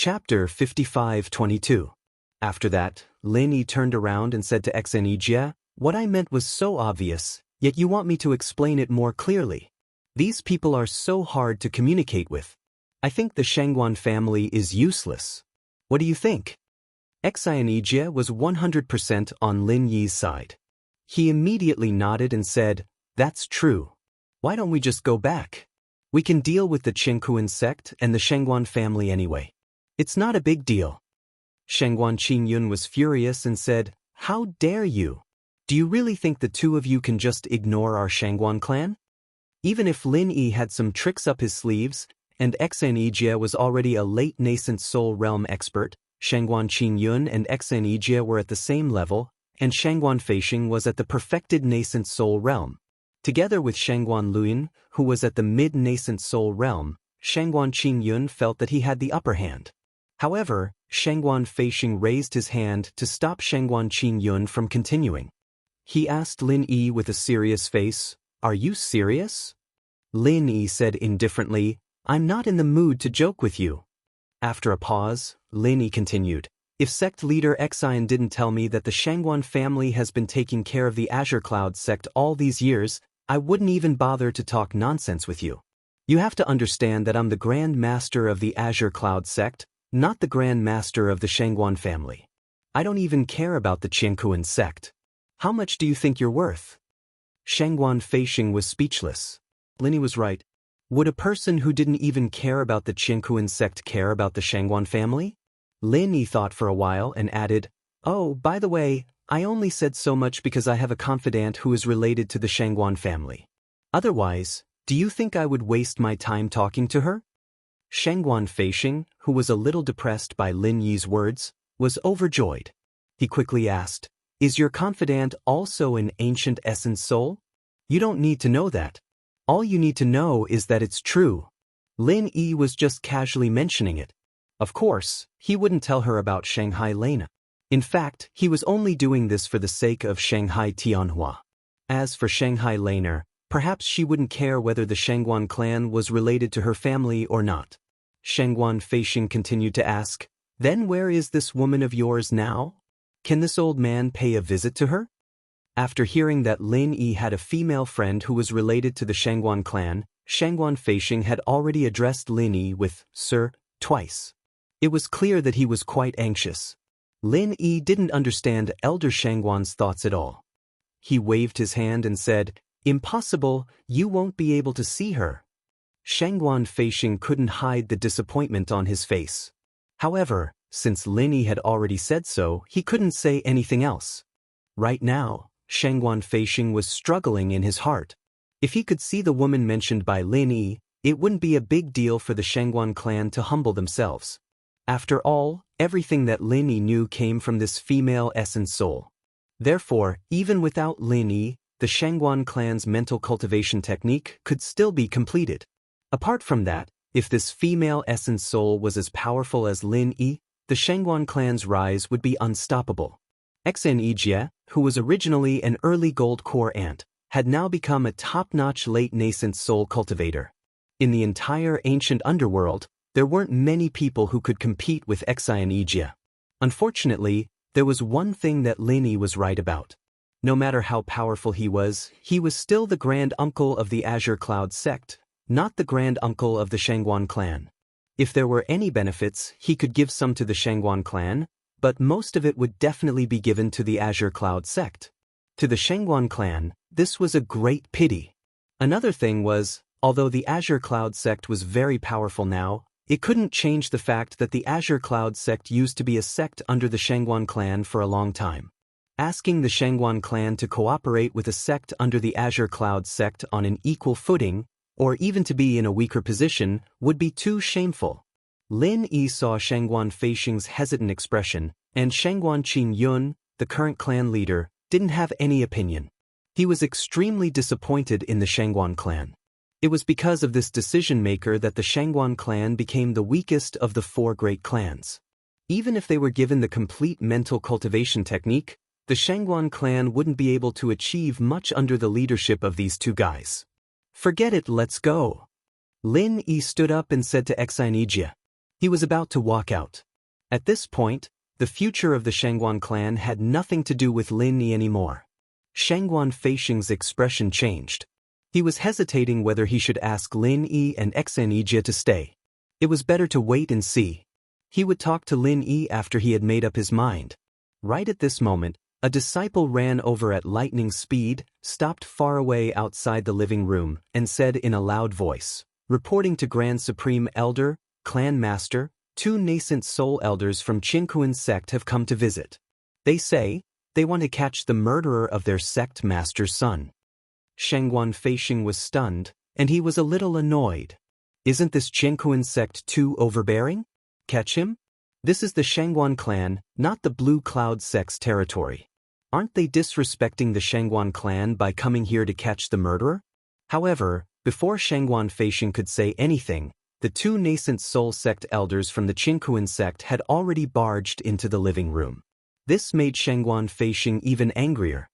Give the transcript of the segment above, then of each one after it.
Chapter 55:22. After that, Lin Yi turned around and said to Xenijia, "What I meant was so obvious, yet you want me to explain it more clearly. These people are so hard to communicate with. I think the Shangguan family is useless. What do you think?" Xenijia was 100% on Lin Yi's side. He immediately nodded and said, "That's true. Why don't we just go back? We can deal with the Qingkuan sect and the Shangguan family anyway. It's not a big deal." Shangguan Qingyun was furious and said, "How dare you? Do you really think the two of you can just ignore our Shangguan clan?" Even if Lin Yi had some tricks up his sleeves, and Xenijia was already a late nascent soul realm expert, Shangguan Qingyun and Xenijia were at the same level, and Shangguan Feixing was at the perfected nascent soul realm. Together with Shangguan Luyin, who was at the mid-nascent soul realm, Shangguan Qingyun felt that he had the upper hand. However, Shangguan Feixing raised his hand to stop Shangguan Qingyun from continuing. He asked Lin Yi with a serious face, "Are you serious?" Lin Yi said indifferently, "I'm not in the mood to joke with you." After a pause, Lin Yi continued, "If sect leader Xian didn't tell me that the Shangguan family has been taking care of the Azure Cloud sect all these years, I wouldn't even bother to talk nonsense with you. You have to understand that I'm the Grand Master of the Azure Cloud sect, not the Grand Master of the Shangguan family. I don't even care about the Qingkuan sect. How much do you think you're worth?" Shangguan Feixing was speechless. Lin Yi was right. Would a person who didn't even care about the Qingkuan sect care about the Shangguan family? Lin Yi thought for a while and added, "Oh, by the way, I only said so much because I have a confidant who is related to the Shangguan family. Otherwise, do you think I would waste my time talking to her?" Shangguan Feixing, who was a little depressed by Lin Yi's words, was overjoyed. He quickly asked, "Is your confidant also an ancient essence soul? You don't need to know that. All you need to know is that it's true." Lin Yi was just casually mentioning it. Of course, he wouldn't tell her about Shanghai Lena. In fact, he was only doing this for the sake of Shanghai Tianhua. As for Shanghai Lena, perhaps she wouldn't care whether the Shangguan clan was related to her family or not. Shangguan Feixing continued to ask, "Then where is this woman of yours now? Can this old man pay a visit to her?" After hearing that Lin Yi had a female friend who was related to the Shangguan clan, Shangguan Feixing had already addressed Lin Yi with "Sir" twice. It was clear that he was quite anxious. Lin Yi didn't understand Elder Shangguan's thoughts at all. He waved his hand and said, "Impossible, you won't be able to see her." Shangguan Feixing couldn't hide the disappointment on his face. However, since Lin Yi had already said so, he couldn't say anything else. Right now, Shangguan Feixing was struggling in his heart. If he could see the woman mentioned by Lin Yi, it wouldn't be a big deal for the Shangguan clan to humble themselves. After all, everything that Lin Yi knew came from this female essence soul. Therefore, even without Lin Yi, the Shangguan clan's mental cultivation technique could still be completed. Apart from that, if this female essence soul was as powerful as Lin Yi, the Shangguan clan's rise would be unstoppable. Xenijia, who was originally an early gold core ant, had now become a top-notch late nascent soul cultivator. In the entire ancient underworld, there weren't many people who could compete with Xenijia. Unfortunately, there was one thing that Lin Yi was right about. No matter how powerful he was still the grand uncle of the Azure Cloud sect, not the grand uncle of the Shangguan clan. If there were any benefits, he could give some to the Shangguan clan, but most of it would definitely be given to the Azure Cloud sect. To the Shangguan clan, this was a great pity. Another thing was, although the Azure Cloud sect was very powerful now, it couldn't change the fact that the Azure Cloud sect used to be a sect under the Shangguan clan for a long time. Asking the Shangguan clan to cooperate with a sect under the Azure Cloud sect on an equal footing, or even to be in a weaker position, would be too shameful. Lin Yi saw Shangguan Feixing's hesitant expression, and Shangguan Qingyun, the current clan leader, didn't have any opinion. He was extremely disappointed in the Shangguan clan. It was because of this decision-maker that the Shangguan clan became the weakest of the four great clans. Even if they were given the complete mental cultivation technique, the Shangguan clan wouldn't be able to achieve much under the leadership of these two guys. "Forget it, let's go." Lin Yi stood up and said to Xenijia, He was about to walk out. At this point, the future of the Shangguan clan had nothing to do with Lin Yi anymore. Shangguan Feisheng's expression changed. He was hesitating whether he should ask Lin Yi and Xenijie to stay. It was better to wait and see. He would talk to Lin Yi after he had made up his mind. Right at this moment, a disciple ran over at lightning speed, stopped far away outside the living room, and said in a loud voice, reporting to Grand Supreme Elder, Clan Master, 2 nascent soul elders from Qingkuan sect have come to visit. They say, they want to catch the murderer of their sect master's son. Shangguan Feisheng was stunned, and he was a little annoyed. Isn't this Qingkuan sect too overbearing? Catch him? This is the Shangguan clan, not the Blue Cloud sect's territory. Aren't they disrespecting the Shangguan clan by coming here to catch the murderer? However, before Shangguan Feisheng could say anything, the 2 nascent soul sect elders from the Qingkuan sect had already barged into the living room. This made Shangguan Feisheng even angrier.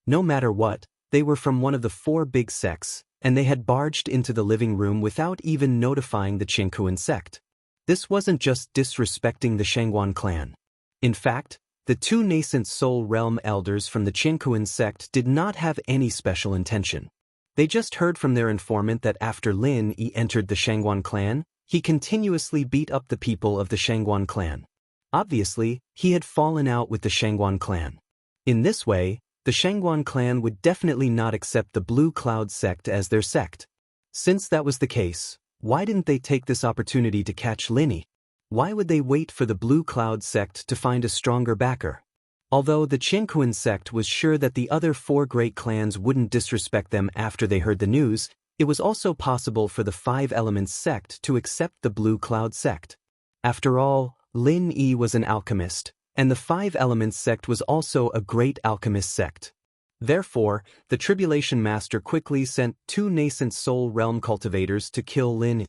No matter what, they were from one of the 4 big sects, and they had barged into the living room without even notifying the Qingkuan sect. This wasn't just disrespecting the Shangguan clan. In fact, the 2 nascent soul realm elders from the Qingkuan sect did not have any special intention. They just heard from their informant that after Lin Yi entered the Shangguan clan, he continuously beat up the people of the Shangguan clan. Obviously, he had fallen out with the Shangguan clan. In this way, the Shangguan clan would definitely not accept the Blue Cloud sect as their sect. Since that was the case, why didn't they take this opportunity to catch Lin Yi? Why would they wait for the Blue Cloud sect to find a stronger backer? Although the Qingkuan sect was sure that the other 4 great clans wouldn't disrespect them after they heard the news, it was also possible for the 5 Elements sect to accept the Blue Cloud sect. After all, Lin Yi was an alchemist, and the 5 Elements sect was also a great alchemist sect. Therefore, the Tribulation Master quickly sent 2 nascent soul realm cultivators to kill Lin Yi.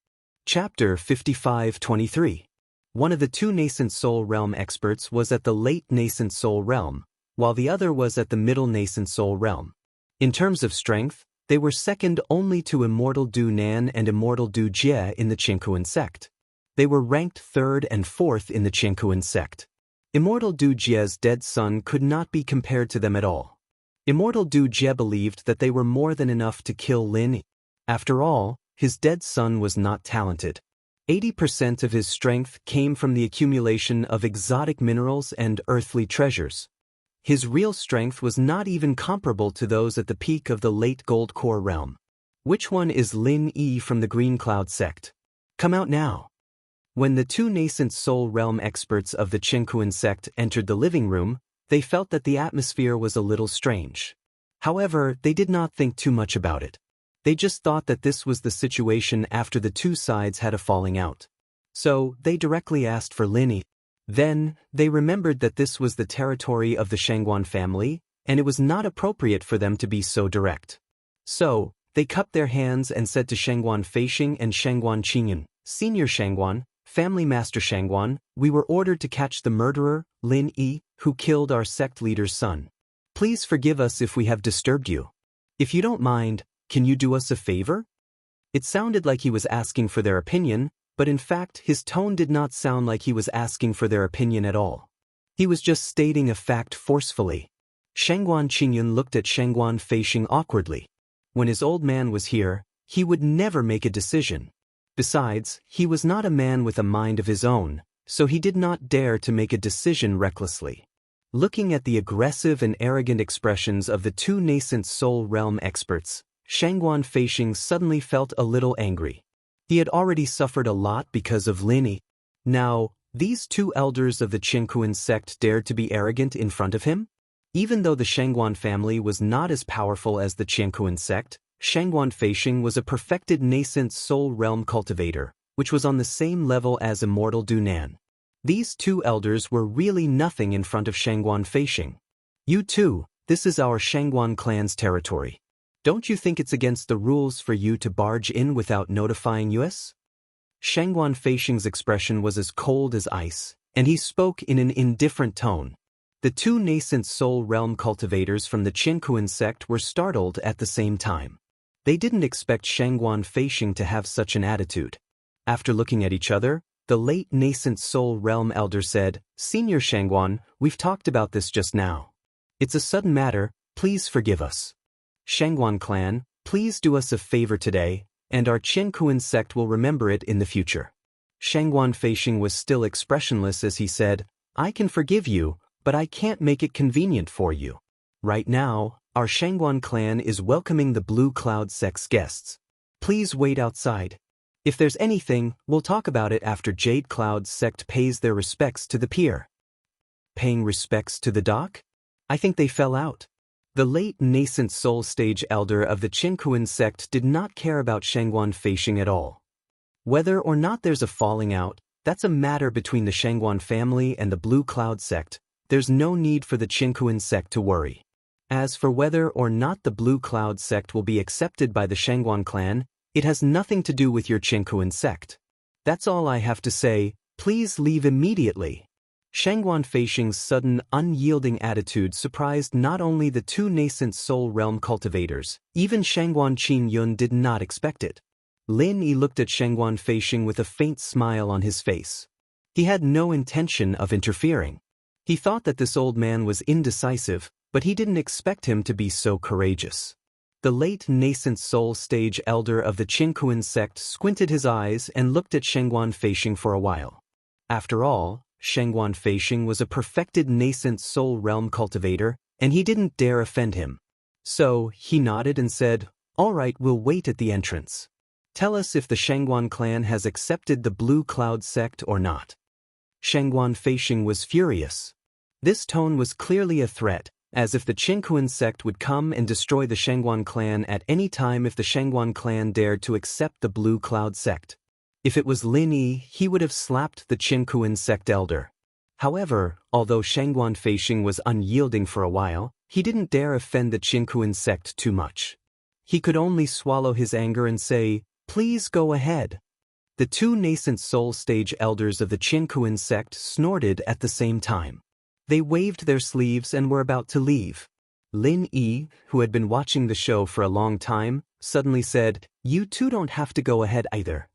Chapter 55-23. One of the 2 nascent soul realm experts was at the late nascent soul realm, while the other was at the middle nascent soul realm. In terms of strength, they were second only to Immortal Du Nan and Immortal Du Jie in the Qingkuan sect. They were ranked 3rd and 4th in the Qingkuan sect. Immortal Du Jie's dead son could not be compared to them at all. Immortal Du Jie believed that they were more than enough to kill Lin Yi. After all, his dead son was not talented. 80% of his strength came from the accumulation of exotic minerals and earthly treasures. His real strength was not even comparable to those at the peak of the late Gold Core realm. Which one is Lin Yi from the Green Cloud sect? Come out now. When the 2 nascent soul realm experts of the Qingkuan sect entered the living room, they felt that the atmosphere was a little strange. However, they did not think too much about it. They just thought that this was the situation after the 2 sides had a falling out. So, they directly asked for Lin Yi. Then, they remembered that this was the territory of the Shangguan family, and it was not appropriate for them to be so direct. So, they cupped their hands and said to Shangguan Feisheng and Shangguan Qingyan, Senior Shangguan, Family Master Shangguan, we were ordered to catch the murderer, Lin Yi, who killed our sect leader's son. Please forgive us if we have disturbed you. If you don't mind, can you do us a favor? It sounded like he was asking for their opinion, but in fact his tone did not sound like he was asking for their opinion at all. He was just stating a fact forcefully. Shangguan Qingyan looked at Shangguan Feisheng awkwardly. When his old man was here, he would never make a decision. Besides, he was not a man with a mind of his own, so he did not dare to make a decision recklessly. Looking at the aggressive and arrogant expressions of the 2 nascent soul realm experts, Shangguan Feisheng suddenly felt a little angry. He had already suffered a lot because of Lin Yi. Now, these 2 elders of the Qingkuan sect dared to be arrogant in front of him? Even though the Shangguan family was not as powerful as the Qingkuan sect, Shangguan Feisheng was a perfected nascent soul realm cultivator, which was on the same level as Immortal Du Nan. These 2 elders were really nothing in front of Shangguan Feisheng. You too, this is our Shangguan clan's territory. Don't you think it's against the rules for you to barge in without notifying us? Shangguan Feisheng's expression was as cold as ice, and he spoke in an indifferent tone. The 2 nascent soul realm cultivators from the Qingkuan sect were startled at the same time. They didn't expect Shangguan Feisheng to have such an attitude. After looking at each other, The late nascent soul realm elder said, Senior Shangguan, we've talked about this just now. It's a sudden matter, please forgive us. Shangguan clan, please do us a favor today, and our Qinkuan sect will remember it in the future. Shangguan Feishing was still expressionless as he said, I can forgive you, but I can't make it convenient for you. Right now, our Shangguan clan is welcoming the Blue Cloud sect's guests. Please wait outside. If there's anything, we'll talk about it after Jade Cloud's sect pays their respects to the pier. Paying respects to the dock? I think they fell out. The late nascent soul stage elder of the Qinkuan sect did not care about Shangguan Feishing at all. Whether or not there's a falling out, that's a matter between the Shangguan family and the Blue Cloud sect. There's no need for the Qinkuan sect to worry. As for whether or not the Blue Cloud sect will be accepted by the Shangguan clan, it has nothing to do with your Qinkuan sect. That's all I have to say, please leave immediately. Shangguan Feishing's sudden, unyielding attitude surprised not only the two nascent soul realm cultivators, even Shangguan Qin-yun did not expect it. Lin Yi looked at Shangguan Feishing with a faint smile on his face. He had no intention of interfering. He thought that this old man was indecisive, but he didn't expect him to be so courageous. The late nascent soul stage elder of the Qinkuan sect squinted his eyes and looked at Shangguan Feishing for a while. After all, Shangguan Feishing was a perfected nascent soul realm cultivator, and he didn't dare offend him. So, he nodded and said, All right, we'll wait at the entrance. Tell us if the Shangguan clan has accepted the Blue Cloud sect or not. Shangguan Feishing was furious. This tone was clearly a threat, as if the Qinkuan sect would come and destroy the Shangguan clan at any time if the Shangguan clan dared to accept the Blue Cloud sect. If it was Lin Yi, he would have slapped the Qinkuan sect elder. However, although Shangguan Feishing was unyielding for a while, he didn't dare offend the Qinkuan sect too much. He could only swallow his anger and say, Please go ahead. The two nascent soul stage elders of the Qinkuan sect snorted at the same time. They waved their sleeves and were about to leave. Lin Yi, who had been watching the show for a long time, suddenly said, You two don't have to go ahead either.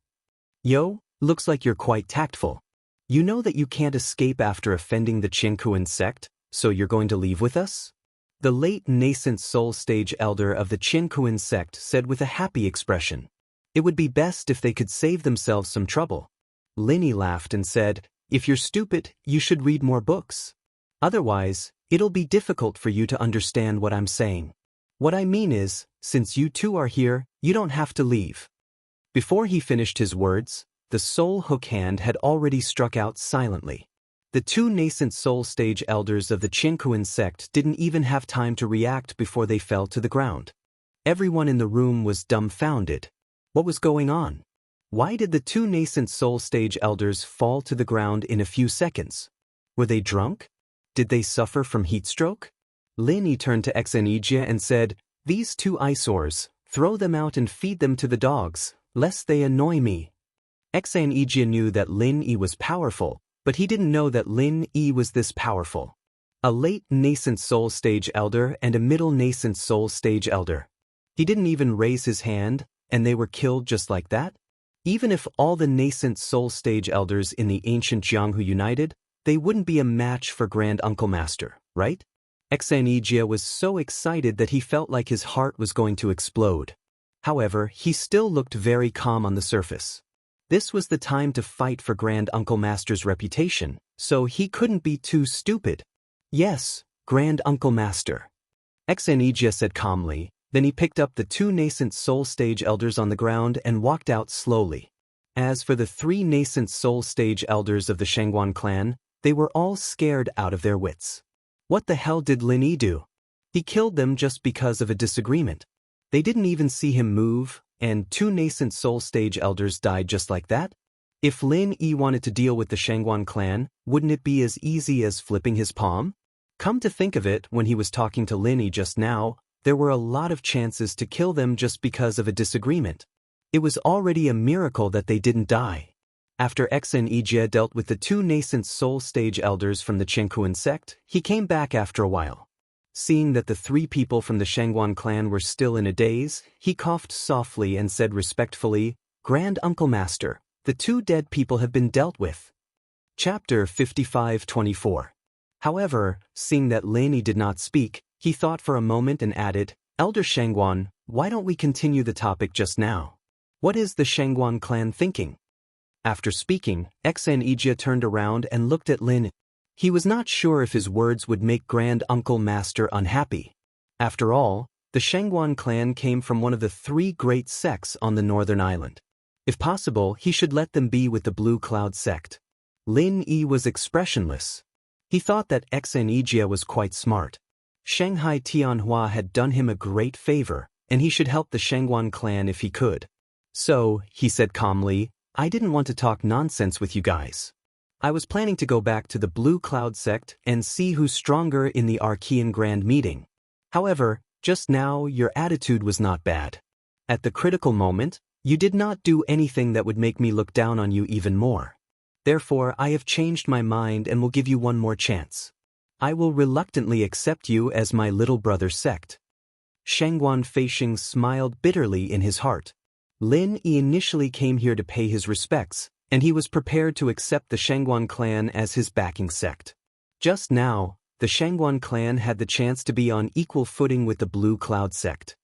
Yo, looks like you're quite tactful. You know that you can't escape after offending the Qinkuan sect, so you're going to leave with us? The late nascent soul stage elder of the Qinkuan sect said with a happy expression. It would be best if they could save themselves some trouble. Lin Yi laughed and said, If you're stupid, you should read more books. Otherwise, it'll be difficult for you to understand what I'm saying. What I mean is, since you two are here, you don't have to leave. Before he finished his words, the soul hook hand had already struck out silently. The two nascent soul stage elders of the Qinkuan sect didn't even have time to react before they fell to the ground. Everyone in the room was dumbfounded. What was going on? Why did the two nascent soul stage elders fall to the ground in a few seconds? Were they drunk? Did they suffer from heat stroke? Lin Yi turned to Xenijia and said, These two eyesores, throw them out and feed them to the dogs, lest they annoy me. Xenijia knew that Lin Yi was powerful, but he didn't know that Lin Yi was this powerful. A late nascent soul stage elder and a middle nascent soul stage elder. He didn't even raise his hand, and they were killed just like that? Even if all the nascent soul stage elders in the ancient Jianghu united, they wouldn't be a match for Grand Uncle Master, right? Xenijia was so excited that he felt like his heart was going to explode. However, he still looked very calm on the surface. This was the time to fight for Grand Uncle Master's reputation, so he couldn't be too stupid. Yes, Grand Uncle Master. Xenijia said calmly, then he picked up the two nascent soul stage elders on the ground and walked out slowly. As for the three nascent soul stage elders of the Shangguan clan, they were all scared out of their wits. What the hell did Lin Yi do? He killed them just because of a disagreement. They didn't even see him move, and two nascent soul stage elders died just like that? If Lin Yi wanted to deal with the Shangguan clan, wouldn't it be as easy as flipping his palm? Come to think of it, when he was talking to Lin Yi just now, there were a lot of chances to kill them just because of a disagreement. It was already a miracle that they didn't die. After Xenijia dealt with the two nascent soul stage elders from the Qinkuan sect, he came back after a while. Seeing that the three people from the Shangguan clan were still in a daze, he coughed softly and said respectfully, Grand Uncle Master, The two dead people have been dealt with. Chapter 55:24. However, seeing that Lin Yi did not speak, he thought for a moment and added, Elder Shangguan, why don't we continue the topic just now? What is the Shangguan clan thinking? After speaking, Xnejia turned around and looked at Lin. He was not sure if his words would make Grand Uncle Master unhappy. After all, the Shangguan clan came from one of the three great sects on the northern island. If possible, he should let them be with the Blue Cloud sect. Lin Yi was expressionless. He thought that Xnejia was quite smart. Shanghai Tianhua had done him a great favor, and he should help the Shangguan clan if he could. So, he said calmly, I didn't want to talk nonsense with you guys. I was planning to go back to the Blue Cloud sect and see who's stronger in the Archean Grand Meeting. However, just now your attitude was not bad. At the critical moment, you did not do anything that would make me look down on you even more. Therefore, I have changed my mind and will give you one more chance. I will reluctantly accept you as my little brother's sect. Shangguan Feisheng smiled bitterly in his heart. Lin Yi initially came here to pay his respects, and he was prepared to accept the Shangguan clan as his backing sect. Just now, the Shangguan clan had the chance to be on equal footing with the Blue Cloud sect.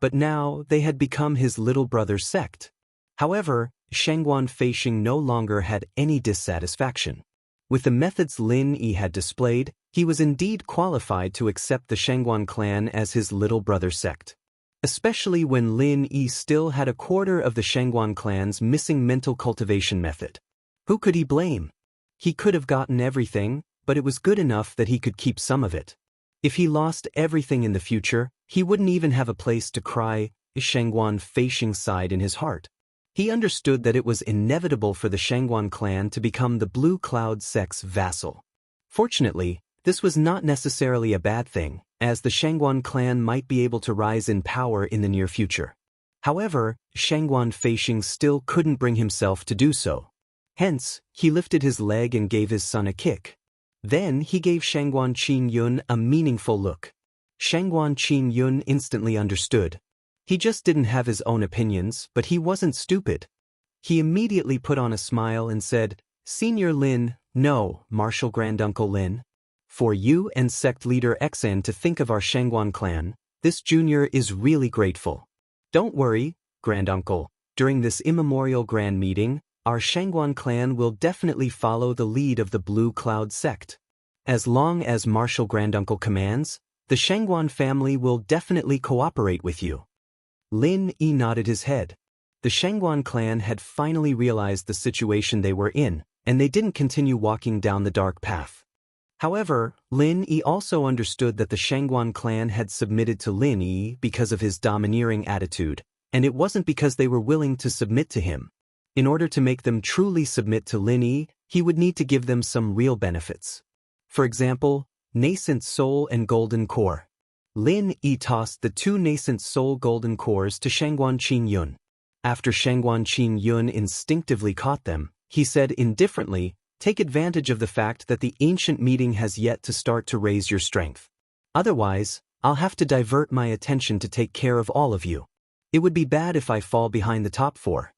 But now they had become his little brother's sect. However, Shangguan Feisheng no longer had any dissatisfaction. With the methods Lin Yi had displayed, he was indeed qualified to accept the Shangguan clan as his little brother sect. Especially when Lin Yi still had a quarter of the Shangguan clan's missing mental cultivation method. Who could he blame? He could have gotten everything, but it was good enough that he could keep some of it. If he lost everything in the future, he wouldn't even have a place to cry. Shangguan Feisheng sighed in his heart. He understood that it was inevitable for the Shangguan clan to become the Blue Cloud sect's vassal. Fortunately, this was not necessarily a bad thing, as the Shangguan clan might be able to rise in power in the near future. However, Shangguan Feisheng still couldn't bring himself to do so. Hence, he lifted his leg and gave his son a kick. Then he gave Shangguan Qin-yun a meaningful look. Shangguan Qin-yun instantly understood. He just didn't have his own opinions, but he wasn't stupid. He immediately put on a smile and said, Senior Lin, no, Martial Granduncle Lin. For you and sect leader Xn to think of our Shangguan clan, this junior is really grateful. Don't worry, Granduncle, during this immemorial grand meeting, our Shangguan clan will definitely follow the lead of the Blue Cloud sect. As long as Martial Granduncle commands, the Shangguan family will definitely cooperate with you. Lin Yi nodded his head. The Shangguan clan had finally realized the situation they were in, and they didn't continue walking down the dark path. However, Lin Yi also understood that the Shangguan clan had submitted to Lin Yi because of his domineering attitude, and it wasn't because they were willing to submit to him. In order to make them truly submit to Lin Yi, he would need to give them some real benefits. For example, nascent soul and golden core. Lin Yi tossed the two nascent soul golden cores to Shangguan Qin-yun. After Shangguan Qin-yun instinctively caught them, he said indifferently, take advantage of the fact that the ancient meeting has yet to start to raise your strength. Otherwise, I'll have to divert my attention to take care of all of you. It would be bad if I fall behind the top four.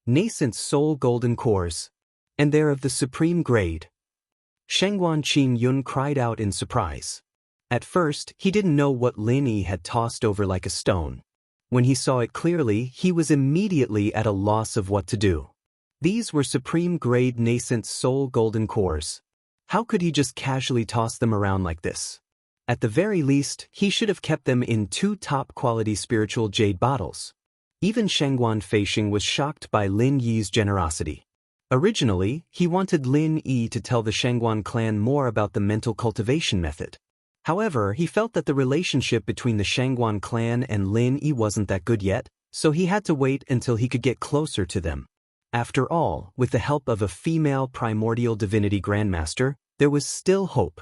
Nascent soul golden cores. And they're of the supreme grade. Shangguan Qin-yun cried out in surprise. At first, he didn't know what Lin Yi had tossed over like a stone. When he saw it clearly, he was immediately at a loss of what to do. These were supreme-grade nascent soul golden cores. How could he just casually toss them around like this? At the very least, he should have kept them in two top-quality spiritual jade bottles. Even Shangguan Feisheng was shocked by Lin Yi's generosity. Originally, he wanted Lin Yi to tell the Shangguan clan more about the mental cultivation method. However, he felt that the relationship between the Shangguan clan and Lin Yi wasn't that good yet, so he had to wait until he could get closer to them. After all, with the help of a female primordial divinity grandmaster, there was still hope.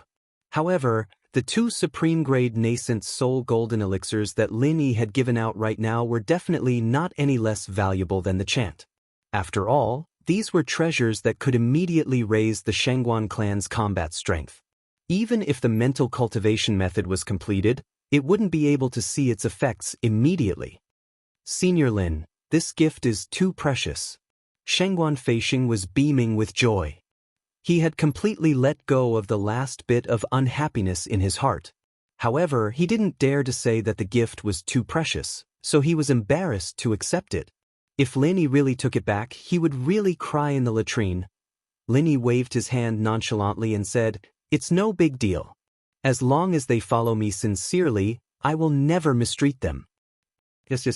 However, the two supreme-grade nascent soul golden elixirs that Lin Yi had given out right now were definitely not any less valuable than the chant. After all, these were treasures that could immediately raise the Shangguan clan's combat strength. Even if the mental cultivation method was completed, it wouldn't be able to see its effects immediately. Senior Lin, this gift is too precious. Shangguan Feisheng was beaming with joy. He had completely let go of the last bit of unhappiness in his heart. However, he didn't dare to say that the gift was too precious, so he was embarrassed to accept it. If Lin Yi really took it back, he would really cry in the latrine. Lin Yi waved his hand nonchalantly and said, "It's no big deal. As long as they follow me sincerely, I will never mistreat them." Yes.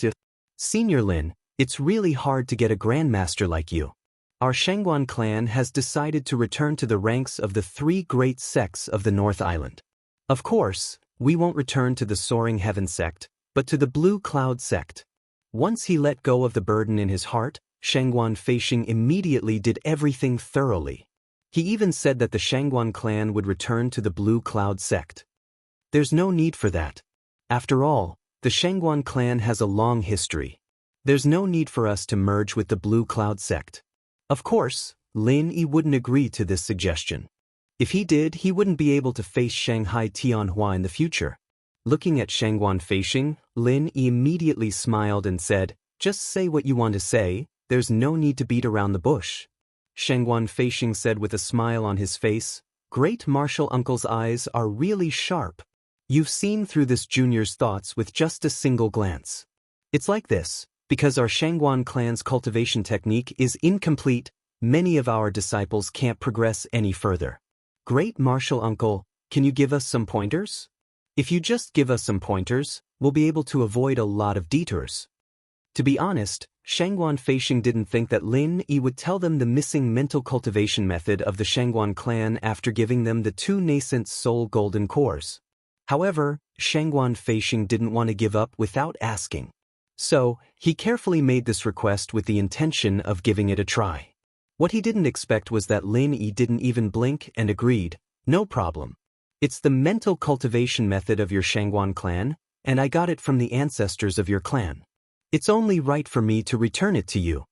Senior Lin, it's really hard to get a grandmaster like you. Our Shangguan clan has decided to return to the ranks of the 3 great sects of the North Island. Of course, we won't return to the Soaring Heaven sect, but to the Blue Cloud sect. Once he let go of the burden in his heart, Shangguan Feisheng immediately did everything thoroughly. He even said that the Shangguan clan would return to the Blue Cloud sect. There's no need for that. After all, the Shangguan clan has a long history. There's no need for us to merge with the Blue Cloud sect. Of course, Lin Yi wouldn't agree to this suggestion. If he did, he wouldn't be able to face Shanghai Tianhua in the future. Looking at Shangguan Feisheng, Lin Yi immediately smiled and said, "Just say what you want to say, there's no need to beat around the bush." Shangguan Feisheng said with a smile on his face, "Great Martial Uncle's eyes are really sharp. You've seen through this junior's thoughts with just a single glance. It's like this, because our Shangguan clan's cultivation technique is incomplete, many of our disciples can't progress any further. Great Martial Uncle, can you give us some pointers? If you just give us some pointers, we'll be able to avoid a lot of detours." To be honest, Shangguan Feisheng didn't think that Lin Yi would tell them the missing mental cultivation method of the Shangguan clan after giving them the 2 nascent soul golden cores. However, Shangguan Feisheng didn't want to give up without asking. So, he carefully made this request with the intention of giving it a try. What he didn't expect was that Lin Yi didn't even blink and agreed, "No problem. It's the mental cultivation method of your Shangguan clan, and I got it from the ancestors of your clan. It's only right for me to return it to you.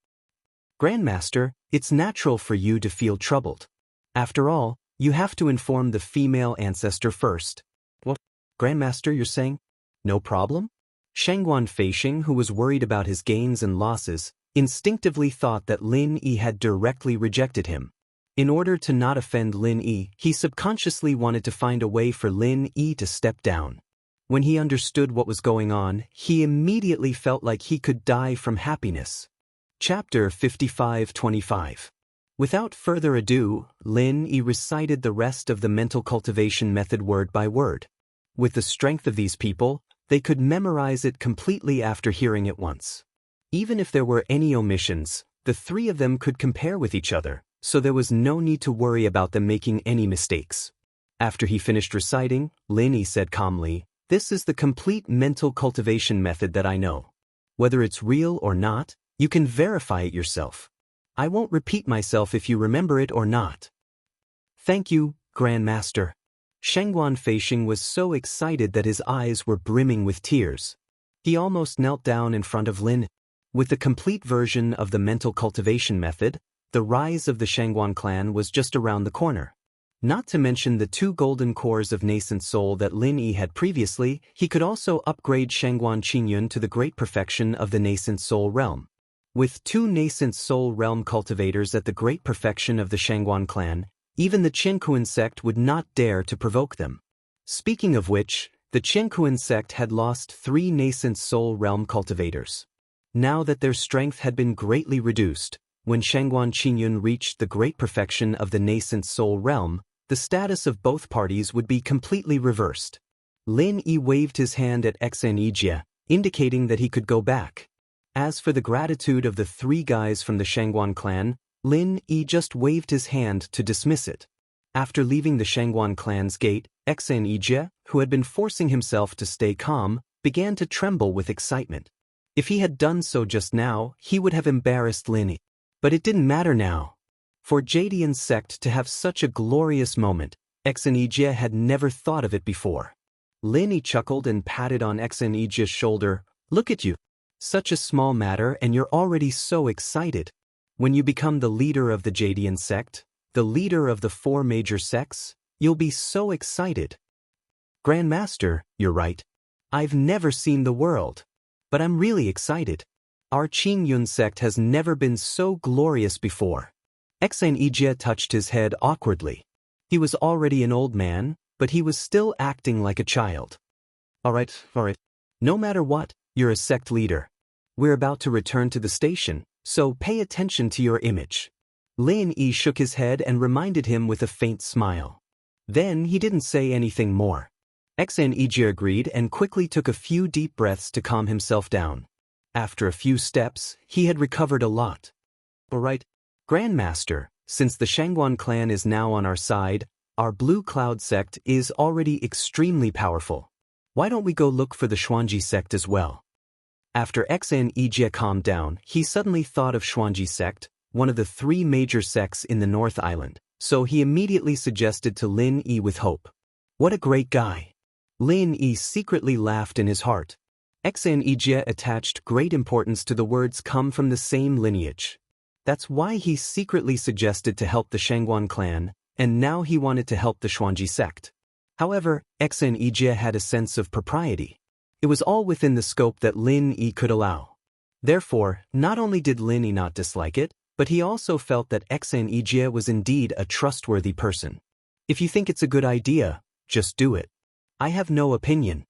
Grandmaster, it's natural for you to feel troubled. After all, you have to inform the female ancestor first." "What? Grandmaster, you're saying? No problem?" Shangguan Feisheng, who was worried about his gains and losses, instinctively thought that Lin Yi had directly rejected him. In order to not offend Lin Yi, he subconsciously wanted to find a way for Lin Yi to step down. When he understood what was going on, he immediately felt like he could die from happiness. Chapter 55-25. Without further ado, Lin Yi recited the rest of the mental cultivation method word by word. With the strength of these people, they could memorize it completely after hearing it once. Even if there were any omissions, the 3 of them could compare with each other, so there was no need to worry about them making any mistakes. After he finished reciting, Lin Yi said calmly, "This is the complete mental cultivation method that I know. Whether it's real or not, you can verify it yourself. I won't repeat myself if you remember it or not." "Thank you, Grandmaster." Shangguan Feisheng was so excited that his eyes were brimming with tears. He almost knelt down in front of Lin. With the complete version of the mental cultivation method, the rise of the Shangguan clan was just around the corner. Not to mention the 2 golden cores of nascent soul that Lin Yi had previously, he could also upgrade Shangguan Qingyun to the great perfection of the nascent soul realm. With 2 nascent soul realm cultivators at the great perfection of the Shangguan clan, even the Qiankuan sect would not dare to provoke them. Speaking of which, the Qiankuan sect had lost 3 nascent soul realm cultivators. Now that their strength had been greatly reduced, when Shangguan Qingyun reached the great perfection of the nascent soul realm, the status of both parties would be completely reversed. Lin Yi waved his hand at Xenijia, indicating that he could go back. As for the gratitude of the 3 guys from the Shangguan clan, Lin Yi just waved his hand to dismiss it. After leaving the Shangguan clan's gate, Xenijia, who had been forcing himself to stay calm, began to tremble with excitement. If he had done so just now, he would have embarrassed Lin Yi. But it didn't matter now. For Jadian sect to have such a glorious moment, Xenijia had never thought of it before. Lin Yi chuckled and patted on Xenijia's shoulder. "Look at you. Such a small matter and you're already so excited. When you become the leader of the Jadian sect, the leader of the 4 major sects, you'll be so excited." "Grandmaster, you're right. I've never seen the world. But I'm really excited. Our Qing Yun sect has never been so glorious before. Xan Ijie touched his head awkwardly. He was already an old man, but he was still acting like a child. Alright. No matter what, you're a sect leader. We're about to return to the station, so pay attention to your image. Lin Yi shook his head and reminded him with a faint smile. Then he didn't say anything more. Xan Ijie agreed and quickly took a few deep breaths to calm himself down. After a few steps, he had recovered a lot. Alright, Grandmaster, since the Shangguan clan is now on our side, our Blue Cloud sect is already extremely powerful. Why don't we go look for the Xuanji sect as well? After Xan Ijie calmed down, he suddenly thought of Xuanji sect, one of the 3 major sects in the North Island, so he immediately suggested to Lin Yi with hope. What a great guy! Lin Yi secretly laughed in his heart. Xan Ijie attached great importance to the words come from the same lineage. That's why he secretly suggested to help the Shangguan clan, and now he wanted to help the Xuanji sect. However, Xan Ijie had a sense of propriety. It was all within the scope that Lin Yi could allow. Therefore, not only did Lin Yi not dislike it, but he also felt that Xan Ijie was indeed a trustworthy person. If you think it's a good idea, just do it. I have no opinion.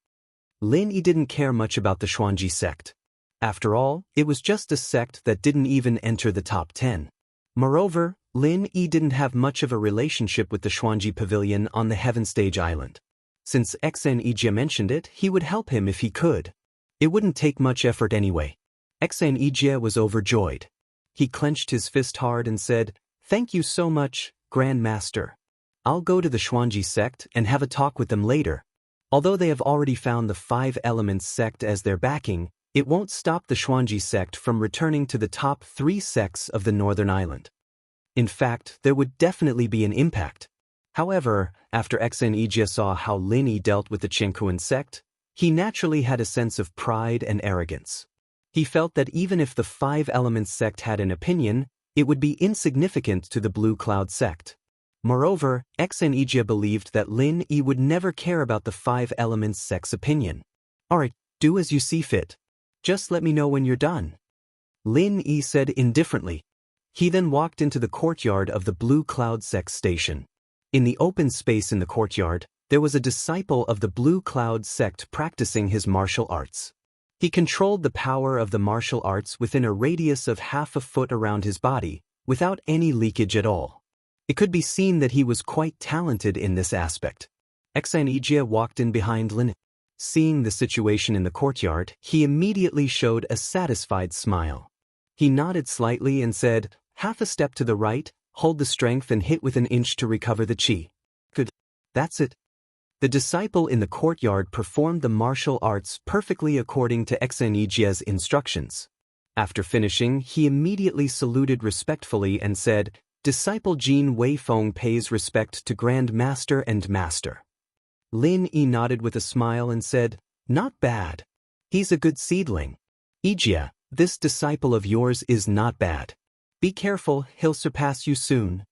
Lin Yi didn't care much about the Xuanji sect. After all, it was just a sect that didn't even enter the top 10. Moreover, Lin Yi didn't have much of a relationship with the Xuanji Pavilion on the Heaven Stage Island. Since Xan Ijie mentioned it, he would help him if he could. It wouldn't take much effort anyway. Xan Ijie was overjoyed. He clenched his fist hard and said, "Thank you so much, Grand Master. I'll go to the Xuanji sect and have a talk with them later." Although they have already found the 5 Elements sect as their backing, it won't stop the Xuanji sect from returning to the top 3 sects of the Northern Island. In fact, there would definitely be an impact. However, after Xan Ijie saw how Lin Yi dealt with the Chengkuan sect, he naturally had a sense of pride and arrogance. He felt that even if the 5 Elements sect had an opinion, it would be insignificant to the Blue Cloud sect. Moreover, Xan Ijie believed that Lin Yi would never care about the 5 Elements sect's opinion. Alright, do as you see fit. Just let me know when you're done. Lin Yi said indifferently. He then walked into the courtyard of the Blue Cloud sect station. In the open space in the courtyard, there was a disciple of the Blue Cloud sect practicing his martial arts. He controlled the power of the martial arts within a radius of half a foot around his body, without any leakage at all. It could be seen that he was quite talented in this aspect. Xan Ijie walked in behind Lin Yi. Seeing the situation in the courtyard, he immediately showed a satisfied smile. He nodded slightly and said, "Half a step to the right, hold the strength and hit with an inch to recover the qi." Good. That's it. The disciple in the courtyard performed the martial arts perfectly according to Xan Ijie's instructions. After finishing, he immediately saluted respectfully and said, "Disciple Jin Weifeng pays respect to Grand Master and Master." Lin Yi nodded with a smile and said, "Not bad. He's a good seedling. Ijie, this disciple of yours is not bad. Be careful, he'll surpass you soon."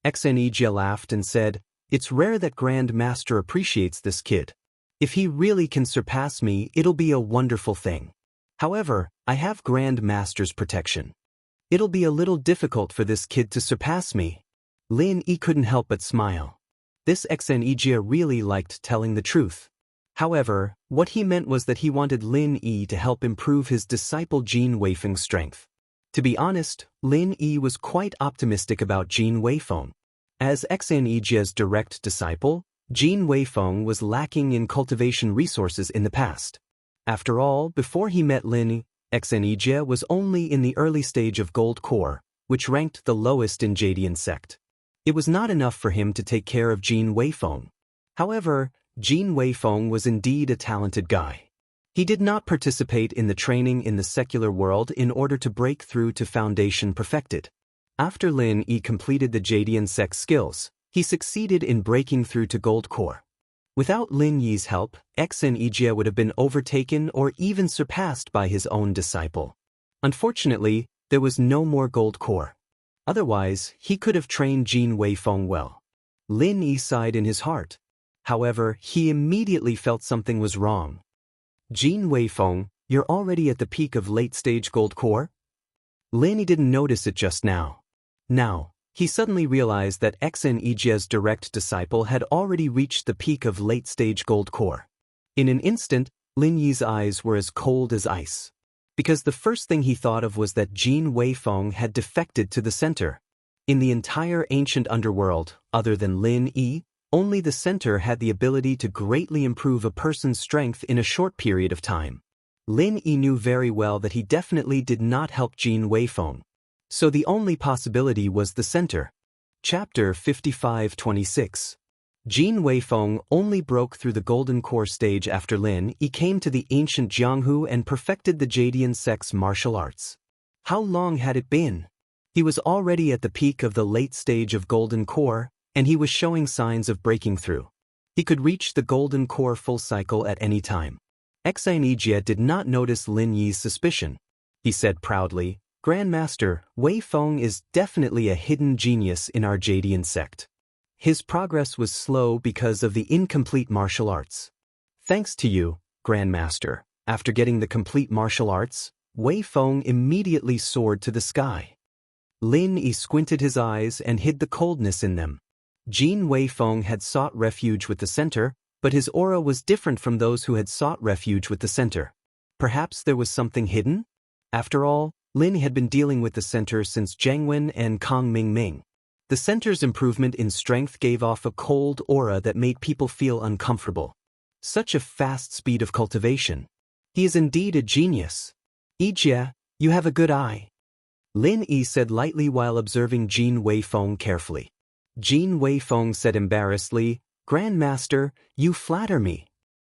Xan Ijie laughed and said, "It's rare that Grand Master appreciates this kid. If he really can surpass me, it'll be a wonderful thing. However, I have Grand Master's protection. It'll be a little difficult for this kid to surpass me." Lin Yi couldn't help but smile. This Xan Ijie really liked telling the truth. However, what he meant was that he wanted Lin Yi to help improve his disciple Jin Weifeng's strength. To be honest, Lin Yi was quite optimistic about Jin Weifeng. As Xan Ijie's direct disciple, Jin Weifeng was lacking in cultivation resources in the past. After all, before he met Lin Yi, Xan Ijie was only in the early stage of Gold Core, which ranked the lowest in Jadian sect. It was not enough for him to take care of Jin Weifeng. However, Jin Weifeng was indeed a talented guy. He did not participate in the training in the secular world in order to break through to Foundation Perfected. After Lin Yi completed the Jadian sect skills, he succeeded in breaking through to Gold Core. Without Lin Yi's help, Xan Ijie would have been overtaken or even surpassed by his own disciple. Unfortunately, there was no more Gold Core. Otherwise, he could have trained Jin Weifeng well. Lin Yi sighed in his heart. However, he immediately felt something was wrong. Jin Weifeng, You're already at the peak of late-stage gold core? Lin didn't notice it just now. Now, he suddenly realized that XN Ijie's direct disciple had already reached the peak of late-stage gold core. In an instant, Lin Yi's eyes were as cold as ice. Because the first thing he thought of was that Jin Weifeng had defected to the center. In the entire ancient underworld, other than Lin Yi, only the center had the ability to greatly improve a person's strength in a short period of time. Lin Yi knew very well that he definitely did not help Jin Weifeng. So the only possibility was the center. Chapter 55-26. Jin Weifeng only broke through the golden core stage after Lin Yi came to the ancient Jianghu and perfected the Jadian sect's martial arts. How long had it been? He was already at the peak of the late stage of golden core, and he was showing signs of breaking through. He could reach the golden core full cycle at any time. Xan Yijie did not notice Lin Yi's suspicion. He said proudly, "Grandmaster, Wei Feng is definitely a hidden genius in our Jadian sect. His progress was slow because of the incomplete martial arts. Thanks to you, Grandmaster, after getting the complete martial arts, Wei Feng immediately soared to the sky." Lin Yi squinted his eyes and hid the coldness in them. Jin Weifeng had sought refuge with the center, but his aura was different from those who had sought refuge with the center. Perhaps there was something hidden? After all, Lin had been dealing with the center since Zhangwen and Kang Mingming. The center's improvement in strength gave off a cold aura that made people feel uncomfortable. Such a fast speed of cultivation. He is indeed a genius. Yijie, you have a good eye. Lin Yi said lightly while observing Jin Weifeng carefully. Jin Weifeng said embarrassedly, "Grandmaster, you flatter me.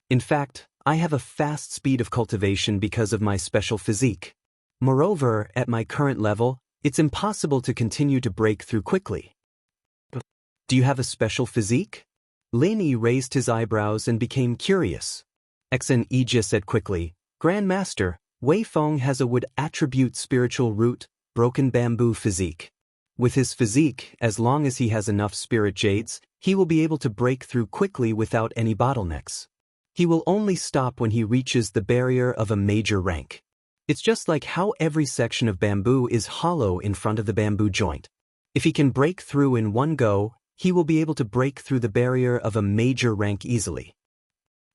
In fact, I have a fast speed of cultivation because of my special physique. Moreover, at my current level, it's impossible to continue to break through quickly." "Do you have a special physique?" Lin Yi raised his eyebrows and became curious. Xen Yijie said quickly, "Grandmaster, Wei Feng has a wood attribute spiritual root, broken bamboo physique. With his physique, as long as he has enough spirit jades, he will be able to break through quickly without any bottlenecks. He will only stop when he reaches the barrier of a major rank. It's just like how every section of bamboo is hollow in front of the bamboo joint. If he can break through in one go, he will be able to break through the barrier of a major rank easily."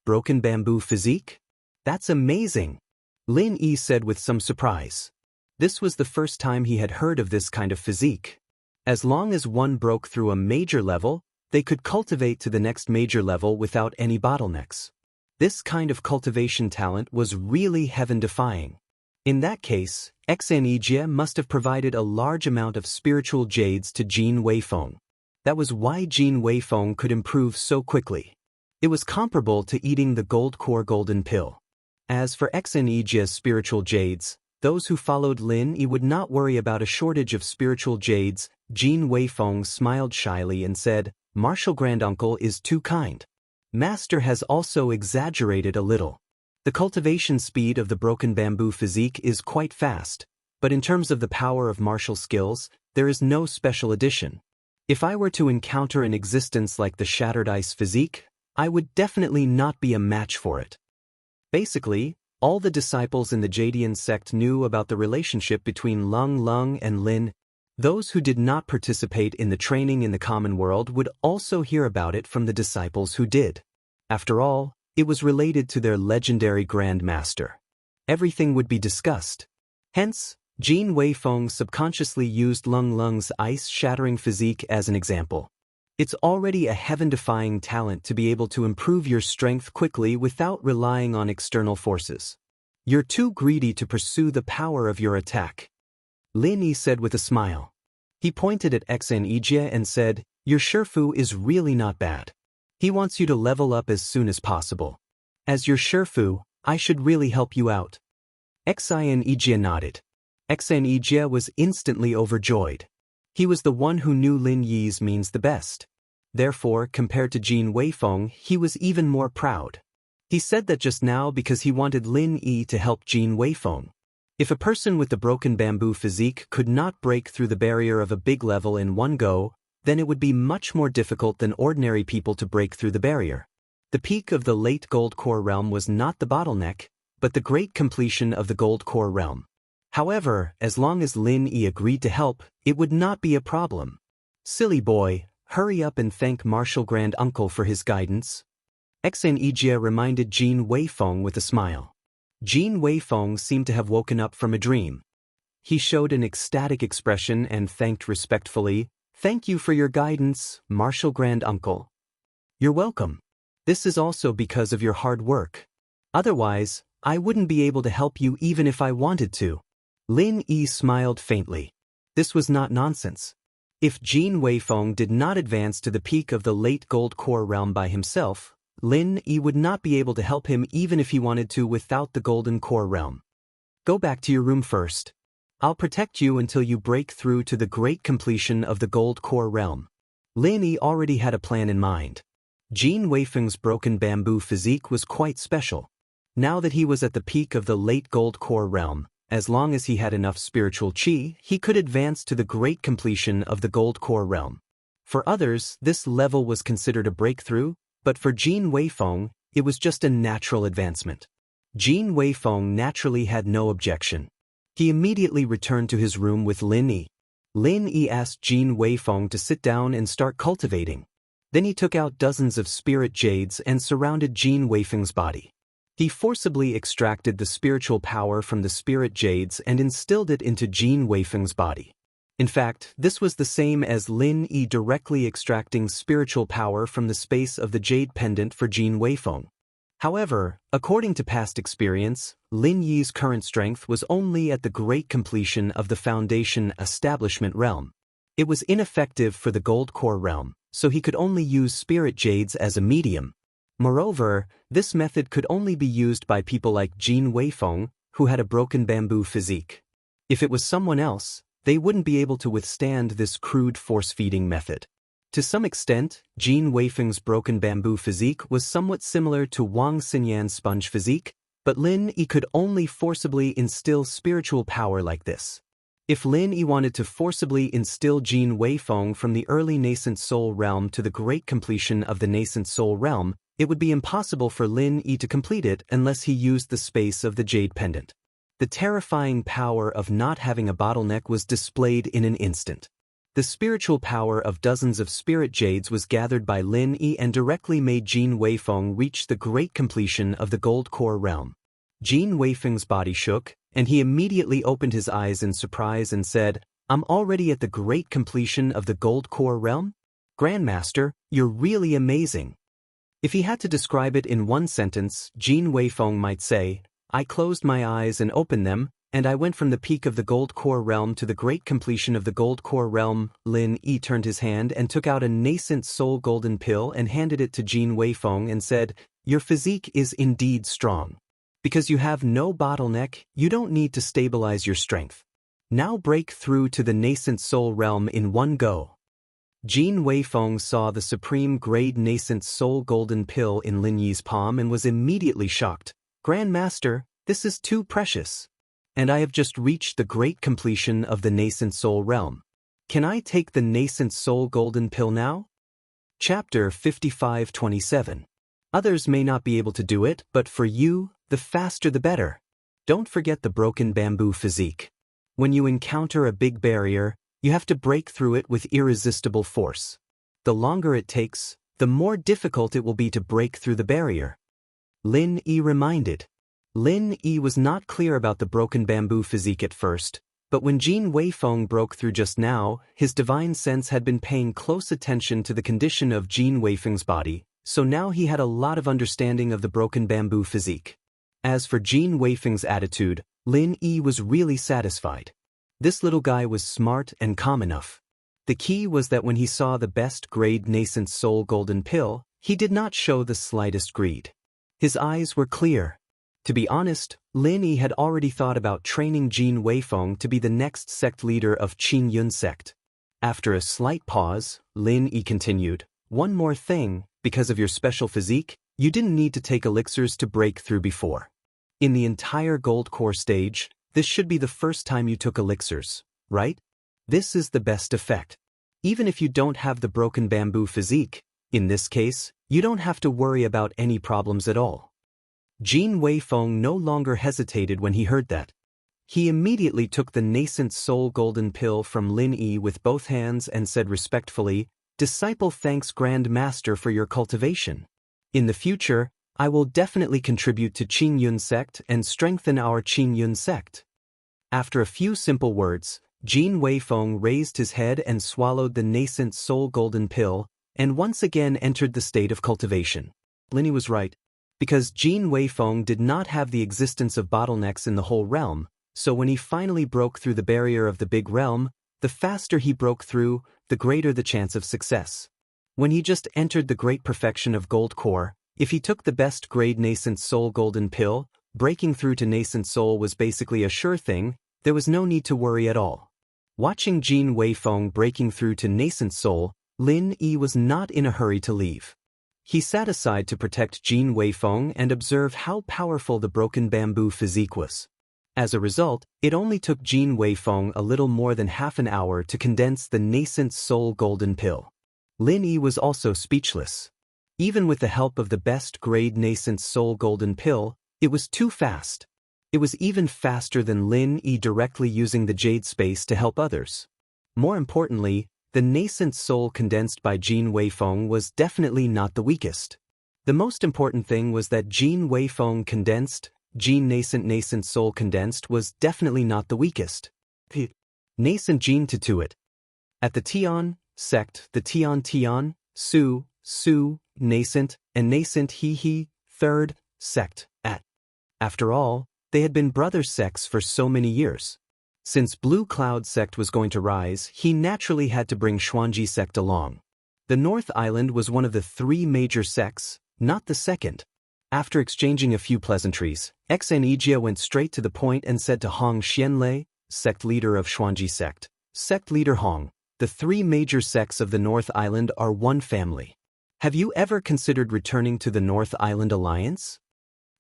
"Broken bamboo physique? That's amazing," Lin Yi said with some surprise. This was the first time he had heard of this kind of physique. As long as one broke through a major level, they could cultivate to the next major level without any bottlenecks. This kind of cultivation talent was really heaven-defying. In that case, Xan Yijie must have provided a large amount of spiritual jades to Jin Weifeng. That was why Jin Weifeng could improve so quickly. It was comparable to eating the gold core golden pill. As for Xan Yijie's spiritual jades, those who followed Lin Yi would not worry about a shortage of spiritual jades. Jin Weifeng smiled shyly and said, "Martial granduncle is too kind. Master has also exaggerated a little. The cultivation speed of the broken bamboo physique is quite fast, but in terms of the power of martial skills, there is no special addition. If I were to encounter an existence like the shattered ice physique, I would definitely not be a match for it." Basically, all the disciples in the Jadian sect knew about the relationship between Lung and Lin. Those who did not participate in the training in the common world would also hear about it from the disciples who did. After all, it was related to their legendary Grand Master. Everything would be discussed. Hence, Jin Weifeng subconsciously used Lung's ice-shattering physique as an example. It's already a heaven-defying talent to be able to improve your strength quickly without relying on external forces. You're too greedy to pursue the power of your attack," Lin Yi said with a smile. He pointed at Xan Yijie and said, "Your Shifu is really not bad. He wants you to level up as soon as possible. As your Shifu, I should really help you out." Xan Yijie nodded. Xan Yijie was instantly overjoyed. He was the one who knew Lin Yi's means the best. Therefore, compared to Jin Weifeng, he was even more proud. He said that just now because he wanted Lin Yi to help Jin Weifeng. If a person with the broken bamboo physique could not break through the barrier of a big level in one go, then it would be much more difficult than ordinary people to break through the barrier. The peak of the late gold core realm was not the bottleneck, but the great completion of the gold core realm. However, as long as Lin Yi agreed to help, it would not be a problem. Silly boy, hurry up and thank Martial Grand Uncle for his guidance. Xn Ijia reminded Jin Weifeng with a smile. Jin Weifeng seemed to have woken up from a dream. He showed an ecstatic expression and thanked respectfully, "Thank you for your guidance, Martial Grand Uncle." "You're welcome. This is also because of your hard work. Otherwise, I wouldn't be able to help you even if I wanted to." Lin Yi smiled faintly. This was not nonsense. If Jin Weifeng did not advance to the peak of the late gold core realm by himself, Lin Yi would not be able to help him even if he wanted to without the golden core realm. "Go back to your room first. I'll protect you until you break through to the great completion of the gold core realm." Lin Yi already had a plan in mind. Jin Weifeng's broken bamboo physique was quite special. Now that he was at the peak of the late gold core realm, as long as he had enough spiritual qi, he could advance to the great completion of the gold core realm. For others, this level was considered a breakthrough, but for Jin Weifeng, it was just a natural advancement. Jin Weifeng naturally had no objection. He immediately returned to his room with Lin Yi. Lin Yi asked Jin Weifeng to sit down and start cultivating. Then he took out dozens of spirit jades and surrounded Jin Weifeng's body. He forcibly extracted the spiritual power from the spirit jades and instilled it into Jin Weifeng's body. In fact, this was the same as Lin Yi directly extracting spiritual power from the space of the jade pendant for Jin Weifeng. However, according to past experience, Lin Yi's current strength was only at the great completion of the foundation establishment realm. It was ineffective for the gold core realm, so he could only use spirit jades as a medium. Moreover, this method could only be used by people like Jin Weifeng, who had a broken bamboo physique. If it was someone else, they wouldn't be able to withstand this crude force-feeding method. To some extent, Jin Weifeng's broken bamboo physique was somewhat similar to Wang Xinyan's sponge physique, but Lin Yi could only forcibly instill spiritual power like this. If Lin Yi wanted to forcibly instill Jin Weifeng from the early nascent soul realm to the great completion of the nascent soul realm, it would be impossible for Lin Yi to complete it unless he used the space of the jade pendant. The terrifying power of not having a bottleneck was displayed in an instant. The spiritual power of dozens of spirit jades was gathered by Lin Yi and directly made Jin Weifeng reach the great completion of the gold core realm. Jin Weifeng's body shook, and he immediately opened his eyes in surprise and said, "I'm already at the great completion of the gold core realm? Grandmaster, you're really amazing." If he had to describe it in one sentence, Jin Weifeng might say, "I closed my eyes and opened them, and I went from the peak of the gold core realm to the great completion of the gold core realm." Lin Yi turned his hand and took out a nascent soul golden pill and handed it to Jin Weifeng and said, "Your physique is indeed strong. Because you have no bottleneck, you don't need to stabilize your strength. Now break through to the nascent soul realm in one go." Jin Weifeng saw the supreme grade nascent soul golden pill in Lin Yi's palm and was immediately shocked. "Grandmaster, this is too precious. And I have just reached the great completion of the nascent soul realm. Can I take the nascent soul golden pill now?" Chapter 55:27. Others may not be able to do it, but for you, the faster the better. Don't forget the broken bamboo physique. When you encounter a big barrier, you have to break through it with irresistible force. The longer it takes, the more difficult it will be to break through the barrier. Lin Yi reminded. Lin Yi was not clear about the broken bamboo physique at first, but when Jin Weifeng broke through just now, his divine sense had been paying close attention to the condition of Jin Weifeng's body, so now he had a lot of understanding of the broken bamboo physique. As for Jin Weifeng's attitude, Lin Yi was really satisfied. This little guy was smart and calm enough. The key was that when he saw the best grade nascent soul golden pill, he did not show the slightest greed. His eyes were clear. To be honest, Lin Yi had already thought about training Jin Weifeng to be the next sect leader of Qing Yun sect. After a slight pause, Lin Yi continued, "One more thing, because of your special physique, you didn't need to take elixirs to break through before. In the entire gold core stage, this should be the first time you took elixirs, right? This is the best effect. Even if you don't have the broken bamboo physique, in this case, you don't have to worry about any problems at all." Jin Weifeng no longer hesitated when he heard that. He immediately took the nascent soul golden pill from Lin Yi with both hands and said respectfully, "Disciple, thanks Grand Master for your cultivation. In the future, I will definitely contribute to Qing Yun sect and strengthen our Qing Yun sect." After a few simple words, Jin Weifeng raised his head and swallowed the nascent soul golden pill, and once again entered the state of cultivation. Lin Yi was right. Because Jin Weifeng did not have the existence of bottlenecks in the whole realm, so when he finally broke through the barrier of the big realm, the faster he broke through, the greater the chance of success. When he just entered the great perfection of Gold Core, if he took the best grade nascent soul golden pill, breaking through to nascent soul was basically a sure thing. There was no need to worry at all. Watching Jin Weifeng breaking through to nascent soul, Lin Yi was not in a hurry to leave. He sat aside to protect Jin Weifeng and observe how powerful the broken bamboo physique was. As a result, it only took Jin Weifeng a little more than half an hour to condense the nascent soul golden pill. Lin Yi was also speechless. Even with the help of the best grade nascent soul golden pill, it was too fast. It was even faster than Lin Yi directly using the jade space to help others. More importantly, the nascent soul condensed by Jin Weifeng was definitely not the weakest. The most important thing was that Jin Weifeng condensed, Jin nascent soul condensed was definitely not the weakest. Nascent Jin Tatuit. At the Tian sect, the Tian, Su, nascent, and nascent He, third sect, at. After all, they had been brother sects for so many years. Since Blue Cloud sect was going to rise, he naturally had to bring Xuanji sect along. The North Island was one of the three major sects, not the second. After exchanging a few pleasantries, Xnejia went straight to the point and said to Hong Xianlei, sect leader of Xuanji sect, "Sect leader Hong, the three major sects of the North Island are one family. Have you ever considered returning to the North Island Alliance?"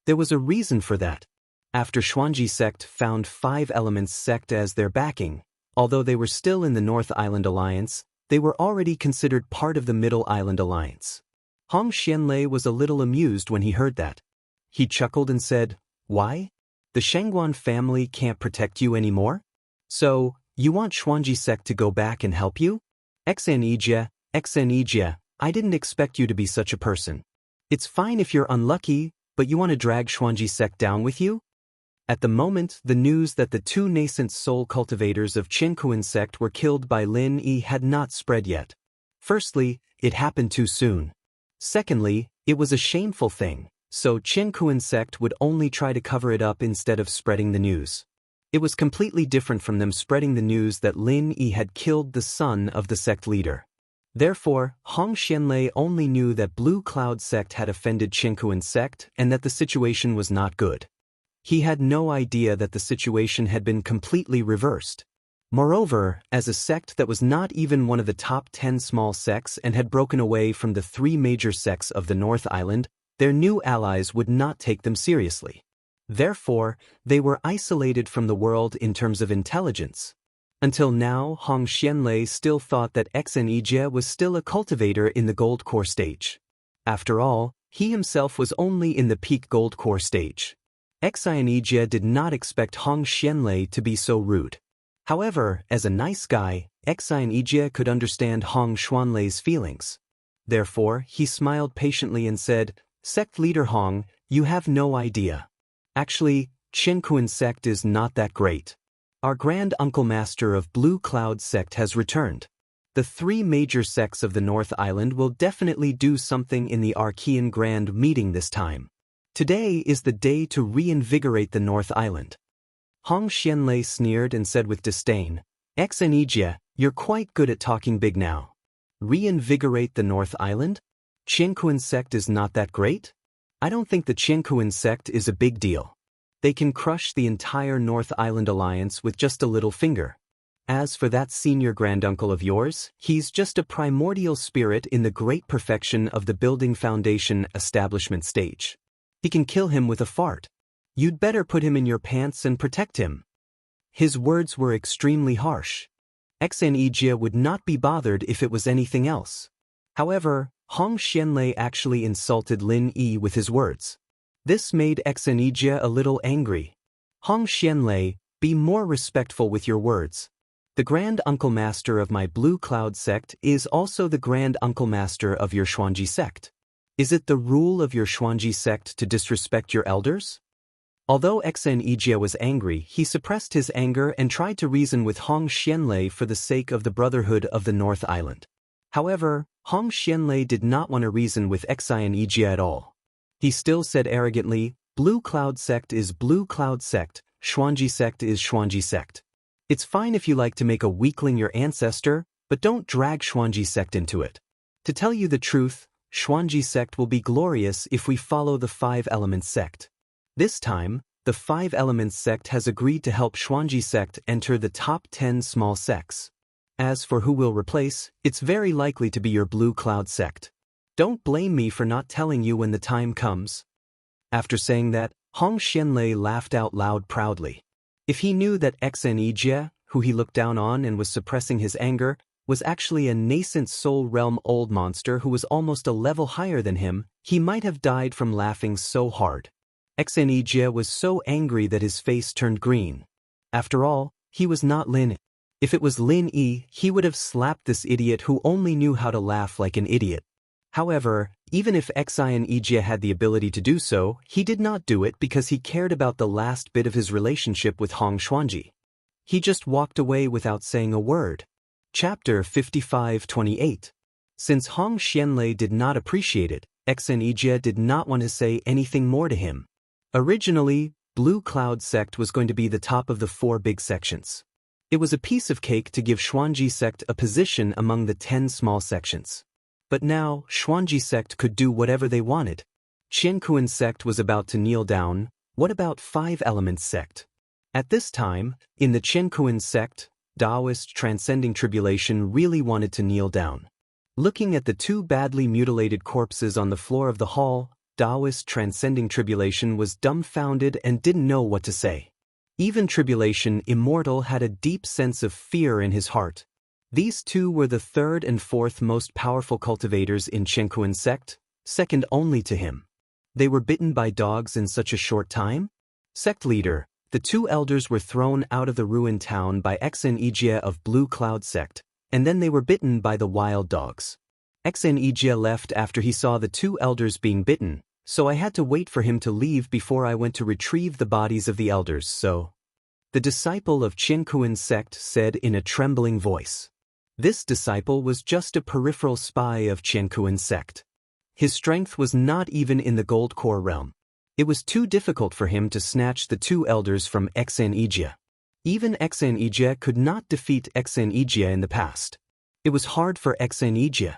There was a reason for that. After Xuanji sect found Five Elements sect as their backing, although they were still in the North Island Alliance, they were already considered part of the Middle Island Alliance. Hong Xianlei was a little amused when he heard that. He chuckled and said, "Why? The Shangguan family can't protect you anymore? So, you want Xuanji sect to go back and help you? Xnejia, I didn't expect you to be such a person. It's fine if you're unlucky, but you want to drag Xuanji sect down with you?" At the moment, the news that the two nascent soul cultivators of Qinkuan sect were killed by Lin Yi had not spread yet. Firstly, it happened too soon. Secondly, it was a shameful thing, so Qinkuan sect would only try to cover it up instead of spreading the news. It was completely different from them spreading the news that Lin Yi had killed the son of the sect leader. Therefore, Hong Xianlei only knew that Blue Cloud sect had offended Qinkuan sect and that the situation was not good. He had no idea that the situation had been completely reversed. Moreover, as a sect that was not even one of the top 10 small sects and had broken away from the three major sects of the North Island, their new allies would not take them seriously. Therefore, they were isolated from the world in terms of intelligence. Until now, Hong Xianlei still thought that Xnejia was still a cultivator in the Gold Core stage. After all, he himself was only in the peak Gold Core stage. Xnejia did not expect Hong Xianlei to be so rude. However, as a nice guy, Xnejia could understand Hong Xianlei's feelings. Therefore, he smiled patiently and said, "Sect leader Hong, you have no idea. Actually, Qinkuan sect is not that great. Our Grand Uncle Master of Blue Cloud sect has returned. The three major sects of the North Island will definitely do something in the Archean Grand Meeting this time. Today is the day to reinvigorate the North Island." Hong Xianlei sneered and said with disdain, "Xnejia, you're quite good at talking big now. Reinvigorate the North Island? Qinkuan sect is not that great? I don't think the Qinkuan sect is a big deal. They can crush the entire North Island Alliance with just a little finger. As for that senior granduncle of yours, he's just a primordial spirit in the great perfection of the building foundation establishment stage. He can kill him with a fart. You'd better put him in your pants and protect him." His words were extremely harsh. Xnejia would not be bothered if it was anything else. However, Hong Xianlei actually insulted Lin Yi with his words. This made Exenijia a little angry. Hong Xianlei, be more respectful with your words. The Grand Uncle Master of my Blue Cloud sect is also the Grand Uncle Master of your Xuanji sect. Is it the rule of your Xuanji sect to disrespect your elders? Although Exenijia was angry, he suppressed his anger and tried to reason with Hong Xianlei for the sake of the Brotherhood of the North Island. However, Hong Xianlei did not want to reason with Exenijia at all. He still said arrogantly, Blue Cloud sect is Blue Cloud sect, Xuanji sect is Xuanji sect. It's fine if you like to make a weakling your ancestor, but don't drag Xuanji sect into it. To tell you the truth, Xuanji sect will be glorious if we follow the Five Elements sect. This time, the Five Elements sect has agreed to help Xuanji sect enter the top 10 small sects. As for who will replace, it's very likely to be your Blue Cloud sect. Don't blame me for not telling you when the time comes. After saying that, Hong Xianlei laughed out loud proudly. If he knew that Exenijia, who he looked down on and was suppressing his anger, was actually a nascent soul realm old monster who was almost a level higher than him, he might have died from laughing so hard. Exenijia was so angry that his face turned green. After all, he was not Lin. If it was Lin Yi, he would have slapped this idiot who only knew how to laugh like an idiot. However, even if Exenijia had the ability to do so, he did not do it because he cared about the last bit of his relationship with Hong Xuanji. He just walked away without saying a word. Chapter 55-28. Since Hong Xianlei did not appreciate it, Exenijia did not want to say anything more to him. Originally, Blue Cloud sect was going to be the top of the 4 big sections. It was a piece of cake to give Xuanji sect a position among the 10 small sections. But now, Xuanji sect could do whatever they wanted. Qiankuan sect was about to kneel down. What about Five Elements sect? At this time, in the Qiankuan sect, Taoist transcending tribulation really wanted to kneel down. Looking at the 2 badly mutilated corpses on the floor of the hall, Taoist transcending tribulation was dumbfounded and didn't know what to say. Even Tribulation Immortal had a deep sense of fear in his heart. These 2 were the 3rd and 4th most powerful cultivators in Qiankuan sect, second only to him. They were bitten by dogs in such a short time? Sect leader, the 2 elders were thrown out of the ruined town by Exenijia of Blue Cloud sect, and then they were bitten by the wild dogs. Exenijia left after he saw the 2 elders being bitten, so I had to wait for him to leave before I went to retrieve the bodies of the elders, so. The disciple of Qiankuan sect said in a trembling voice. This disciple was just a peripheral spy of Qiankuan sect. His strength was not even in the gold core realm. It was too difficult for him to snatch the 2 elders from Exenijia. Even Exenijia could not defeat Exenijia in the past. It was hard for Exenijia.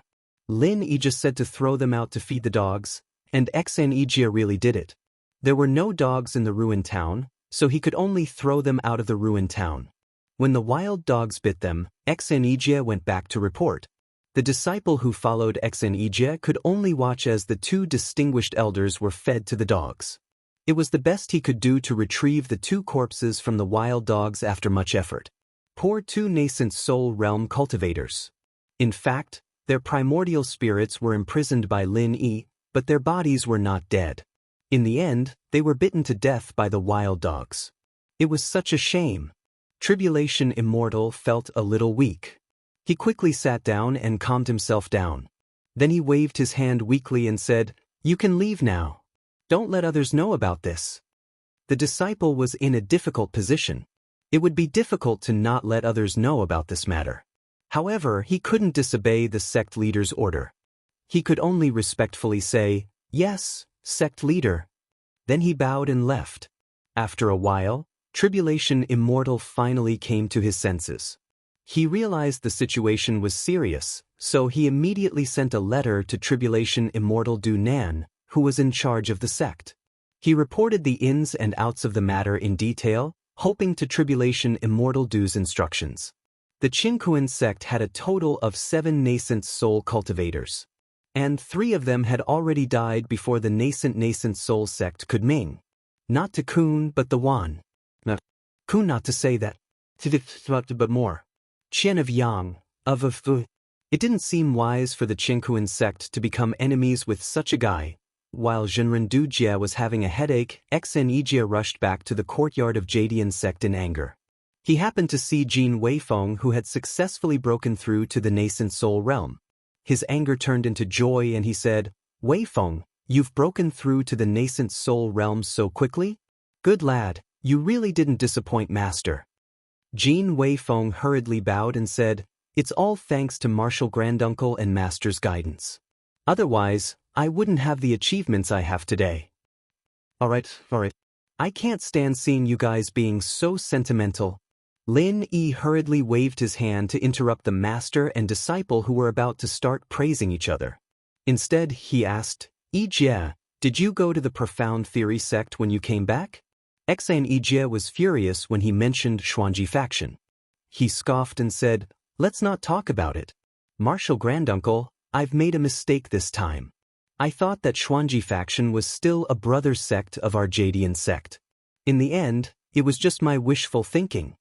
Lin Yi just said to throw them out to feed the dogs, and Exenijia really did it. There were no dogs in the ruined town, so he could only throw them out of the ruined town. When the wild dogs bit them, Exenijia went back to report. The disciple who followed Exenijia could only watch as the 2 distinguished elders were fed to the dogs. It was the best he could do to retrieve the 2 corpses from the wild dogs after much effort. Poor 2 nascent soul realm cultivators. In fact, their primordial spirits were imprisoned by Lin Yi, but their bodies were not dead. In the end, they were bitten to death by the wild dogs. It was such a shame. Tribulation Immortal felt a little weak. He quickly sat down and calmed himself down. Then he waved his hand weakly and said, "You can leave now. Don't let others know about this." The disciple was in a difficult position. It would be difficult to not let others know about this matter. However, he couldn't disobey the sect leader's order. He could only respectfully say, "Yes, sect leader." Then he bowed and left. After a while, Tribulation Immortal finally came to his senses. He realized the situation was serious, so he immediately sent a letter to Tribulation Immortal Du Nan, who was in charge of the sect. He reported the ins and outs of the matter in detail, hoping to Tribulation Immortal Du's instructions. The Qiankuan sect had a total of 7 nascent soul cultivators. And 3 of them had already died before the nascent soul sect could ming. Not to Kun but the Wan. Kun not to say that. But more. Qian of Yang, of Fu. It didn't seem wise for the Qiankuan sect to become enemies with such a guy. while Zhenrendu Jie was having a headache, Xne Jie rushed back to the courtyard of Jadian sect in anger. He happened to see Jin Weifeng, who had successfully broken through to the nascent soul realm. His anger turned into joy and he said, "Weifeng, you've broken through to the nascent soul realm so quickly? Good lad, you really didn't disappoint master." Jin Weifeng hurriedly bowed and said, "It's all thanks to Martial Granduncle and master's guidance. Otherwise, I wouldn't have the achievements I have today." Alright. I can't stand seeing you guys being so sentimental. Lin Yi hurriedly waved his hand to interrupt the master and disciple who were about to start praising each other. Instead, he asked, "Yi Jie, did you go to the Profound Theory sect when you came back?" Xan Yi Jie was furious when he mentioned Xuanji faction. He scoffed and said, "Let's not talk about it. Martial Granduncle, I've made a mistake this time. I thought that Xuanji faction was still a brother sect of our Jadian sect. In the end, it was just my wishful thinking."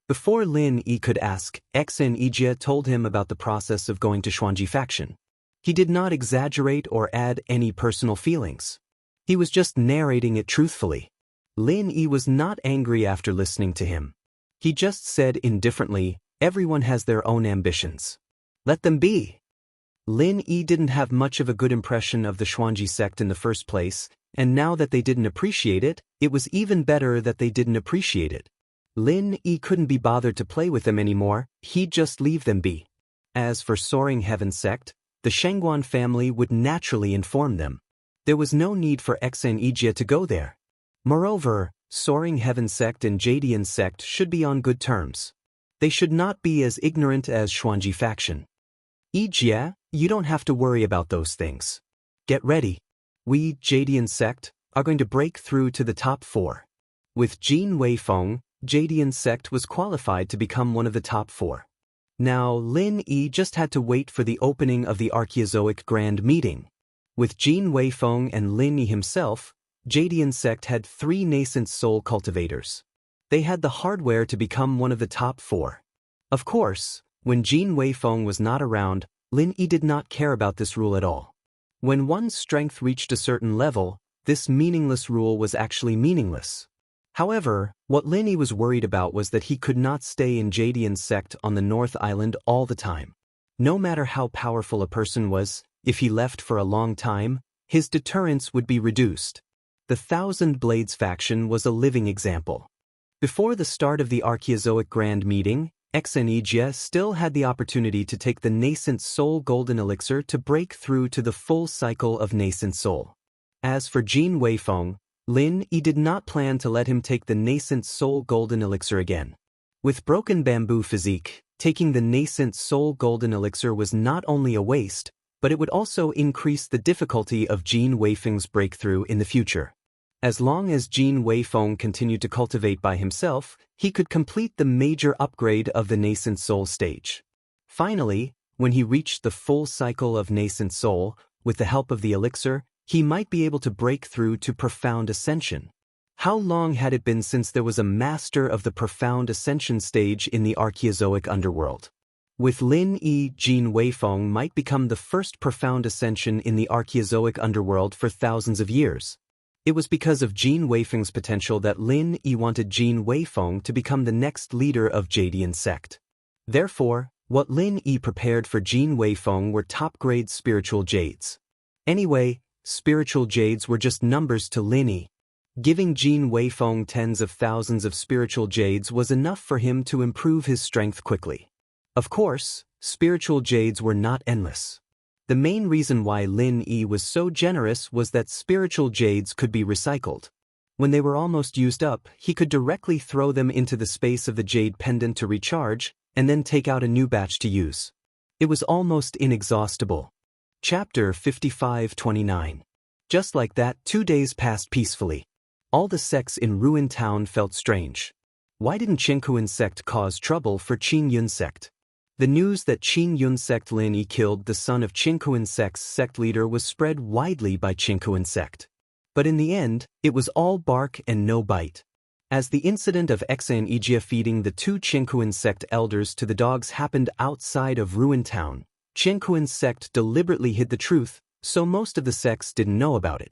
Before Lin Yi could ask, Xan Yi Jie told him about the process of going to Xuanji faction. He did not exaggerate or add any personal feelings. He was just narrating it truthfully. Lin Yi was not angry after listening to him. He just said indifferently, "Everyone has their own ambitions. Let them be." Lin Yi didn't have much of a good impression of the Xuanji sect in the first place, and now that they didn't appreciate it, it was even better that they didn't appreciate it. Lin Yi couldn't be bothered to play with them anymore, he'd just leave them be. As for Soaring Heaven sect, the Shengguan family would naturally inform them. There was no need for Xan Yi Jie to go there. Moreover, Soaring Heaven sect and Jadian sect should be on good terms. They should not be as ignorant as Xuanji faction. Yi Jie, you don't have to worry about those things. Get ready. We, Jadian sect, are going to break through to the top 4. With Jin Weifeng, Jadian sect was qualified to become one of the top 4. Now Lin Yi just had to wait for the opening of the Archaeozoic Grand Meeting. With Jin Weifeng and Lin Yi himself, Jadian sect had 3 nascent soul cultivators. They had the hardware to become one of the top 4. Of course, when Jin Weifeng was not around, Lin Yi did not care about this rule at all. When one's strength reached a certain level, this meaningless rule was actually meaningless. However, what Lin Yi was worried about was that he could not stay in Jadian sect on the North Island all the time. No matter how powerful a person was, if he left for a long time, his deterrence would be reduced. The Thousand Blades faction was a living example. Before the start of the Archaeozoic Grand Meeting, Xan Yi Jie still had the opportunity to take the Nascent Soul Golden Elixir to break through to the full cycle of Nascent Soul. As for Jin Weifeng, Lin Yi did not plan to let him take the Nascent Soul Golden Elixir again. With Broken Bamboo physique, taking the Nascent Soul Golden Elixir was not only a waste, but it would also increase the difficulty of Jin Weifeng's breakthrough in the future. As long as Jin Weifeng continued to cultivate by himself, he could complete the major upgrade of the Nascent Soul stage. Finally, when he reached the full cycle of Nascent Soul, with the help of the elixir, he might be able to break through to Profound Ascension. How long had it been since there was a master of the Profound Ascension stage in the Archaeozoic underworld? With Lin Yi, Jin Weifeng might become the first Profound Ascension in the Archaeozoic underworld for thousands of years. It was because of Jin Weifeng's potential that Lin Yi wanted Jin Weifeng to become the next leader of Jadian sect. Therefore, what Lin Yi prepared for Jin Weifeng were top-grade spiritual jades. Anyway, spiritual jades were just numbers to Lin Yi. Giving Jin Weifeng tens of thousands of spiritual jades was enough for him to improve his strength quickly. Of course, spiritual jades were not endless. The main reason why Lin Yi was so generous was that spiritual jades could be recycled. When they were almost used up, he could directly throw them into the space of the jade pendant to recharge, and then take out a new batch to use. It was almost inexhaustible. Chapter 55-29. Just like that, 2 days passed peacefully. All the sects in Ruin Town felt strange. Why didn't Qingkuan sect cause trouble for Qing Yun sect? The news that Qing Yun sect Lin Yi killed the son of Qingkuan sect's sect leader was spread widely by Qingkuan sect. But in the end, it was all bark and no bite. As the incident of Xan Yi Jie feeding the 2 Qingkuan sect elders to the dogs happened outside of Ruin Town, Qingkuan sect deliberately hid the truth, so most of the sects didn't know about it.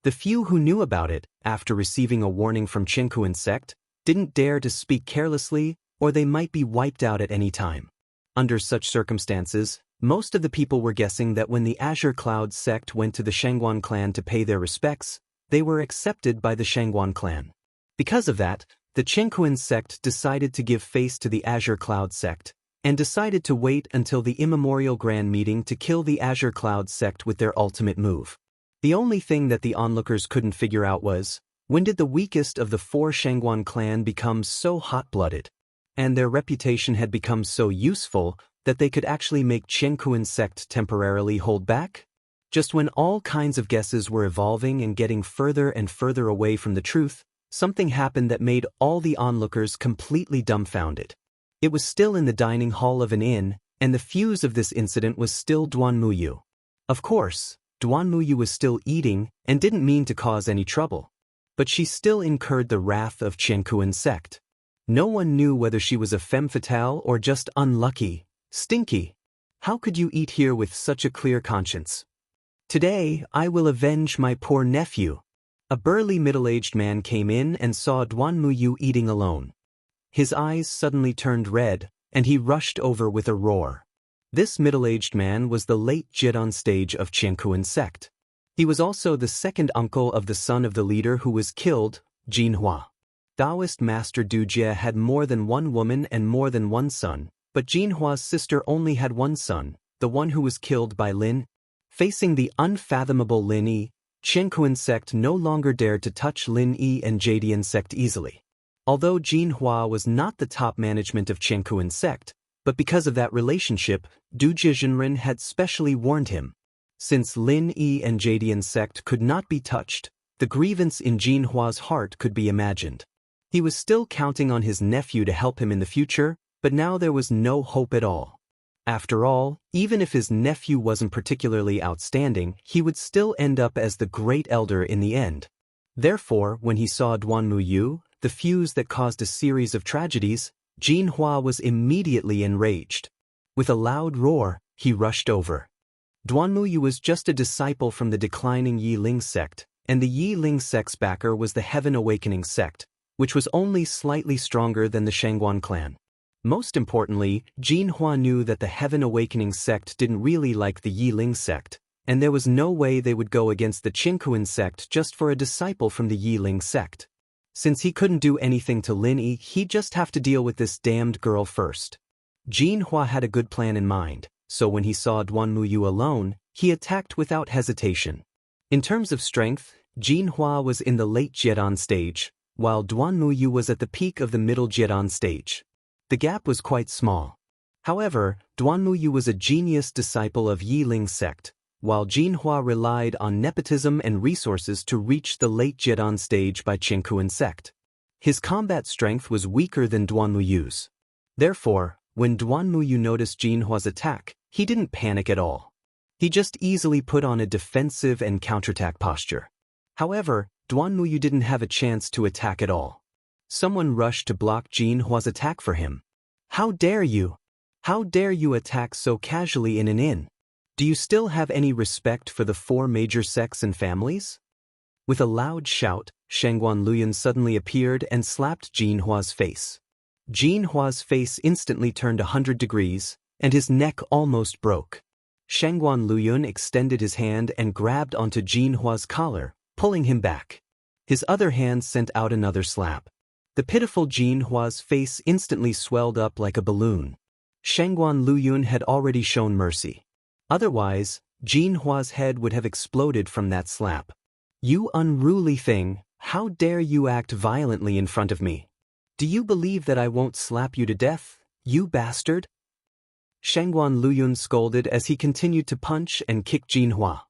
The few who knew about it, after receiving a warning from Qingkuan sect, didn't dare to speak carelessly, or they might be wiped out at any time. Under such circumstances, most of the people were guessing that when the Azure Cloud sect went to the Shangguan clan to pay their respects, they were accepted by the Shangguan clan. Because of that, the Qingkuan sect decided to give face to the Azure Cloud sect, and decided to wait until the immemorial grand meeting to kill the Azure Cloud sect with their ultimate move. The only thing that the onlookers couldn't figure out was, when did the weakest of the 4 Shangguan clan become so hot-blooded, and their reputation had become so useful that they could actually make Qingkuan sect temporarily hold back? Just when all kinds of guesses were evolving and getting further and further away from the truth, something happened that made all the onlookers completely dumbfounded. It was still in the dining hall of an inn, and the fuse of this incident was still Duan Muyu. Of course, Duan Muyu was still eating and didn't mean to cause any trouble. But she still incurred the wrath of Qingkuan sect. No one knew whether she was a femme fatale or just unlucky, stinky. How could you eat here with such a clear conscience? Today, I will avenge my poor nephew. A burly middle-aged man came in and saw Duan Muyu eating alone. His eyes suddenly turned red, and he rushed over with a roar. This middle-aged man was the late Jidon stage of Qingkuan sect. He was also the second uncle of the son of the leader who was killed, Jinhua. Taoist Master Dujie had more than one woman and more than one son, but Jinhua's sister only had one son, the one who was killed by Lin. Facing the unfathomable Lin Yi, Qingkuan sect no longer dared to touch Lin Yi and Jadian sect easily. Although Jinhua was not the top management of Qingkuan sect, but because of that relationship, Dujie Jinren had specially warned him. Since Lin Yi and Jadian sect could not be touched, the grievance in Jinhua's heart could be imagined. He was still counting on his nephew to help him in the future, but now there was no hope at all. After all, even if his nephew wasn't particularly outstanding, he would still end up as the great elder in the end. Therefore, when he saw Duan Muyu, the fuse that caused a series of tragedies, Jinhua was immediately enraged. With a loud roar, he rushed over. Duan Muyu was just a disciple from the declining Yi Ling sect, and the Yi Ling sect's backer was the Heaven Awakening sect, which was only slightly stronger than the Shangguan clan. Most importantly, Jinhua knew that the Heaven Awakening sect didn't really like the Yi Ling sect, and there was no way they would go against the Qingkuan sect just for a disciple from the Yi Ling sect. Since he couldn't do anything to Lin Yi, he'd just have to deal with this damned girl first. Jinhua had a good plan in mind, so when he saw Duan Muyu alone, he attacked without hesitation. In terms of strength, Jinhua was in the late Jiedan stage, while Duan Muyu was at the peak of the middle Jiedan stage. The gap was quite small. However, Duan Muyu was a genius disciple of Yi Ling sect, while Jinhua relied on nepotism and resources to reach the late Jiedan stage by Qingkuan sect. His combat strength was weaker than Duan Muyu's. Therefore, when Duan Muyu noticed Jinhua's attack, he didn't panic at all. He just easily put on a defensive and counterattack posture. However, Duan Muyu didn't have a chance to attack at all. Someone rushed to block Jinhua's attack for him. How dare you? How dare you attack so casually in an inn? Do you still have any respect for the 4 major sects and families? With a loud shout, Shangguan Luyan suddenly appeared and slapped Jinhua's face. Jinhua's face instantly turned 100 degrees, and his neck almost broke. Shangguan Luyan extended his hand and grabbed onto Jinhua's collar, pulling him back. His other hand sent out another slap. The pitiful Jinhua's face instantly swelled up like a balloon. Shangguan Luyan had already shown mercy. Otherwise, Jinhua's head would have exploded from that slap. You unruly thing, how dare you act violently in front of me? Do you believe that I won't slap you to death, you bastard? Shangguan Luyan scolded as he continued to punch and kick Jinhua.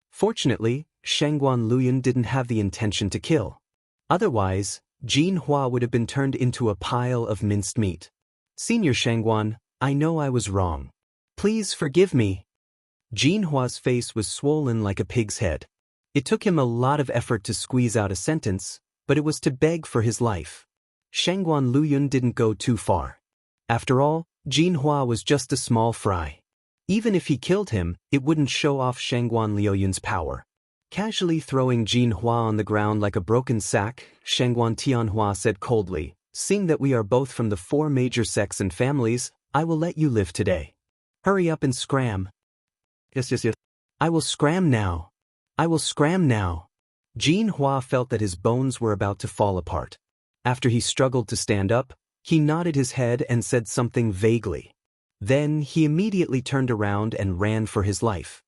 Fortunately, Shangguan Luyan didn't have the intention to kill. Otherwise, Jinhua would have been turned into a pile of minced meat. Senior Shangguan, I know I was wrong. Please forgive me. Jinhua's face was swollen like a pig's head. It took him a lot of effort to squeeze out a sentence, but it was to beg for his life. Shangguan Luyan didn't go too far. After all, Jinhua was just a small fry. Even if he killed him, it wouldn't show off Shangguan Liuyun's power. Casually throwing Jin Hua on the ground like a broken sack, Shangguan Tianhua said coldly, "Seeing that we are both from the 4 major sects and families, I will let you live today. Hurry up and scram." Yes. I will scram now. I will scram now. Jin Hua felt that his bones were about to fall apart. After he struggled to stand up, he nodded his head and said something vaguely. Then he immediately turned around and ran for his life.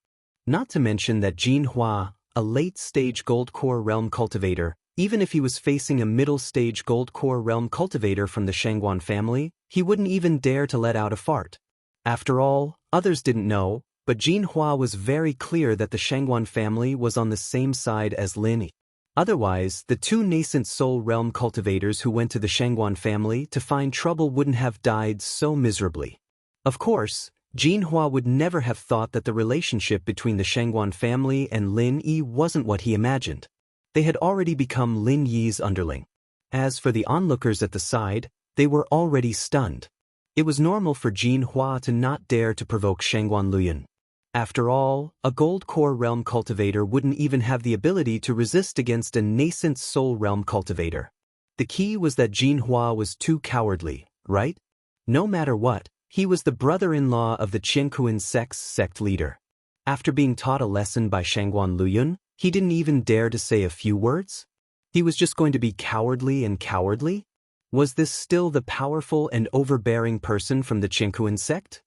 Not to mention that Jin Hua, a late-stage Gold Core Realm cultivator, even if he was facing a middle-stage Gold Core Realm cultivator from the Shangguan family, he wouldn't even dare to let out a fart. After all, others didn't know, but Jin Hua was very clear that the Shangguan family was on the same side as Lin Yi. Otherwise, the 2 nascent Soul Realm cultivators who went to the Shangguan family to find trouble wouldn't have died so miserably. Of course, Jin Hua would never have thought that the relationship between the Shangguan family and Lin Yi wasn't what he imagined. They had already become Lin Yi's underling. As for the onlookers at the side, they were already stunned. It was normal for Jin Hua to not dare to provoke Shangguan Liuyun. After all, a Gold Core Realm cultivator wouldn't even have the ability to resist against a nascent Soul Realm cultivator. The key was that Jin Hua was too cowardly, right? No matter what, he was the brother-in-law of the Qiankuan sect's sect leader. After being taught a lesson by Shangguan Liuyun, he didn't even dare to say a few words? He was just going to be cowardly and cowardly? Was this still the powerful and overbearing person from the Qiankuan sect?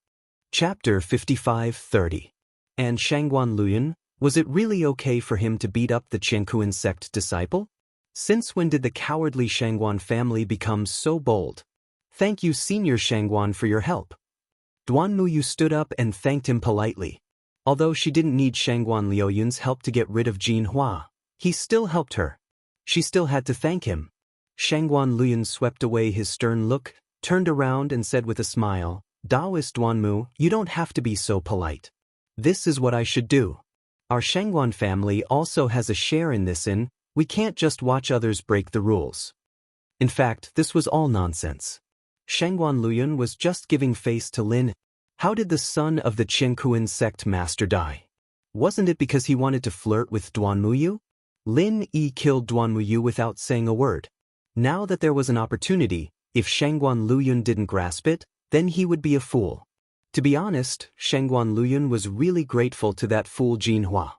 Chapter 55:30. And Shangguan Liuyun, was it really okay for him to beat up the Qiankuan sect disciple? Since when did the cowardly Shangguan family become so bold? Thank you, Senior Shangguan, for your help. Duanmuyu stood up and thanked him politely. Although she didn't need Shangguan Liuyun's help to get rid of Jin Hua, he still helped her. She still had to thank him. Shangguan Liuyun swept away his stern look, turned around and said with a smile, "Daoist Duanmu, you don't have to be so polite. This is what I should do. Our Shangguan family also has a share in this and we can't just watch others break the rules." In fact, this was all nonsense. Shangguan Liuyun was just giving face to Lin. How did the son of the Qiankuan sect master die? Wasn't it because he wanted to flirt with Duanmuyu? Lin Yi killed Duanmuyu without saying a word. Now that there was an opportunity, if Shangguan Liuyun didn't grasp it, then he would be a fool. To be honest, Shangguan Liuyun was really grateful to that fool Jin Hua.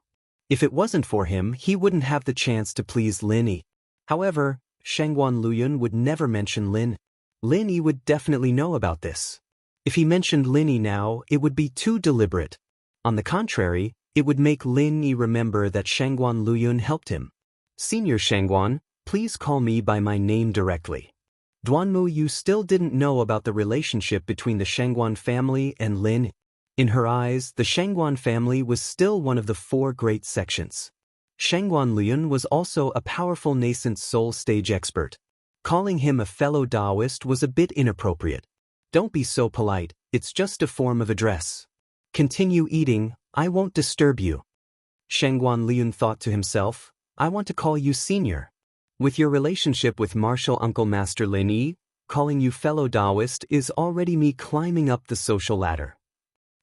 If it wasn't for him, he wouldn't have the chance to please Lin Yi. However, Shangguan Liuyun would never mention Lin. Lin Yi would definitely know about this. If he mentioned Lin Yi now, it would be too deliberate. On the contrary, it would make Lin Yi remember that Shangguan Liuyun helped him. "Senior Shangguan, please call me by my name directly." Duanmuyu still didn't know about the relationship between the Shangguan family and Lin Yi. In her eyes, the Shangguan family was still one of the 4 great sections. Shangguan Liuyun was also a powerful nascent soul stage expert. Calling him a fellow Taoist was a bit inappropriate. Don't be so polite, it's just a form of address. Continue eating, I won't disturb you. Shangguan Liuyun thought to himself, I want to call you senior. With your relationship with Martial Uncle Master Lin Yi, calling you fellow Taoist is already me climbing up the social ladder.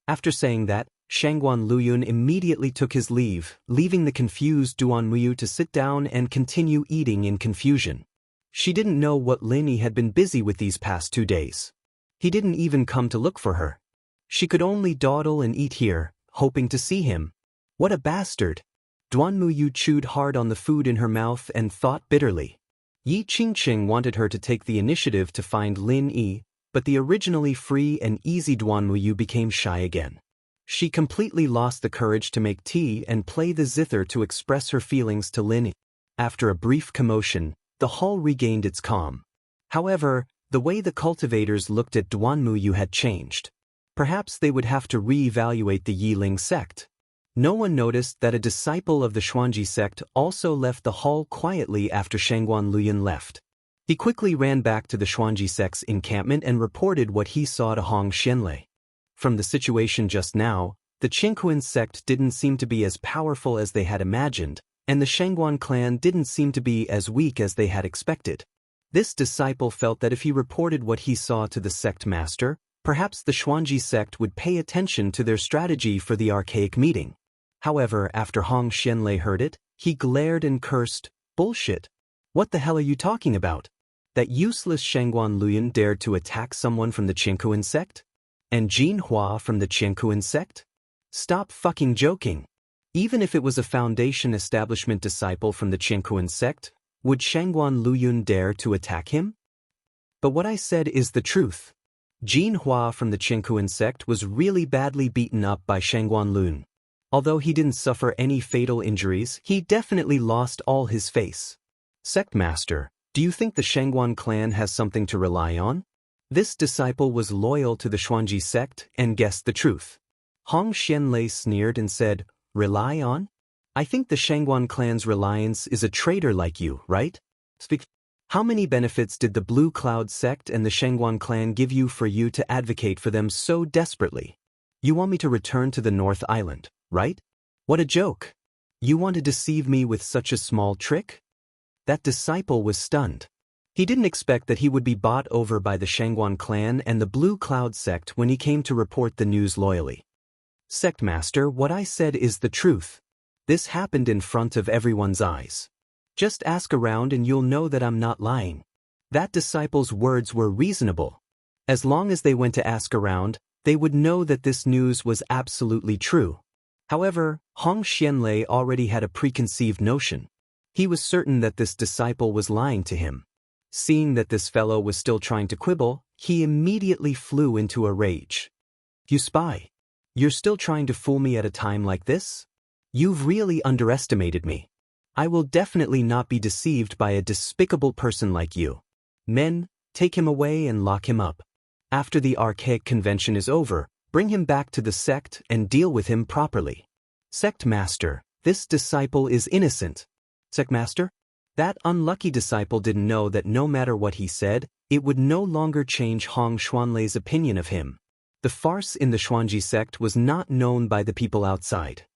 After saying that, Shangguan Liuyun immediately took his leave, leaving the confused Duanmuyu to sit down and continue eating in confusion. She didn't know what Lin Yi had been busy with these past 2 days. He didn't even come to look for her. She could only dawdle and eat here, hoping to see him. What a bastard! Duanmuyu chewed hard on the food in her mouth and thought bitterly. Yi Qingqing wanted her to take the initiative to find Lin Yi, but the originally free and easy Duanmuyu became shy again. She completely lost the courage to make tea and play the zither to express her feelings to Lin Yi. After a brief commotion, the hall regained its calm. However, the way the cultivators looked at Duanmuyu had changed. Perhaps they would have to re-evaluate the Yiling sect. No one noticed that a disciple of the Xuanji sect also left the hall quietly after Shangguan Liuyun left. He quickly ran back to the Xuanji sect's encampment and reported what he saw to Hong Xianlei. From the situation just now, the Qiankuan sect didn't seem to be as powerful as they had imagined, and the Shangguan clan didn't seem to be as weak as they had expected. This disciple felt that if he reported what he saw to the sect master, Perhaps the Xuanji sect would pay attention to their strategy for the archaic meeting. However, after Hong Xianlei heard it, he glared and cursed, "Bullshit. What the hell are you talking about? That useless Shangguan Luyan dared to attack someone from the Qiankuan sect? And Jin Hua from the Qiankuan sect? Stop fucking joking. Even if it was a Foundation establishment disciple from the Qiankuan sect, would Shangguan Luyan dare to attack him? But what I said is the truth. Jin Hua from the Qiankuan sect was really badly beaten up by Shangguan Luyan. Although he didn't suffer any fatal injuries, he definitely lost all his face. Sect Master, do you think the Shangguan clan has something to rely on? This disciple was loyal to the Xuanji sect and guessed the truth. Hong Xianlei sneered and said, "Rely on? I think the Shangguan clan's reliance is a traitor like you, right? Speak. How many benefits did the Blue Cloud sect and the Shangguan clan give you for you to advocate for them so desperately? You want me to return to the North Island, right? What a joke. You want to deceive me with such a small trick?" That disciple was stunned. He didn't expect that he would be bought over by the Shangguan clan and the Blue Cloud sect when he came to report the news loyally. "Sect Master, what I said is the truth. This happened in front of everyone's eyes. Just ask around and you'll know that I'm not lying." That disciple's words were reasonable. As long as they went to ask around, they would know that this news was absolutely true. However, Hong Xianlei already had a preconceived notion. He was certain that this disciple was lying to him. Seeing that this fellow was still trying to quibble, he immediately flew into a rage. "You spy! You're still trying to fool me at a time like this? You've really underestimated me. I will definitely not be deceived by a despicable person like you. Men, take him away and lock him up. After the archaic convention is over, bring him back to the sect and deal with him properly." "Sect Master, this disciple is innocent." "Sect Master?" That unlucky disciple didn't know that no matter what he said, it would no longer change Hong Xianlei's opinion of him. The farce in the Xuanji sect was not known by the people outside.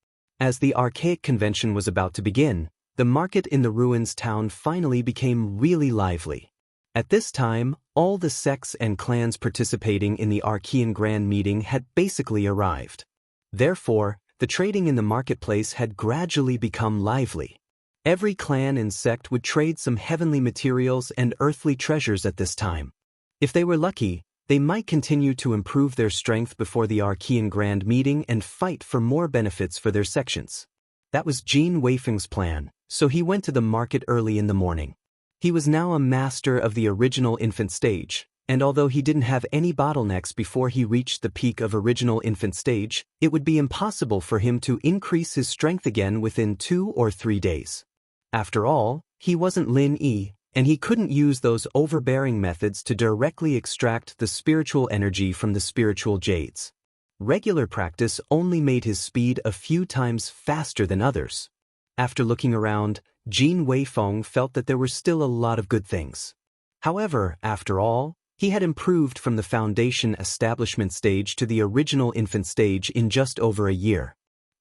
As the archaic convention was about to begin, the market in the ruins town finally became really lively. At this time, all the sects and clans participating in the Archean Grand Meeting had basically arrived. Therefore, the trading in the marketplace had gradually become lively. Every clan and sect would trade some heavenly materials and earthly treasures at this time. If they were lucky, they might continue to improve their strength before the Archean Grand Meeting and fight for more benefits for their sections. That was Jin Weifeng's plan, so he went to the market early in the morning. He was now a master of the original infant stage, and although he didn't have any bottlenecks before he reached the peak of original infant stage, it would be impossible for him to increase his strength again within 2 or 3 days. After all, he wasn't Lin Yi, and he couldn't use those overbearing methods to directly extract the spiritual energy from the spiritual jades. Regular practice only made his speed a few times faster than others. After looking around, Jin Weifeng felt that there were still a lot of good things. However, after all, he had improved from the foundation establishment stage to the original infant stage in just over a year.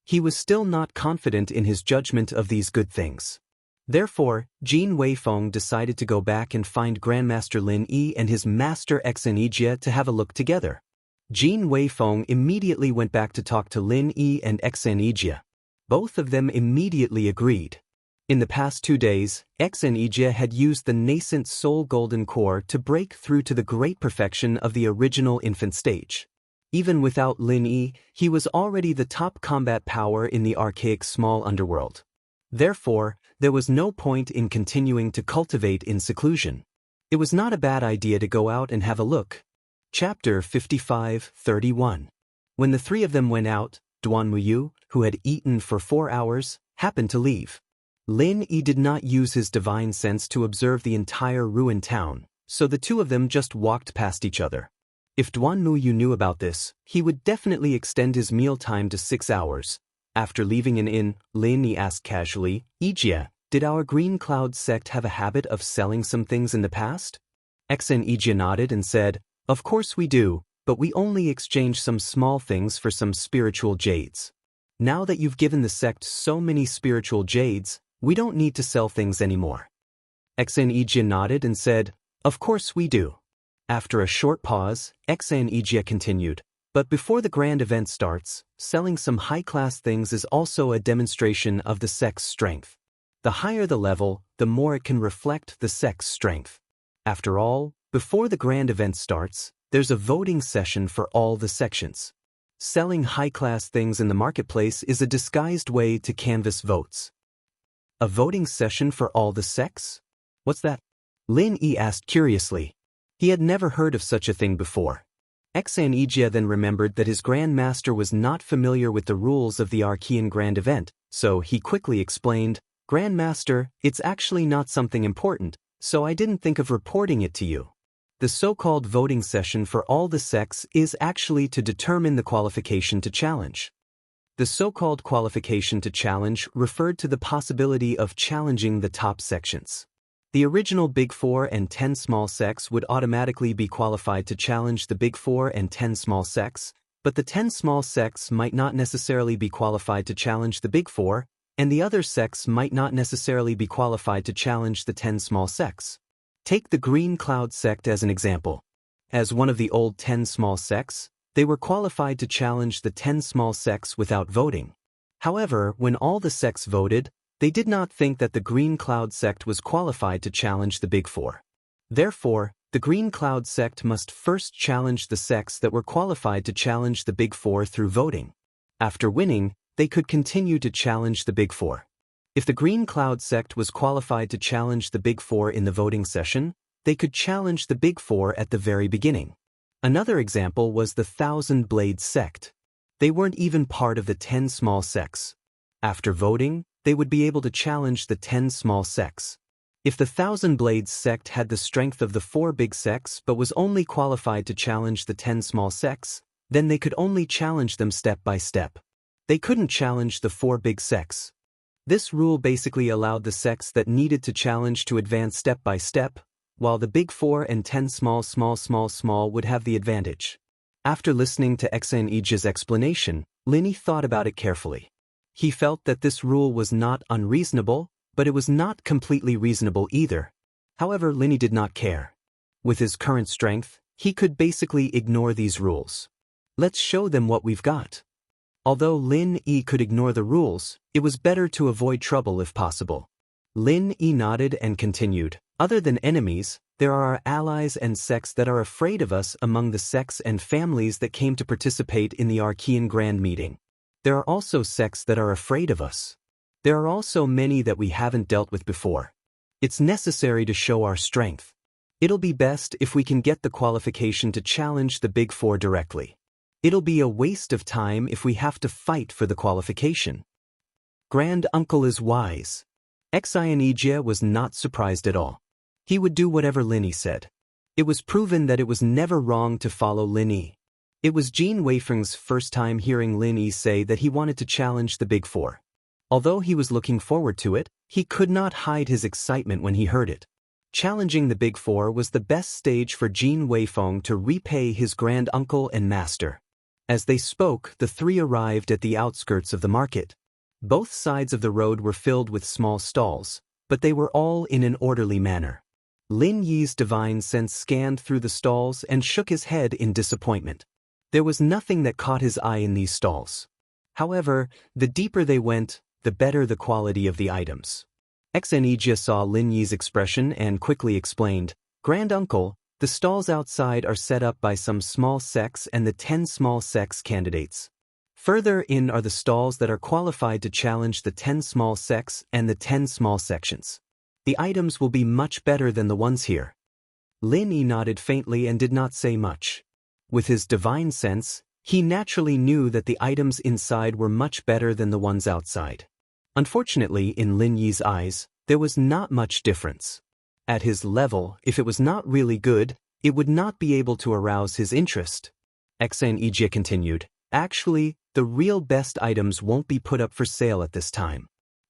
He was still not confident in his judgment of these good things. Therefore, Jin Weifeng decided to go back and find Grandmaster Lin Yi and his master Xenijia to have a look together. Jin Weifeng immediately went back to talk to Lin Yi and Xenijia. Both of them immediately agreed. In the past 2 days, Xenijia had used the nascent Soul Golden Core to break through to the great perfection of the original infant stage. Even without Lin Yi, he was already the top combat power in the archaic small underworld. Therefore, there was no point in continuing to cultivate in seclusion. It was not a bad idea to go out and have a look. Chapter 55:31. When the 3 of them went out, Duan Muyu, who had eaten for 4 hours, happened to leave. Lin Yi did not use his divine sense to observe the entire ruined town, so the 2 of them just walked past each other. If Duan Muyu knew about this, he would definitely extend his mealtime to 6 hours. After leaving an inn, Lin Yi asked casually, "Ijia, did our Green Cloud sect have a habit of selling some things in the past?" Ijia nodded and said, "Of course we do, but we only exchange some small things for some spiritual jades. Now that you've given the sect so many spiritual jades, we don't need to sell things anymore." Ijia nodded and said, "Of course we do. After a short pause, Exan continued. But before the grand event starts, selling some high-class things is also a demonstration of the sect's strength. The higher the level, the more it can reflect the sect's strength. After all, before the grand event starts, there's a voting session for all the sections. Selling high-class things in the marketplace is a disguised way to canvass votes. A voting session for all the sects? What's that? Lin Yi asked curiously. He had never heard of such a thing before. Exan then remembered that his Grand Master was not familiar with the rules of the Archean Grand Event, so he quickly explained, Grand Master, it's actually not something important, so I didn't think of reporting it to you. The so-called voting session for all the sects is actually to determine the qualification to challenge. The so-called qualification to challenge referred to the possibility of challenging the top sections. The original Big Four and 10 small sects would automatically be qualified to challenge the Big Four and 10 small sects, but the 10 small sects might not necessarily be qualified to challenge the Big Four, and the other sects might not necessarily be qualified to challenge the 10 small sects. Take the Green Cloud sect as an example. As one of the old 10 small sects, they were qualified to challenge the 10 small sects without voting. However, when all the sects voted, they did not think that the Green Cloud sect was qualified to challenge the Big Four. Therefore, the Green Cloud sect must first challenge the sects that were qualified to challenge the Big Four through voting. After winning, they could continue to challenge the Big Four. If the Green Cloud sect was qualified to challenge the Big Four in the voting session, they could challenge the Big Four at the very beginning. Another example was the Thousand Blades sect. They weren't even part of the 10 small sects. After voting, they would be able to challenge the 10 small sects. If the Thousand Blades sect had the strength of the 4 big sects but was only qualified to challenge the 10 small sects, then they could only challenge them step by step. They couldn't challenge the 4 big sects. This rule basically allowed the sects that needed to challenge to advance step by step, while the Big 4 and 10 small would have the advantage. After listening to Exan explanation, Lin Yi thought about it carefully. He felt that this rule was not unreasonable, but it was not completely reasonable either. However, Lin Yi did not care. With his current strength, he could basically ignore these rules. Let's show them what we've got. Although Lin Yi could ignore the rules, it was better to avoid trouble if possible. Lin Yi nodded and continued, other than enemies, there are our allies and sects that are afraid of us among the sects and families that came to participate in the Archean Grand Meeting. There are also sects that are afraid of us. There are also many that we haven't dealt with before. It's necessary to show our strength. It'll be best if we can get the qualification to challenge the Big Four directly. It'll be a waste of time if we have to fight for the qualification. Grand Uncle is wise. Exan was not surprised at all. He would do whatever Lin Yi said. It was proven that it was never wrong to follow Lin Yi. It was Jin Weifeng's first time hearing Lin Yi say that he wanted to challenge the Big Four. Although he was looking forward to it, he could not hide his excitement when he heard it. Challenging the Big Four was the best stage for Jin Weifeng to repay his grand uncle and master. As they spoke, the three arrived at the outskirts of the market. Both sides of the road were filled with small stalls, but they were all in an orderly manner. Lin Yi's divine sense scanned through the stalls and shook his head in disappointment. There was nothing that caught his eye in these stalls. However, the deeper they went, the better the quality of the items. Exan saw Lin Yi's expression and quickly explained, Grand Uncle, the stalls outside are set up by some small sects and the 10 small sects candidates. Further in are the stalls that are qualified to challenge the 10 small sects and the 10 small sections. The items will be much better than the ones here. Lin Yi nodded faintly and did not say much. With his divine sense, he naturally knew that the items inside were much better than the ones outside. Unfortunately, in Lin Yi's eyes, there was not much difference. At his level, if it was not really good, it would not be able to arouse his interest. Exan continued, actually, the real best items won't be put up for sale at this time.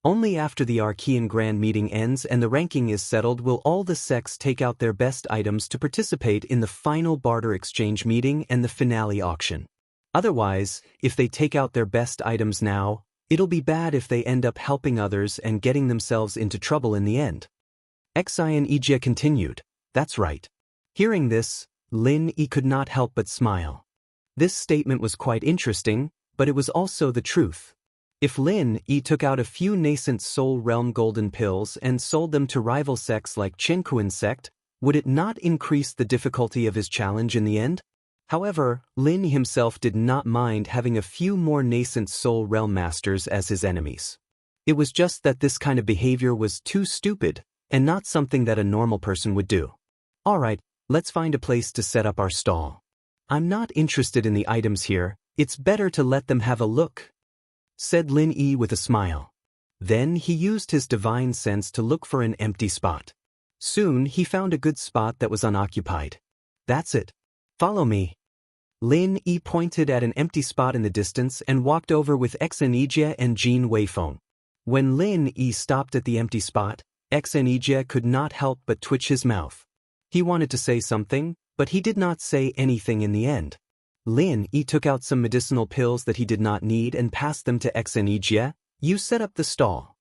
Only after the Archean Grand Meeting ends and the ranking is settled will all the sects take out their best items to participate in the final barter exchange meeting and the finale auction. Otherwise, if they take out their best items now, it'll be bad if they end up helping others and getting themselves into trouble in the end. Exan continued, that's right. Hearing this, Lin Yi could not help but smile. This statement was quite interesting, but it was also the truth. If Lin Yi took out a few nascent Soul Realm golden pills and sold them to rival sects like Chenkuan sect, would it not increase the difficulty of his challenge in the end? However, Lin himself did not mind having a few more nascent Soul Realm masters as his enemies. It was just that this kind of behavior was too stupid, and not something that a normal person would do. Alright, let's find a place to set up our stall. I'm not interested in the items here, it's better to let them have a look, said Lin Yi with a smile. Then he used his divine sense to look for an empty spot. Soon he found a good spot that was unoccupied. That's it. Follow me. Lin Yi pointed at an empty spot in the distance and walked over with Xenijie and Jin Weifeng. When Lin Yi stopped at the empty spot, Xenijie could not help but twitch his mouth. He wanted to say something, but he did not say anything in the end. Lin Yi took out some medicinal pills that he did not need and passed them to Xenijie. You set up the stall.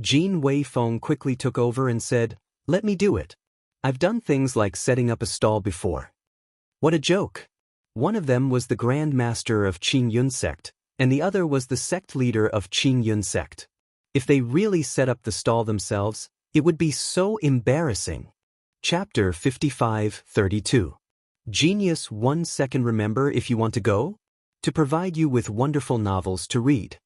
Jin Weifeng quickly took over and said, let me do it. I've done things like setting up a stall before. What a joke. One of them was the Grand Master of Qin Yun sect, and the other was the sect leader of Qin Yun sect. If they really set up the stall themselves, it would be so embarrassing. Chapter 55-32. Genius 1 second. Remember if you want to go? To provide you with wonderful novels to read.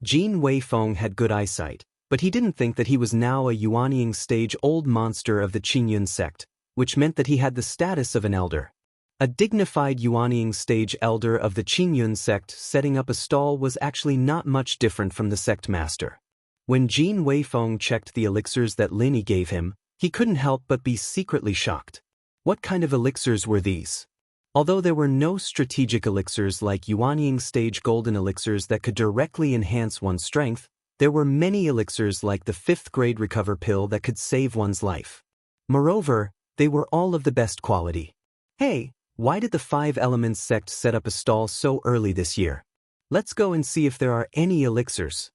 Jin Weifeng had good eyesight, but he didn't think that he was now a Yuanying stage-old monster of the Qingyun sect, which meant that he had the status of an elder. A dignified Yuanying stage elder of the Qingyun sect setting up a stall was actually not much different from the sect master. When Jin Weifeng checked the elixirs that Lin Yi gave him, he couldn't help but be secretly shocked. What kind of elixirs were these? Although there were no strategic elixirs like Yuanying stage golden elixirs that could directly enhance one's strength, there were many elixirs like the 5th grade recover pill that could save one's life. Moreover, they were all of the best quality. Hey, why did the 5 Elements sect set up a stall so early this year? Let's go and see if there are any elixirs.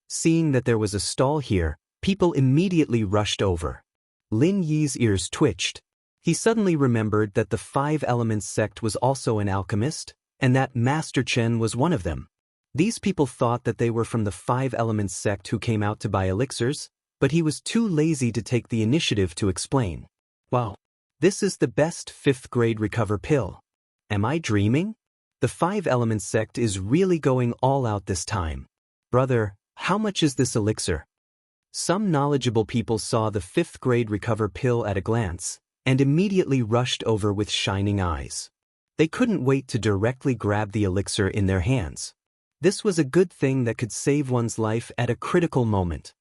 Seeing that there was a stall here, people immediately rushed over. Lin Yi's ears twitched. He suddenly remembered that the 5 Elements sect was also an alchemist, and that Master Chen was one of them. These people thought that they were from the 5 Elements sect who came out to buy elixirs, but he was too lazy to take the initiative to explain. Wow, this is the best 5th grade recover pill. Am I dreaming? The 5 Elements sect is really going all out this time. Brother, how much is this elixir? Some knowledgeable people saw the 5th grade recover pill at a glance, and immediately rushed over with shining eyes. They couldn't wait to directly grab the elixir in their hands. This was a good thing that could save one's life at a critical moment.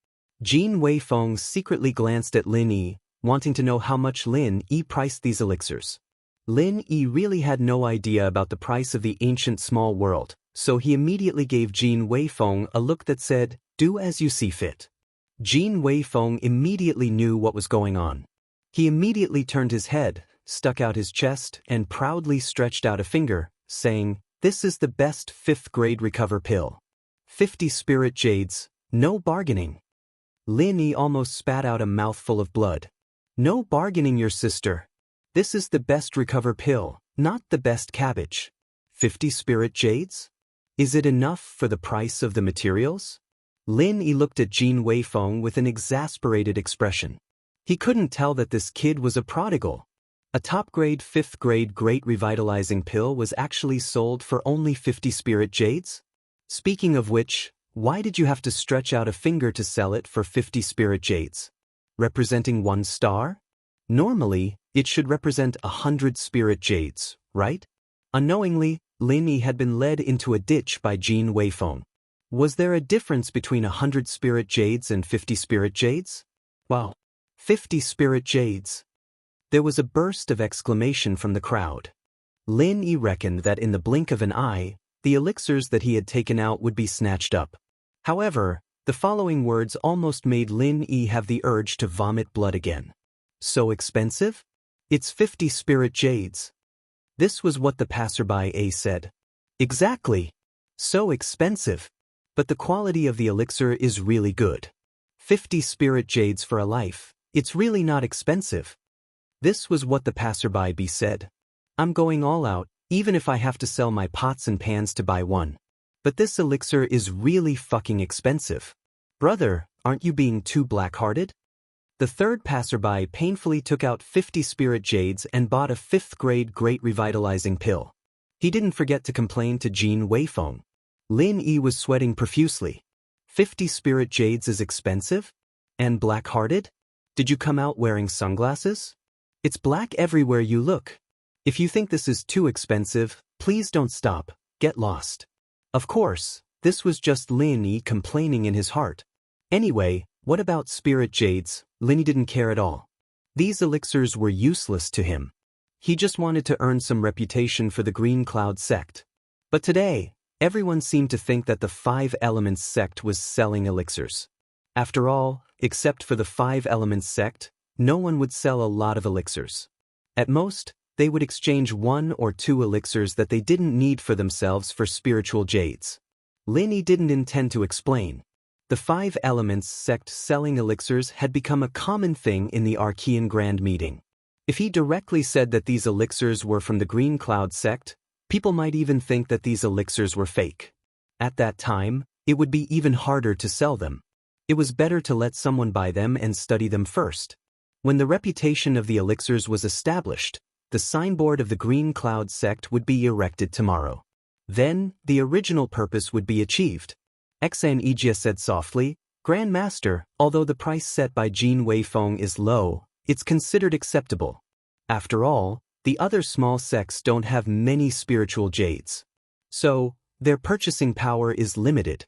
Jin Weifeng secretly glanced at Lin Yi, wanting to know how much Lin Yi priced these elixirs. Lin Yi really had no idea about the price of the ancient small world, so he immediately gave Jin Weifeng a look that said, do as you see fit. Jin Weifeng immediately knew what was going on. He immediately turned his head, stuck out his chest, and proudly stretched out a finger, saying, this is the best 5th grade recover pill. 50 spirit jades, no bargaining. Lin Yi almost spat out a mouthful of blood. No bargaining, your sister. This is the best recover pill, not the best cabbage. 50 spirit jades? Is it enough for the price of the materials? Lin Yi looked at Jin Weifeng with an exasperated expression. He couldn't tell that this kid was a prodigal. A top-grade 5th grade great revitalizing pill was actually sold for only 50 spirit jades? Speaking of which, why did you have to stretch out a finger to sell it for 50 spirit jades? Representing 1 star? Normally, it should represent 100 spirit jades, right? Unknowingly, Lin Yi had been led into a ditch by Jin Weifeng. Was there a difference between 100 spirit jades and 50 spirit jades? Wow. 50 spirit jades. There was a burst of exclamation from the crowd. Lin Yi reckoned that in the blink of an eye, the elixirs that he had taken out would be snatched up. However, the following words almost made Lin Yi have the urge to vomit blood again. So expensive? It's 50 spirit jades. This was what the passerby said. Exactly. So expensive. But the quality of the elixir is really good. 50 spirit jades for a life. It's really not expensive. This was what the passerby said. I'm going all out, even if I have to sell my pots and pans to buy one. But this elixir is really fucking expensive. Brother, aren't you being too black-hearted? The third passerby painfully took out 50 spirit jades and bought a 5th-grade great revitalizing pill. He didn't forget to complain to Jean Weifeng. Lin Yi was sweating profusely. 50 spirit jades is expensive? And black-hearted? Did you come out wearing sunglasses? It's black everywhere you look. If you think this is too expensive, please don't stop, get lost. Of course, this was just Lin Yi complaining in his heart. Anyway, what about spirit jades? Lin Yi didn't care at all. These elixirs were useless to him. He just wanted to earn some reputation for the Green Cloud sect. But today, everyone seemed to think that the 5 Elements sect was selling elixirs. After all, except for the 5 Elements sect, no one would sell a lot of elixirs. At most, they would exchange 1 or 2 elixirs that they didn't need for themselves for spiritual jades. Lin Yi didn't intend to explain. The 5 Elements sect selling elixirs had become a common thing in the Archean Grand Meeting. If he directly said that these elixirs were from the Green Cloud sect, people might even think that these elixirs were fake. At that time, it would be even harder to sell them. It was better to let someone buy them and study them first. When the reputation of the elixirs was established, the signboard of the Green Cloud sect would be erected tomorrow. Then, the original purpose would be achieved. Xan Ijia said softly, Grand Master, although the price set by Jean Weifeng is low, it's considered acceptable. After all, the other small sects don't have many spiritual jades. So, their purchasing power is limited.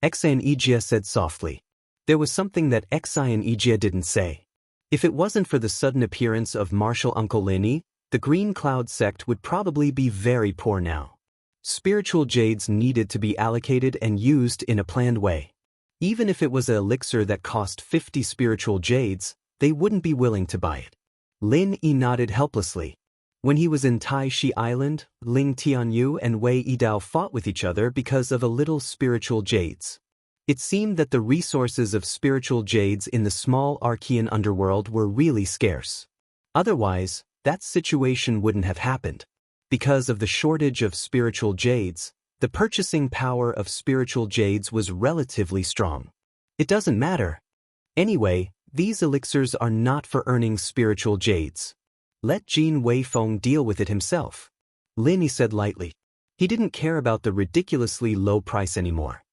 Xan Ijia said softly. There was something that Xan Ijia didn't say. If it wasn't for the sudden appearance of Martial Uncle Lin Yi, the Green Cloud sect would probably be very poor now. Spiritual jades needed to be allocated and used in a planned way. Even if it was an elixir that cost 50 spiritual jades, they wouldn't be willing to buy it. Lin Yi nodded helplessly. When he was in Tai Shi Island, Ling Tianyu and Wei Yidao fought with each other because of a little spiritual jades. It seemed that the resources of spiritual jades in the small Archean underworld were really scarce. Otherwise, that situation wouldn't have happened. Because of the shortage of spiritual jades, the purchasing power of spiritual jades was relatively strong. It doesn't matter. Anyway, these elixirs are not for earning spiritual jades. Let Jean Weifeng deal with it himself. Lin Yi said lightly. He didn't care about the ridiculously low price anymore.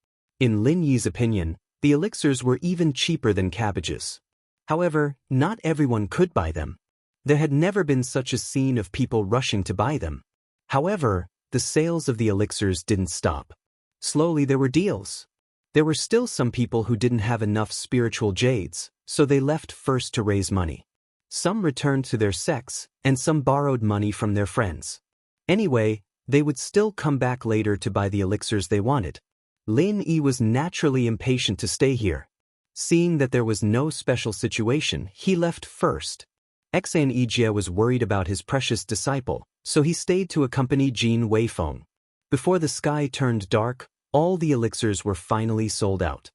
In Lin Yi's opinion, the elixirs were even cheaper than cabbages. However, not everyone could buy them. There had never been such a scene of people rushing to buy them. However, the sales of the elixirs didn't stop. Slowly there were deals. There were still some people who didn't have enough spiritual jades, so they left first to raise money. Some returned to their sects, and some borrowed money from their friends. Anyway, they would still come back later to buy the elixirs they wanted. Lin Yi was naturally impatient to stay here. Seeing that there was no special situation, he left first. Xan Ijia was worried about his precious disciple, so he stayed to accompany Jean Weifeng. Before the sky turned dark, all the elixirs were finally sold out.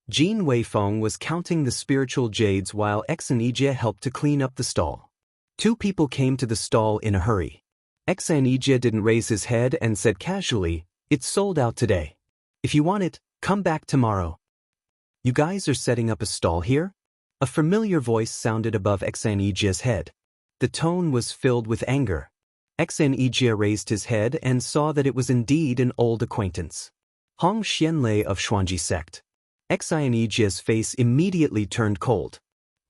Jean Weifeng was counting the spiritual jades while Xan Ijia helped to clean up the stall. 2 people came to the stall in a hurry. Xan Ijia didn't raise his head and said casually, It's sold out today. If you want it, come back tomorrow. You guys are setting up a stall here? A familiar voice sounded above Xan Ijia's head. The tone was filled with anger. Xan Ijia raised his head and saw that it was indeed an old acquaintance. Hong Xianlei of Xuanji sect. Xan Ijia's face immediately turned cold.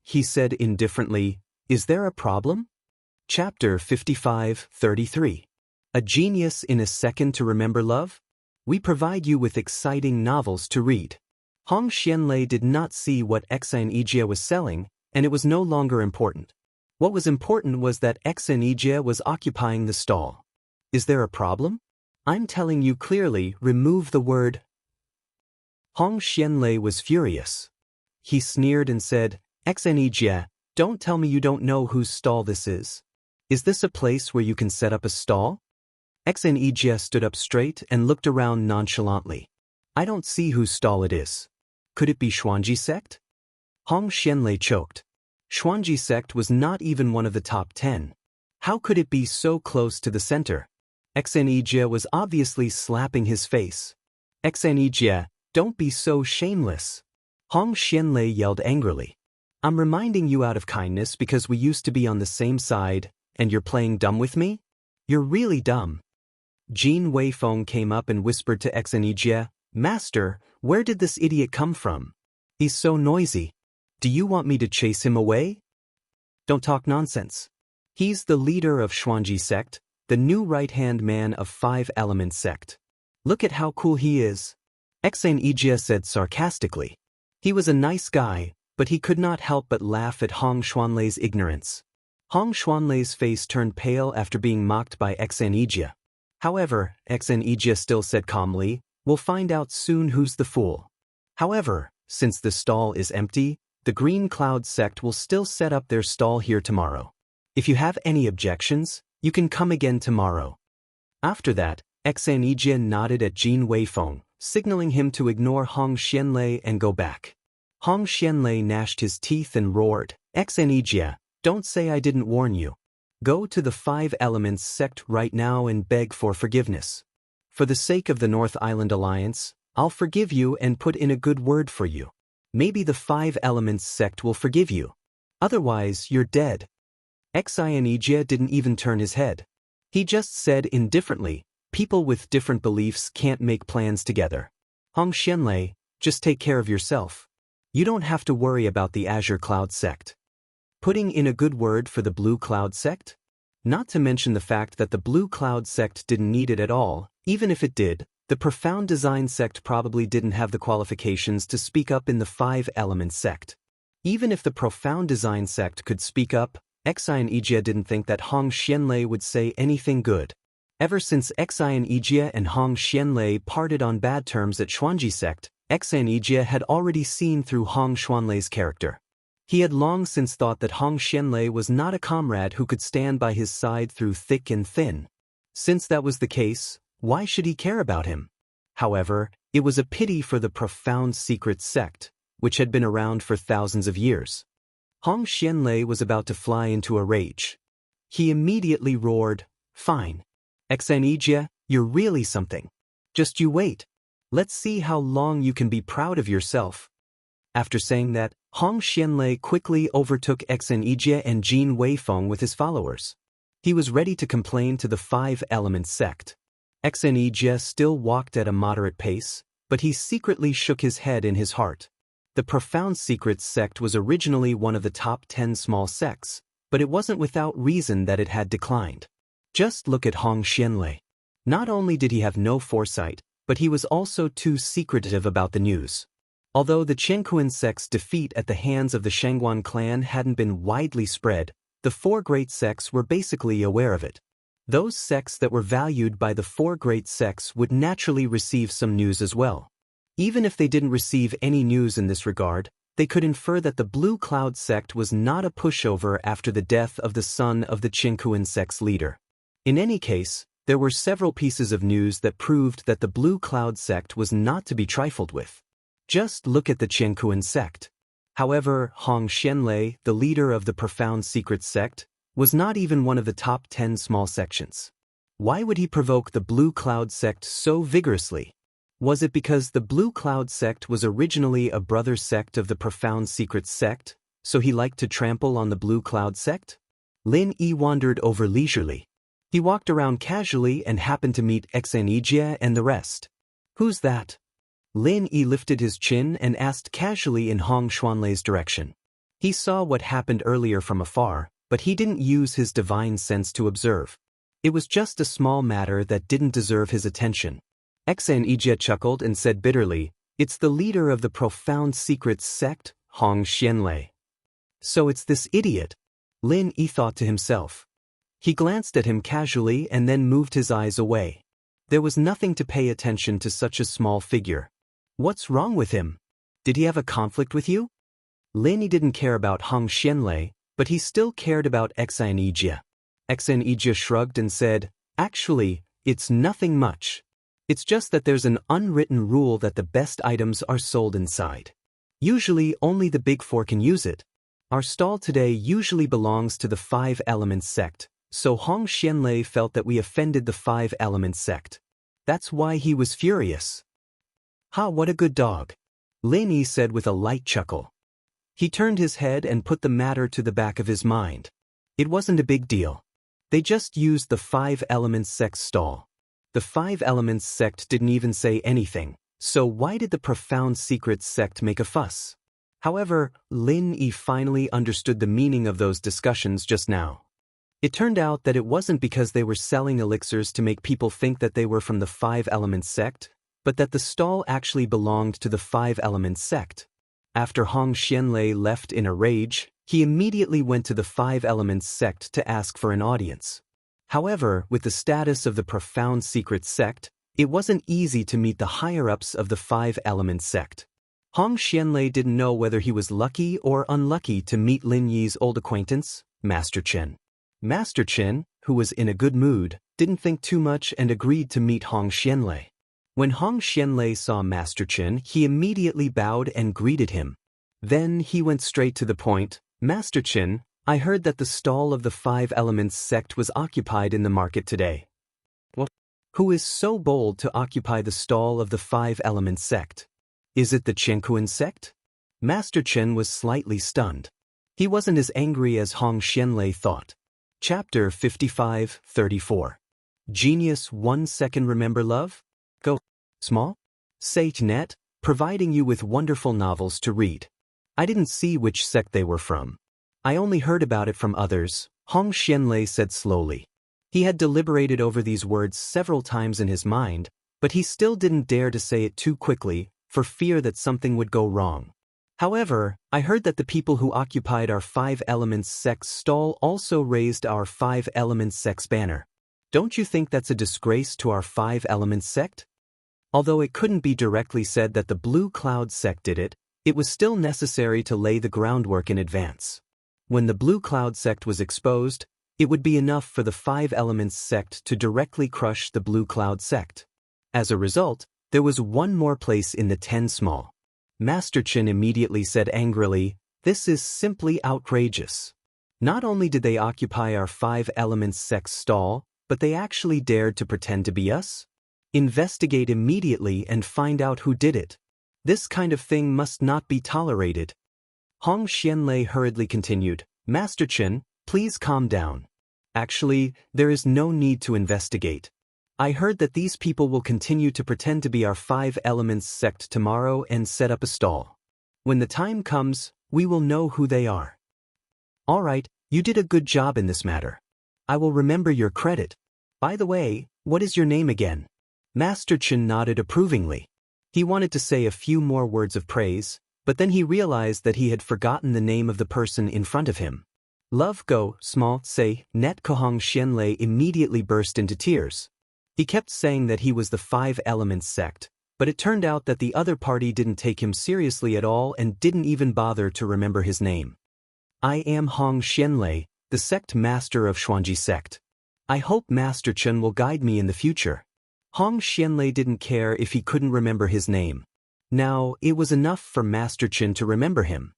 He said indifferently, Is there a problem? Chapter 55-33. A genius in a second to remember love? We provide you with exciting novels to read. Hong Xianlei did not see what Xan Ijia was selling, and it was no longer important. What was important was that Xan Ijia was occupying the stall. Is there a problem? I'm telling you clearly, remove the word. Hong Xianlei was furious. He sneered and said, Xan Ijia, don't tell me you don't know whose stall this is. Is this a place where you can set up a stall? Xan Ijia stood up straight and looked around nonchalantly. I don't see whose stall it is. Could it be Xuanji sect? Hong Xianlei choked. Xuanji sect was not even one of the top 10. How could it be so close to the center? Xenijia was obviously slapping his face. Xenijia, don't be so shameless. Hong Xianlei yelled angrily. I'm reminding you out of kindness because we used to be on the same side, and you're playing dumb with me? You're really dumb. Jin Weifeng came up and whispered to Xenijia, Master, where did this idiot come from? He's so noisy. Do you want me to chase him away? Don't talk nonsense. He's the leader of Xuanji sect, the new right-hand man of Five Elements sect. Look at how cool he is. Xenijia said sarcastically. He was a nice guy, but he could not help but laugh at Hong Xuanlei's ignorance. Hong Xuanlei's face turned pale after being mocked by Xenijia. However, Xenijia still said calmly, we'll find out soon who's the fool. However, since the stall is empty, the Green Cloud sect will still set up their stall here tomorrow. If you have any objections, you can come again tomorrow. After that, Xenijia nodded at Jin Weifeng, signaling him to ignore Hong Xianlei and go back. Hong Xianlei gnashed his teeth and roared, Xenijia, don't say I didn't warn you. Go to the Five Elements sect right now and beg for forgiveness. For the sake of the North Island Alliance, I'll forgive you and put in a good word for you. Maybe the Five Elements sect will forgive you. Otherwise, you're dead. Xenijia didn't even turn his head. He just said indifferently, people with different beliefs can't make plans together. Hong Xianlei, just take care of yourself. You don't have to worry about the Azure Cloud sect. Putting in a good word for the Blue Cloud sect? Not to mention the fact that the Blue Cloud sect didn't need it at all. Even if it did, the Profound Design sect probably didn't have the qualifications to speak up in the Five Elements sect. Even if the Profound Design sect could speak up, Xenijia didn't think that Hong Xianlei would say anything good. Ever since Xenijia and Hong Xianlei parted on bad terms at Xuanji sect, Xenijia had already seen through Hong Xuanlei's character. He had long since thought that Hong Xianlei was not a comrade who could stand by his side through thick and thin. Since that was the case, why should he care about him? However, it was a pity for the Profound Secret sect, which had been around for thousands of years. Hong Xianlei was about to fly into a rage. He immediately roared, Fine. Xenijia, you're really something. Just you wait. Let's see how long you can be proud of yourself. After saying that, Hong Xianlei quickly overtook Xenijia and Jin Weifeng with his followers. He was ready to complain to the Five Elements sect. Xenijia still walked at a moderate pace, but he secretly shook his head in his heart. The Profound Secrets sect was originally one of the top 10 small sects, but it wasn't without reason that it had declined. Just look at Hong Xianlei. Not only did he have no foresight, but he was also too secretive about the news. Although the Qianquan sect's defeat at the hands of the Shangguan clan hadn't been widely spread, the four great sects were basically aware of it. Those sects that were valued by the four great sects would naturally receive some news as well. Even if they didn't receive any news in this regard, they could infer that the Blue Cloud sect was not a pushover after the death of the son of the Qianquan sect's leader. In any case, there were several pieces of news that proved that the Blue Cloud sect was not to be trifled with. Just look at the Qianquan sect. However, Hong Xianlei, the leader of the Profound Secret sect, was not even one of the top 10 small sections. Why would he provoke the Blue Cloud sect so vigorously? Was it because the Blue Cloud sect was originally a brother sect of the Profound Secret sect, so he liked to trample on the Blue Cloud sect? Lin Yi wandered over leisurely. He walked around casually and happened to meet Xenijia and the rest. Who's that? Lin Yi lifted his chin and asked casually in Hong Xuanlei's direction. He saw what happened earlier from afar, but he didn't use his divine sense to observe. It was just a small matter that didn't deserve his attention. Xenijia chuckled and said bitterly, It's the leader of the Profound Secret sect, Hong Xianlei. So it's this idiot. Lin Yi thought to himself. He glanced at him casually and then moved his eyes away. There was nothing to pay attention to such a small figure. What's wrong with him? Did he have a conflict with you? Lin Yi didn't care about Hong Xianlei, but he still cared about Xenijia. Xenijia shrugged and said, Actually, it's nothing much. It's just that there's an unwritten rule that the best items are sold inside. Usually only the big four can use it. Our stall today usually belongs to the Five Elements sect, So Hong Xianlei felt that we offended the Five Elements sect. That's why he was furious. Ha, what a good dog, Lin Yi said with a light chuckle. He turned his head and put the matter to the back of his mind. It wasn't a big deal. They just used the Five Elements sect's stall. The Five Elements sect didn't even say anything, so why did the Profound Secrets sect make a fuss? However, Lin Yi finally understood the meaning of those discussions just now. It turned out that it wasn't because they were selling elixirs to make people think that they were from the Five Elements sect, but that the stall actually belonged to the Five Elements sect. After Hong Xianlei left in a rage, he immediately went to the Five Elements sect to ask for an audience. However, with the status of the Profound Secrets sect, it wasn't easy to meet the higher-ups of the Five Elements sect. Hong Xianlei didn't know whether he was lucky or unlucky to meet Lin Yi's old acquaintance, Master Chen. Master Chen, who was in a good mood, didn't think too much and agreed to meet Hong Xianlei. When Hong Xianlei saw Master Chen, he immediately bowed and greeted him. Then he went straight to the point. Master Chen, I heard that the stall of the Five Elements sect was occupied in the market today. What? Who is so bold to occupy the stall of the Five Elements sect? Is it the Chenkuan sect? Master Chen was slightly stunned. He wasn't as angry as Hong Xianlei thought. Chapter 55-34. Genius 1 second remember love? Go. Small? Sage Net, providing you with wonderful novels to read. I didn't see which sect they were from. I only heard about it from others, Hong Xianlei said slowly. He had deliberated over these words several times in his mind, but he still didn't dare to say it too quickly, for fear that something would go wrong. However, I heard that the people who occupied our Five Elements sect's stall also raised our Five Elements sect's banner. Don't you think that's a disgrace to our Five Elements sect? Although it couldn't be directly said that the Blue Cloud sect did it, it was still necessary to lay the groundwork in advance. When the Blue Cloud sect was exposed, it would be enough for the Five Elements sect to directly crush the Blue Cloud sect. As a result, there was one more place in the 10 small. Master Chen immediately said angrily, "This is simply outrageous. Not only did they occupy our Five Elements sect's stall, but they actually dared to pretend to be us? Investigate immediately and find out who did it. This kind of thing must not be tolerated." Hong Xianlei hurriedly continued, "Master Chen, please calm down. Actually, there is no need to investigate. I heard that these people will continue to pretend to be our Five Elements sect tomorrow and set up a stall. When the time comes, we will know who they are. All right, you did a good job in this matter. I will remember your credit. By the way, what is your name again?" Master Chen nodded approvingly. He wanted to say a few more words of praise, but then he realized that he had forgotten the name of the person in front of him. Love Go, Small, Say, Net. Hong Xianlei immediately burst into tears. He kept saying that he was the Five Elements sect, but it turned out that the other party didn't take him seriously at all and didn't even bother to remember his name. "I am Hong Xianlei, the sect master of Xuanji sect. I hope Master Chen will guide me in the future." Hong Xianlei didn't care if he couldn't remember his name. Now, it was enough for Master Chen to remember him.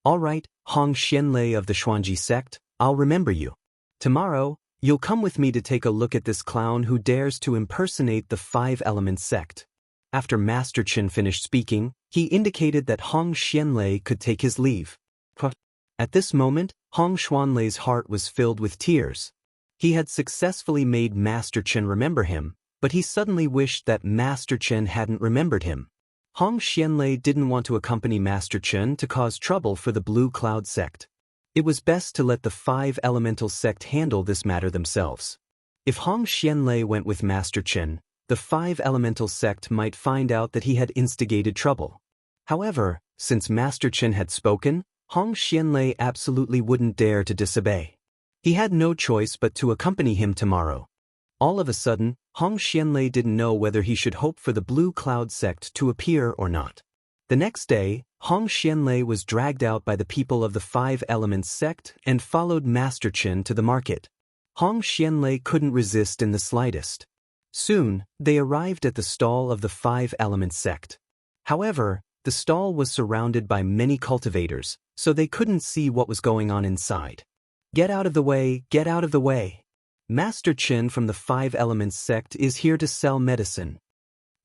"All right, Hong Xianlei of the Xuanji sect, I'll remember you. Tomorrow, you'll come with me to take a look at this clown who dares to impersonate the Five Elements sect." After Master Chen finished speaking, he indicated that Hong Xianlei could take his leave. At this moment, Hong Xianlei's heart was filled with tears. He had successfully made Master Chen remember him, but he suddenly wished that Master Chen hadn't remembered him. Hong Xianlei didn't want to accompany Master Chen to cause trouble for the Blue Cloud sect. It was best to let the Five Elemental sect handle this matter themselves. If Hong Xianlei went with Master Chen, the Five Elemental sect might find out that he had instigated trouble. However, since Master Chen had spoken, Hong Xianlei absolutely wouldn't dare to disobey. He had no choice but to accompany him tomorrow. All of a sudden, Hong Xianlei didn't know whether he should hope for the Blue Cloud sect to appear or not. The next day, Hong Xianlei was dragged out by the people of the Five Elements sect and followed Master Chen to the market. Hong Xianlei couldn't resist in the slightest. Soon, they arrived at the stall of the Five Elements sect. However, the stall was surrounded by many cultivators, so they couldn't see what was going on inside. "Get out of the way, get out of the way!" Master Chen from the Five Elements sect is here to sell medicine.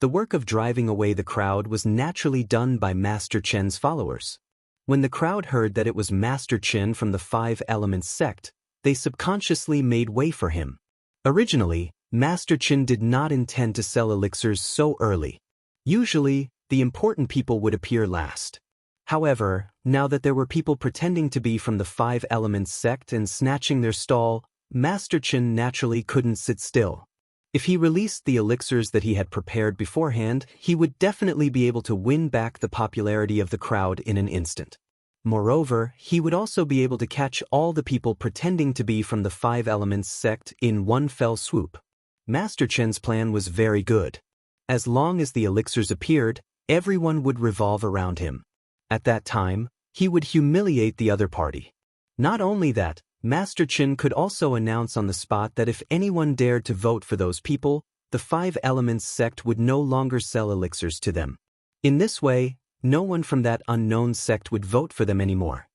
The work of driving away the crowd was naturally done by Master Chen's followers. When the crowd heard that it was Master Chen from the Five Elements sect, they subconsciously made way for him. Originally, Master Chen did not intend to sell elixirs so early. Usually, the important people would appear last. However, now that there were people pretending to be from the Five Elements sect and snatching their stall, Master Chen naturally couldn't sit still. If he released the elixirs that he had prepared beforehand, he would definitely be able to win back the popularity of the crowd in an instant. Moreover, he would also be able to catch all the people pretending to be from the Five Elements sect in one fell swoop. Master Chen's plan was very good. As long as the elixirs appeared, everyone would revolve around him. At that time, he would humiliate the other party. Not only that, Master Chen could also announce on the spot that if anyone dared to vote for those people, the Five Elements sect would no longer sell elixirs to them. In this way, no one from that unknown sect would vote for them anymore.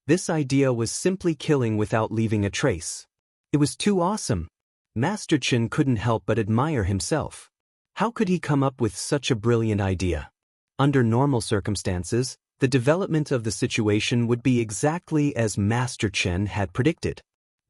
This idea was simply killing without leaving a trace. It was too awesome. Master Chen couldn't help but admire himself. How could he come up with such a brilliant idea? Under normal circumstances, the development of the situation would be exactly as Master Chen had predicted.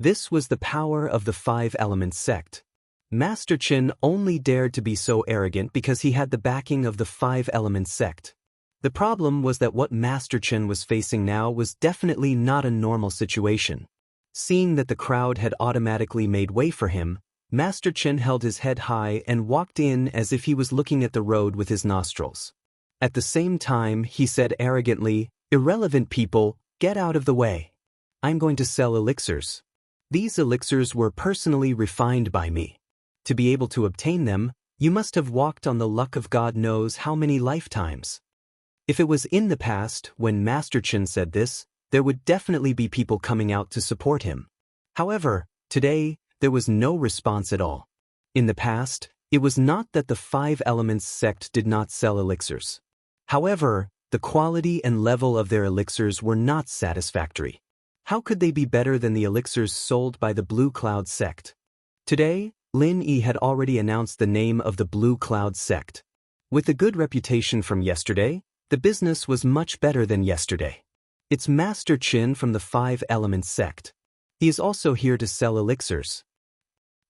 This was the power of the Five Elements sect. Master Chen only dared to be so arrogant because he had the backing of the Five Elements sect. The problem was that what Master Chen was facing now was definitely not a normal situation. Seeing that the crowd had automatically made way for him, Master Chen held his head high and walked in as if he was looking at the road with his nostrils. At the same time, he said arrogantly, "Irrelevant people, get out of the way. I'm going to sell elixirs. These elixirs were personally refined by me. To be able to obtain them, you must have walked on the luck of God knows how many lifetimes." If it was in the past, when Master Chen said this, there would definitely be people coming out to support him. However, today, there was no response at all. In the past, it was not that the Five Elements sect did not sell elixirs. However, the quality and level of their elixirs were not satisfactory. How could they be better than the elixirs sold by the Blue Cloud sect? Today, Lin Yi had already announced the name of the Blue Cloud sect. With the good reputation from yesterday, the business was much better than yesterday. It's Master Chen from the Five Elements sect. He is also here to sell elixirs.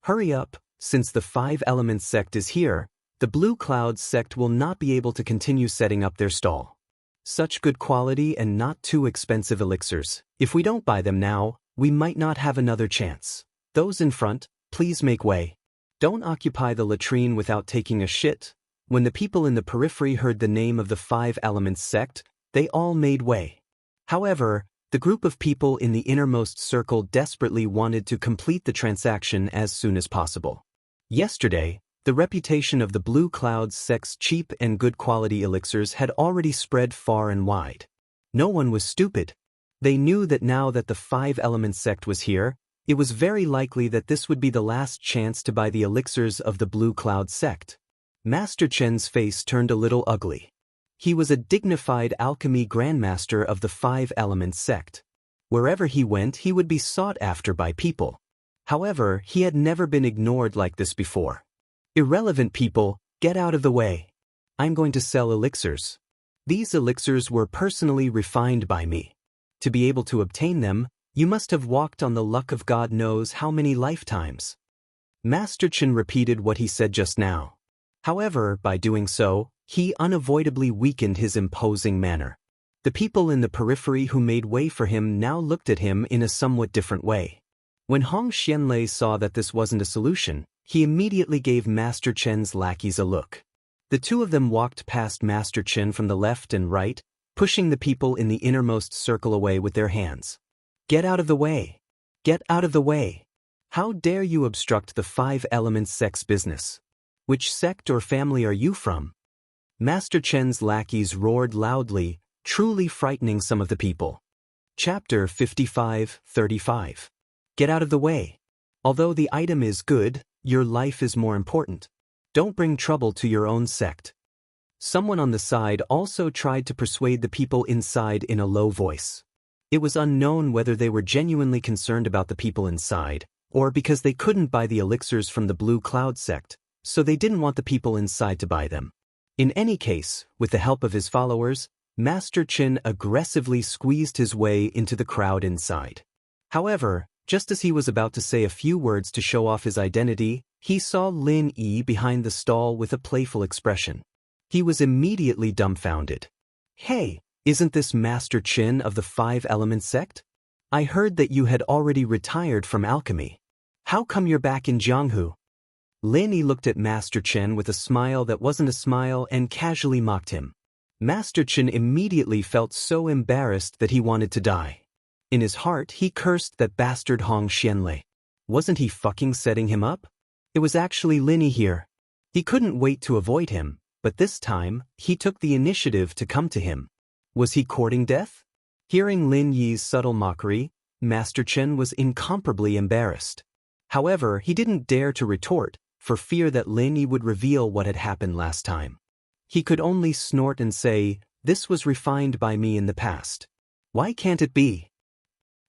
Hurry up, since the Five Elements sect is here, the Blue Cloud sect will not be able to continue setting up their stall. Such good quality and not too expensive elixirs, if we don't buy them now, we might not have another chance. Those in front, please make way. Don't occupy the latrine without taking a shit. When the people in the periphery heard the name of the Five Elements sect, they all made way. However, the group of people in the innermost circle desperately wanted to complete the transaction as soon as possible. Yesterday, the reputation of the Blue Cloud sect's cheap and good quality elixirs had already spread far and wide. No one was stupid. They knew that now that the Five Elements sect was here, it was very likely that this would be the last chance to buy the elixirs of the Blue Cloud sect. Master Chen's face turned a little ugly. He was a dignified alchemy grandmaster of the Five Elements sect. Wherever he went, he would be sought after by people. However, he had never been ignored like this before. "Irrelevant people, get out of the way. I'm going to sell elixirs. These elixirs were personally refined by me. To be able to obtain them, you must have walked on the luck of God knows how many lifetimes." Master Chen repeated what he said just now. However, by doing so, he unavoidably weakened his imposing manner. The people in the periphery who made way for him now looked at him in a somewhat different way. When Hong Xianlei saw that this wasn't a solution, he immediately gave Master Chen's lackeys a look. The two of them walked past Master Chen from the left and right, pushing the people in the innermost circle away with their hands. "Get out of the way! Get out of the way! How dare you obstruct the Five Elements sect's business? Which sect or family are you from?" Master Chen's lackeys roared loudly, truly frightening some of the people. Chapter 55-35. Get out of the way. Although the item is good, your life is more important. Don't bring trouble to your own sect. Someone on the side also tried to persuade the people inside in a low voice. It was unknown whether they were genuinely concerned about the people inside, or because they couldn't buy the elixirs from the Blue Cloud sect, so they didn't want the people inside to buy them. In any case, with the help of his followers, Master Chen aggressively squeezed his way into the crowd inside. However, just as he was about to say a few words to show off his identity, he saw Lin Yi behind the stall with a playful expression. He was immediately dumbfounded. "Hey, isn't this Master Chen of the Five Elements sect? I heard that you had already retired from alchemy. How come you're back in Jianghu?" Lin Yi looked at Master Chen with a smile that wasn't a smile and casually mocked him. Master Chen immediately felt so embarrassed that he wanted to die. In his heart, he cursed that bastard Hong Xianlei. Wasn't he fucking setting him up? It was actually Lin Yi here. He couldn't wait to avoid him, but this time, he took the initiative to come to him. Was he courting death? Hearing Lin Yi's subtle mockery, Master Chen was incomparably embarrassed. However, he didn't dare to retort, for fear that Lin Yi would reveal what had happened last time. He could only snort and say, "This was refined by me in the past. Why can't it be?"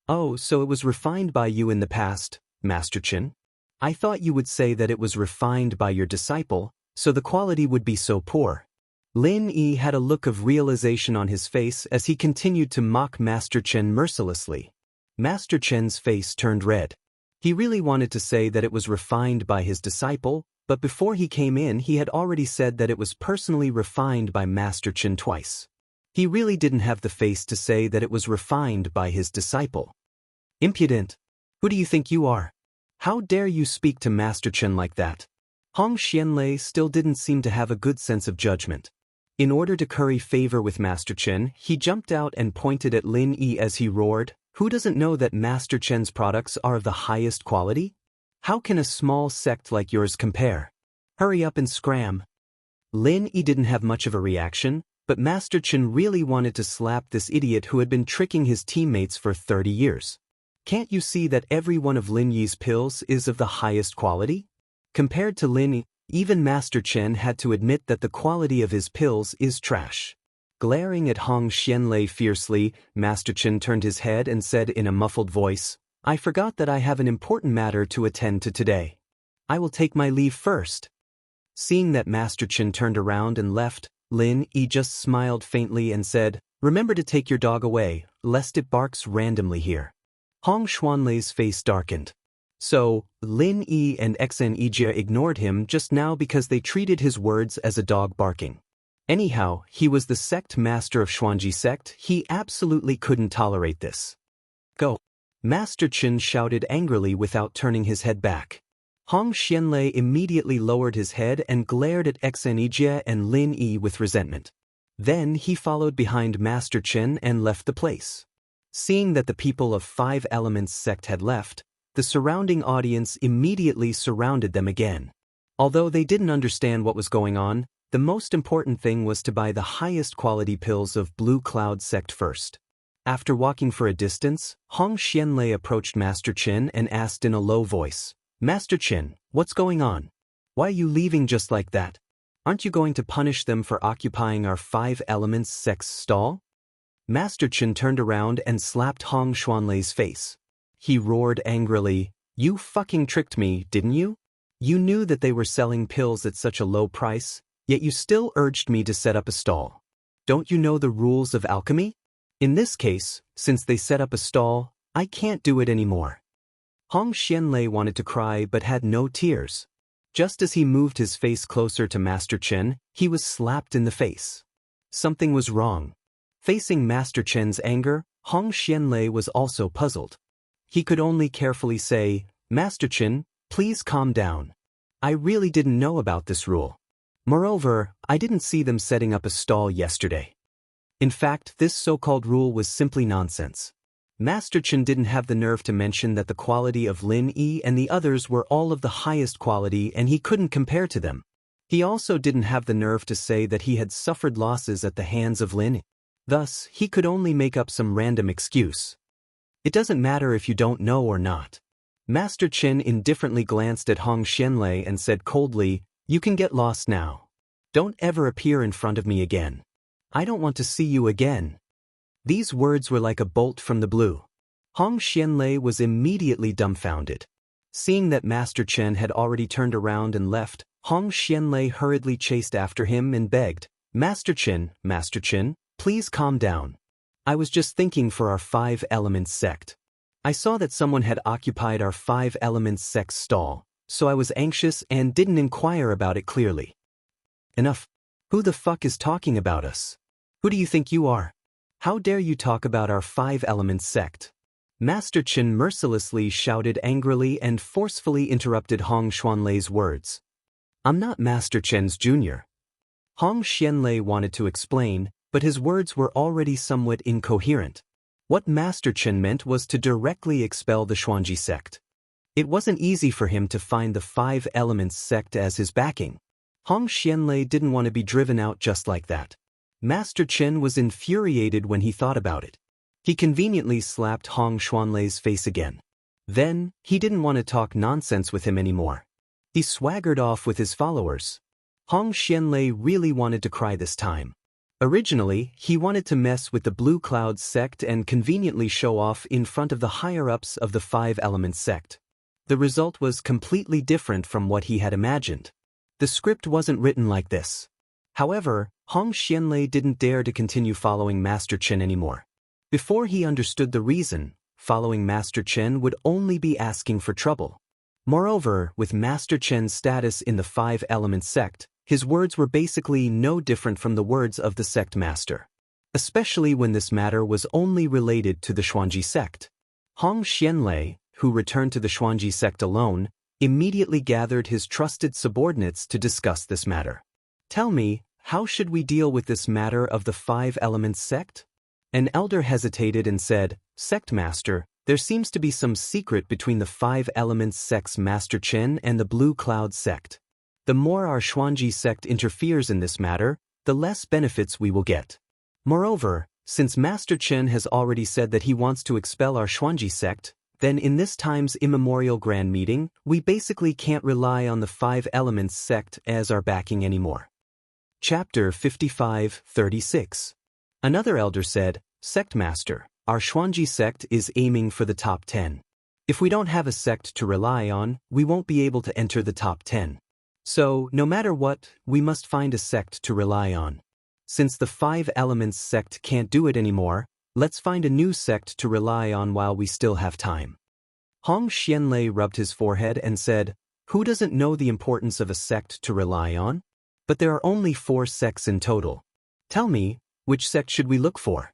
"Oh, so it was refined by you in the past, Master Chen? I thought you would say that it was refined by your disciple, so the quality would be so poor." Lin Yi had a look of realization on his face as he continued to mock Master Chen mercilessly. Master Chen's face turned red. He really wanted to say that it was refined by his disciple, but before he came in he had already said that it was personally refined by Master Chen twice. He really didn't have the face to say that it was refined by his disciple. "Impudent! Who do you think you are? How dare you speak to Master Chen like that?" Hong Xianlei still didn't seem to have a good sense of judgment. In order to curry favor with Master Chen, he jumped out and pointed at Lin Yi as he roared, "Who doesn't know that Master Chen's products are of the highest quality? How can a small sect like yours compare? Hurry up and scram." Lin Yi didn't have much of a reaction, but Master Chen really wanted to slap this idiot who had been tricking his teammates for 30 years. Can't you see that every one of Lin Yi's pills is of the highest quality? Compared to Lin Yi, even Master Chen had to admit that the quality of his pills is trash. Glaring at Hong Xianlei fiercely, Master Chen turned his head and said in a muffled voice, "I forgot that I have an important matter to attend to today. I will take my leave first." Seeing that Master Chen turned around and left, Lin Yi just smiled faintly and said, "Remember to take your dog away, lest it barks randomly here." Hong Xianlei's face darkened. So, Lin Yi and Xnejia ignored him just now because they treated his words as a dog barking. Anyhow, he was the sect master of Xuanji sect, he absolutely couldn't tolerate this. "Go!" Master Chen shouted angrily without turning his head back. Hong Xianlei immediately lowered his head and glared at Xnejia and Lin Yi with resentment. Then he followed behind Master Chen and left the place. Seeing that the people of Five Elements sect had left, the surrounding audience immediately surrounded them again. Although they didn't understand what was going on, the most important thing was to buy the highest quality pills of Blue Cloud sect first. After walking for a distance, Hong Xianlei approached Master Chen and asked in a low voice, "Master Chen, what's going on? Why are you leaving just like that? Aren't you going to punish them for occupying our Five Elements sect's stall?" Master Chen turned around and slapped Hong Xianlei's face. He roared angrily, "You fucking tricked me, didn't you? You knew that they were selling pills at such a low price, yet you still urged me to set up a stall. Don't you know the rules of alchemy? In this case, since they set up a stall, I can't do it anymore." Hong Xianlei wanted to cry but had no tears. Just as he moved his face closer to Master Chen, he was slapped in the face. Something was wrong. Facing Master Chen's anger, Hong Xianlei was also puzzled. He could only carefully say, "Master Chen, please calm down. I really didn't know about this rule. Moreover, I didn't see them setting up a stall yesterday. In fact, this so-called rule was simply nonsense." Master Chen didn't have the nerve to mention that the quality of Lin Yi and the others were all of the highest quality and he couldn't compare to them. He also didn't have the nerve to say that he had suffered losses at the hands of Lin Yi. Thus, he could only make up some random excuse. "It doesn't matter if you don't know or not." Master Chen indifferently glanced at Hong Xianlei and said coldly, "You can get lost now. Don't ever appear in front of me again. I don't want to see you again." These words were like a bolt from the blue. Hong Xianlei was immediately dumbfounded. Seeing that Master Chen had already turned around and left, Hong Xianlei hurriedly chased after him and begged, Master Chen, please calm down. I was just thinking for our 5 Elements sect. I saw that someone had occupied our 5 Elements sect stall, so I was anxious and didn't inquire about it clearly. Enough. Who the fuck is talking about us? Who do you think you are? How dare you talk about our 5 Elements sect? Master Chen mercilessly shouted angrily and forcefully interrupted Hong Xianlei's words. I'm not Master Chen's junior. Hong Xianlei wanted to explain, but his words were already somewhat incoherent. What Master Chen meant was to directly expel the Xuanji sect. It wasn't easy for him to find the 5 Elements sect as his backing. Hong Xianlei didn't want to be driven out just like that. Master Chen was infuriated when he thought about it. He conveniently slapped Hong Xianlei's face again. Then, he didn't want to talk nonsense with him anymore. He swaggered off with his followers. Hong Xianlei really wanted to cry this time. Originally, he wanted to mess with the Blue Cloud sect and conveniently show off in front of the higher-ups of the 5 Elements sect. The result was completely different from what he had imagined. The script wasn't written like this. However, Hong Xianlei didn't dare to continue following Master Chen anymore. Before he understood the reason, following Master Chen would only be asking for trouble. Moreover, with Master Chen's status in the 5 Elements sect, his words were basically no different from the words of the sect master. Especially when this matter was only related to the Xuanji sect. Hong Xianlei, who returned to the Xuanji sect alone, immediately gathered his trusted subordinates to discuss this matter. Tell me, how should we deal with this matter of the 5 Elements sect? An elder hesitated and said, Sect Master, there seems to be some secret between the 5 Elements sect's Master Chen and the Blue Cloud sect. The more our Xuanji sect interferes in this matter, the less benefits we will get. Moreover, since Master Chen has already said that he wants to expel our Xuanji sect, then in this time's immemorial grand meeting, we basically can't rely on the 5 Elements sect as our backing anymore. Chapter 55-36. Another elder said, Sect Master, our Xuanji sect is aiming for the top 10. If we don't have a sect to rely on, we won't be able to enter the top 10. So, no matter what, we must find a sect to rely on. Since the 5 Elements sect can't do it anymore, let's find a new sect to rely on while we still have time. Hong Xianlei rubbed his forehead and said, Who doesn't know the importance of a sect to rely on? But there are only 4 sects in total. Tell me, which sect should we look for?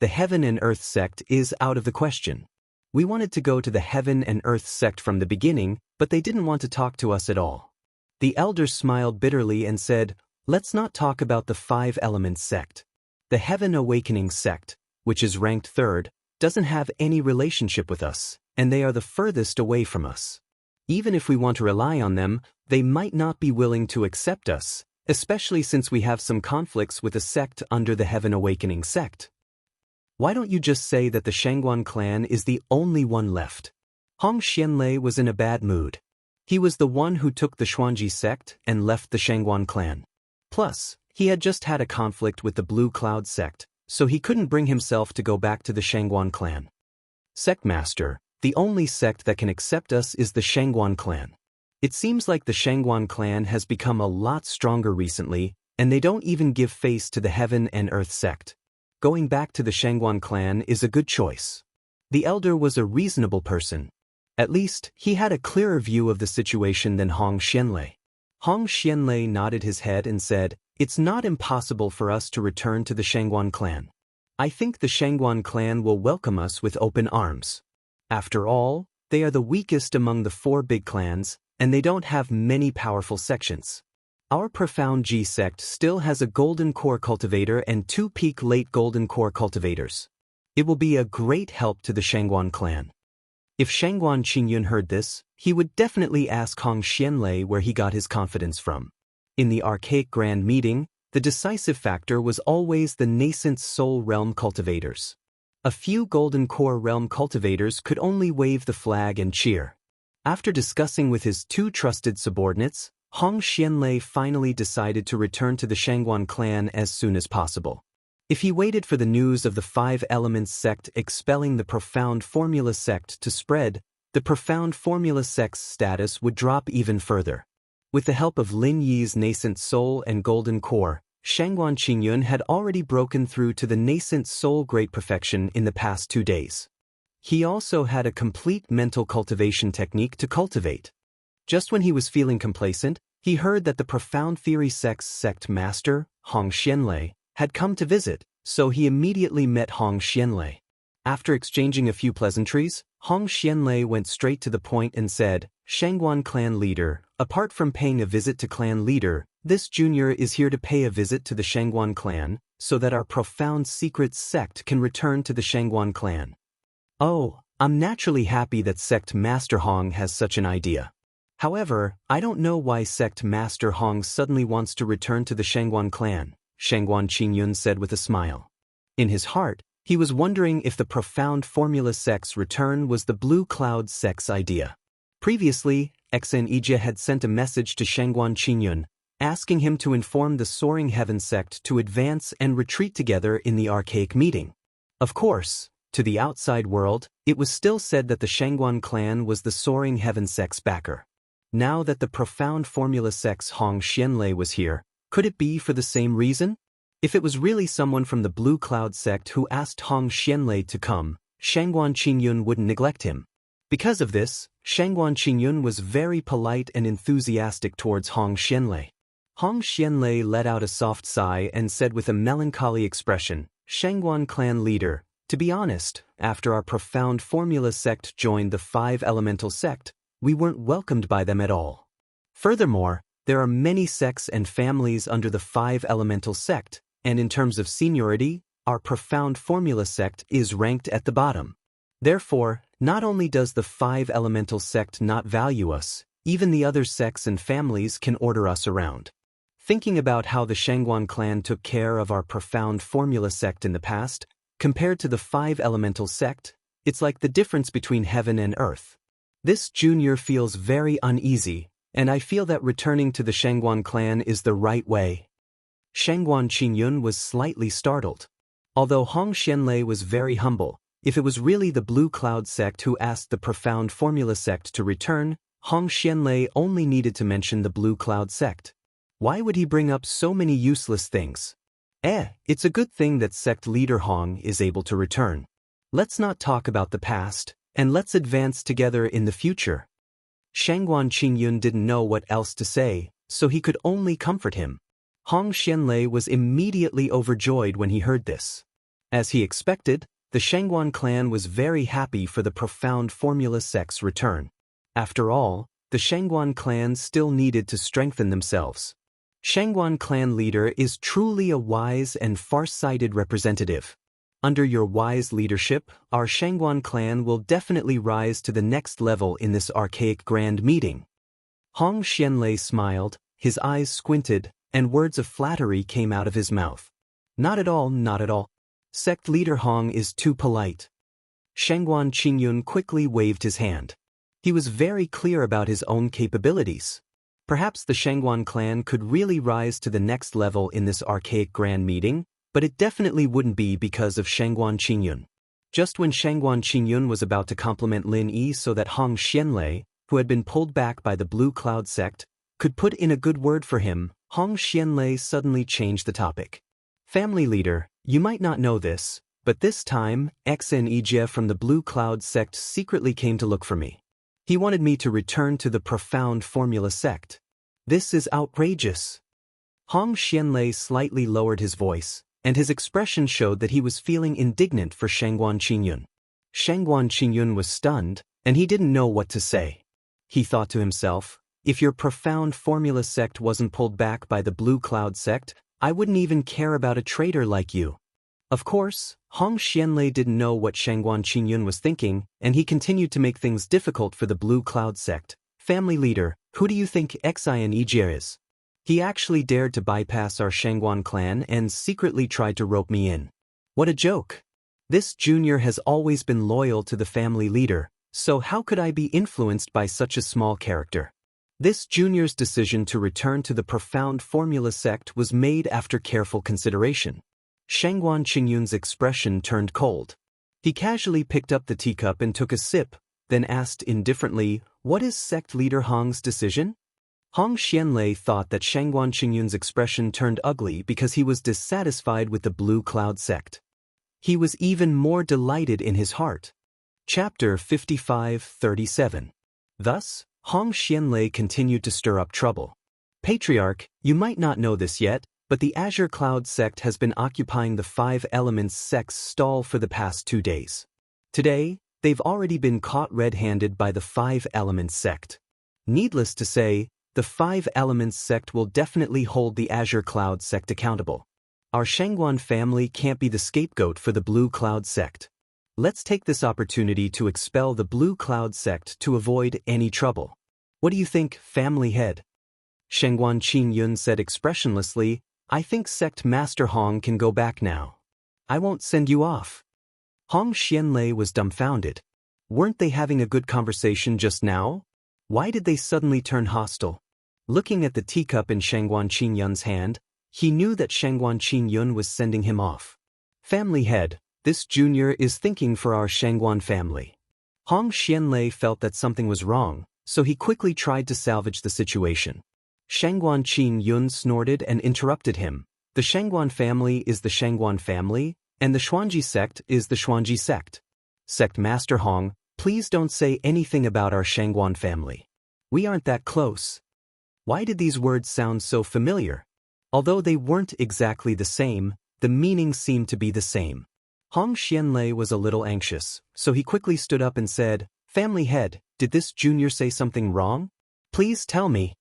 The Heaven and Earth sect is out of the question. We wanted to go to the Heaven and Earth sect from the beginning, but they didn't want to talk to us at all. The elder smiled bitterly and said, Let's not talk about the 5 Elements sect. The Heaven Awakening sect, which is ranked 3rd, doesn't have any relationship with us, and they are the furthest away from us. Even if we want to rely on them, they might not be willing to accept us, especially since we have some conflicts with a sect under the Heaven Awakening sect. Why don't you just say that the Shangguan clan is the only one left? Hong Xianlei was in a bad mood. He was the one who took the Xuanji sect and left the Shangguan clan. Plus, he had just had a conflict with the Blue Cloud sect, so he couldn't bring himself to go back to the Shangguan clan. Sect Master, the only sect that can accept us is the Shangguan clan. It seems like the Shangguan clan has become a lot stronger recently, and they don't even give face to the Heaven and Earth sect. Going back to the Shangguan clan is a good choice. The elder was a reasonable person. At least, he had a clearer view of the situation than Hong Xianlei. Hong Xianlei nodded his head and said, It's not impossible for us to return to the Shangguan clan. I think the Shangguan clan will welcome us with open arms. After all, they are the weakest among the 4 big clans, and they don't have many powerful sections. Our Profound G sect still has a Golden Core cultivator and 2 peak late Golden Core cultivators. It will be a great help to the Shangguan clan. If Shangguan Qingyun heard this, he would definitely ask Hong Xianlei where he got his confidence from. In the archaic grand meeting, the decisive factor was always the nascent Soul Realm cultivators. A few Golden Core Realm cultivators could only wave the flag and cheer. After discussing with his 2 trusted subordinates, Hong Xianlei finally decided to return to the Shangguan clan as soon as possible. If he waited for the news of the 5 Elements sect expelling the Profound Formula sect to spread, the profound formula sect's status would drop even further. With the help of Lin Yi's nascent soul and golden core, Shangguan Qingyun had already broken through to the nascent soul great perfection in the past 2 days. He also had a complete mental cultivation technique to cultivate. Just when he was feeling complacent, he heard that the profound theory sect's sect master, Hong Xianlei, had come to visit, so he immediately met Hong Xianlei. After exchanging a few pleasantries, Hong Xianlei went straight to the point and said, "Shangguan clan leader, apart from paying a visit to clan leader, this junior is here to pay a visit to the Shangguan clan, so that our profound secret sect can return to the Shangguan clan." Oh, I'm naturally happy that Sect Master Hong has such an idea. However, I don't know why Sect Master Hong suddenly wants to return to the Shangguan clan, Shangguan Qingyun said with a smile. In his heart, he was wondering if the profound formula sect's return was the Blue Cloud sect's idea. Previously, Xen Ijia had sent a message to Shangguan Qingyun, asking him to inform the Soaring Heaven sect to advance and retreat together in the archaic meeting. Of course, to the outside world, it was still said that the Shangguan clan was the Soaring Heaven sect's backer. Now that the profound formula sect's Hong Xianlei was here, could it be for the same reason? If it was really someone from the Blue Cloud sect who asked Hong Xianlei to come, Shangguan Qingyun wouldn't neglect him. Because of this, Shangguan Qingyun was very polite and enthusiastic towards Hong Xianlei. Hong Xianlei let out a soft sigh and said with a melancholy expression, "Shangguan clan leader, to be honest, after our profound formula sect joined the 5 elemental sect, we weren't welcomed by them at all. Furthermore, there are many sects and families under the 5 elemental sect, and in terms of seniority, our profound formula sect is ranked at the bottom. Therefore, not only does the 5 elemental sect not value us, even the other sects and families can order us around." Thinking about how the Shangguan clan took care of our profound formula sect in the past, compared to the 5 elemental sect, it's like the difference between heaven and earth. This junior feels very uneasy, and I feel that returning to the Shangguan clan is the right way. Shangguan Qingyun was slightly startled. Although Hong Xianlei was very humble, if it was really the Blue Cloud sect who asked the profound formula sect to return, Hong Xianlei only needed to mention the Blue Cloud sect. Why would he bring up so many useless things? It's a good thing that sect leader Hong is able to return. Let's not talk about the past, and let's advance together in the future. Shangguan Qingyun didn't know what else to say, so he could only comfort him. Hong Xianlei was immediately overjoyed when he heard this. As he expected, the Shangguan clan was very happy for the profound formula sect's return. After all, the Shangguan clan still needed to strengthen themselves. Shangguan clan leader is truly a wise and far-sighted representative. Under your wise leadership, our Shangguan clan will definitely rise to the next level in this archaic grand meeting. Hong Xianlei smiled, his eyes squinted, and words of flattery came out of his mouth. Not at all, not at all. Sect leader Hong is too polite. Shangguan Qingyun quickly waved his hand. He was very clear about his own capabilities. Perhaps the Shangguan clan could really rise to the next level in this archaic grand meeting, but it definitely wouldn't be because of Shangguan Qingyun. Just when Shangguan Qingyun was about to compliment Lin Yi so that Hong Xianlei, who had been pulled back by the Blue Cloud sect, could put in a good word for him, Hong Xianlei suddenly changed the topic. "Family leader, you might not know this, but this time, Xen Ijia from the Blue Cloud sect secretly came to look for me. He wanted me to return to the profound formula sect. This is outrageous." Hong Xianlei slightly lowered his voice, and his expression showed that he was feeling indignant for Shangguan Qingyun. Shangguan Qingyun was stunned, and he didn't know what to say. He thought to himself, if your profound formula sect wasn't pulled back by the Blue Cloud sect, I wouldn't even care about a traitor like you. Of course, Hong Xianlei didn't know what Shangguan Qingyun was thinking, and he continued to make things difficult for the Blue Cloud sect. "Family leader, who do you think Xian Ijia is? He actually dared to bypass our Shangguan clan and secretly tried to rope me in. What a joke. This junior has always been loyal to the family leader, so how could I be influenced by such a small character?" This junior's decision to return to the profound formula sect was made after careful consideration. Shangguan Qingyun's expression turned cold. He casually picked up the teacup and took a sip, then asked indifferently, "What is sect leader Hong's decision?" Hong Xianlei thought that Shangguan Qingyun's expression turned ugly because he was dissatisfied with the Blue Cloud sect. He was even more delighted in his heart. Chapter 55:37. Thus, Hong Xianlei continued to stir up trouble. Patriarch, you might not know this yet, but the Azure Cloud sect has been occupying the Five Elements sect's stall for the past 2 days. Today, they've already been caught red-handed by the Five Elements sect. Needless to say, the Five Elements sect will definitely hold the Azure Cloud sect accountable. Our Shangguan family can't be the scapegoat for the Blue Cloud sect. Let's take this opportunity to expel the Blue Cloud sect to avoid any trouble. What do you think, family head? Shangguan Qingyun said expressionlessly, I think Sect Master Hong can go back now. I won't send you off. Hong Xianlei was dumbfounded. Weren't they having a good conversation just now? Why did they suddenly turn hostile? Looking at the teacup in Shangguan Qingyun's hand, he knew that Shangguan Qingyun was sending him off. Family head, this junior is thinking for our Shangguan family. Hong Xianlei felt that something was wrong, so he quickly tried to salvage the situation. Shangguan Qingyun snorted and interrupted him. The Shangguan family is the Shangguan family, and the Xuanji sect is the Xuanji sect. Sect Master Hong, please don't say anything about our Shangguan family. We aren't that close. Why did these words sound so familiar? Although they weren't exactly the same, the meaning seemed to be the same. Hong Xianlei was a little anxious, so he quickly stood up and said, Family head, did this junior say something wrong? Please tell me.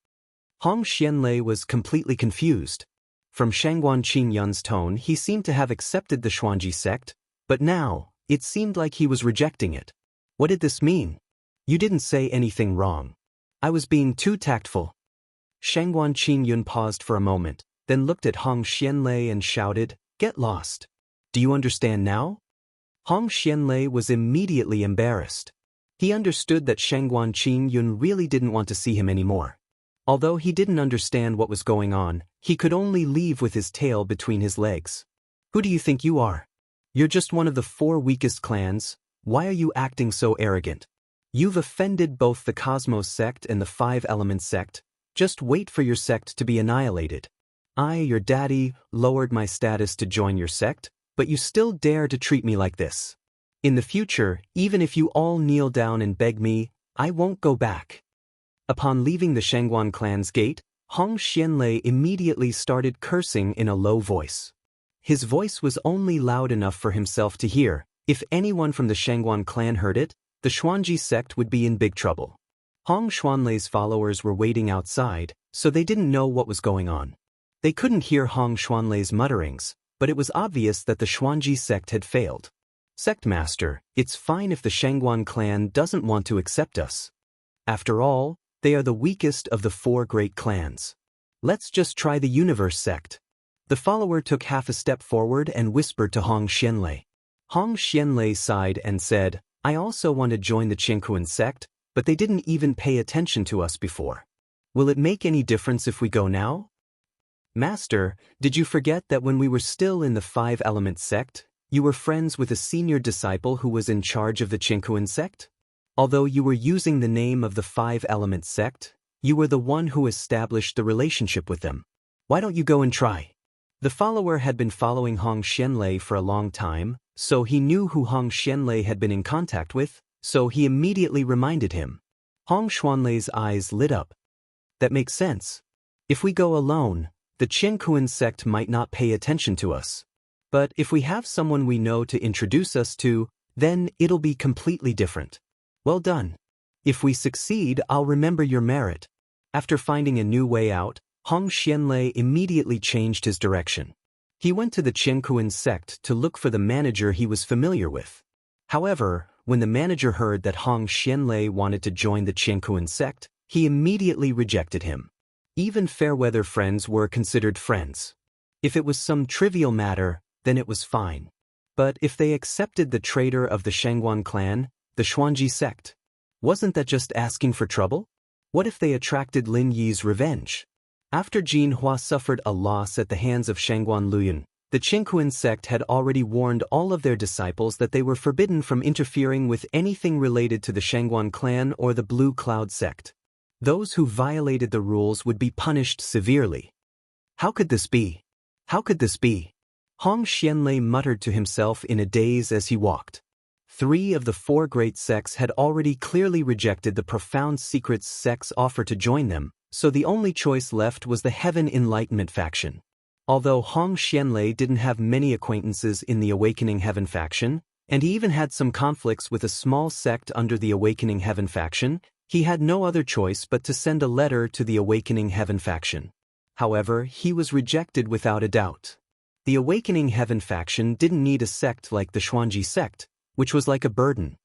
Hong Xianlei was completely confused. From Shangguan Qingyun's tone, he seemed to have accepted the Xuanji sect, but now, it seemed like he was rejecting it. What did this mean? You didn't say anything wrong. I was being too tactful. Shangguan Qingyun paused for a moment, then looked at Hong Xianlei and shouted, Get lost. Do you understand now? Hong Xianlei was immediately embarrassed. He understood that Shangguan Qingyun really didn't want to see him anymore. Although he didn't understand what was going on, he could only leave with his tail between his legs. Who do you think you are? You're just one of the 4 weakest clans. Why are you acting so arrogant? You've offended both the Cosmos sect and the Five Elements sect. Just wait for your sect to be annihilated. I, your daddy, lowered my status to join your sect, but you still dare to treat me like this. In the future, even if you all kneel down and beg me, I won't go back. Upon leaving the Shangguan clan's gate, Hong Xianlei immediately started cursing in a low voice. His voice was only loud enough for himself to hear. If anyone from the Shangguan clan heard it, the Xuanji sect would be in big trouble. Hong Xianlei's followers were waiting outside, so they didn't know what was going on. They couldn't hear Hong Xianlei's mutterings, but it was obvious that the Xuanji sect had failed. Sect Master, it's fine if the Shangguan clan doesn't want to accept us. After all, they are the weakest of the 4 great clans. Let's just try the Universe sect. The follower took half a step forward and whispered to Hong Xianlei. Hong Xianlei sighed and said, I also want to join the Qingkuan sect, but they didn't even pay attention to us before. Will it make any difference if we go now? Master, did you forget that when we were still in the Five Elements sect, you were friends with a senior disciple who was in charge of the Qingkuan sect? Although you were using the name of the Five Elements sect, you were the one who established the relationship with them. Why don't you go and try? The follower had been following Hong Xianlei for a long time, so he knew who Hong Xianlei had been in contact with, so he immediately reminded him. Hong Xianlei's eyes lit up. That makes sense. If we go alone, the Qingkuan sect might not pay attention to us. But if we have someone we know to introduce us to, then it'll be completely different. Well done. If we succeed, I'll remember your merit. After finding a new way out, Hong Xianlei immediately changed his direction. He went to the Qingkuan sect to look for the manager he was familiar with. However, when the manager heard that Hong Xianlei wanted to join the Qingkuan sect, he immediately rejected him. Even fair-weather friends were considered friends. If it was some trivial matter, then it was fine. But if they accepted the traitor of the Shangguan clan, the Xuanji sect, wasn't that just asking for trouble? What if they attracted Lin Yi's revenge? After Jin Hua suffered a loss at the hands of Shangguan Luyan, The Qinghuan sect had already warned all of their disciples that they were forbidden from interfering with anything related to the Shangguan clan or the Blue Cloud sect. Those who violated the rules would be punished severely. How could this be? How could this be? Hong Xianlei muttered to himself in a daze as he walked. 3 of the 4 great sects had already clearly rejected the Profound Secrets sect's offer to join them, so the only choice left was the Heaven Enlightenment faction. Although Hong Xianlei didn't have many acquaintances in the Awakening Heaven faction, and he even had some conflicts with a small sect under the Awakening Heaven faction, he had no other choice but to send a letter to the Awakening Heaven faction. However, he was rejected without a doubt. The Awakening Heaven faction didn't need a sect like the Xuanji sect, which was like a burden.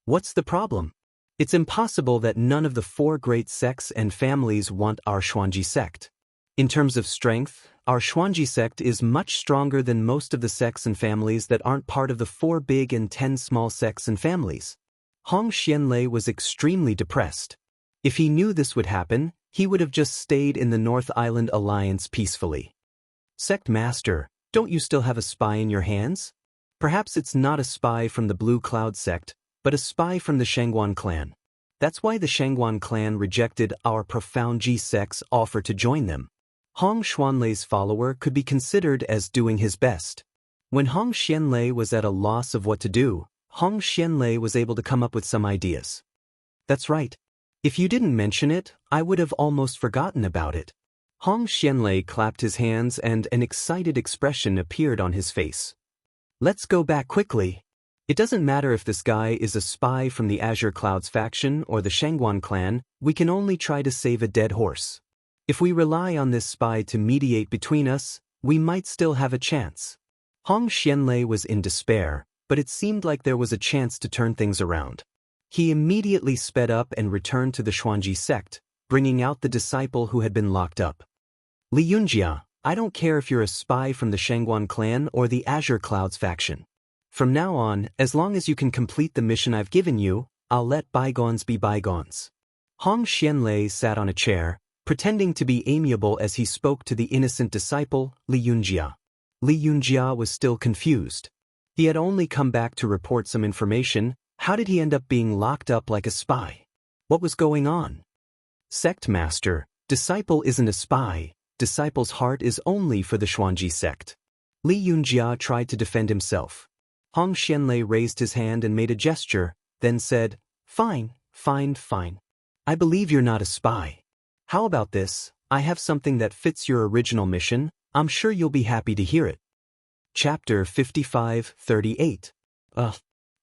What's the problem? It's impossible that none of the 4 great sects and families want our Xuanji sect. In terms of strength, our Xuanji sect is much stronger than most of the sects and families that aren't part of the 4 big and 10 small sects and families. Hong Xianlei was extremely depressed. If he knew this would happen, he would have just stayed in the North Island Alliance peacefully. Sect Master, don't you still have a spy in your hands? Perhaps it's not a spy from the Blue Cloud sect, but a spy from the Shangguan clan. That's why the Shangguan clan rejected our Profound Ji sect's offer to join them. Hong Xianlei's follower could be considered as doing his best. When Hong Xianlei was at a loss of what to do, Hong Xianlei was able to come up with some ideas. That's right. If you didn't mention it, I would have almost forgotten about it. Hong Xianlei clapped his hands and an excited expression appeared on his face. Let's go back quickly. It doesn't matter if this guy is a spy from the Azure Clouds faction or the Shangguan clan, we can only try to save a dead horse. If we rely on this spy to mediate between us, we might still have a chance. Hong Xianlei was in despair, but it seemed like there was a chance to turn things around. He immediately sped up and returned to the Xuanji sect, bringing out the disciple who had been locked up. Li Yunjia, I don't care if you're a spy from the Shangguan clan or the Azure Clouds faction. From now on, as long as you can complete the mission I've given you, I'll let bygones be bygones. Hong Xianlei sat on a chair, pretending to be amiable as he spoke to the innocent disciple, Li Yunjia. Li Yunjia was still confused. He had only come back to report some information. How did he end up being locked up like a spy? What was going on? Sect Master, disciple isn't a spy. Disciple's heart is only for the Xuanji sect. Li Yunjia tried to defend himself. Hong Xianlei raised his hand and made a gesture, then said, Fine, fine, fine. I believe you're not a spy. How about this? I have something that fits your original mission. I'm sure you'll be happy to hear it. Chapter 55:38.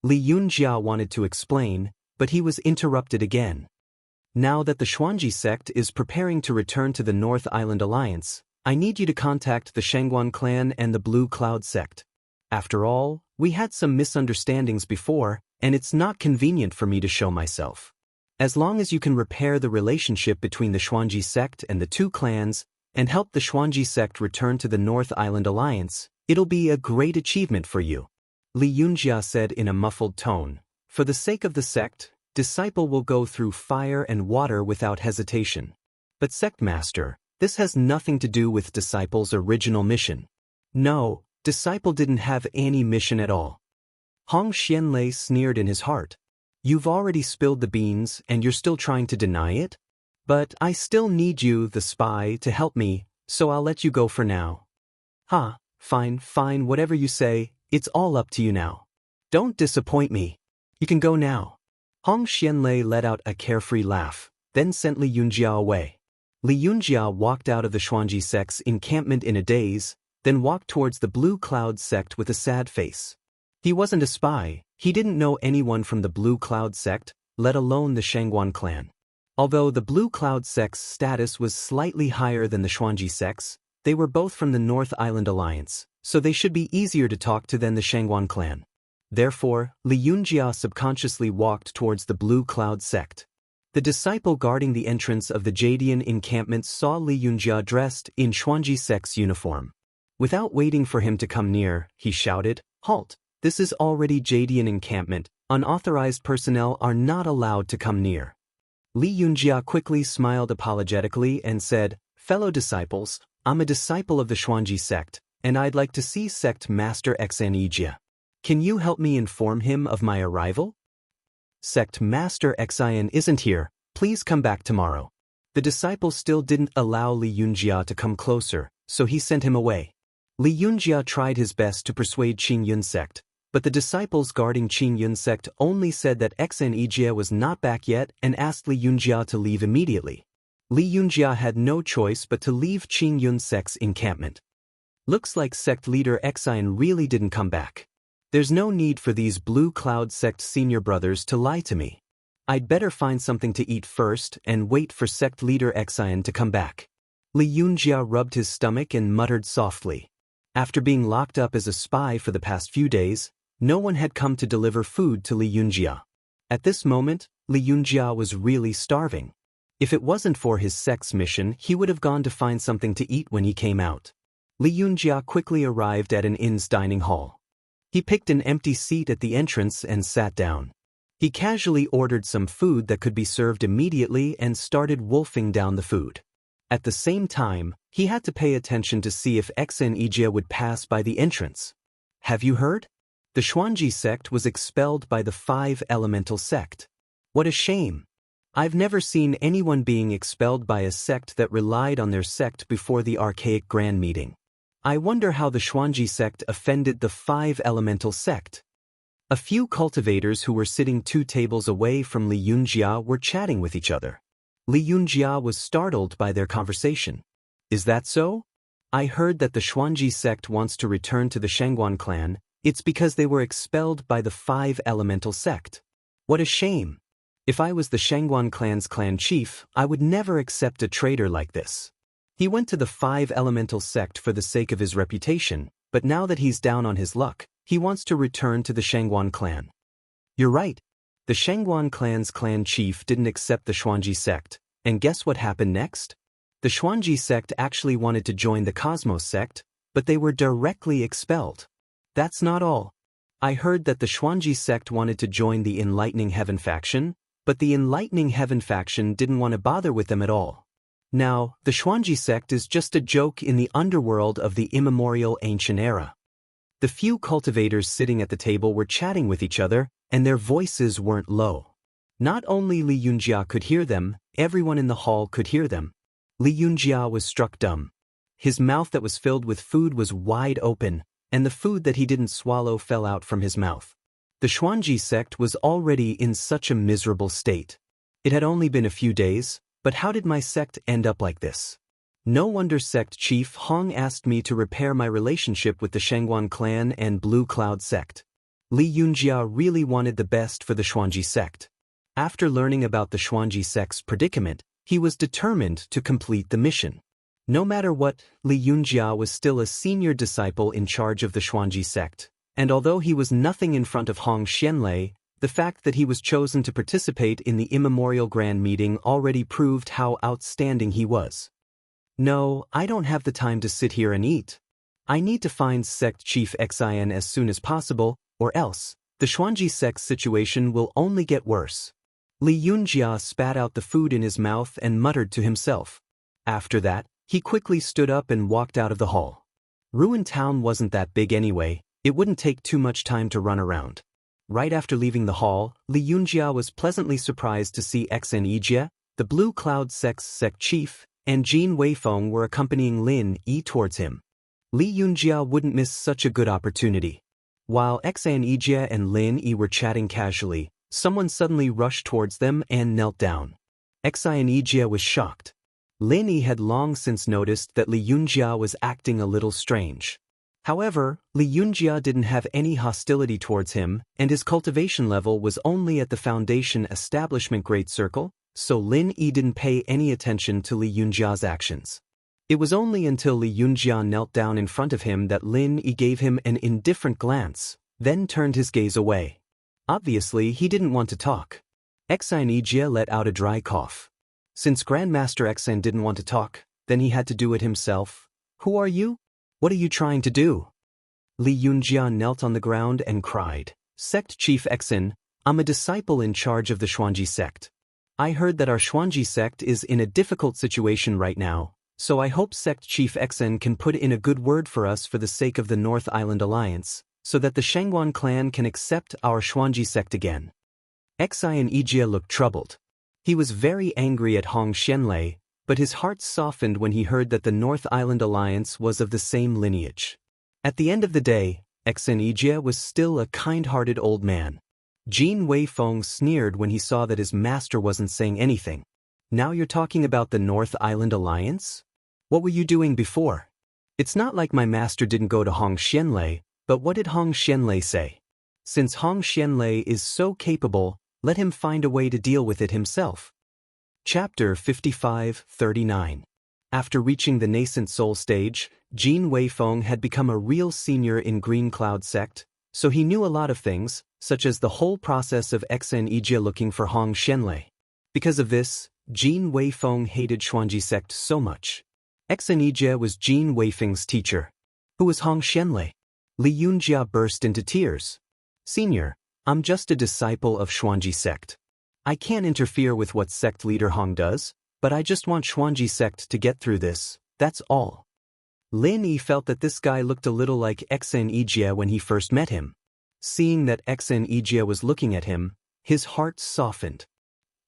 Li Yunjia wanted to explain, but he was interrupted again. Now that the Xuanji sect is preparing to return to the North Island Alliance, I need you to contact the Shangguan clan and the Blue Cloud sect. After all, we had some misunderstandings before, and it's not convenient for me to show myself. As long as you can repair the relationship between the Xuanji sect and the 2 clans, and help the Xuanji sect return to the North Island Alliance, it'll be a great achievement for you. Li Yunjia said in a muffled tone, For the sake of the sect, disciple will go through fire and water without hesitation. But Sect Master, this has nothing to do with disciple's original mission. No, disciple didn't have any mission at all. Hong Xianlei sneered in his heart. You've already spilled the beans and you're still trying to deny it? But I still need you, the spy, to help me, so I'll let you go for now. Fine, fine, whatever you say, it's all up to you now. Don't disappoint me. You can go now. Hong Xianlei let out a carefree laugh, then sent Li Yunjia away. Li Yunjia walked out of the Xuanji sect's encampment in a daze, then walked towards the Blue Cloud sect with a sad face. He wasn't a spy, he didn't know anyone from the Blue Cloud sect, let alone the Shangguan clan. Although the Blue Cloud sect's status was slightly higher than the Xuanji sect's, they were both from the North Island Alliance, so they should be easier to talk to than the Shangguan clan. Therefore, Li Yunjia subconsciously walked towards the Blue Cloud sect. The disciple guarding the entrance of the Jadian encampment saw Li Yunjia dressed in Xuanji sect's uniform. Without waiting for him to come near, he shouted, Halt! This is already Jadian encampment. Unauthorized personnel are not allowed to come near. Li Yunjia quickly smiled apologetically and said, Fellow disciples, I'm a disciple of the Xuanji sect, and I'd like to see Sect Master Xanijia. Can you help me inform him of my arrival? Sect Master Xian isn't here, please come back tomorrow. The disciple still didn't allow Li Yunjia to come closer, so he sent him away. Li Yunjia tried his best to persuade Qingyun sect, but the disciples guarding Qingyun sect only said that Xanijia was not back yet and asked Li Yunjia to leave immediately. Li Yunjia had no choice but to leave Qingyun sect's encampment. Looks like sect leader Xian really didn't come back. There's no need for these Blue Cloud sect senior brothers to lie to me. I'd better find something to eat first and wait for sect leader Xian to come back. Li Yunjia rubbed his stomach and muttered softly. After being locked up as a spy for the past few days, no one had come to deliver food to Li Yunjia. At this moment, Li Yunjia was really starving. If it wasn't for his sect's mission, he would have gone to find something to eat when he came out. Li Yunjia quickly arrived at an inn's dining hall. He picked an empty seat at the entrance and sat down. He casually ordered some food that could be served immediately and started wolfing down the food. At the same time, he had to pay attention to see if Xanijia would pass by the entrance. Have you heard? The Xuanji sect was expelled by the 5 Elemental sect. What a shame. I've never seen anyone being expelled by a sect that relied on their sect before the archaic grand meeting. I wonder how the Xuanji sect offended the 5 Elemental sect. A few cultivators who were sitting 2 tables away from Li Yunjia were chatting with each other. Li Yunjia was startled by their conversation. Is that so? I heard that the Xuanji sect wants to return to the Shangguan clan. It's because they were expelled by the 5 Elemental sect. What a shame. If I was the Shangguan clan's clan chief, I would never accept a traitor like this. He went to the 5 Elemental sect for the sake of his reputation, but now that he's down on his luck, he wants to return to the Shangguan clan. You're right. The Shangguan clan's clan chief didn't accept the Xuanji sect, and guess what happened next? The Xuanji sect actually wanted to join the Cosmos sect, but they were directly expelled. That's not all. I heard that the Xuanji sect wanted to join the Enlightening Heaven faction, but the Enlightening Heaven faction didn't want to bother with them at all. Now, the Xuanji sect is just a joke in the underworld of the immemorial ancient era. The few cultivators sitting at the table were chatting with each other, and their voices weren't low. Not only Li Yunjia could hear them, everyone in the hall could hear them. Li Yunjia was struck dumb. His mouth that was filled with food was wide open, and the food that he didn't swallow fell out from his mouth. The Xuanji sect was already in such a miserable state. It had only been a few days, but how did my sect end up like this? No wonder Sect Chief Hong asked me to repair my relationship with the Shangguan clan and Blue Cloud sect. Li Yunjia really wanted the best for the Xuanji sect. After learning about the Xuanji sect's predicament, he was determined to complete the mission. No matter what, Li Yunjia was still a senior disciple in charge of the Xuanji sect, and although he was nothing in front of Hong Xianlei, the fact that he was chosen to participate in the immemorial grand meeting already proved how outstanding he was. No, I don't have the time to sit here and eat. I need to find Sect Chief Xian as soon as possible, or else, the Xuanji sect's situation will only get worse. Li Yunjia spat out the food in his mouth and muttered to himself. After that, he quickly stood up and walked out of the hall. Ruin Town wasn't that big anyway, it wouldn't take too much time to run around. Right after leaving the hall, Li Yunjia was pleasantly surprised to see Xanijia, the Blue Cloud sect's sect chief, and Jin Weifeng were accompanying Lin Yi towards him. Li Yunjia wouldn't miss such a good opportunity. While Xanijia and Lin Yi were chatting casually, someone suddenly rushed towards them and knelt down. Xanijia was shocked. Lin Yi had long since noticed that Li Yunjia was acting a little strange. However, Li Yunjia didn't have any hostility towards him, and his cultivation level was only at the Foundation Establishment Great Circle, so Lin Yi didn't pay any attention to Li Yunjia's actions. It was only until Li Yunjia knelt down in front of him that Lin Yi gave him an indifferent glance, then turned his gaze away. Obviously, he didn't want to talk. Xanijia let out a dry cough. Since Grandmaster Xan didn't want to talk, then he had to do it himself. Who are you? What are you trying to do? Li Yunjia knelt on the ground and cried. Sect Chief Xan, I'm a disciple in charge of the Xuanji sect. I heard that our Xuanji sect is in a difficult situation right now, So I hope Sect Chief Xen can put in a good word for us for the sake of the North Island Alliance, so that the Shangguan clan can accept our Xuanji sect again. Xian Ijia looked troubled. He was very angry at Hong Xianlei, but his heart softened when he heard that the North Island Alliance was of the same lineage. At the end of the day, Xian Ijia was still a kind-hearted old man. Jin Weifeng sneered when he saw that his master wasn't saying anything. Now you're talking about the North Island Alliance? What were you doing before? It's not like my master didn't go to Hong Xianlei, but what did Hong Xianlei say? Since Hong Xianlei is so capable, let him find a way to deal with it himself. Chapter 55-39. After reaching the nascent soul stage, Jin Weifeng had become a real senior in Green Cloud sect, so he knew a lot of things, such as the whole process of Xian Ijia looking for Hong Xianlei. Because of this, Jin Weifeng hated Xuanji sect so much. Xian Ijia was Jin Weifeng's teacher. Who was Hong Xianlei? Li Yunjia burst into tears. Senior, I'm just a disciple of Xuanji sect. I can't interfere with what sect leader Hong does, but I just want Xuanji sect to get through this, that's all. Lin Yi felt that this guy looked a little like Xian Ijia when he first met him. Seeing that Xian Ijia was looking at him, his heart softened.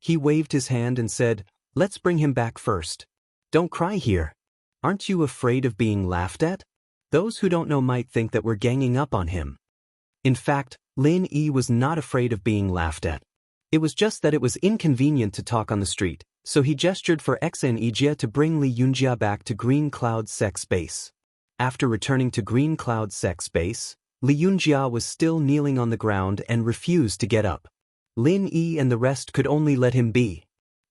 He waved his hand and said, "Let's bring him back first. Don't cry here. Aren't you afraid of being laughed at? Those who don't know might think that we're ganging up on him." In fact, Lin Yi was not afraid of being laughed at. It was just that it was inconvenient to talk on the street, so he gestured for Xian Ijia to bring Li Yunjia back to Green Cloud Sect's base. After returning to Green Cloud Sect's base, Li Yunjia was still kneeling on the ground and refused to get up. Lin Yi and the rest could only let him be.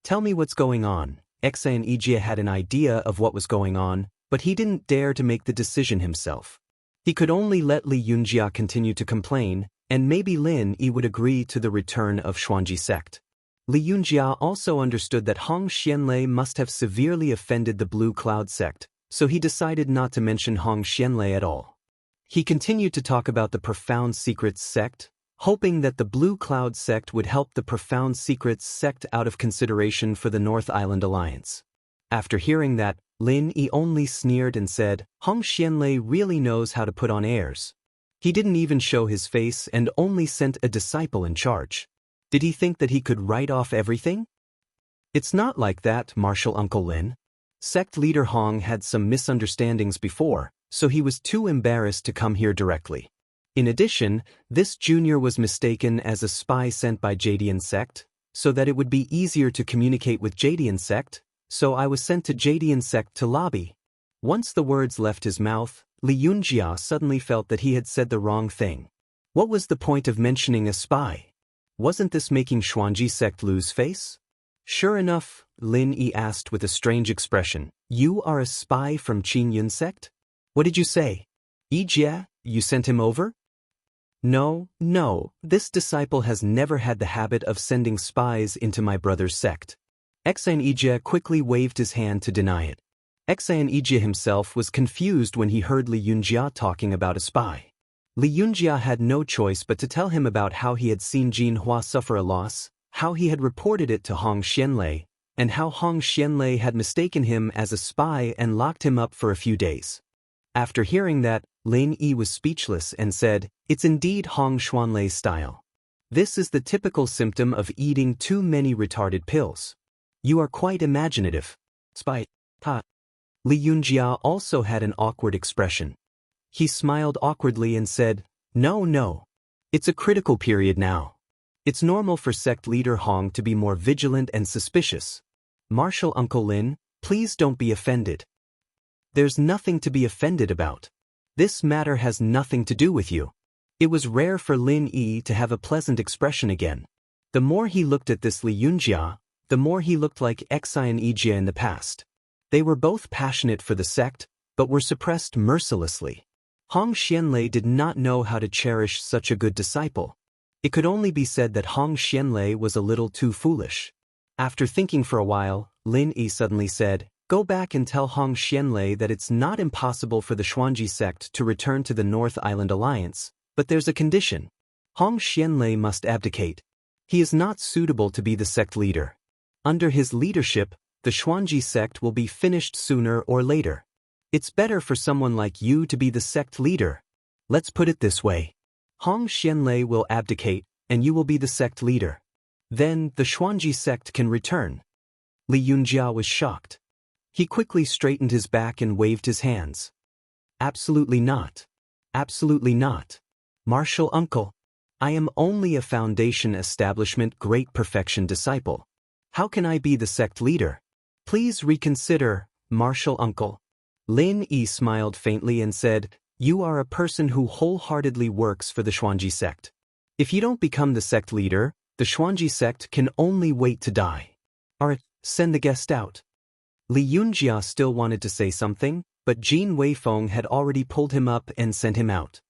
"Tell me what's going on." Xian Ijia had an idea of what was going on, but he didn't dare to make the decision himself. He could only let Li Yunjia continue to complain, and maybe Lin Yi would agree to the return of Xuanji sect. Li Yunjia also understood that Hong Xianlei must have severely offended the Blue Cloud sect, so he decided not to mention Hong Xianlei at all. He continued to talk about the Profound Secrets sect, hoping that the Blue Cloud sect would help the Profound Secrets sect out of consideration for the North Island Alliance. After hearing that, Lin Yi only sneered and said, "Hong Xianlei really knows how to put on airs. He didn't even show his face and only sent a disciple in charge. Did he think that he could write off everything?" "It's not like that, Martial Uncle Lin. Sect leader Hong had some misunderstandings before, so he was too embarrassed to come here directly. In addition, this junior was mistaken as a spy sent by Jadian sect, so that it would be easier to communicate with Jadian sect, so I was sent to Jadian sect to lobby." Once the words left his mouth, Li Yunjia suddenly felt that he had said the wrong thing. What was the point of mentioning a spy? Wasn't this making Xuanji sect lose face? Sure enough, Lin Yi asked with a strange expression, "You are a spy from Qingyun sect? What did you say? Ijia, you sent him over?" No, this disciple has never had the habit of sending spies into my brother's sect." Xian Ijia quickly waved his hand to deny it. Xian Ijia himself was confused when he heard Li Yunjia talking about a spy. Li Yunjia had no choice but to tell him about how he had seen Jin Hua suffer a loss, how he had reported it to Hong Xianlei, and how Hong Xianlei had mistaken him as a spy and locked him up for a few days. After hearing that, Lin Yi was speechless and said, "It's indeed Hong Xianlei's style. This is the typical symptom of eating too many retarded pills. You are quite imaginative." Spy. Ha. Li Yunjia also had an awkward expression. He smiled awkwardly and said, No. It's a critical period now. It's normal for sect leader Hong to be more vigilant and suspicious. Martial Uncle Lin, please don't be offended. There's nothing to be offended about. This matter has nothing to do with you." It was rare for Lin Yi to have a pleasant expression again. The more he looked at this Li Yunjia, the more he looked like Xian Ijia in the past. They were both passionate for the sect, but were suppressed mercilessly. Hong Xianlei did not know how to cherish such a good disciple. It could only be said that Hong Xianlei was a little too foolish. After thinking for a while, Lin Yi suddenly said, "Go back and tell Hong Xianlei that it's not impossible for the Xuanji sect to return to the North Island Alliance, but there's a condition. Hong Xianlei must abdicate. He is not suitable to be the sect leader. Under his leadership, the Xuanji sect will be finished sooner or later. It's better for someone like you to be the sect leader. Let's put it this way. Hong Xianlei will abdicate, and you will be the sect leader. Then the Xuanji sect can return. Li Yunjia was shocked. He quickly straightened his back and waved his hands. Absolutely not. Absolutely not. Martial uncle. I am only a Foundation Establishment Great Perfection disciple. How can I be the sect leader? Please reconsider, martial uncle. Lin Yi smiled faintly and said, You are a person who wholeheartedly works for the Xuanji sect. If you don't become the sect leader, the Xuanji sect can only wait to die. Alright, send the guest out. Li Yunjia still wanted to say something, but Jin Weifeng had already pulled him up and sent him out.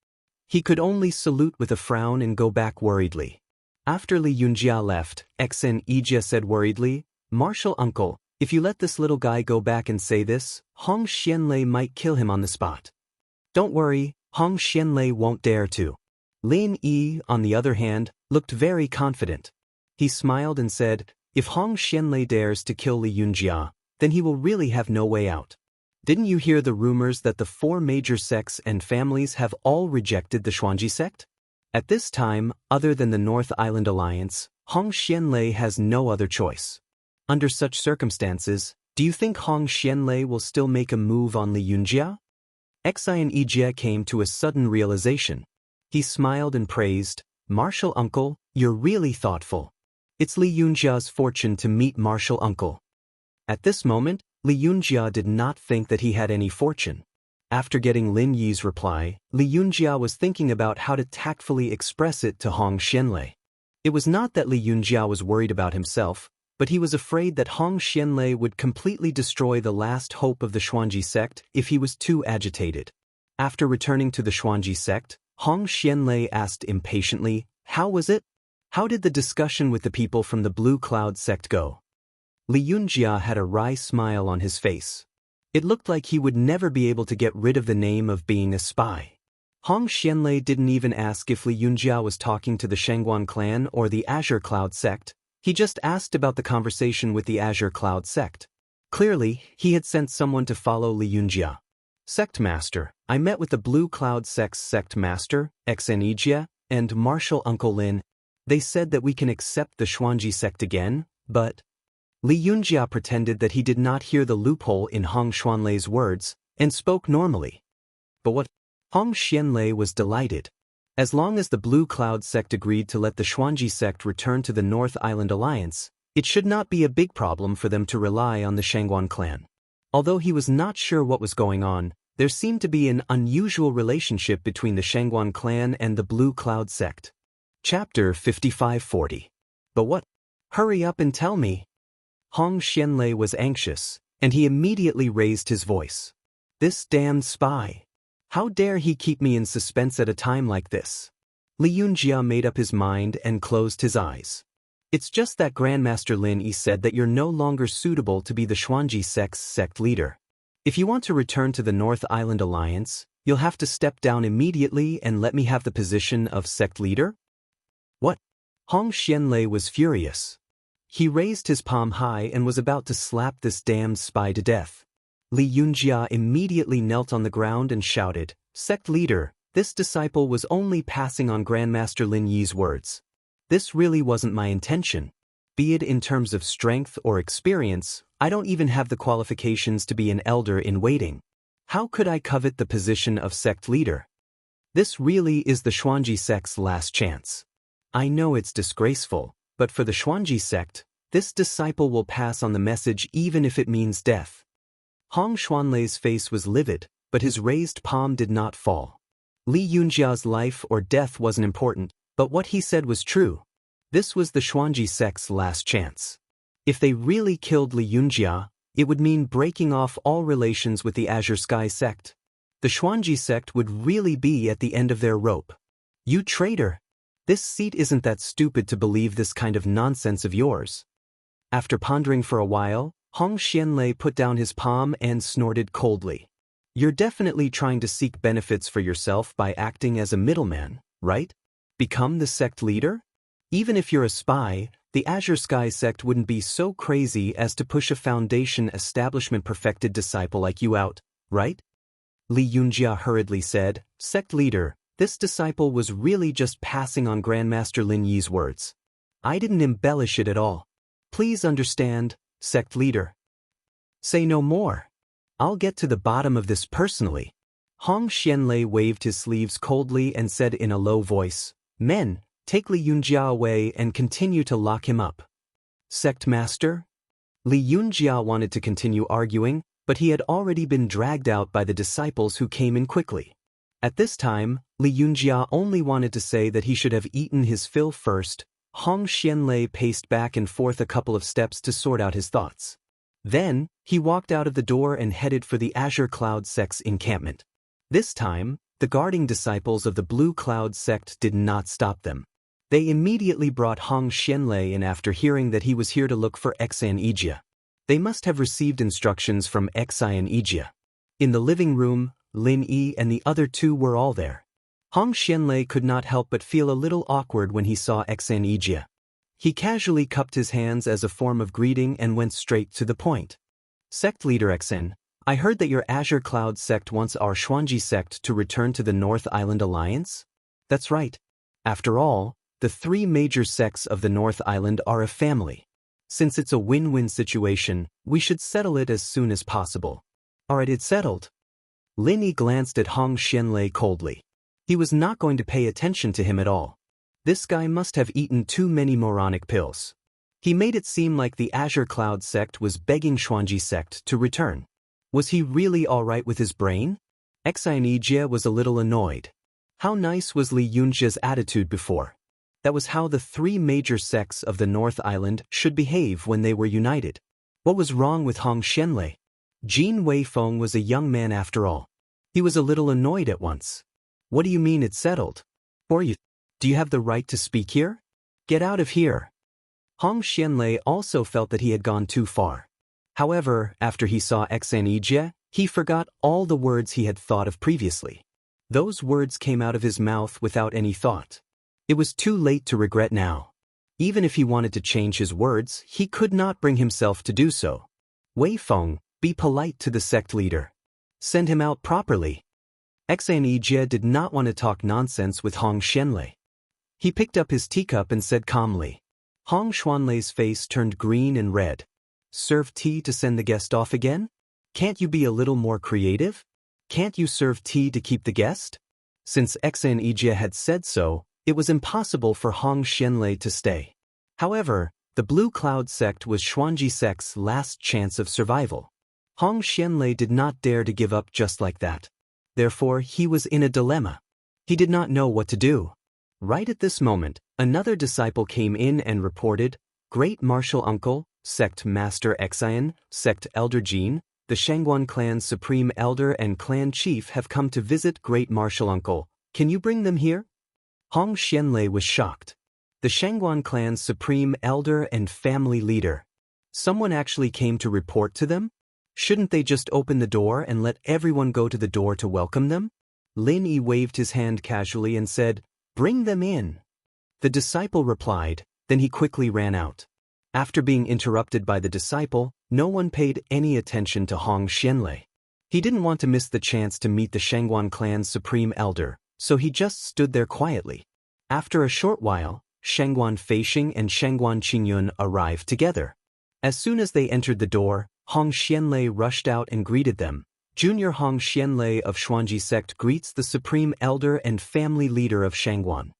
He could only salute with a frown and go back worriedly. After Li Yunjia left, Xen Yijia said worriedly, Martial uncle, if you let this little guy go back and say this, Hong Xianlei might kill him on the spot. Don't worry, Hong Xianlei won't dare to. Lin Yi, on the other hand, looked very confident. He smiled and said, If Hong Xianlei dares to kill Li Yunjia, then he will really have no way out. Didn't you hear the rumors that the 4 major sects and families have all rejected the Xuanji sect? At this time, other than the North Island Alliance, Hong Xianlei has no other choice. Under such circumstances, do you think Hong Xianlei will still make a move on Li Yunjia? Xen Yijia came to a sudden realization. He smiled and praised, Martial uncle, you're really thoughtful. It's Li Yunjia's fortune to meet martial uncle. At this moment, Li Yunjia did not think that he had any fortune. After getting Lin Yi's reply, Li Yunjia was thinking about how to tactfully express it to Hong Xianlei. It was not that Li Yunjia was worried about himself, but he was afraid that Hong Xianlei would completely destroy the last hope of the Xuanji sect if he was too agitated. After returning to the Xuanji sect, Hong Xianlei asked impatiently, How was it? How did the discussion with the people from the Blue Cloud sect go? Li Yunjia had a wry smile on his face. It looked like he would never be able to get rid of the name of being a spy. Hong Xianlei didn't even ask if Li Yunjia was talking to the Shangguan clan or the Azure Cloud sect. He just asked about the conversation with the Azure Cloud sect. Clearly, he had sent someone to follow Li Yunjia. Sect Master, I met with the Blue Cloud sect's Sect Master, Xen Yijia, and Martial Uncle Lin. They said that we can accept the Xuanji sect again, but... Li Yunjia pretended that he did not hear the loophole in Hong Xianlei's words, and spoke normally. But what? Hong Xianlei was delighted. As long as the Blue Cloud sect agreed to let the Xuanji sect return to the North Island Alliance, it should not be a big problem for them to rely on the Shangguan clan. Although he was not sure what was going on, there seemed to be an unusual relationship between the Shangguan clan and the Blue Cloud sect. Chapter 5540. But what? Hurry up and tell me. Hong Xianlei was anxious, and he immediately raised his voice. This damned spy. How dare he keep me in suspense at a time like this? Li Yunjia made up his mind and closed his eyes. It's just that Grandmaster Lin Yi said that you're no longer suitable to be the Xuanji sect's sect leader. If you want to return to the North Island Alliance, you'll have to step down immediately and let me have the position of sect leader? What? Hong Xianlei was furious. He raised his palm high and was about to slap this damned spy to death. Li Yunjia immediately knelt on the ground and shouted, Sect leader, this disciple was only passing on Grandmaster Lin Yi's words. This really wasn't my intention. Be it in terms of strength or experience, I don't even have the qualifications to be an elder in waiting. How could I covet the position of sect leader? This really is the Xuanji sect's last chance. I know it's disgraceful, but for the Xuanji sect, this disciple will pass on the message even if it means death. Hong Xianlei's face was livid, but his raised palm did not fall. Li Yunjia's life or death wasn't important, but what he said was true. This was the Xuanji sect's last chance. If they really killed Li Yunjia, it would mean breaking off all relations with the Azure Sky sect. The Xuanji sect would really be at the end of their rope. You traitor! This seat isn't that stupid to believe this kind of nonsense of yours. After pondering for a while, Hong Xianlei put down his palm and snorted coldly. You're definitely trying to seek benefits for yourself by acting as a middleman, right? Become the sect leader? Even if you're a spy, The Azure Sky sect wouldn't be so crazy as to push a foundation establishment perfected disciple like you out, right? Li Yunjia hurriedly said, Sect leader, this disciple was really just passing on Grandmaster Lin Yi's words. I didn't embellish it at all. Please understand, sect leader. Say no more. I'll get to the bottom of this personally. Hong Xianlei waved his sleeves coldly and said in a low voice, Men, take Li Yunjia away and continue to lock him up. Sect master? Li Yunjia wanted to continue arguing, but he had already been dragged out by the disciples who came in quickly. At this time, Li Yunjia only wanted to say that he should have eaten his fill first. Hong Xianlei paced back and forth a couple of steps to sort out his thoughts. Then, he walked out of the door and headed for the Azure Cloud sect's encampment. This time, the guarding disciples of the Blue Cloud sect did not stop them. They immediately brought Hong Xianlei in after hearing that he was here to look for Xian Ijia. They must have received instructions from Xian Ijia. In the living room, Lin Yi and the other two were all there. Hong Xianlei could not help but feel a little awkward when he saw Xian Ijia. He casually cupped his hands as a form of greeting and went straight to the point. Sect leader Xian, I heard that your Azure Cloud sect wants our Xuanji sect to return to the North Island Alliance? That's right. After all, the three major sects of the North Island are a family. Since it's a win-win situation, we should settle it as soon as possible. Alright, it's settled. Lin Yi glanced at Hong Xianlei coldly. He was not going to pay attention to him at all. This guy must have eaten too many moronic pills. He made it seem like the Azure Cloud sect was begging Xuanji sect to return. Was he really alright with his brain? Xian Ijia was a little annoyed. How nice was Li Yunjia's attitude before? That was how the three major sects of the North Island should behave when they were united. What was wrong with Hong Xianlei? Jin Weifeng was a young man after all. He was a little annoyed at once. What do you mean it's settled? Do you have the right to speak here? Get out of here. Hong Xianlei also felt that he had gone too far. However, after he saw Xian Ijia, he forgot all the words he had thought of previously. Those words came out of his mouth without any thought. It was too late to regret now. Even if he wanted to change his words, he could not bring himself to do so. Weifeng, be polite to the sect leader. Send him out properly. Xian Ijia did not want to talk nonsense with Hong Xianlei. He picked up his teacup and said calmly. Hong Xianlei's face turned green and red. Serve tea to send the guest off again? Can't you be a little more creative? Can't you serve tea to keep the guest? Since Xian Ijia had said so, it was impossible for Hong Xianlei to stay. However, the Blue Cloud sect was Xuanji sect's last chance of survival. Hong Xianlei did not dare to give up just like that. Therefore, he was in a dilemma. He did not know what to do. Right at this moment, another disciple came in and reported, Great Martial Uncle, Sect Master Xian, Sect Elder Jin, the Shangguan clan's Supreme Elder and Clan Chief have come to visit Great Martial Uncle. Can you bring them here? Hong Xianlei was shocked. The Shangguan clan's Supreme Elder and Family Leader. Someone actually came to report to them? Shouldn't they just open the door and let everyone go to the door to welcome them? Lin Yi waved his hand casually and said, Bring them in. The disciple replied, then he quickly ran out. After being interrupted by the disciple, no one paid any attention to Hong Xianlei. He didn't want to miss the chance to meet the Shangguan clan's Supreme Elder, so he just stood there quietly. After a short while, Shangguan Feixing and Shangguan Qingyun arrived together. As soon as they entered the door, Hong Xianlei rushed out and greeted them. Junior Hong Xianlei of Xuanji sect greets the Supreme Elder and Family Leader of Shangguan.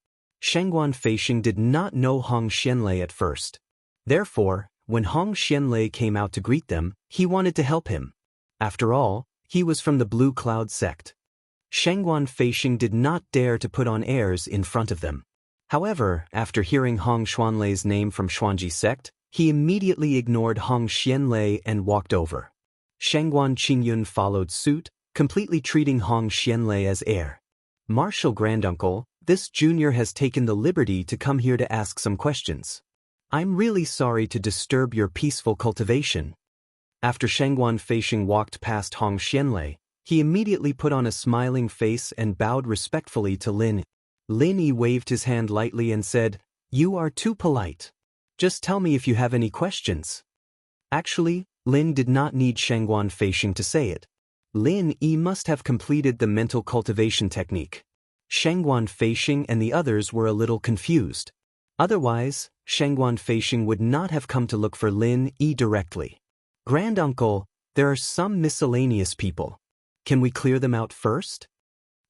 Shangguan Feixing did not know Hong Xianlei at first. Therefore, when Hong Xianlei came out to greet them, he wanted to help him. After all, he was from the Blue Cloud sect. Shangguan Feixing did not dare to put on airs in front of them. However, after hearing Hong Xianlei's name from Xuanji sect, he immediately ignored Hong Xianlei and walked over. Shangguan Qingyun followed suit, completely treating Hong Xianlei as heir. Martial Granduncle, this junior has taken the liberty to come here to ask some questions. I'm really sorry to disturb your peaceful cultivation. After Shangguan Feixing walked past Hong Xianlei, he immediately put on a smiling face and bowed respectfully to Lin. Lin Yi waved his hand lightly and said, You are too polite. Just tell me if you have any questions. Actually, Lin did not need Shangguan Feishing to say it. Lin Yi must have completed the mental cultivation technique. Shangguan Feishing and the others were a little confused. Otherwise, Shangguan Feishing would not have come to look for Lin Yi directly. Granduncle, there are some miscellaneous people. Can we clear them out first?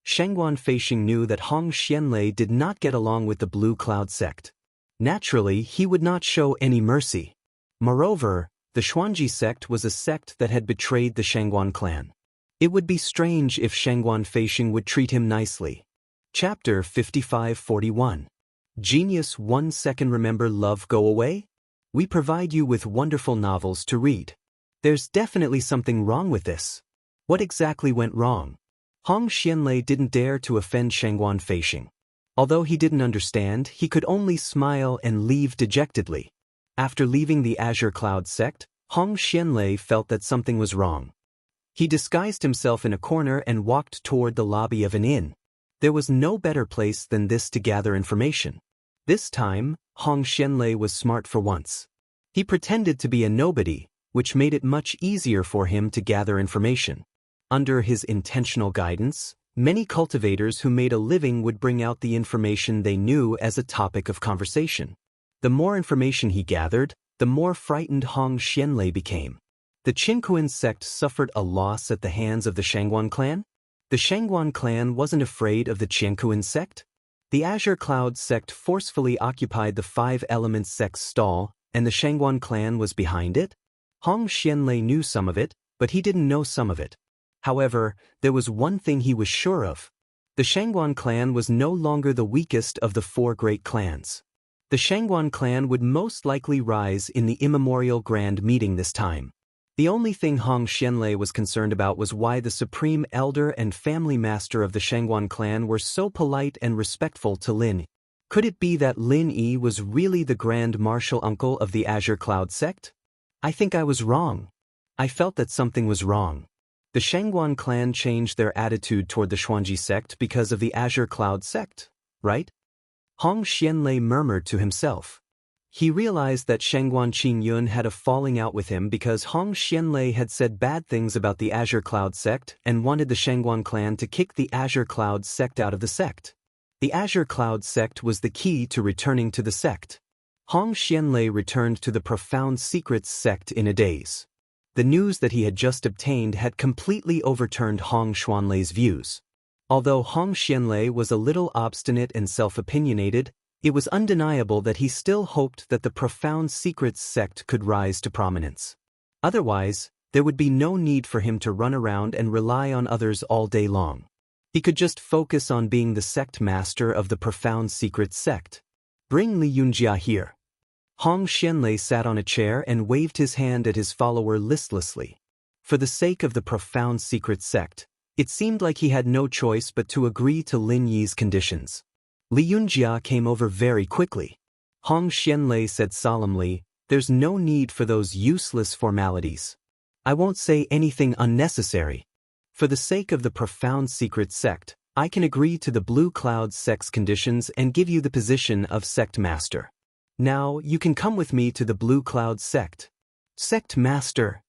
Shangguan Feishing knew that Hong Xianlei did not get along with the Blue Cloud sect. Naturally, he would not show any mercy. Moreover, the Xuanji sect was a sect that had betrayed the Shangguan clan. It would be strange if Shangguan Feishing would treat him nicely. Chapter 55-41. Genius 1 second. Remember Love Go Away? We provide you with wonderful novels to read. There's definitely something wrong with this. What exactly went wrong? Hong Xianlei didn't dare to offend Shangguan Feishing. Although he didn't understand, he could only smile and leave dejectedly. After leaving the Azure Cloud sect, Hong Xianlei felt that something was wrong. He disguised himself in a corner and walked toward the lobby of an inn. There was no better place than this to gather information. This time, Hong Xianlei was smart for once. He pretended to be a nobody, which made it much easier for him to gather information. Under his intentional guidance, many cultivators who made a living would bring out the information they knew as a topic of conversation. The more information he gathered, the more frightened Hong Xianlei became. The Qinkuan sect suffered a loss at the hands of the Shangguan clan? The Shangguan clan wasn't afraid of the Qinkuan sect? The Azure Cloud sect forcefully occupied the Five Elements sect's stall, and the Shangguan clan was behind it? Hong Xianlei knew some of it, but he didn't know some of it. However, there was one thing he was sure of. The Shangguan clan was no longer the weakest of the four great clans. The Shangguan clan would most likely rise in the immemorial grand meeting this time. The only thing Hong Xianlei was concerned about was why the supreme elder and family master of the Shangguan clan were so polite and respectful to Lin. Could it be that Lin Yi was really the grand martial uncle of the Azure Cloud sect? I think I was wrong. I felt that something was wrong. The Shangguan clan changed their attitude toward the Xuanji sect because of the Azure Cloud sect, right? Hong Xianlei murmured to himself. He realized that Shangguan Qingyun had a falling out with him because Hong Xianlei had said bad things about the Azure Cloud sect and wanted the Shangguan clan to kick the Azure Cloud sect out of the sect. The Azure Cloud sect was the key to returning to the sect. Hong Xianlei returned to the Profound Secrets sect in a daze. The news that he had just obtained had completely overturned Hong Xianlei's views. Although Hong Xianlei was a little obstinate and self-opinionated, it was undeniable that he still hoped that the Profound Secrets sect could rise to prominence. Otherwise, there would be no need for him to run around and rely on others all day long. He could just focus on being the sect master of the Profound Secrets sect. Bring Li Yunjia here. Hong Xianlei sat on a chair and waved his hand at his follower listlessly. For the sake of the Profound Secrets sect, it seemed like he had no choice but to agree to Lin Yi's conditions. Li Yunjia came over very quickly. Hong Xianlei said solemnly, "There's no need for those useless formalities. I won't say anything unnecessary. For the sake of the Profound Secret sect, I can agree to the Blue Cloud sect's conditions and give you the position of sect master. Now, you can come with me to the Blue Cloud sect." Sect master?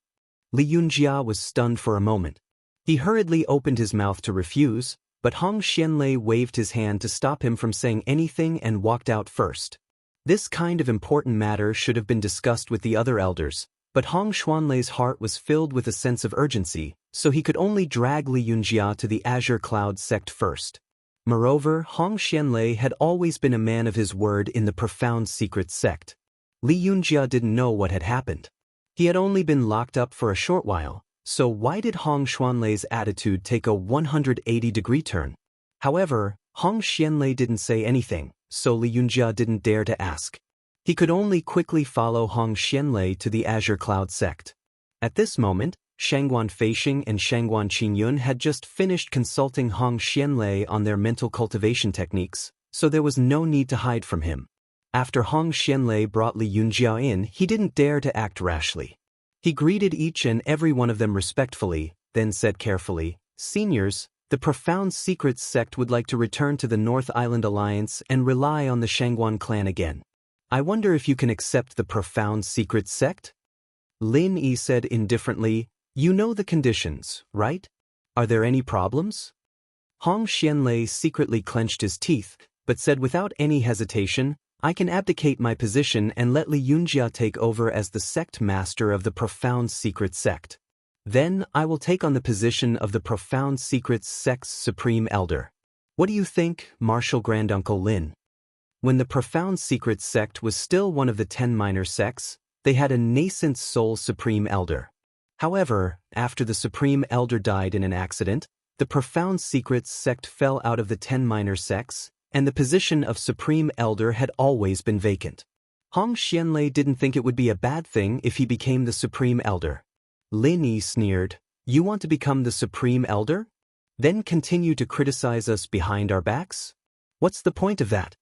Li Yunjia was stunned for a moment. He hurriedly opened his mouth to refuse, but Hong Xianlei waved his hand to stop him from saying anything and walked out first. This kind of important matter should have been discussed with the other elders, but Hong Xianlei's heart was filled with a sense of urgency, so he could only drag Li Yunjia to the Azure Cloud sect first. Moreover, Hong Xianlei had always been a man of his word in the Profound Secret sect. Li Yunjia didn't know what had happened. He had only been locked up for a short while, so why did Hong Xianlei's attitude take a 180-degree turn? However, Hong Xianlei didn't say anything, so Li Yunjia didn't dare to ask. He could only quickly follow Hong Xianlei to the Azure Cloud sect. At this moment, Shangguan Feishing and Shangguan Qingyun had just finished consulting Hong Xianlei on their mental cultivation techniques, so there was no need to hide from him. After Hong Xianlei brought Li Yunjia in, he didn't dare to act rashly. He greeted each and every one of them respectfully, then said carefully, "Seniors, the Profound Secrets sect would like to return to the North Island Alliance and rely on the Shangguan clan again. I wonder if you can accept the profound secret sect? Lin Yi said indifferently, you know the conditions, right? Are there any problems? Hong Xianlei secretly clenched his teeth, but said without any hesitation, I can abdicate my position and let Li Yunjia take over as the sect master of the profound secret sect. Then I will take on the position of the profound secret sect's supreme elder. What do you think, Martial Granduncle Lin? When the profound secret sect was still one of the 10 minor sects, they had a nascent sole supreme elder. However, after the supreme elder died in an accident, the profound secret sect fell out of the 10 minor sects, and the position of supreme elder had always been vacant. Hong Xianlei didn't think it would be a bad thing if he became the supreme elder. Lin Yi sneered, you want to become the supreme elder? Then continue to criticize us behind our backs? What's the point of that?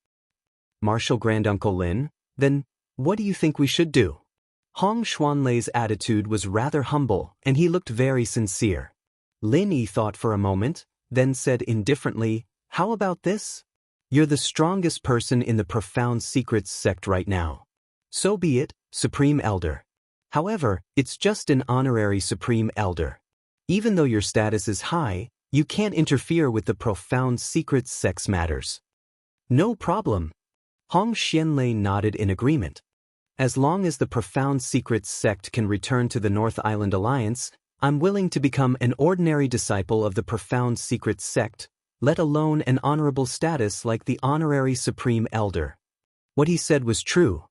Martial Granduncle Lin, then, what do you think we should do? Hong Xuanlei's attitude was rather humble, and he looked very sincere. Lin Yi thought for a moment, then said indifferently, how about this? You're the strongest person in the profound secrets sect right now. So be it, Supreme Elder. However, it's just an honorary Supreme Elder. Even though your status is high, you can't interfere with the profound secrets sect's matters. No problem. Hong Xianlei nodded in agreement. As long as the profound secrets sect can return to the North Island Alliance, I'm willing to become an ordinary disciple of the profound secrets sect, let alone an honorable status like the honorary Supreme Elder. What he said was true.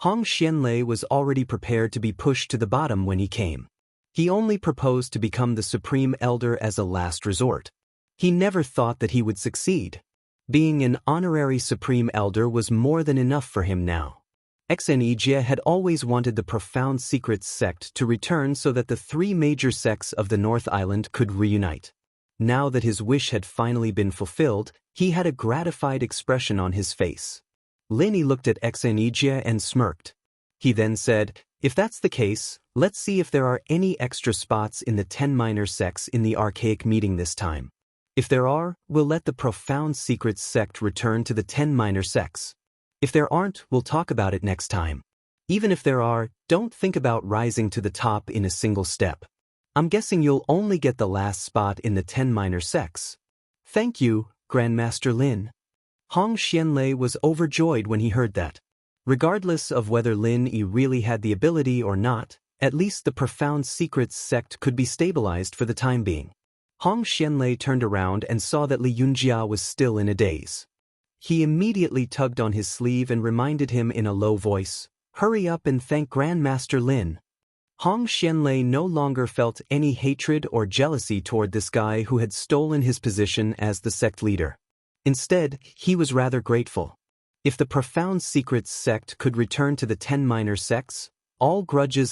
Hong Xianlei was already prepared to be pushed to the bottom when he came. He only proposed to become the Supreme Elder as a last resort. He never thought that he would succeed. Being an honorary Supreme Elder was more than enough for him now. Xenijia had always wanted the profound secrets sect to return so that the three major sects of the North Island could reunite. Now that his wish had finally been fulfilled, he had a gratified expression on his face. Lin Yi looked at Xenijia and smirked. He then said, if that's the case, let's see if there are any extra spots in the 10 minor sects in the archaic meeting this time. If there are, we'll let the profound secrets sect return to the 10 minor sects. If there aren't, we'll talk about it next time. Even if there are, don't think about rising to the top in a single step. I'm guessing you'll only get the last spot in the 10 minor sects. Thank you, Grandmaster Lin. Hong Xianlei was overjoyed when he heard that. Regardless of whether Lin Yi really had the ability or not, at least the profound secrets sect could be stabilized for the time being. Hong Xianlei turned around and saw that Li Yunjia was still in a daze. He immediately tugged on his sleeve and reminded him in a low voice, hurry up and thank Grandmaster Lin. Hong Xianlei no longer felt any hatred or jealousy toward this guy who had stolen his position as the sect leader. Instead, he was rather grateful. If the profound secrets sect could return to the 10 minor sects, all grudges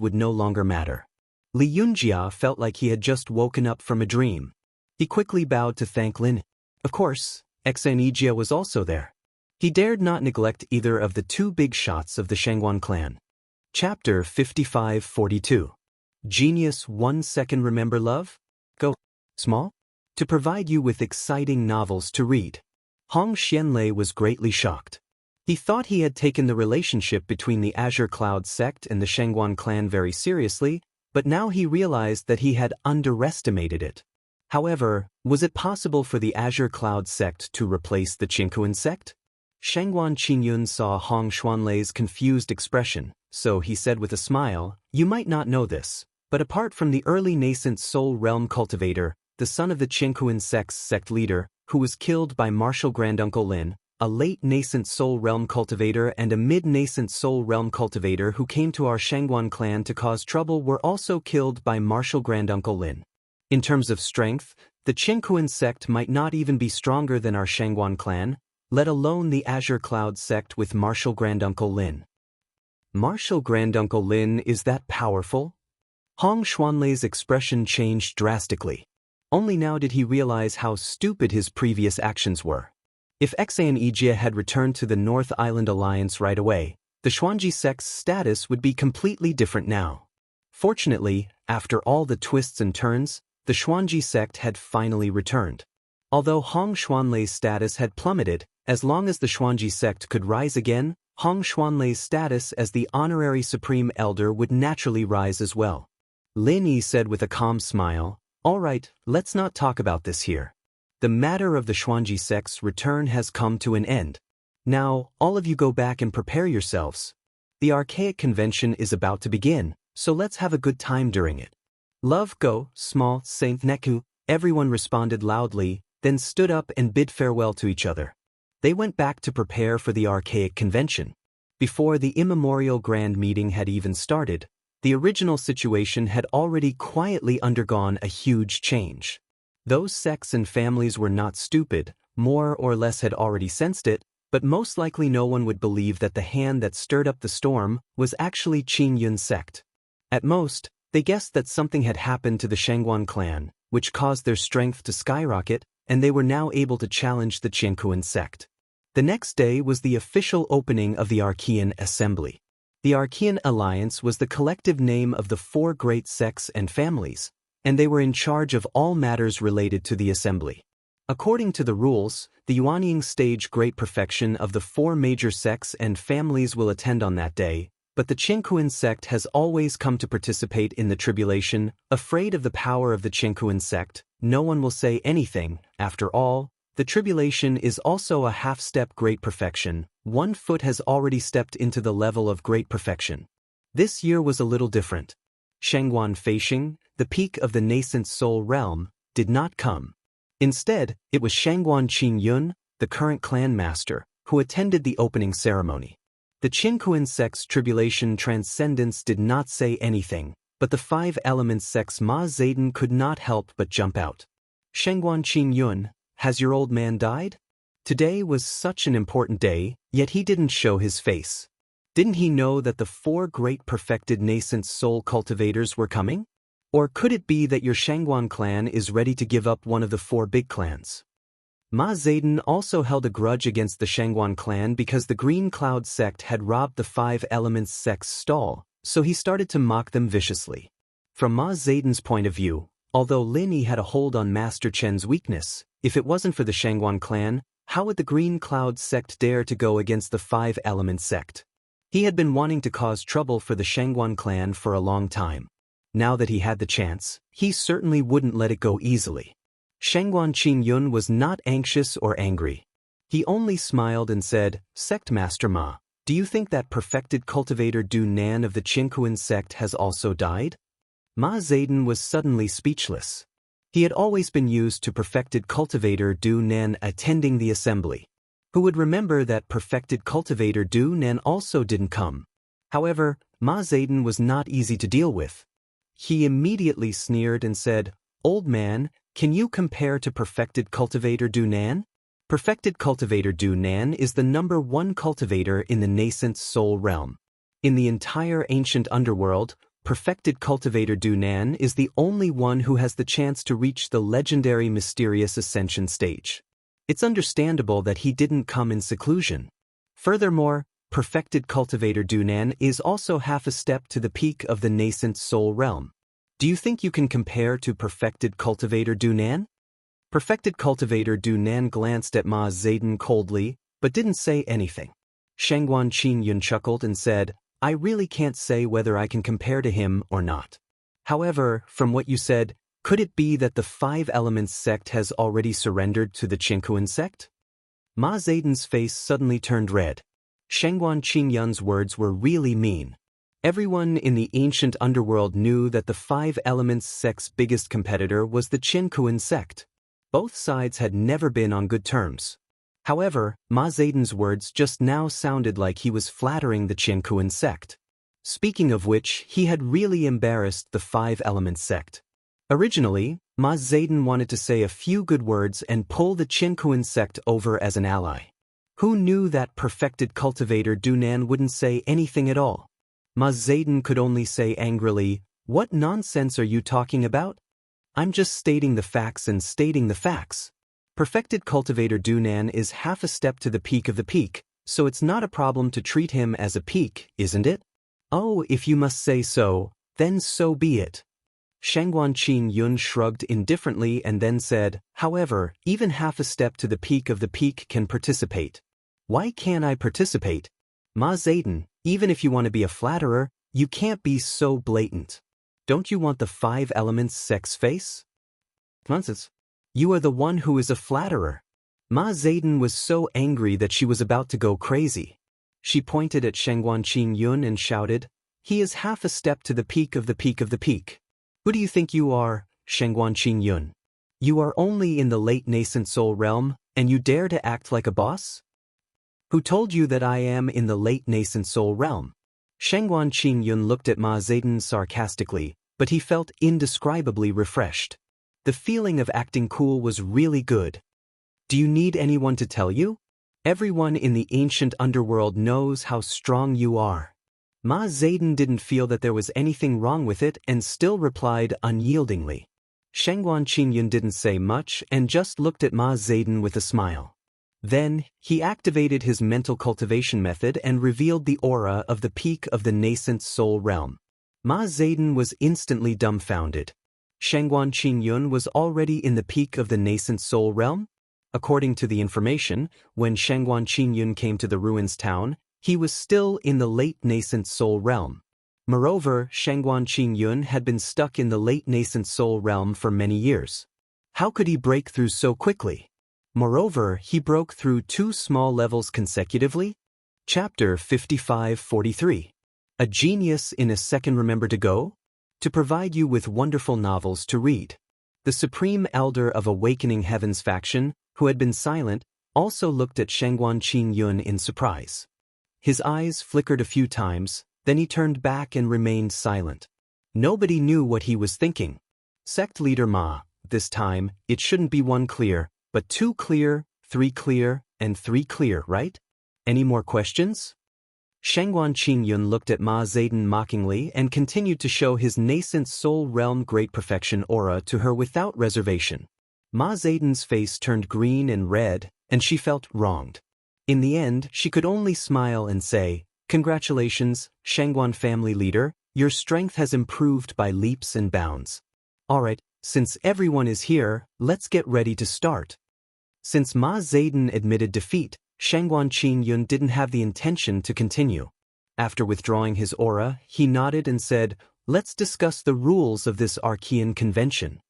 would no longer matter. Li Yunjia felt like he had just woken up from a dream. He quickly bowed to thank Lin. Of course, Xenijia was also there. He dared not neglect either of the two big shots of the Shangguan clan. Chapter 55-42. Genius 1 second. Remember love? Go small? To provide you with exciting novels to read. Hong Xianlei was greatly shocked. He thought he had taken the relationship between the Azure Cloud sect and the Shangguan clan very seriously, but now he realized that he had underestimated it. However, was it possible for the Azure Cloud sect to replace the Qingkuan sect? Shangguan Qingyun saw Hong Xuanlei's confused expression, so he said with a smile, you might not know this, but apart from the early nascent Soul Realm cultivator, the son of the Qingkuan sect's sect leader, who was killed by Martial Granduncle Lin, a late nascent Soul Realm cultivator and a mid-nascent Soul Realm cultivator who came to our Shangguan clan to cause trouble were also killed by Martial Granduncle Lin. In terms of strength, the Qingkuan sect might not even be stronger than our Shangguan clan, let alone the Azure Cloud sect with Martial Granduncle Lin. Martial Granduncle Lin is that powerful? Hong Xuanlei's expression changed drastically. Only now did he realize how stupid his previous actions were. If Xenijia had returned to the North Island Alliance right away, the Xuanji sect's status would be completely different now. Fortunately, after all the twists and turns, the Xuanji sect had finally returned. Although Hong Xuanlei's status had plummeted, as long as the Xuanji sect could rise again, Hong Xuanlei's status as the honorary supreme elder would naturally rise as well. Lin Yi said with a calm smile, "All right, let's not talk about this here. The matter of the Xuanji sect's return has come to an end. Now, all of you go back and prepare yourselves. The archaic convention is about to begin, so let's have a good time during it." "Love go, small Saint Neku," everyone responded loudly, then stood up and bid farewell to each other. They went back to prepare for the archaic convention. Before the immemorial grand meeting had even started, the original situation had already quietly undergone a huge change. Those sects and families were not stupid, more or less had already sensed it, but most likely no one would believe that the hand that stirred up the storm was actually Qin Yun sect. At most, they guessed that something had happened to the Shangguan clan, which caused their strength to skyrocket, and they were now able to challenge the Qiankuan sect. The next day was the official opening of the Archean Assembly. The Archean Alliance was the collective name of the 4 great sects and families, and they were in charge of all matters related to the assembly. According to the rules, the Yuanying stage great perfection of the 4 major sects and families will attend on that day, but the Qiankuan sect has always come to participate in the tribulation. Afraid of the power of the Qiankuan sect, no one will say anything. After all, the tribulation is also a half-step great perfection. 1 foot has already stepped into the level of great perfection. This year was a little different. Shangguan Feisheng, the peak of the nascent soul realm, did not come. Instead, it was Shangguan Qin Yun, the current clan master, who attended the opening ceremony. The Qiankuan sect's tribulation transcendence did not say anything, but the 5 elements sect's Ma Zedong could not help but jump out. "Shangguan Qin Yun, has your old man died?" Today was such an important day, yet he didn't show his face. Didn't he know that the 4 great perfected nascent soul cultivators were coming? Or could it be that your Shangguan clan is ready to give up one of the 4 big clans? Ma Zedong also held a grudge against the Shangguan clan because the Green Cloud sect had robbed the 5 elements sect's stall, so he started to mock them viciously. From Ma Zedong's point of view, although Lin Yi had a hold on Master Chen's weakness, if it wasn't for the Shangguan clan, how would the Green Cloud sect dare to go against the 5 element sect? He had been wanting to cause trouble for the Shangguan clan for a long time. Now that he had the chance, he certainly wouldn't let it go easily. Shangguan Qin Yun was not anxious or angry. He only smiled and said, "Sect Master Ma, do you think that perfected cultivator Du Nan of the Qiankuan sect has also died?" Ma Zedong was suddenly speechless. He had always been used to perfected cultivator Du Nan attending the assembly. Who would remember that perfected cultivator Du Nan also didn't come? However, Ma Zedong was not easy to deal with. He immediately sneered and said, "Old man, can you compare to perfected cultivator Du Nan?" Perfected cultivator Du Nan is the #1 cultivator in the nascent soul realm. In the entire ancient underworld, perfected cultivator Du Nan is the only one who has the chance to reach the legendary mysterious ascension stage. It's understandable that he didn't come in seclusion. Furthermore, perfected cultivator Du Nan is also half a step to the peak of the nascent soul realm. Do you think you can compare to perfected cultivator Du Nan? Perfected cultivator Du Nan glanced at Ma Zedong coldly, but didn't say anything. Shangguan Qin Yun chuckled and said, "I really can't say whether I can compare to him or not. However, from what you said, could it be that the 5 elements sect has already surrendered to the Qiankuan sect?" Ma Zedong's face suddenly turned red. Shangguan Qin Yun's words were really mean. Everyone in the ancient underworld knew that the 5 elements sect's biggest competitor was the Qiankuan sect. Both sides had never been on good terms. However, Ma Zedong's words just now sounded like he was flattering the Qiankuan sect. Speaking of which, he had really embarrassed the 5 elements sect. Originally, Ma Zedong wanted to say a few good words and pull the Qiankuan sect over as an ally. Who knew that perfected cultivator Du Nan wouldn't say anything at all? Ma Zedong could only say angrily, "What nonsense are you talking about? I'm just stating the facts and stating the facts. Perfected cultivator Du Nan is half a step to the peak of the peak, so it's not a problem to treat him as a peak, isn't it?" "Oh, if you must say so, then so be it." Shangguan Qin Yun shrugged indifferently and then said, "However, even half a step to the peak of the peak can participate. Why can't I participate?" Ma Zayden, even if you want to be a flatterer, you can't be so blatant. Don't you want the 5 elements sex face? Nonsense. You are the one who is a flatterer. Ma Zayden was so angry that she was about to go crazy. She pointed at Shengguan Qingyun and shouted, "He is half a step to the peak of the peak of the peak. Who do you think you are, Shengguan Qingyun? You are only in the late nascent soul realm, and you dare to act like a boss? Who told you that I am in the late nascent soul realm?" Shengguan Qingyun looked at Ma Zayden sarcastically, but he felt indescribably refreshed. The feeling of acting cool was really good. Do you need anyone to tell you? Everyone in the ancient underworld knows how strong you are. Ma Zayden didn't feel that there was anything wrong with it and still replied unyieldingly. Shengguan Qingyun didn't say much and just looked at Ma Zayden with a smile. Then, he activated his mental cultivation method and revealed the aura of the peak of the nascent soul realm. Ma Zayden was instantly dumbfounded. Shengguan Qingyun was already in the peak of the nascent soul realm? According to the information, when Shengguan Qingyun came to the ruins town, he was still in the late nascent soul realm. Moreover, Shengguan Qingyun had been stuck in the late nascent soul realm for many years. How could he break through so quickly? Moreover, he broke through 2 small levels consecutively? Chapter 55-43. A genius in a second. Remember to go? To provide you with wonderful novels to read. The Supreme Elder of Awakening Heaven's faction, who had been silent, also looked at Shengguan Qingyun in surprise. His eyes flickered a few times, then he turned back and remained silent. Nobody knew what he was thinking. Sect leader Ma, this time, it shouldn't be 1 clear, but 2 clear, 3 clear, and 3 clear, right? Any more questions? Shengguan Qingyun looked at Ma Zayden mockingly and continued to show his nascent soul realm great perfection aura to her without reservation. Ma Zayden's face turned green and red, and she felt wronged. In the end, she could only smile and say, "Congratulations, Shengguan family leader, your strength has improved by leaps and bounds. Alright, since everyone is here, let's get ready to start." Since Ma Zayden admitted defeat, Shengguan Qingyun didn't have the intention to continue. After withdrawing his aura, he nodded and said, "Let's discuss the rules of this Archean convention."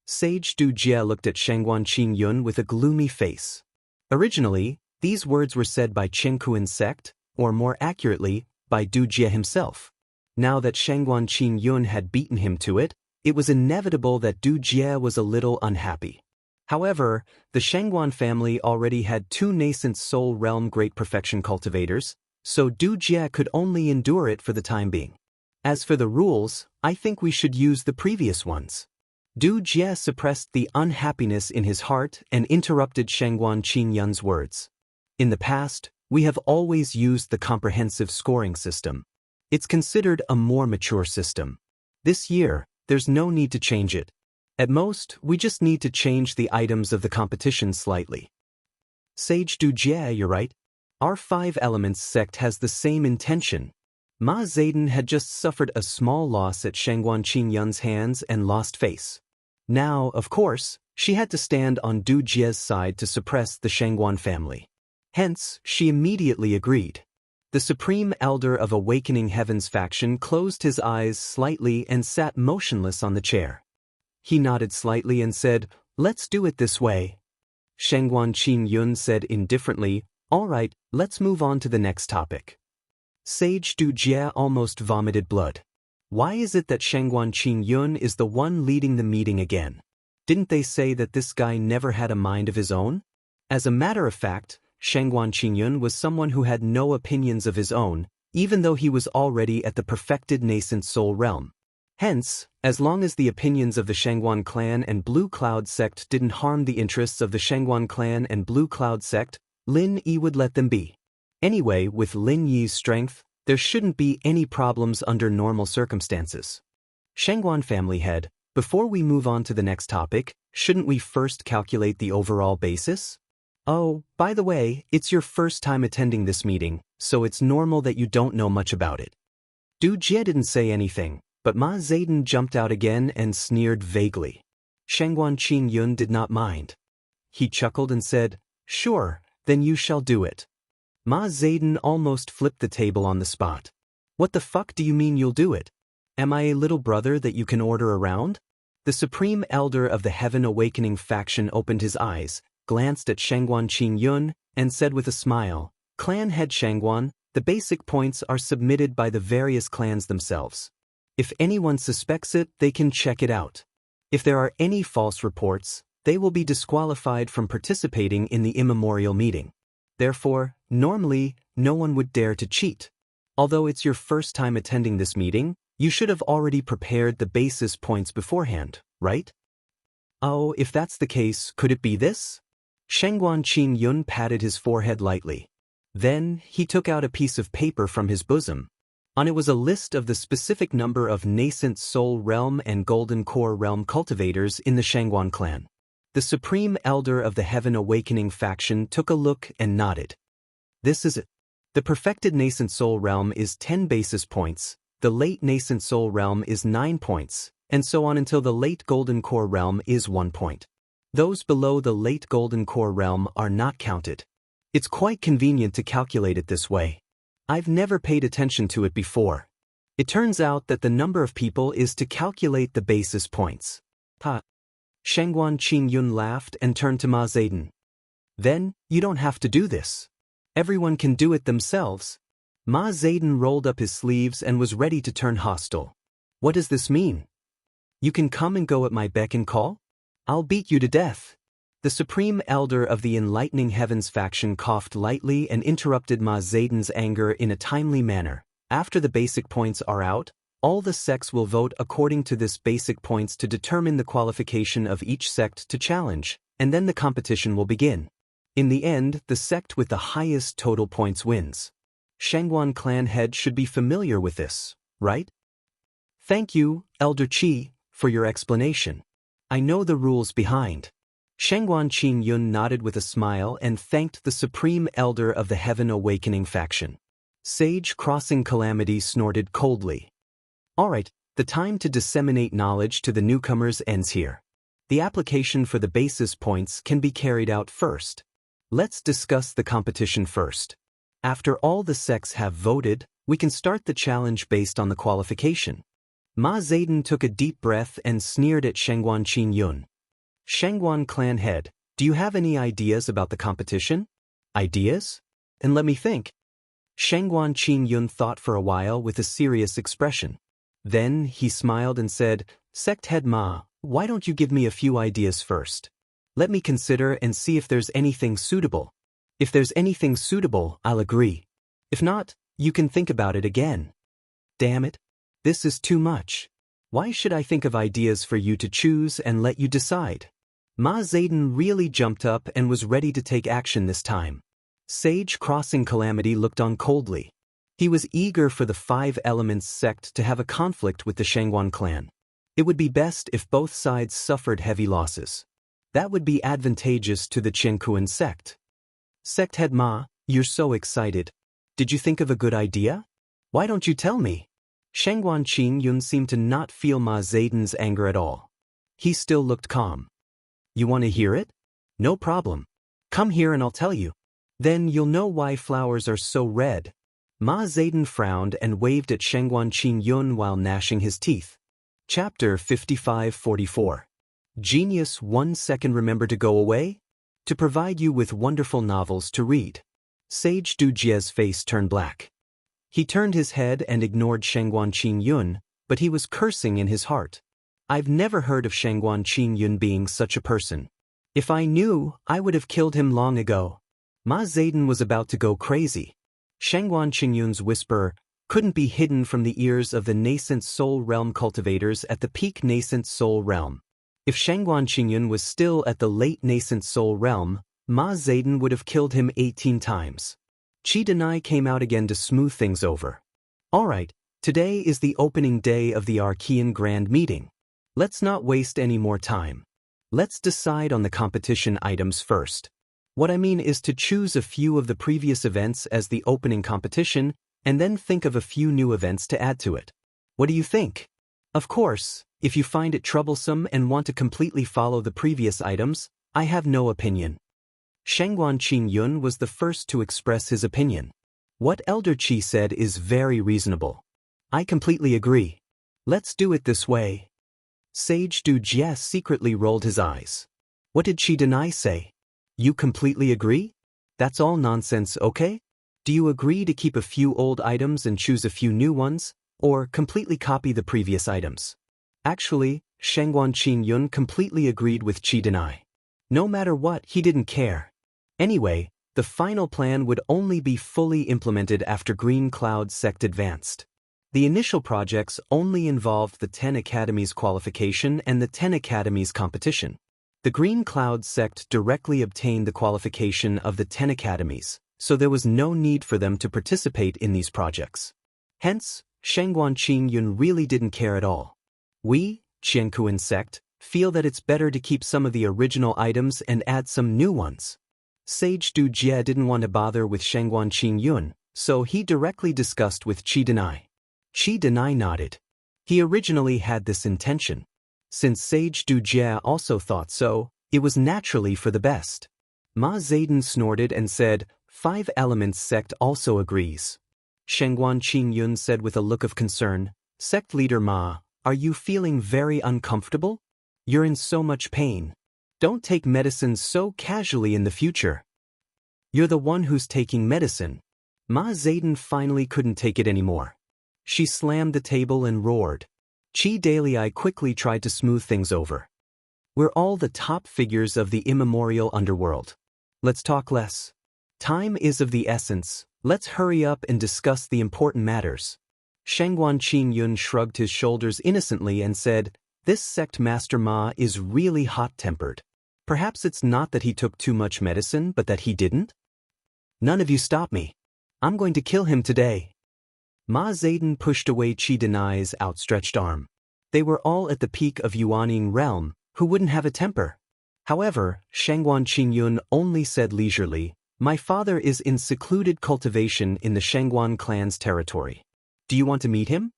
Sage Du Jie looked at Shengguan Qingyun with a gloomy face. Originally, these words were said by Chengkuan's sect, or more accurately, by Du Jie himself. Now that Shengguan Qingyun had beaten him to it, it was inevitable that Du Jie was a little unhappy. However, the Shengguan family already had 2 nascent soul realm great perfection cultivators, so Du Jie could only endure it for the time being. As for the rules, I think we should use the previous ones. Du Jie suppressed the unhappiness in his heart and interrupted Shengguan Qingyun's words. In the past, we have always used the comprehensive scoring system. It's considered a more mature system. This year, there's no need to change it. At most, we just need to change the items of the competition slightly. Sage Du Jie, you're right. Our 5 elements sect has the same intention. Ma Zayden had just suffered a small loss at Shengguan Qingyun's hands and lost face. Now, of course, she had to stand on Du Jie's side to suppress the Shengguan family. Hence, she immediately agreed. The Supreme Elder of Awakening Heaven's faction closed his eyes slightly and sat motionless on the chair. He nodded slightly and said, "Let's do it this way." Shengguan Qingyun said indifferently, "All right, let's move on to the next topic." Sage Du Jie almost vomited blood. Why is it that Shengguan Qingyun is the one leading the meeting again? Didn't they say that this guy never had a mind of his own? As a matter of fact, Shengguan Qingyun was someone who had no opinions of his own, even though he was already at the perfected nascent soul realm. Hence, as long as the opinions of the Shengguan clan and Blue Cloud sect didn't harm the interests of the Shengguan clan and Blue Cloud sect, Lin Yi would let them be. Anyway, with Lin Yi's strength, there shouldn't be any problems under normal circumstances. Shengguan family head, before we move on to the next topic, shouldn't we first calculate the overall basis? Oh, by the way, it's your first time attending this meeting, so it's normal that you don't know much about it. Du Jie didn't say anything, but Ma Zayden jumped out again and sneered vaguely. Shengguan Qingyun did not mind. He chuckled and said, "Sure, then you shall do it." Ma Zedong almost flipped the table on the spot. What the fuck do you mean you'll do it? Am I a little brother that you can order around? The Supreme Elder of the Heaven Awakening faction opened his eyes, glanced at Shangguan Qingyun, and said with a smile, Clan Head Shangguan, the basic points are submitted by the various clans themselves. If anyone suspects it, they can check it out. If there are any false reports, they will be disqualified from participating in the immemorial meeting. Therefore, normally, no one would dare to cheat. Although it's your first time attending this meeting, you should have already prepared the basis points beforehand, right? Oh, if that's the case, could it be this? Shangguan Qingyun patted his forehead lightly. Then, he took out a piece of paper from his bosom. On it was a list of the specific number of nascent Soul Realm and Golden Core Realm cultivators in the Shangguan clan. The Supreme Elder of the Heaven Awakening faction took a look and nodded. This is it. The perfected nascent Soul Realm is 10 basis points, the late nascent Soul Realm is 9 points, and so on until the late Golden Core Realm is 1 point. Those below the late Golden Core Realm are not counted. It's quite convenient to calculate it this way. I've never paid attention to it before. It turns out that the number of people is to calculate the basis points. Ha! Shangguan Qingyun laughed and turned to Ma Zedong. Then, you don't have to do this. Everyone can do it themselves. Ma Zedong rolled up his sleeves and was ready to turn hostile. What does this mean? You can come and go at my beck and call? I'll beat you to death. The Supreme Elder of the Enlightening Heavens faction coughed lightly and interrupted Ma Zedong's anger in a timely manner. After the basic points are out, all the sects will vote according to this basic points to determine the qualification of each sect to challenge, and then the competition will begin. In the end, the sect with the highest total points wins. Shangguan clan head should be familiar with this, right? Thank you, Elder Qi, for your explanation. I know the rules behind. Shangguan Qingyun nodded with a smile and thanked the Supreme Elder of the Heaven Awakening faction. Sage Crossing Calamity snorted coldly. All right, the time to disseminate knowledge to the newcomers ends here. The application for the basis points can be carried out first. Let's discuss the competition first. After all the sects have voted, we can start the challenge based on the qualification. Ma Zedong took a deep breath and sneered at Shangguan Qingyun. Shangguan clan head, do you have any ideas about the competition? Ideas? And let me think. Shangguan Qingyun thought for a while with a serious expression. Then he smiled and said, Sect head Ma, why don't you give me a few ideas first? Let me consider and see if there's anything suitable. If there's anything suitable, I'll agree. If not, you can think about it again. Damn it. This is too much. Why should I think of ideas for you to choose and let you decide? Ma Zedong really jumped up and was ready to take action this time. Sage Crossing Calamity looked on coldly. He was eager for the Five Elements sect to have a conflict with the Shangguan clan. It would be best if both sides suffered heavy losses. That would be advantageous to the Qiankuan sect. Sect head Ma, you're so excited. Did you think of a good idea? Why don't you tell me? Shangguan Qingyun seemed to not feel Ma Zedong's anger at all. He still looked calm. You want to hear it? No problem. Come here and I'll tell you. Then you'll know why flowers are so red. Ma Zedong frowned and waved at Shangguan Qingyun while gnashing his teeth. Chapter 55-44. Genius 1 second. Remember to go away? To provide you with wonderful novels to read. Sage Dujie's face turned black. He turned his head and ignored Shangguan Qingyun, but he was cursing in his heart. I've never heard of Shangguan Qingyun being such a person. If I knew, I would have killed him long ago. Ma Zedong was about to go crazy. Shangguan Qingyun's whisper couldn't be hidden from the ears of the nascent Soul Realm cultivators at the peak nascent Soul Realm. If Shangguan Qingyun was still at the late nascent Soul Realm, Ma Zedong would have killed him 18 times. Qi Denai came out again to smooth things over. All right, today is the opening day of the Archean Grand Meeting. Let's not waste any more time. Let's decide on the competition items first. What I mean is to choose a few of the previous events as the opening competition, and then think of a few new events to add to it. What do you think? Of course, if you find it troublesome and want to completely follow the previous items, I have no opinion. Shangguan Qingyun was the first to express his opinion. What Elder Qi said is very reasonable. I completely agree. Let's do it this way. Sage Du Jie secretly rolled his eyes. What did Qi Denai say? You completely agree? That's all nonsense, okay? Do you agree to keep a few old items and choose a few new ones, or completely copy the previous items? Actually, Shangguan Qingyun completely agreed with Qi Denai. No matter what, he didn't care. Anyway, the final plan would only be fully implemented after Green Cloud Sect advanced. The initial projects only involved the 10 Academies qualification and the 10 Academies competition. The Green Cloud Sect directly obtained the qualification of the 10 Academies, so there was no need for them to participate in these projects. Hence, Shangguan Qingyun really didn't care at all. We, Qiankuan Sect, feel that it's better to keep some of the original items and add some new ones. Sage Du Jie didn't want to bother with Shangguan Qingyun, so he directly discussed with Qi Denai. Qi Denai nodded. He originally had this intention. Since Sage Du Jie also thought so, it was naturally for the best. Ma Zedong snorted and said, 5 Elements Sect also agrees. Shangguan Qingyun said with a look of concern, Sect Leader Ma, are you feeling very uncomfortable? You're in so much pain. Don't take medicine so casually in the future. You're the one who's taking medicine. Ma Zedong finally couldn't take it anymore. She slammed the table and roared. Qi Dalai quickly tried to smooth things over. We're all the top figures of the immemorial underworld. Let's talk less. Time is of the essence. Let's hurry up and discuss the important matters. Shangguan Qingyun shrugged his shoulders innocently and said, This sect master Ma is really hot-tempered. Perhaps it's not that he took too much medicine, but that he didn't? None of you stop me. I'm going to kill him today. Ma Zedong pushed away Qi Denai's outstretched arm. They were all at the peak of Yuaning realm, who wouldn't have a temper. However, Shangguan Qingyun only said leisurely, My father is in secluded cultivation in the Shangguan clan's territory. Do you want to meet him?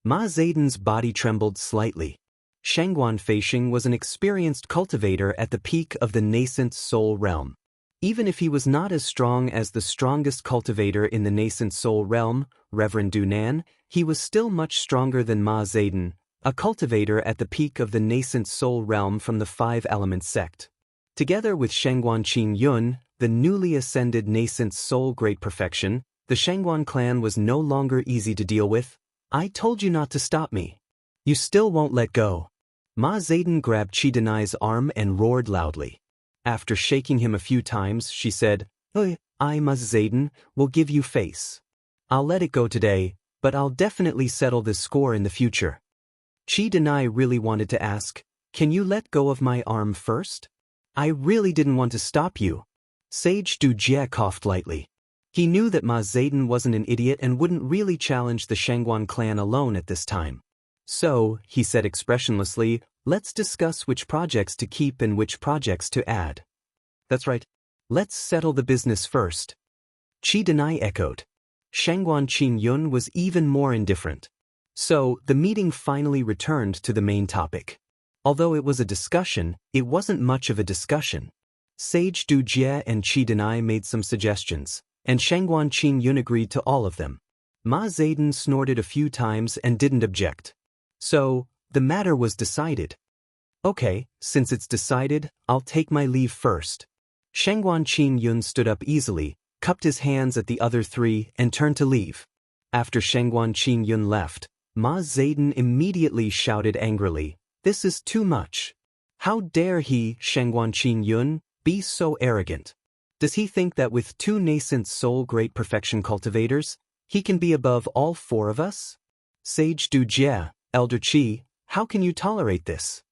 Ma Zedong's body trembled slightly. Shangguan Feisheng was an experienced cultivator at the peak of the nascent soul realm. Even if he was not as strong as the strongest cultivator in the nascent soul realm, Reverend Dunan, he was still much stronger than Ma Zedong, a cultivator at the peak of the nascent soul realm from the 5 Elements Sect. Together with Shangguan Qingyun, the newly ascended nascent soul great perfection, the Shangguan clan was no longer easy to deal with. I told you not to stop me. You still won't let go. Ma Zedong grabbed Qi Denai's arm and roared loudly. After shaking him a few times, she said, I, Ma Zedong, will give you face. I'll let it go today, but I'll definitely settle this score in the future. Qi Denai really wanted to ask, Can you let go of my arm first? I really didn't want to stop you. Sage Du Jie coughed lightly. He knew that Ma Zedong wasn't an idiot and wouldn't really challenge the Shangguan clan alone at this time. So, he said expressionlessly, Let's discuss which projects to keep and which projects to add. That's right. Let's settle the business first. Qi Denai echoed. Shangguan Qingyun was even more indifferent. So, the meeting finally returned to the main topic. Although it was a discussion, it wasn't much of a discussion. Sage Du Jie and Qi Denai made some suggestions, and Shangguan Qingyun agreed to all of them. Ma Zedong snorted a few times and didn't object. So, the matter was decided. Okay, since it's decided, I'll take my leave first. Shangguan Qingyun stood up easily, cupped his hands at the other 3, and turned to leave. After Shangguan Qingyun left, Ma Zedong immediately shouted angrily, This is too much. How dare he, Shangguan Qingyun, be so arrogant? Does he think that with 2 nascent soul great perfection cultivators, he can be above all 4 of us? Sage Du Jie, Elder Qi, how can you tolerate this?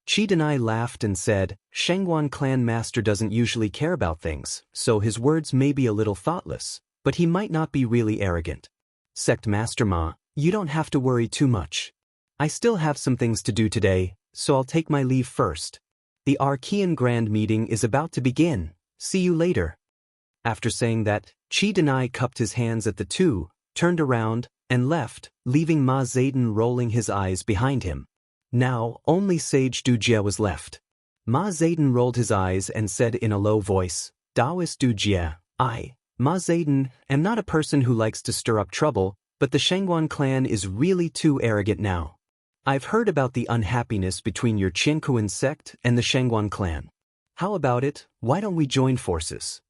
Qi Denai laughed and said, Shangguan clan master doesn't usually care about things, so his words may be a little thoughtless, but he might not be really arrogant. Sect Master Ma, you don't have to worry too much. I still have some things to do today, so I'll take my leave first. The Archean Grand Meeting is about to begin. See you later. After saying that, Qi Denai cupped his hands at the 2, turned around, and left, leaving Ma Zedong rolling his eyes behind him. Now, only Sage Du Jie was left. Ma Zedong rolled his eyes and said in a low voice, Taoist Du Jie, Ma Zayden, am not a person who likes to stir up trouble, but the Shangguan clan is really too arrogant now. I've heard about the unhappiness between your Qiankuan sect and the Shangguan clan. How about it, why don't we join forces?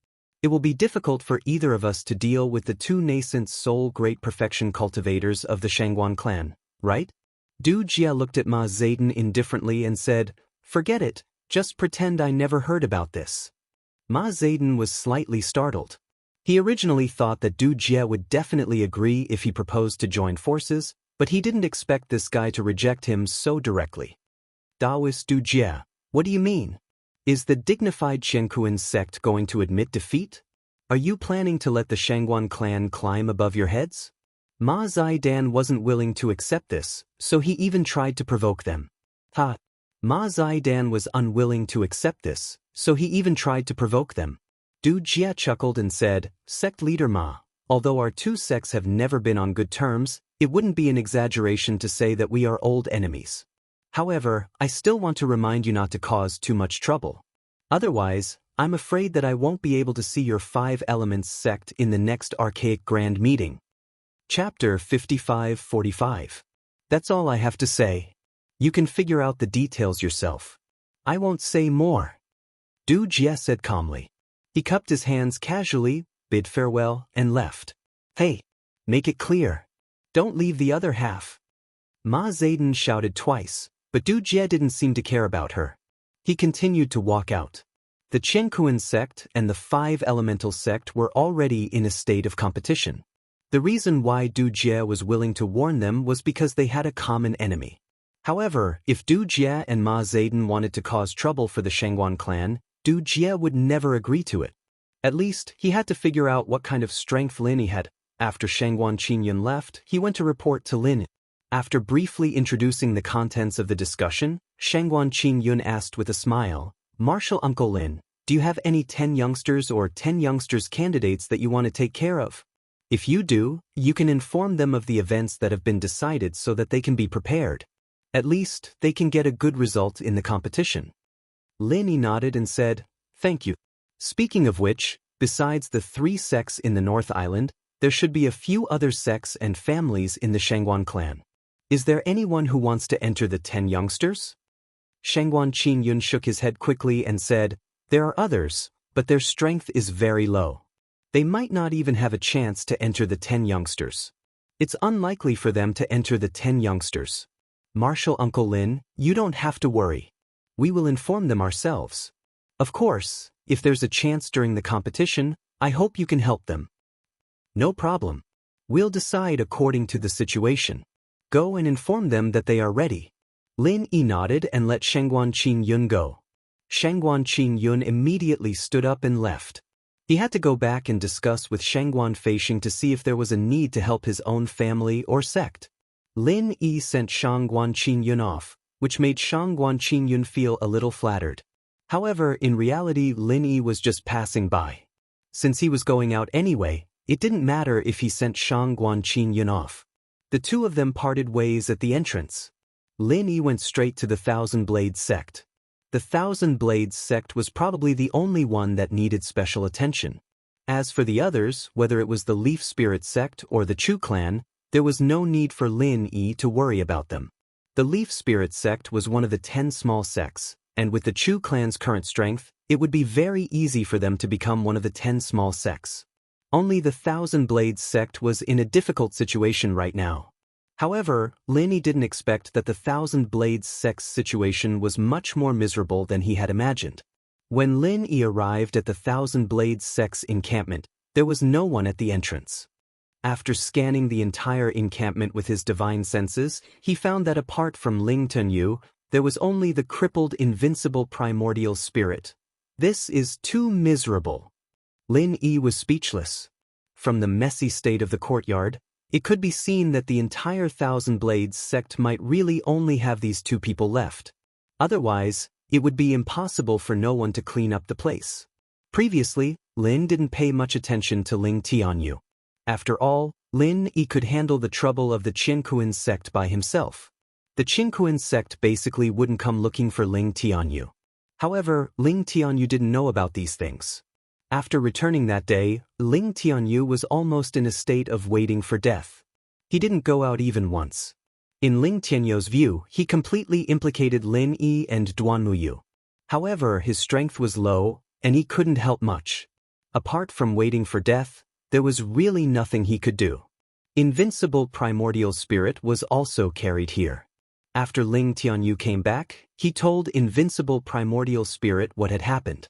It will be difficult for either of us to deal with the two nascent soul great perfection cultivators of the Shangguan clan, right? Du Jie looked at Ma Zayden indifferently and said, "Forget it, just pretend I never heard about this." Ma Zayden was slightly startled. He originally thought that Du Jie would definitely agree if he proposed to join forces, but he didn't expect this guy to reject him so directly. Taoist Du Jie, what do you mean? Is the dignified Qiankuan sect going to admit defeat? Are you planning to let the Shangguan clan climb above your heads? Ma Zaidan wasn't willing to accept this, so he even tried to provoke them. Ma Zaidan was unwilling to accept this, so he even tried to provoke them. Du Jie chuckled and said, "Sect leader Ma, although our two sects have never been on good terms, it wouldn't be an exaggeration to say that we are old enemies. However, I still want to remind you not to cause too much trouble. Otherwise, I'm afraid that I won't be able to see your Five Elements sect in the next Archaic Grand Meeting." Chapter 55-45. That's all I have to say. You can figure out the details yourself. I won't say more. Du Jie said calmly. He cupped his hands casually, bid farewell, and left. Hey, make it clear. Don't leave the other half. Ma Zayden shouted twice, but Du Jie didn't seem to care about her. He continued to walk out. The Qiankuan sect and the Five Elemental sect were already in a state of competition. The reason why Du Jie was willing to warn them was because they had a common enemy. However, if Du Jie and Ma Zayden wanted to cause trouble for the Shangguan clan, Du Jie would never agree to it. At least, he had to figure out what kind of strength Lin Yi had. After Shangguan Qingyun left, he went to report to Lin Yi. After briefly introducing the contents of the discussion, Shangguan Qingyun asked with a smile, "Marshal Uncle Lin, do you have any 10 youngsters or 10 youngsters candidates that you want to take care of? If you do, you can inform them of the events that have been decided so that they can be prepared. At least, they can get a good result in the competition." Lin Yi nodded and said, "Thank you. Speaking of which, besides the 3 sects in the North Island, there should be a few other sects and families in the Shangguan clan. Is there anyone who wants to enter the 10 youngsters?" Shangguan Qingyun shook his head quickly and said, "There are others, but their strength is very low. They might not even have a chance to enter the 10 youngsters. It's unlikely for them to enter the 10 youngsters. Marshal Uncle Lin, you don't have to worry. We will inform them ourselves. Of course, if there's a chance during the competition, I hope you can help them." "No problem. We'll decide according to the situation. Go and inform them that they are ready." Lin Yi nodded and let Shangguan Qingyun go. Shangguan Qingyun immediately stood up and left. He had to go back and discuss with Shangguan Feishing to see if there was a need to help his own family or sect. Lin Yi sent Shangguan Qingyun off, which made Shangguan Qingyun feel a little flattered. However, in reality, Lin Yi was just passing by. Since he was going out anyway, it didn't matter if he sent Shangguan Qingyun off. The two of them parted ways at the entrance. Lin Yi went straight to the Thousand Blades sect. The Thousand Blades sect was probably the only one that needed special attention. As for the others, whether it was the Leaf Spirit sect or the Chu clan, there was no need for Lin Yi to worry about them. The Leaf Spirit sect was one of the 10 small sects, and with the Chu clan's current strength, it would be very easy for them to become one of the 10 small sects. Only the Thousand Blades sect was in a difficult situation right now. However, Lin Yi didn't expect that the Thousand Blades sect's situation was much more miserable than he had imagined. When Lin Yi arrived at the Thousand Blades sect's encampment, there was no one at the entrance. After scanning the entire encampment with his divine senses, he found that apart from Ling Tenyu, there was only the crippled invincible primordial spirit. This is too miserable. Lin Yi was speechless. From the messy state of the courtyard, it could be seen that the entire Thousand Blades sect might really only have these 2 people left. Otherwise, it would be impossible for no one to clean up the place. Previously, Lin didn't pay much attention to Ling Tianyu. After all, Lin Yi could handle the trouble of the Qiankuan sect by himself. The Qiankuan sect basically wouldn't come looking for Ling Tianyu. However, Ling Tianyu didn't know about these things. After returning that day, Ling Tianyu was almost in a state of waiting for death. He didn't go out even once. In Ling Tianyu's view, he completely implicated Lin Yi and Duan Muyu. However, his strength was low, and he couldn't help much. Apart from waiting for death, there was really nothing he could do. Invincible primordial spirit was also carried here. After Ling Tianyu came back, he told Invincible primordial spirit what had happened.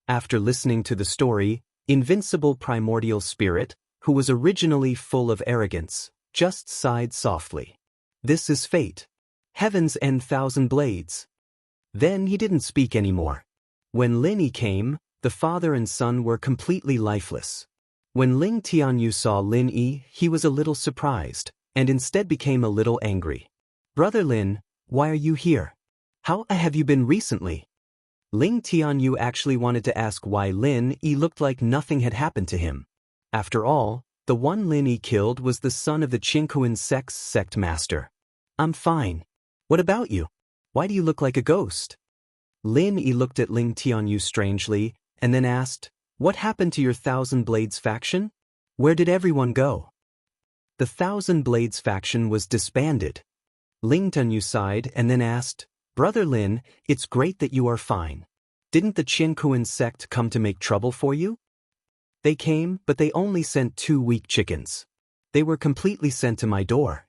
After listening to the story, Invincible primordial spirit, who was originally full of arrogance, just sighed softly. This is fate. Heavens and thousand blades. Then he didn't speak anymore. When Lin Yi came, the father and son were completely lifeless. When Ling Tianyu saw Lin Yi, he was a little surprised, and instead became a little angry. Brother Lin, why are you here? How have you been recently? Ling Tianyu actually wanted to ask why Lin Yi looked like nothing had happened to him. After all, the one Lin Yi killed was the son of the Qingkuan sect's sect master. I'm fine. What about you? Why do you look like a ghost? Lin Yi looked at Ling Tianyu strangely, and then asked, What happened to your Thousand Blades faction? Where did everyone go? The Thousand Blades faction was disbanded. Ling Tianyu sighed and then asked, Brother Lin, it's great that you are fine. Didn't the Qingkuan sect come to make trouble for you? They came, but they only sent 2 weak chickens. They were completely sent to my door.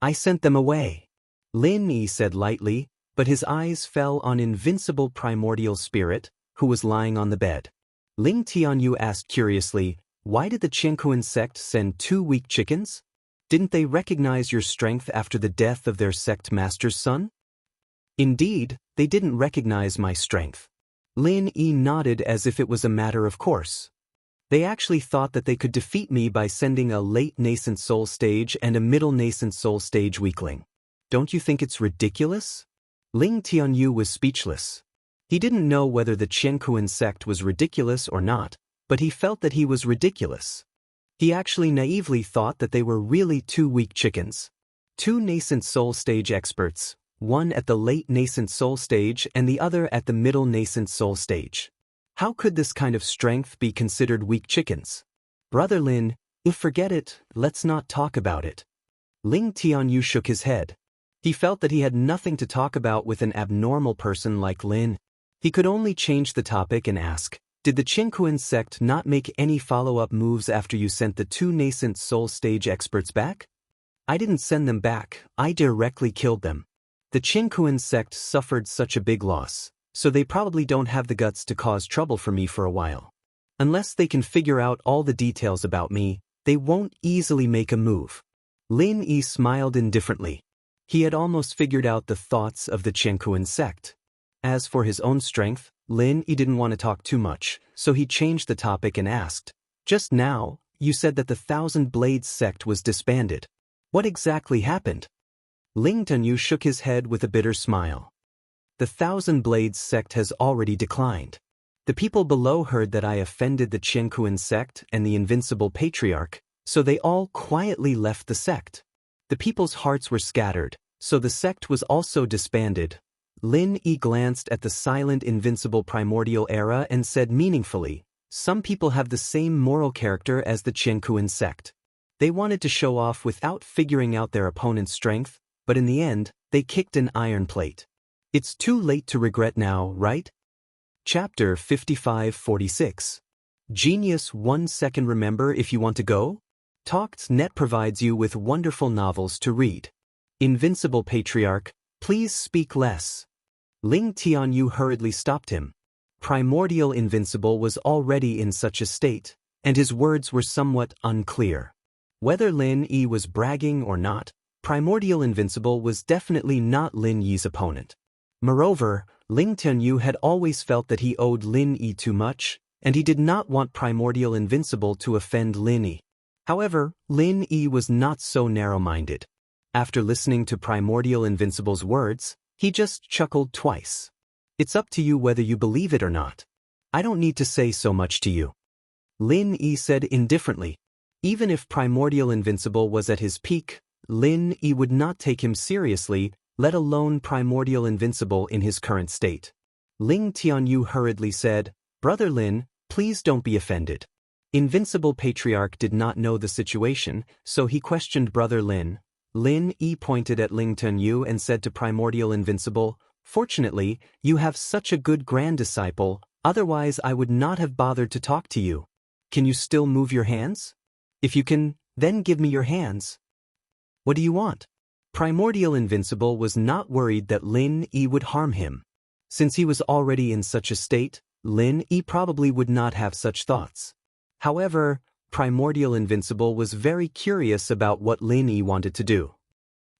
I sent them away. Lin Yi said lightly, but his eyes fell on Invincible primordial spirit, who was lying on the bed. Ling Tianyu asked curiously, why did the Qingkuan sect send 2 weak chickens? Didn't they recognize your strength after the death of their sect master's son? Indeed, they didn't recognize my strength. Lin Yi nodded as if it was a matter of course. They actually thought that they could defeat me by sending a late nascent soul stage and a middle nascent soul stage weakling. Don't you think it's ridiculous? Ling Tianyu was speechless. He didn't know whether the Qingkuan sect was ridiculous or not, but he felt that he was ridiculous. He actually naively thought that they were really 2 weak chickens. 2 nascent soul stage experts, one at the late nascent soul stage and the other at the middle nascent soul stage. How could this kind of strength be considered weak chickens? Brother Lin, forget it, let's not talk about it. Ling Tianyu shook his head. He felt that he had nothing to talk about with an abnormal person like Lin. He could only change the topic and ask, did the Qingkuan sect not make any follow-up moves after you sent the 2 nascent soul stage experts back? I didn't send them back, I directly killed them. The Qingkuan sect suffered such a big loss, so they probably don't have the guts to cause trouble for me for a while. Unless they can figure out all the details about me, they won't easily make a move. Lin Yi smiled indifferently. He had almost figured out the thoughts of the Qingkuan sect. As for his own strength, Lin Yi didn't want to talk too much, so he changed the topic and asked, Just now, you said that the Thousand Blades sect was disbanded. What exactly happened? Ling Tianyu shook his head with a bitter smile. The Thousand Blades sect has already declined. The people below heard that I offended the Qingkuan sect and the Invincible Patriarch, so they all quietly left the sect. The people's hearts were scattered, so the sect was also disbanded. Lin Yi glanced at the silent Invincible Primordial Era and said meaningfully, Some people have the same moral character as the Qingkuan sect. They wanted to show off without figuring out their opponent's strength, but in the end, they kicked an iron plate. It's too late to regret now, right? Chapter 55-46. Genius 1 second. Remember, if you want to go? Talks.net provides you with wonderful novels to read. Invincible Patriarch, please speak less. Ling Tianyu hurriedly stopped him. Primordial Invincible was already in such a state, and his words were somewhat unclear. Whether Lin Yi was bragging or not, Primordial Invincible was definitely not Lin Yi's opponent. Moreover, Ling Tianyu had always felt that he owed Lin Yi too much, and he did not want Primordial Invincible to offend Lin Yi. However, Lin Yi was not so narrow-minded. After listening to Primordial Invincible's words, he just chuckled twice. It's up to you whether you believe it or not. I don't need to say so much to you. Lin Yi said indifferently. Even if Primordial Invincible was at his peak, Lin Yi would not take him seriously, let alone Primordial Invincible in his current state. Ling Tianyu hurriedly said, Brother Lin, Please don't be offended. Invincible Patriarch did not know the situation, so he questioned Brother Lin. Lin Yi pointed at Ling Tenyu and said to Primordial Invincible, "Fortunately, you have such a good grand disciple, otherwise I would not have bothered to talk to you. Can you still move your hands? If you can, then give me your hands. What do you want?" Primordial Invincible was not worried that Lin Yi would harm him. Since he was already in such a state, Lin Yi probably would not have such thoughts. However, Primordial Invincible was very curious about what Lin Yi wanted to do.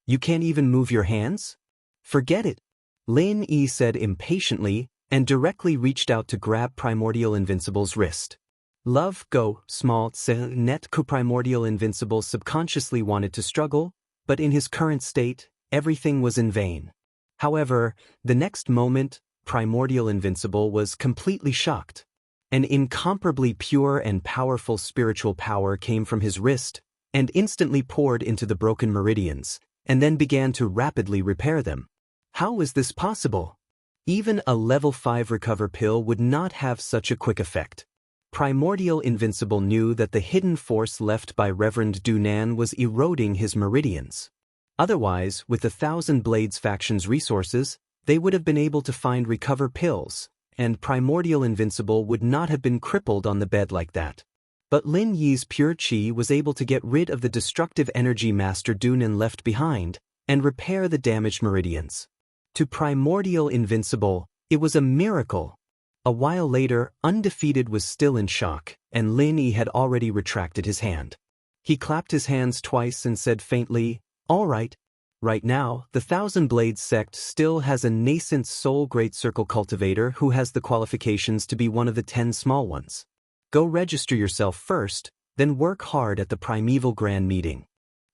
"You can't even move your hands? Forget it," Lin Yi said impatiently, and directly reached out to grab Primordial Invincible's wrist. Love, go, small, net Primordial Invincible subconsciously wanted to struggle, but in his current state, everything was in vain. However, the next moment, Primordial Invincible was completely shocked. An incomparably pure and powerful spiritual power came from his wrist, and instantly poured into the broken meridians, and then began to rapidly repair them. How was this possible? Even a level 5 recover pill would not have such a quick effect. Primordial Invincible knew that the hidden force left by Reverend Dunan was eroding his meridians. Otherwise, with the Thousand Blades faction's resources, they would have been able to find recover pills, and Primordial Invincible would not have been crippled on the bed like that. But Lin Yi's pure chi was able to get rid of the destructive energy Master Dunan left behind, and repair the damaged meridians. To Primordial Invincible, it was a miracle. A while later, Undefeated was still in shock, and Lin Yi had already retracted his hand. He clapped his hands twice and said faintly, "All right. Right now, the Thousand Blades sect still has a nascent Soul Great Circle cultivator who has the qualifications to be one of the 10 small ones. Go register yourself first, then work hard at the Primeval Grand Meeting.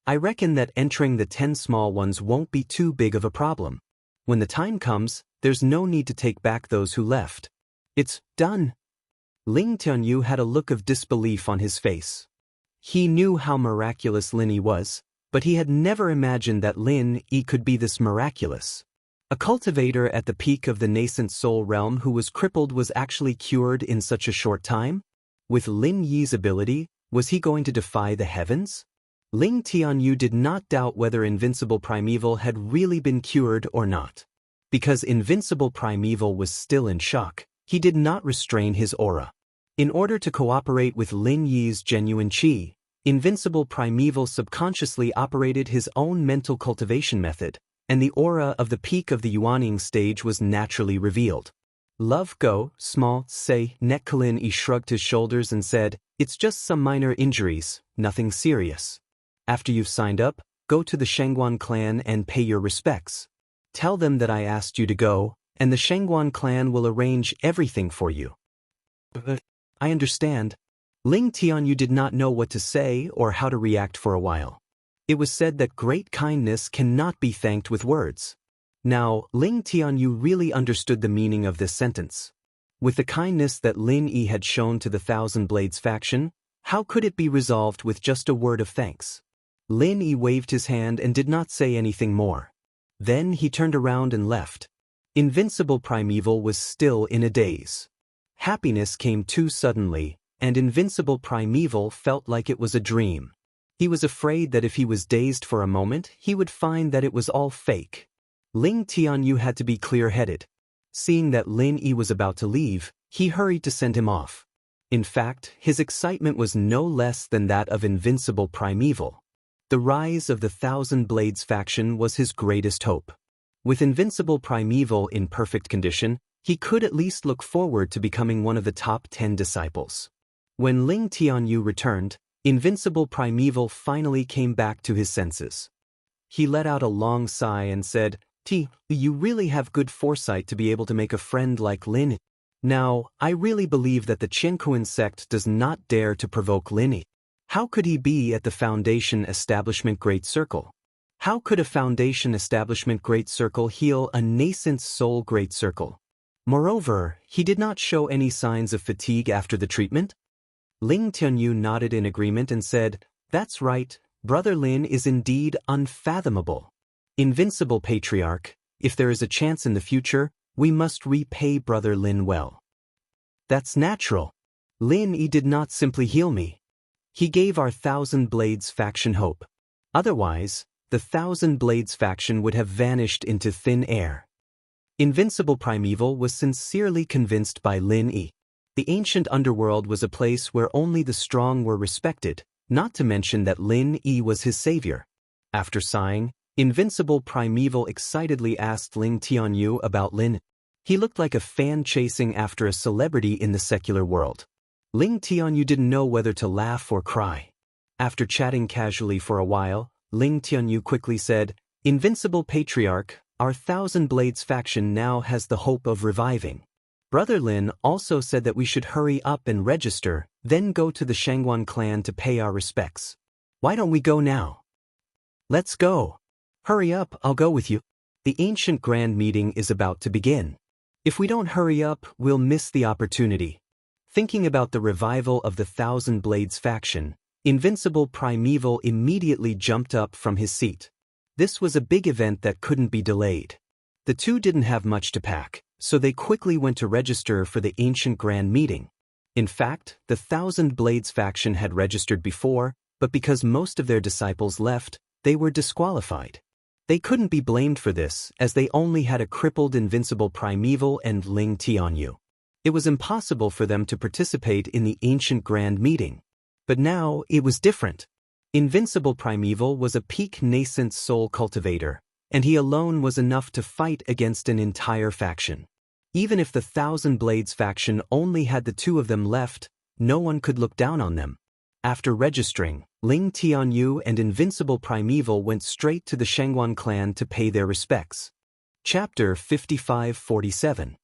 I reckon that entering the 10 small ones won't be too big of a problem. When the time comes, there's no need to take back those who left. It's done." Ling Tianyu had a look of disbelief on his face. He knew how miraculous Lin Yi was, but he had never imagined that Lin Yi could be this miraculous. A cultivator at the peak of the nascent soul realm who was crippled was actually cured in such a short time? With Lin Yi's ability, was he going to defy the heavens? Ling Tianyu did not doubt whether Invincible Primeval had really been cured or not. Because Invincible Primeval was still in shock, he did not restrain his aura. In order to cooperate with Lin Yi's genuine chi, Invincible Primeval subconsciously operated his own mental cultivation method, and the aura of the peak of the Yuaning stage was naturally revealed. Love Go, small, say, Nekalin Yi shrugged his shoulders and said, "It's just some minor injuries, nothing serious. After you've signed up, go to the Shangguan clan and pay your respects. Tell them that I asked you to go, and the Shangguan clan will arrange everything for you." "I understand." Ling Tianyu did not know what to say or how to react for a while. It was said that great kindness cannot be thanked with words. Now, Ling Tianyu really understood the meaning of this sentence. With the kindness that Lin Yi had shown to the Thousand Blades faction, how could it be resolved with just a word of thanks? Lin Yi waved his hand and did not say anything more. Then he turned around and left. Invincible Primeval was still in a daze. Happiness came too suddenly, and Invincible Primeval felt like it was a dream. He was afraid that if he was dazed for a moment, he would find that it was all fake. Ling Tianyu had to be clear-headed. Seeing that Lin Yi was about to leave, he hurried to send him off. In fact, his excitement was no less than that of Invincible Primeval. The rise of the Thousand Blades faction was his greatest hope. With Invincible Primeval in perfect condition, he could at least look forward to becoming one of the top 10 disciples. When Ling Tianyu returned, Invincible Primeval finally came back to his senses. He let out a long sigh and said, You really have good foresight to be able to make a friend like Lin. Now, I really believe that the Qiankuan sect does not dare to provoke Lin. How could he be at the Foundation Establishment Great Circle? How could a Foundation Establishment Great Circle heal a nascent soul Great Circle? Moreover, he did not show any signs of fatigue after the treatment. Ling Tianyu nodded in agreement and said, That's right, Brother Lin is indeed unfathomable. Invincible Patriarch, if there is a chance in the future, we must repay Brother Lin well. That's natural. Lin Yi did not simply heal me. He gave our Thousand Blades faction hope. Otherwise, the Thousand Blades faction would have vanished into thin air. Invincible Primeval was sincerely convinced by Lin Yi. The ancient underworld was a place where only the strong were respected, not to mention that Lin Yi was his savior. After sighing, Invincible Primeval excitedly asked Ling Tianyu about Lin. He looked like a fan chasing after a celebrity in the secular world. Ling Tianyu didn't know whether to laugh or cry. After chatting casually for a while, Ling Tianyu quickly said, "Invincible Patriarch, our Thousand Blades faction now has the hope of reviving. Brother Lin also said that we should hurry up and register, then go to the Shangguan clan to pay our respects. Why don't we go now?" "Let's go." "Hurry up, I'll go with you. The ancient grand meeting is about to begin. If we don't hurry up, we'll miss the opportunity." Thinking about the revival of the Thousand Blades faction, Invincible Primeval immediately jumped up from his seat. This was a big event that couldn't be delayed. The two didn't have much to pack, so they quickly went to register for the ancient grand meeting. In fact, the Thousand Blades faction had registered before, but because most of their disciples left, they were disqualified. They couldn't be blamed for this, as they only had a crippled Invincible Primeval and Ling Tianyu. It was impossible for them to participate in the ancient grand meeting. But now, it was different. Invincible Primeval was a peak nascent soul cultivator, and he alone was enough to fight against an entire faction. Even if the Thousand Blades faction only had the two of them left, no one could look down on them. After registering, Ling Tianyu and Invincible Primeval went straight to the Shangguan clan to pay their respects. Chapter 55-47.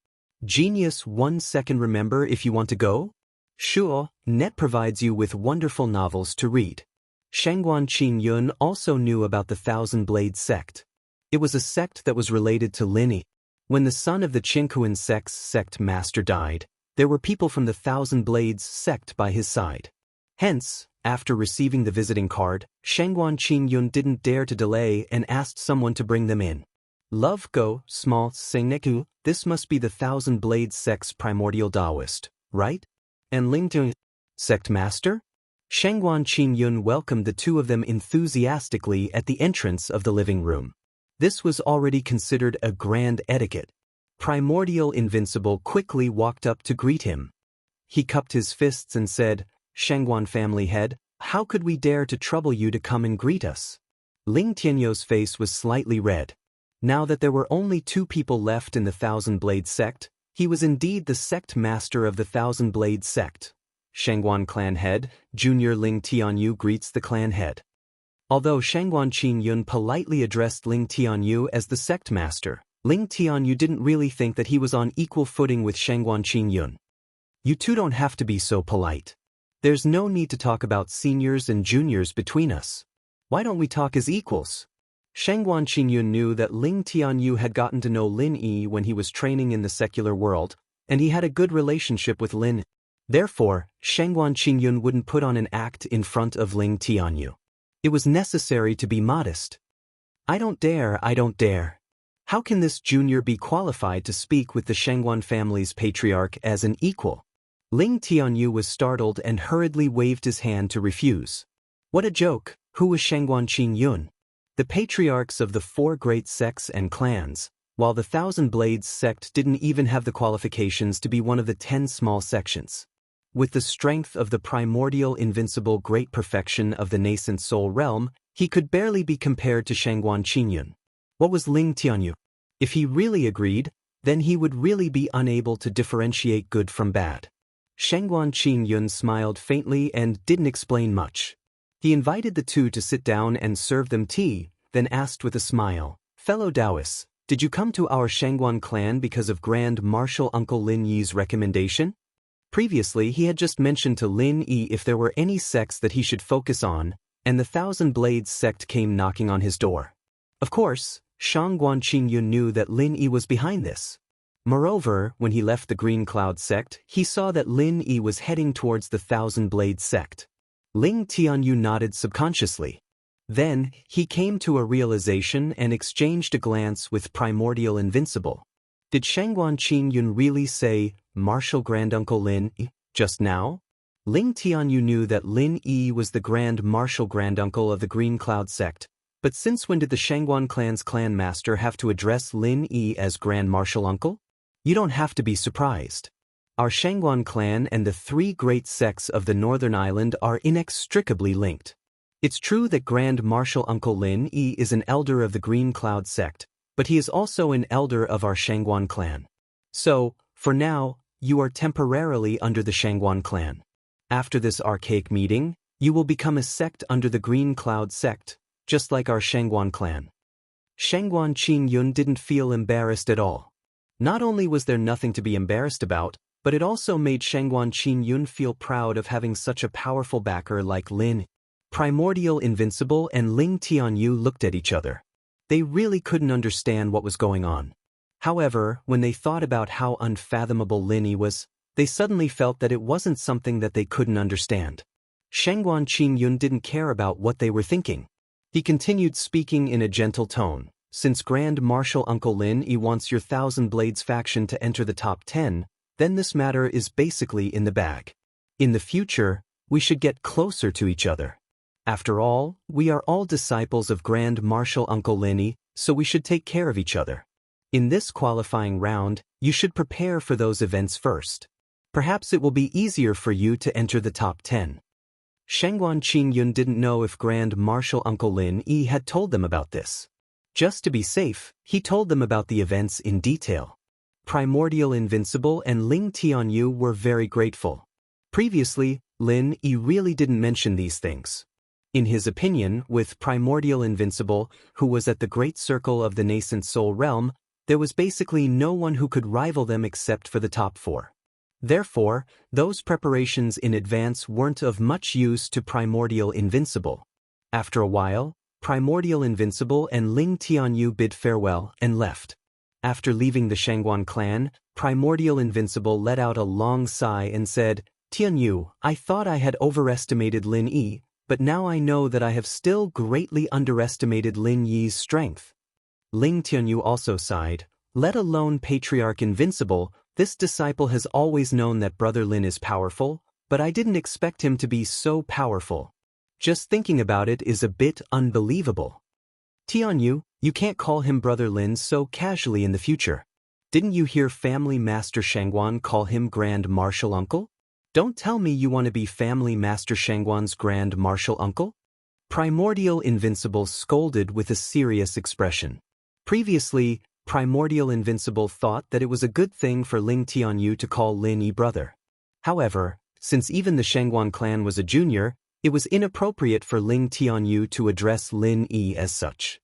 Genius 1 second. Remember if you want to go? Sure, Net provides you with wonderful novels to read. Shangguan Qin Yun also knew about the Thousand Blades sect. It was a sect that was related to Lin Yi. When the son of the Qingkuan sect's sect master died, there were people from the Thousand Blades sect by his side. Hence, after receiving the visiting card, Shangguan Qin Yun didn't dare to delay and asked someone to bring them in. Love Go, Small Sengneku, this must be the Thousand Blades sect's primordial Taoist, right? And Ling Tianyu, sect master? Shangguan Qin Yun welcomed the two of them enthusiastically at the entrance of the living room. This was already considered a grand etiquette. Primordial Invincible quickly walked up to greet him. He cupped his fists and said, "Shangguan family head, how could we dare to trouble you to come and greet us?" Ling Tianyu's face was slightly red. Now that there were only two people left in the Thousand Blades sect, he was indeed the sect master of the Thousand Blades sect. Shangguan clan head, Junior Ling Tianyu greets the clan head. Although Shangguan Qin Yun politely addressed Ling Tianyu as the sect master, Ling Tianyu didn't really think that he was on equal footing with Shangguan Qin Yun. "You two don't have to be so polite. There's no need to talk about seniors and juniors between us. Why don't we talk as equals?" Shangguan Qin Yun knew that Ling Tianyu had gotten to know Lin Yi when he was training in the secular world, and he had a good relationship with Lin. Therefore, Shangguan Qin Yun wouldn't put on an act in front of Ling Tianyu. It was necessary to be modest. I don't dare. How can this junior be qualified to speak with the Shangguan family's patriarch as an equal?" Ling Tianyu was startled and hurriedly waved his hand to refuse. What a joke! Who was Shangguan Qin Yun? The patriarchs of the four great sects and clans, while the Thousand Blades sect didn't even have the qualifications to be one of the 10 small sections. With the strength of the primordial invincible great perfection of the nascent soul realm, he could barely be compared to Shangguan Qin Yun. What was Ling Tianyu? If he really agreed, then he would really be unable to differentiate good from bad. Shangguan Qin Yun smiled faintly and didn't explain much. He invited the two to sit down and serve them tea, then asked with a smile, "Fellow Taoists, did you come to our Shangguan clan because of Grand Marshal Uncle Lin Yi's recommendation?" Previously, he had just mentioned to Lin Yi if there were any sects that he should focus on, and the Thousand Blades sect came knocking on his door. Of course, Shangguan Qin Yun knew that Lin Yi was behind this. Moreover, when he left the Green Cloud sect, he saw that Lin Yi was heading towards the Thousand Blades sect. Ling Tianyu nodded subconsciously. Then, he came to a realization and exchanged a glance with Primordial Invincible. Did Shangguan Qin Yun really say, "Marshal Granduncle Lin Yi," just now? Ling Tianyu knew that Lin Yi was the Grand Marshal granduncle of the Green Cloud sect, but since when did the Shangguan clan's clan master have to address Lin Yi as Grand Marshal uncle? You don't have to be surprised. Our Shangguan clan and the three great sects of the Northern Island are inextricably linked. It's true that Grand Marshal Uncle Lin Yi is an elder of the Green Cloud sect, but he is also an elder of our Shangguan clan. So, for now, you are temporarily under the Shangguan clan. After this archaic meeting, you will become a sect under the Green Cloud sect, just like our Shangguan clan. Shangguan Qingyun didn't feel embarrassed at all. Not only was there nothing to be embarrassed about, but it also made Shangguan Qingyun feel proud of having such a powerful backer like Lin. Primordial Invincible and Ling Tianyu looked at each other. They really couldn't understand what was going on. However, when they thought about how unfathomable Lin Yi was, they suddenly felt that it wasn't something that they couldn't understand. Shangguan Qingyun didn't care about what they were thinking. He continued speaking in a gentle tone. Since Grand Marshal Uncle Lin Yi wants your Thousand Blades faction to enter the top 10, then this matter is basically in the bag. In the future, we should get closer to each other. After all, we are all disciples of Grand Marshal Uncle Lin Yi, so we should take care of each other. In this qualifying round, you should prepare for those events first. Perhaps it will be easier for you to enter the top 10. Shangguan Qingyun didn't know if Grand Marshal Uncle Lin Yi had told them about this. Just to be safe, he told them about the events in detail. Primordial Invincible and Ling Tianyu were very grateful. Previously, Lin Yi really didn't mention these things. In his opinion, with Primordial Invincible, who was at the Great Circle of the Nascent Soul Realm, there was basically no one who could rival them except for the top 4. Therefore, those preparations in advance weren't of much use to Primordial Invincible. After a while, Primordial Invincible and Ling Tianyu bid farewell and left. After leaving the Shangguan clan, Primordial Invincible let out a long sigh and said, "Tianyu, I thought I had overestimated Lin Yi, but now I know that I have still greatly underestimated Lin Yi's strength." Ling Tianyu also sighed. Let alone Patriarch Invincible, this disciple has always known that Brother Lin is powerful, but I didn't expect him to be so powerful. Just thinking about it is a bit unbelievable. Tianyu, you can't call him Brother Lin so casually in the future. Didn't you hear Family Master Shangguan call him Grand Marshal Uncle? Don't tell me you want to be Family Master Shangguan's Grand Marshal Uncle? Primordial Invincible scolded with a serious expression. Previously, Primordial Invincible thought that it was a good thing for Ling Tianyu to call Lin Yi brother. However, since even the Shangguan clan was a junior, it was inappropriate for Ling Tianyu to address Lin Yi as such.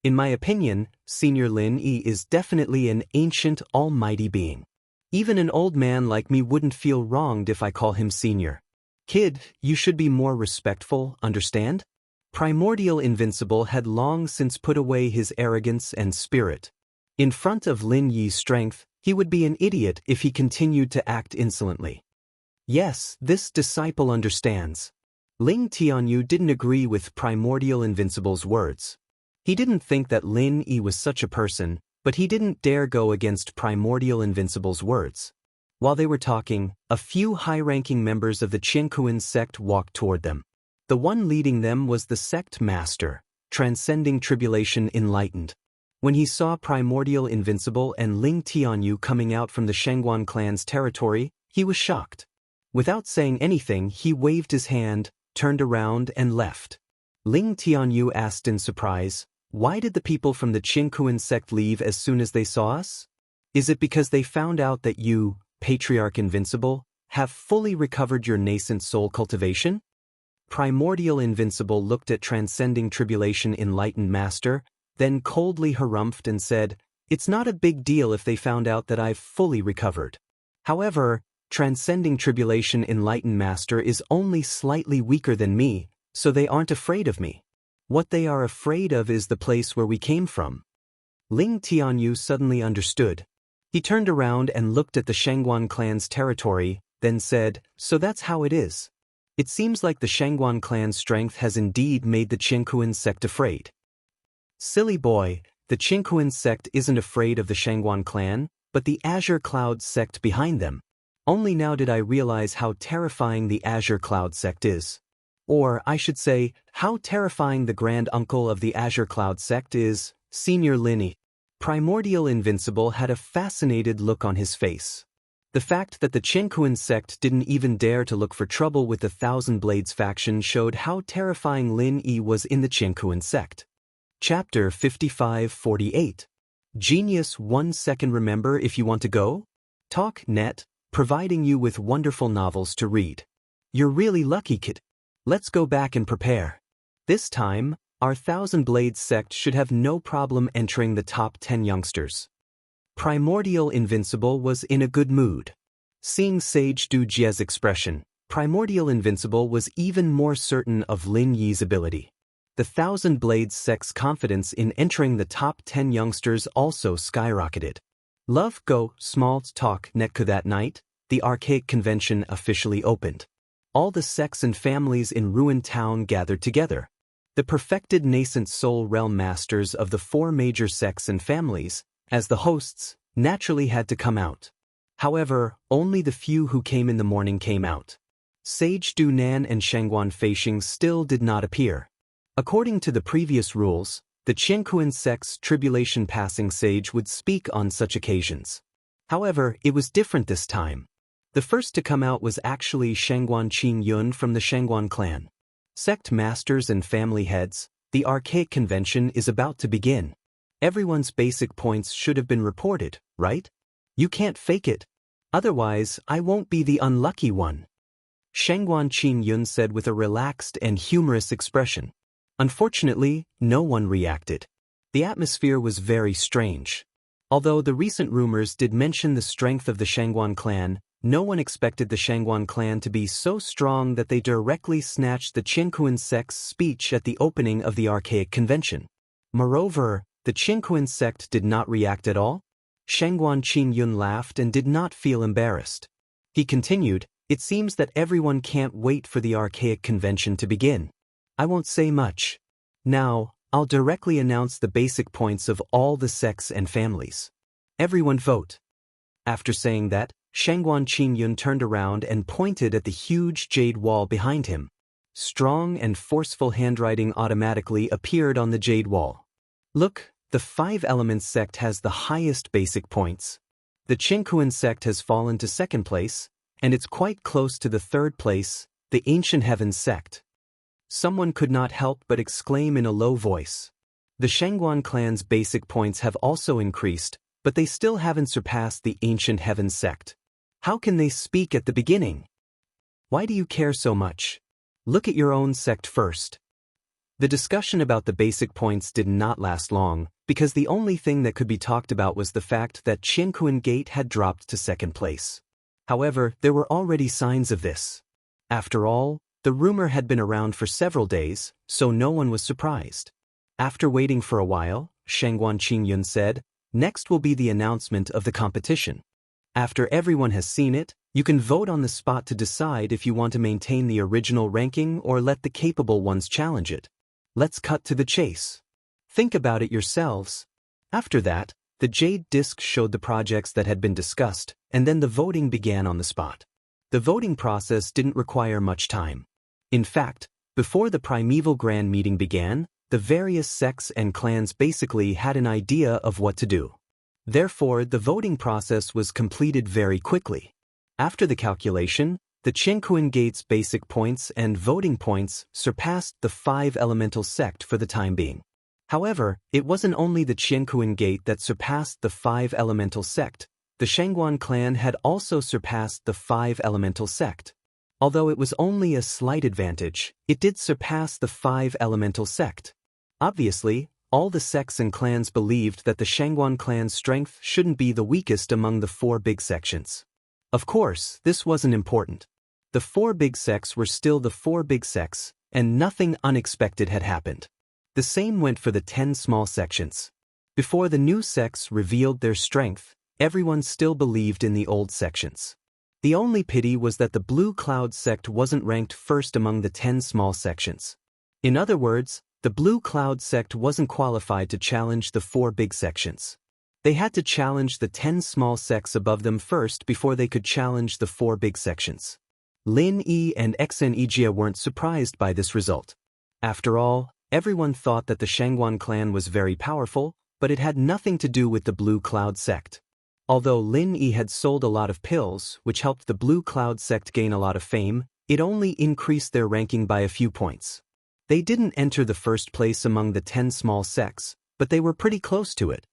In my opinion, Senior Lin Yi is definitely an ancient, almighty being. Even an old man like me wouldn't feel wronged if I call him senior. Kid, you should be more respectful, understand? Primordial Invincible had long since put away his arrogance and spirit. In front of Lin Yi's strength, he would be an idiot if he continued to act insolently. Yes, this disciple understands. Ling Tianyu didn't agree with Primordial Invincible's words. He didn't think that Lin Yi was such a person, but he didn't dare go against Primordial Invincible's words. While they were talking, a few high-ranking members of the Qiankuan sect walked toward them. The one leading them was the sect master, Transcending Tribulation Enlightened. When he saw Primordial Invincible and Ling Tianyu coming out from the Shangguan clan's territory, he was shocked. Without saying anything, he waved his hand, turned around and left. Ling Tianyu asked in surprise, "Why did the people from the Qiankuan sect leave as soon as they saw us? Is it because they found out that you, Patriarch Invincible, have fully recovered your nascent soul cultivation?" Primordial Invincible looked at Transcending Tribulation Enlightened Master, then coldly harumphed and said, "It's not a big deal if they found out that I've fully recovered. However, Transcending Tribulation Enlightened Master is only slightly weaker than me, so they aren't afraid of me. What they are afraid of is the place where we came from." Ling Tianyu suddenly understood. He turned around and looked at the Shangguan clan's territory, then said, "So that's how it is. It seems like the Shangguan clan's strength has indeed made the Qiankuan sect afraid." Silly boy, the Qiankuan sect isn't afraid of the Shangguan clan, but the Azure Cloud sect behind them. Only now did I realize how terrifying the Azure Cloud sect is. Or, I should say, how terrifying the grand uncle of the Azure Cloud sect is, Senior Linny. Primordial Invincible had a fascinated look on his face. The fact that the Qinquan sect didn't even dare to look for trouble with the Thousand Blades faction showed how terrifying Lin Yi was in the Qinquan sect. Chapter 55-48. Genius 1 second. Remember, if you want to go? Talk net, providing you with wonderful novels to read. You're really lucky, kid. Let's go back and prepare. This time, our Thousand Blades sect should have no problem entering the top 10 youngsters. Primordial Invincible was in a good mood. Seeing Sage Du Jie's expression, Primordial Invincible was even more certain of Lin Yi's ability. The Thousand Blades sect's confidence in entering the top 10 youngsters also skyrocketed. Love Go Small Talk Netco. That night, the archaic convention officially opened. All the sects and families in Ruin Town gathered together. The perfected nascent soul realm masters of the 4 major sects and families, as the hosts, naturally had to come out. However, only the few who came in the morning came out. Sage Du Nan and Shangguan Feixing still did not appear. According to the previous rules, the Qinquan sect's tribulation passing sage would speak on such occasions. However, it was different this time. The first to come out was actually Shangguan Qing Yun from the Shangguan clan. Sect masters and family heads, the archaic convention is about to begin. Everyone's basic points should have been reported, right? You can't fake it. Otherwise, I won't be the unlucky one. Shangguan Qing Yun said with a relaxed and humorous expression. Unfortunately, no one reacted. The atmosphere was very strange. Although the recent rumors did mention the strength of the Shangguan clan, no one expected the Shangguan clan to be so strong that they directly snatched the Qinquan sect's speech at the opening of the archaic convention. Moreover, the Qinquan sect did not react at all. Shangguan Qing Yun laughed and did not feel embarrassed. He continued, "It seems that everyone can't wait for the archaic convention to begin. I won't say much. Now, I'll directly announce the basic points of all the sects and families. Everyone vote." After saying that, Shangguan Qing Yun turned around and pointed at the huge jade wall behind him. Strong and forceful handwriting automatically appeared on the jade wall. Look, the 5 Elements sect has the highest basic points. The Qinquan sect has fallen to 2nd place, and it's quite close to the 3rd place, the Ancient Heavens sect. Someone could not help but exclaim in a low voice. The Shangguan clan's basic points have also increased, but they still haven't surpassed the Ancient Heavens sect. How can they speak at the beginning? Why do you care so much? Look at your own sect first. The discussion about the basic points did not last long, because the only thing that could be talked about was the fact that Qinquan Gate had dropped to 2nd place. However, there were already signs of this. After all, the rumor had been around for several days, so no one was surprised. After waiting for a while, Shangguan Qing Yun said, "Next will be the announcement of the competition. After everyone has seen it, you can vote on the spot to decide if you want to maintain the original ranking or let the capable ones challenge it. Let's cut to the chase. Think about it yourselves." After that, the jade disc showed the projects that had been discussed, and then the voting began on the spot. The voting process didn't require much time. In fact, before the primeval grand meeting began, the various sects and clans basically had an idea of what to do. Therefore, the voting process was completed very quickly. After the calculation, the Qinquan Gate's basic points and voting points surpassed the 5 Elemental sect for the time being. However, it wasn't only the Qinquan Gate that surpassed the 5 Elemental sect. The Shangguan clan had also surpassed the 5 Elemental sect. Although it was only a slight advantage, it did surpass the 5 Elemental sect. Obviously, all the sects and clans believed that the Shangguan clan's strength shouldn't be the weakest among the 4 big sections. Of course, this wasn't important. The 4 big sects were still the 4 big sects, and nothing unexpected had happened. The same went for the 10 small sections. Before the new sects revealed their strength, everyone still believed in the old sections. The only pity was that the Blue Cloud sect wasn't ranked first among the 10 small sections. In other words, the Blue Cloud sect wasn't qualified to challenge the 4 big sections. They had to challenge the 10 small sects above them first before they could challenge the 4 big sections. Lin Yi and Xen Yijie weren't surprised by this result. After all, everyone thought that the Shangguan clan was very powerful, but it had nothing to do with the Blue Cloud sect. Although Lin Yi had sold a lot of pills, which helped the Blue Cloud sect gain a lot of fame, it only increased their ranking by a few points. They didn't enter the first place among the 10 small sects, but they were pretty close to it.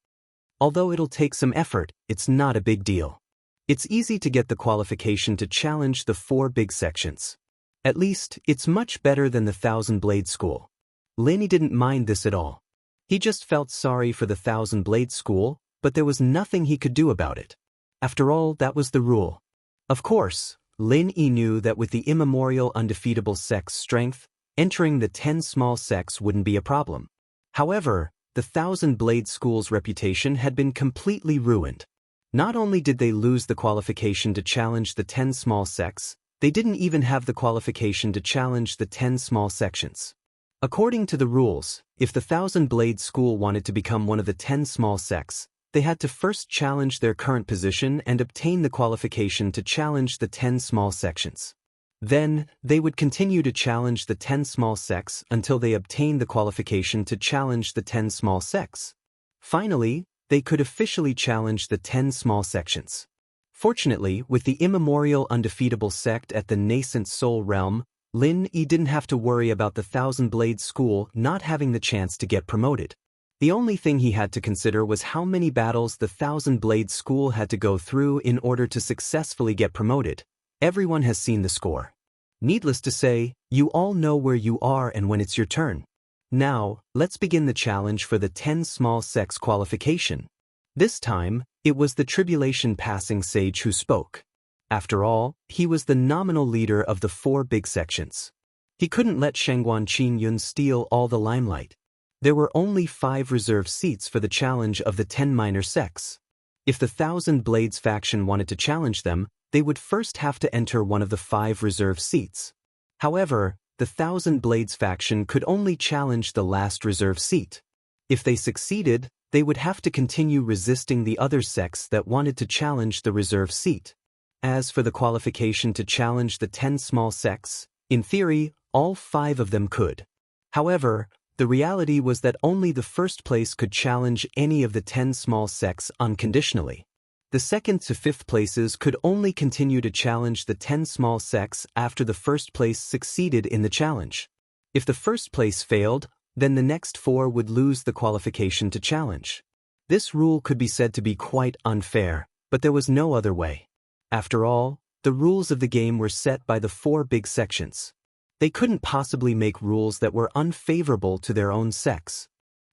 Although it'll take some effort, it's not a big deal. It's easy to get the qualification to challenge the 4 big sections. At least, it's much better than the Thousand Blade School. Lin Yi didn't mind this at all. He just felt sorry for the Thousand Blade School, but there was nothing he could do about it. After all, that was the rule. Of course, Lin Yi knew that with the immemorial undefeatable sect's strength, entering the 10 small sects wouldn't be a problem. However, the Thousand Blade School's reputation had been completely ruined. Not only did they lose the qualification to challenge the 10 small sects, they didn't even have the qualification to challenge the 10 small sections. According to the rules, if the Thousand Blade School wanted to become one of the 10 small sects, they had to first challenge their current position and obtain the qualification to challenge the 10 small sections. Then, they would continue to challenge the 10 small sects until they obtained the qualification to challenge the 10 small sects. Finally, they could officially challenge the 10 small sections. Fortunately, with the immemorial undefeatable sect at the nascent Soul Realm, Lin Yi didn't have to worry about the Thousand Blade School not having the chance to get promoted. The only thing he had to consider was how many battles the Thousand Blade School had to go through in order to successfully get promoted. Everyone has seen the score. Needless to say, you all know where you are and when it's your turn. Now, let's begin the challenge for the 10 small sects qualification. This time, it was the Tribulation Passing Sage who spoke. After all, he was the nominal leader of the 4 big sections. He couldn't let Shangguan Qingyun steal all the limelight. There were only 5 reserve seats for the challenge of the 10 minor sects. If the Thousand Blades faction wanted to challenge them, they would first have to enter one of the 5 reserve seats. However, the Thousand Blades faction could only challenge the last reserve seat. If they succeeded, they would have to continue resisting the other sects that wanted to challenge the reserve seat. As for the qualification to challenge the 10 small sects, in theory, all 5 of them could. However, the reality was that only the first place could challenge any of the 10 small sects unconditionally. The 2nd to 5th places could only continue to challenge the 10 small sects after the first place succeeded in the challenge. If the first place failed, then the next 4 would lose the qualification to challenge. This rule could be said to be quite unfair, but there was no other way. After all, the rules of the game were set by the 4 big sections. They couldn't possibly make rules that were unfavorable to their own sects.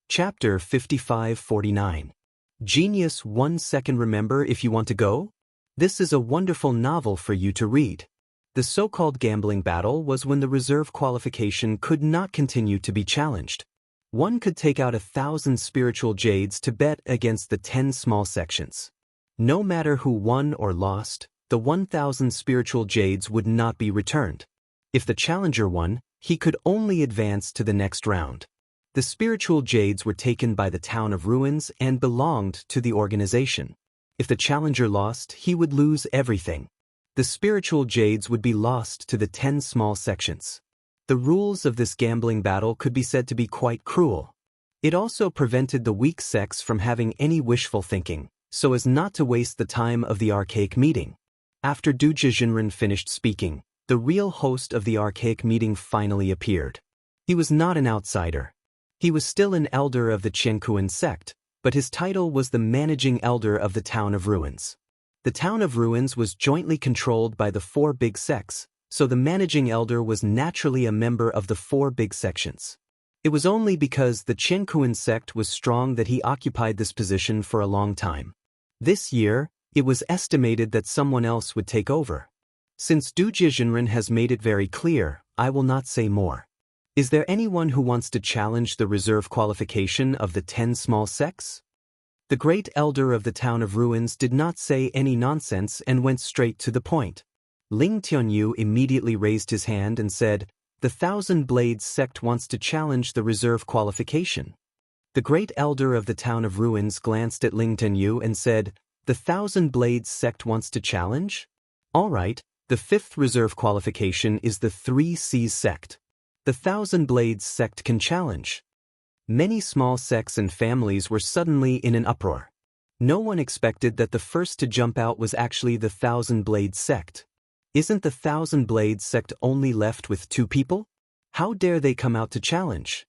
Chapter 55-49. Genius 1 second. Remember if you want to go? This is a wonderful novel for you to read. The so-called gambling battle was when the reserve qualification could not continue to be challenged. One could take out 1,000 spiritual jades to bet against the 10 small sections. No matter who won or lost, the 1,000 spiritual jades would not be returned. If the challenger won, he could only advance to the next round. The spiritual jades were taken by the Town of Ruins and belonged to the organization. If the challenger lost, he would lose everything. The spiritual jades would be lost to the 10 small sections. The rules of this gambling battle could be said to be quite cruel. It also prevented the weak sects from having any wishful thinking, so as not to waste the time of the archaic meeting. After Du Zhizhenren finished speaking, the real host of the archaic meeting finally appeared. He was not an outsider. He was still an elder of the Qiankuan sect, but his title was the managing elder of the Town of Ruins. The Town of Ruins was jointly controlled by the 4 big sects, so the managing elder was naturally a member of the 4 big sections. It was only because the Qiankuan sect was strong that he occupied this position for a long time. This year, it was estimated that someone else would take over. Since Du Zhizhenren has made it very clear, I will not say more. Is there anyone who wants to challenge the reserve qualification of the 10 small sects? The great elder of the Town of Ruins did not say any nonsense and went straight to the point. Ling Tianyu immediately raised his hand and said, "The Thousand Blades sect wants to challenge the reserve qualification." The great elder of the town of ruins glanced at Ling Tianyu and said, "The Thousand Blades sect wants to challenge? All right, the fifth reserve qualification is the 3 C's sect. The Thousand Blades sect can challenge." Many small sects and families were suddenly in an uproar. No one expected that the first to jump out was actually the Thousand Blades sect. Isn't the Thousand Blades sect only left with 2 people? How dare they come out to challenge?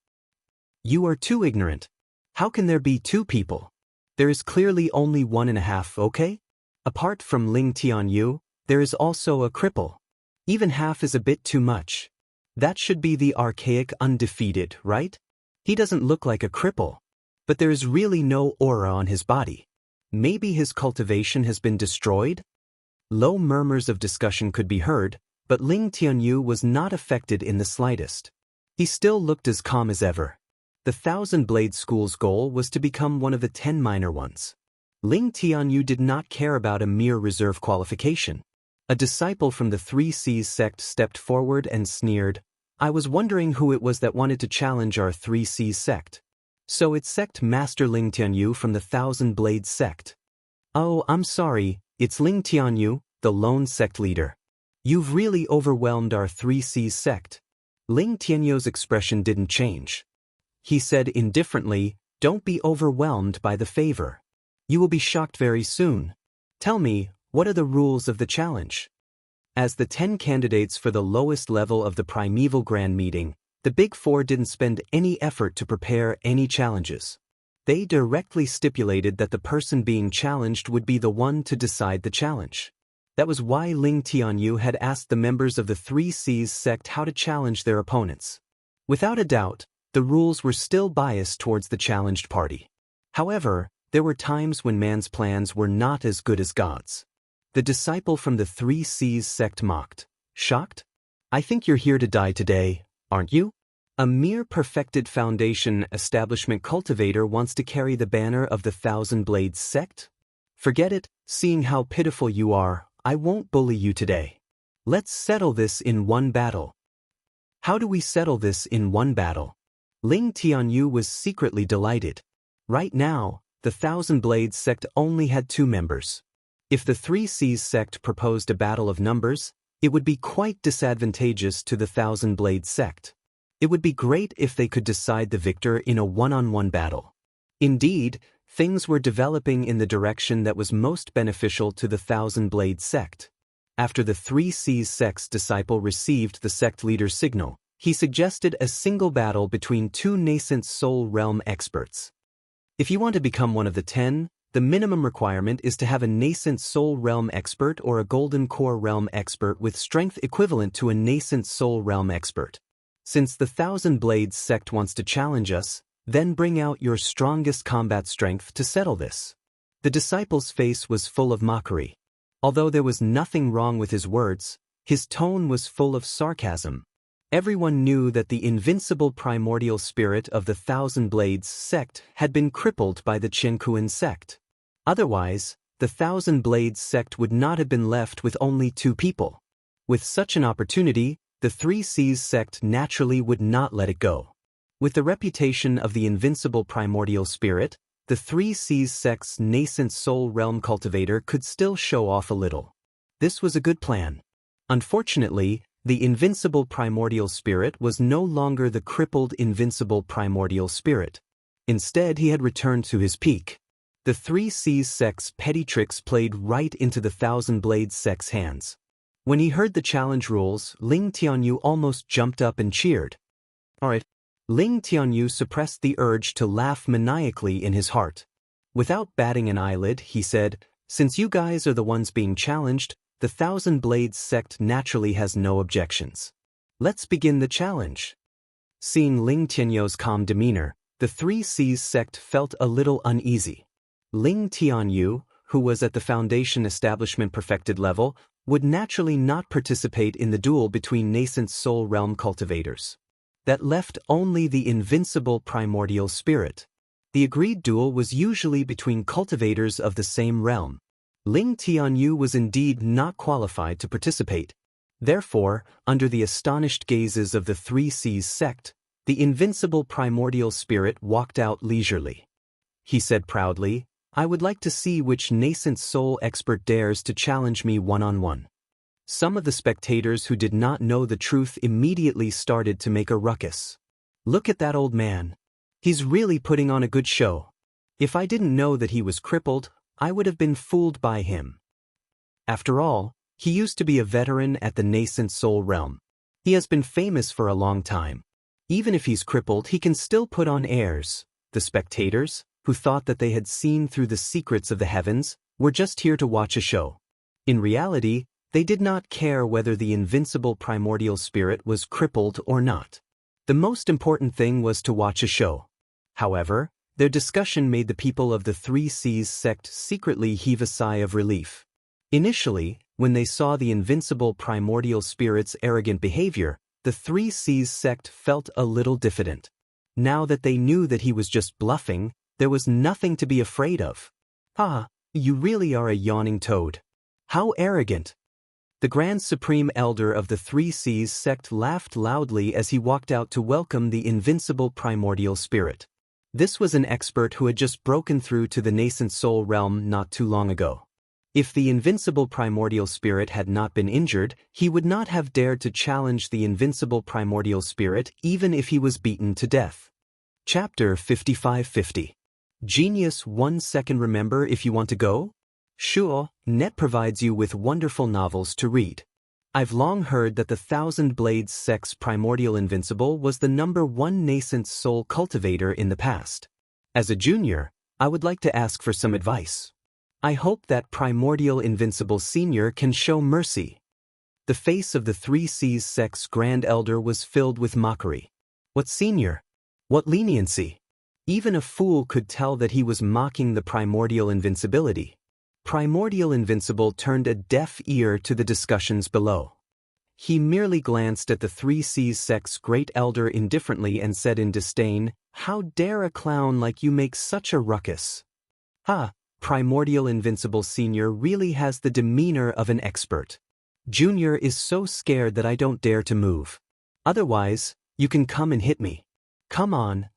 You are too ignorant. How can there be 2 people? There is clearly only 1.5, okay? Apart from Ling Tianyu, there is also a cripple. Even half is a bit too much. That should be the archaic undefeated, right? He doesn't look like a cripple. But there is really no aura on his body. Maybe his cultivation has been destroyed? Low murmurs of discussion could be heard, but Ling Tianyu was not affected in the slightest. He still looked as calm as ever. The Thousand Blade School's goal was to become one of the 10 minor ones. Ling Tianyu did not care about a mere reserve qualification. A disciple from the 3 C's sect stepped forward and sneered, "I was wondering who it was that wanted to challenge our 3 C's sect. So it's Sect Master Ling Tianyu from the Thousand Blades sect." "Oh, I'm sorry, it's Ling Tianyu, the lone sect leader. You've really overwhelmed our 3 C's sect." Ling Tianyu's expression didn't change. He said indifferently, "Don't be overwhelmed by the favor. You will be shocked very soon. Tell me, what are the rules of the challenge?" As the 10 candidates for the lowest level of the primeval grand meeting, the Big Four didn't spend any effort to prepare any challenges. They directly stipulated that the person being challenged would be the one to decide the challenge. That was why Ling Tianyu had asked the members of the 3 C's sect how to challenge their opponents. Without a doubt, the rules were still biased towards the challenged party. However, there were times when man's plans were not as good as God's. The disciple from the 3 C's sect mocked, "Shocked? I think you're here to die today, aren't you? A mere perfected foundation establishment cultivator wants to carry the banner of the Thousand Blades sect? Forget it, seeing how pitiful you are, I won't bully you today. Let's settle this in one battle." How do we settle this in one battle? Ling Tianyu was secretly delighted. Right now, the Thousand Blades sect only had 2 members. If the 3 C's sect proposed a battle of numbers, it would be quite disadvantageous to the Thousand Blades sect. It would be great if they could decide the victor in a one-on-one battle. Indeed, things were developing in the direction that was most beneficial to the Thousand Blades sect. After the 3 C's sect's disciple received the sect leader's signal, he suggested a single battle between 2 nascent soul realm experts. If you want to become one of the 10, the minimum requirement is to have a nascent soul realm expert or a golden core realm expert with strength equivalent to a nascent soul realm expert. Since the Thousand Blades sect wants to challenge us, then bring out your strongest combat strength to settle this. The disciple's face was full of mockery. Although there was nothing wrong with his words, his tone was full of sarcasm. Everyone knew that the invincible primordial spirit of the Thousand Blades sect had been crippled by the Qiankuan sect. Otherwise, the Thousand Blades sect would not have been left with only 2 people. With such an opportunity, the 3 C's sect naturally would not let it go. With the reputation of the invincible primordial spirit, the 3 C's sect's nascent soul realm cultivator could still show off a little. This was a good plan. Unfortunately, the invincible primordial spirit was no longer the crippled invincible primordial spirit. Instead, he had returned to his peak. The 3 C's sect's petty tricks played right into the Thousand Blades sect's hands. When he heard the challenge rules, Ling Tianyu almost jumped up and cheered. All right. Ling Tianyu suppressed the urge to laugh maniacally in his heart. Without batting an eyelid, he said, "Since you guys are the ones being challenged, the Thousand Blades sect naturally has no objections. Let's begin the challenge." Seeing Ling Tianyu's calm demeanor, the 3 C's sect felt a little uneasy. Ling Tianyu, who was at the Foundation Establishment Perfected level, would naturally not participate in the duel between nascent soul realm cultivators. That left only the invincible primordial spirit. The agreed duel was usually between cultivators of the same realm. Ling Tianyu was indeed not qualified to participate. Therefore, under the astonished gazes of the 3 C's sect, The invincible primordial spirit walked out leisurely. He said proudly, "I would like to see which nascent soul expert dares to challenge me one-on-one." Some of the spectators who did not know the truth immediately started to make a ruckus. "Look at that old man. He's really putting on a good show. If I didn't know that he was crippled, I would have been fooled by him. After all, he used to be a veteran at the nascent soul realm. He has been famous for a long time. Even if he's crippled, he can still put on airs." The spectators, who thought that they had seen through the secrets of the heavens, were just here to watch a show. In reality, they did not care whether the invincible primordial spirit was crippled or not. The most important thing was to watch a show. However, their discussion made the people of the Three Seas sect secretly heave a sigh of relief. Initially, when they saw the invincible primordial spirit's arrogant behavior, the Three Seas sect felt a little diffident. Now that they knew that he was just bluffing, there was nothing to be afraid of. "Ah, you really are a yawning toad. How arrogant." The Grand Supreme Elder of the Three Seas sect laughed loudly as he walked out to welcome the invincible primordial spirit. This was an expert who had just broken through to the nascent soul realm not too long ago. If the invincible primordial spirit had not been injured, he would not have dared to challenge the invincible primordial spirit even if he was beaten to death. Chapter 5550. Genius 1 second. Remember if you want to go? Sure, Net provides you with wonderful novels to read. I've long heard that the Thousand Blades sect's primordial invincible was the #1 nascent soul cultivator in the past. As a junior, I would like to ask for some advice. I hope that primordial invincible senior can show mercy." The face of the Three Seas sect's Grand Elder was filled with mockery. What senior? What leniency? Even a fool could tell that he was mocking the primordial invincibility. Primordial Invincible turned a deaf ear to the discussions below. He merely glanced at the Three Seas sect's Great Elder indifferently and said in disdain, "How dare a clown like you make such a ruckus?" "Ah, Primordial Invincible Senior really has the demeanor of an expert. Junior is so scared that I don't dare to move. Otherwise, you can come and hit me. Come on,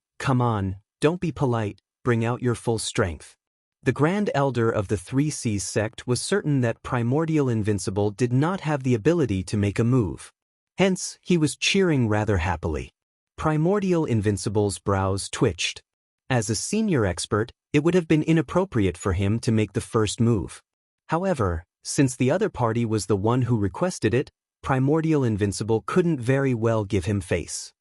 don't be polite, bring out your full strength." The Grand Elder of the Three Seas sect was certain that Primordial Invincible did not have the ability to make a move. Hence, he was cheering rather happily. Primordial Invincible's brows twitched. As a senior expert, it would have been inappropriate for him to make the first move. However, since the other party was the one who requested it, Primordial Invincible couldn't very well give him face.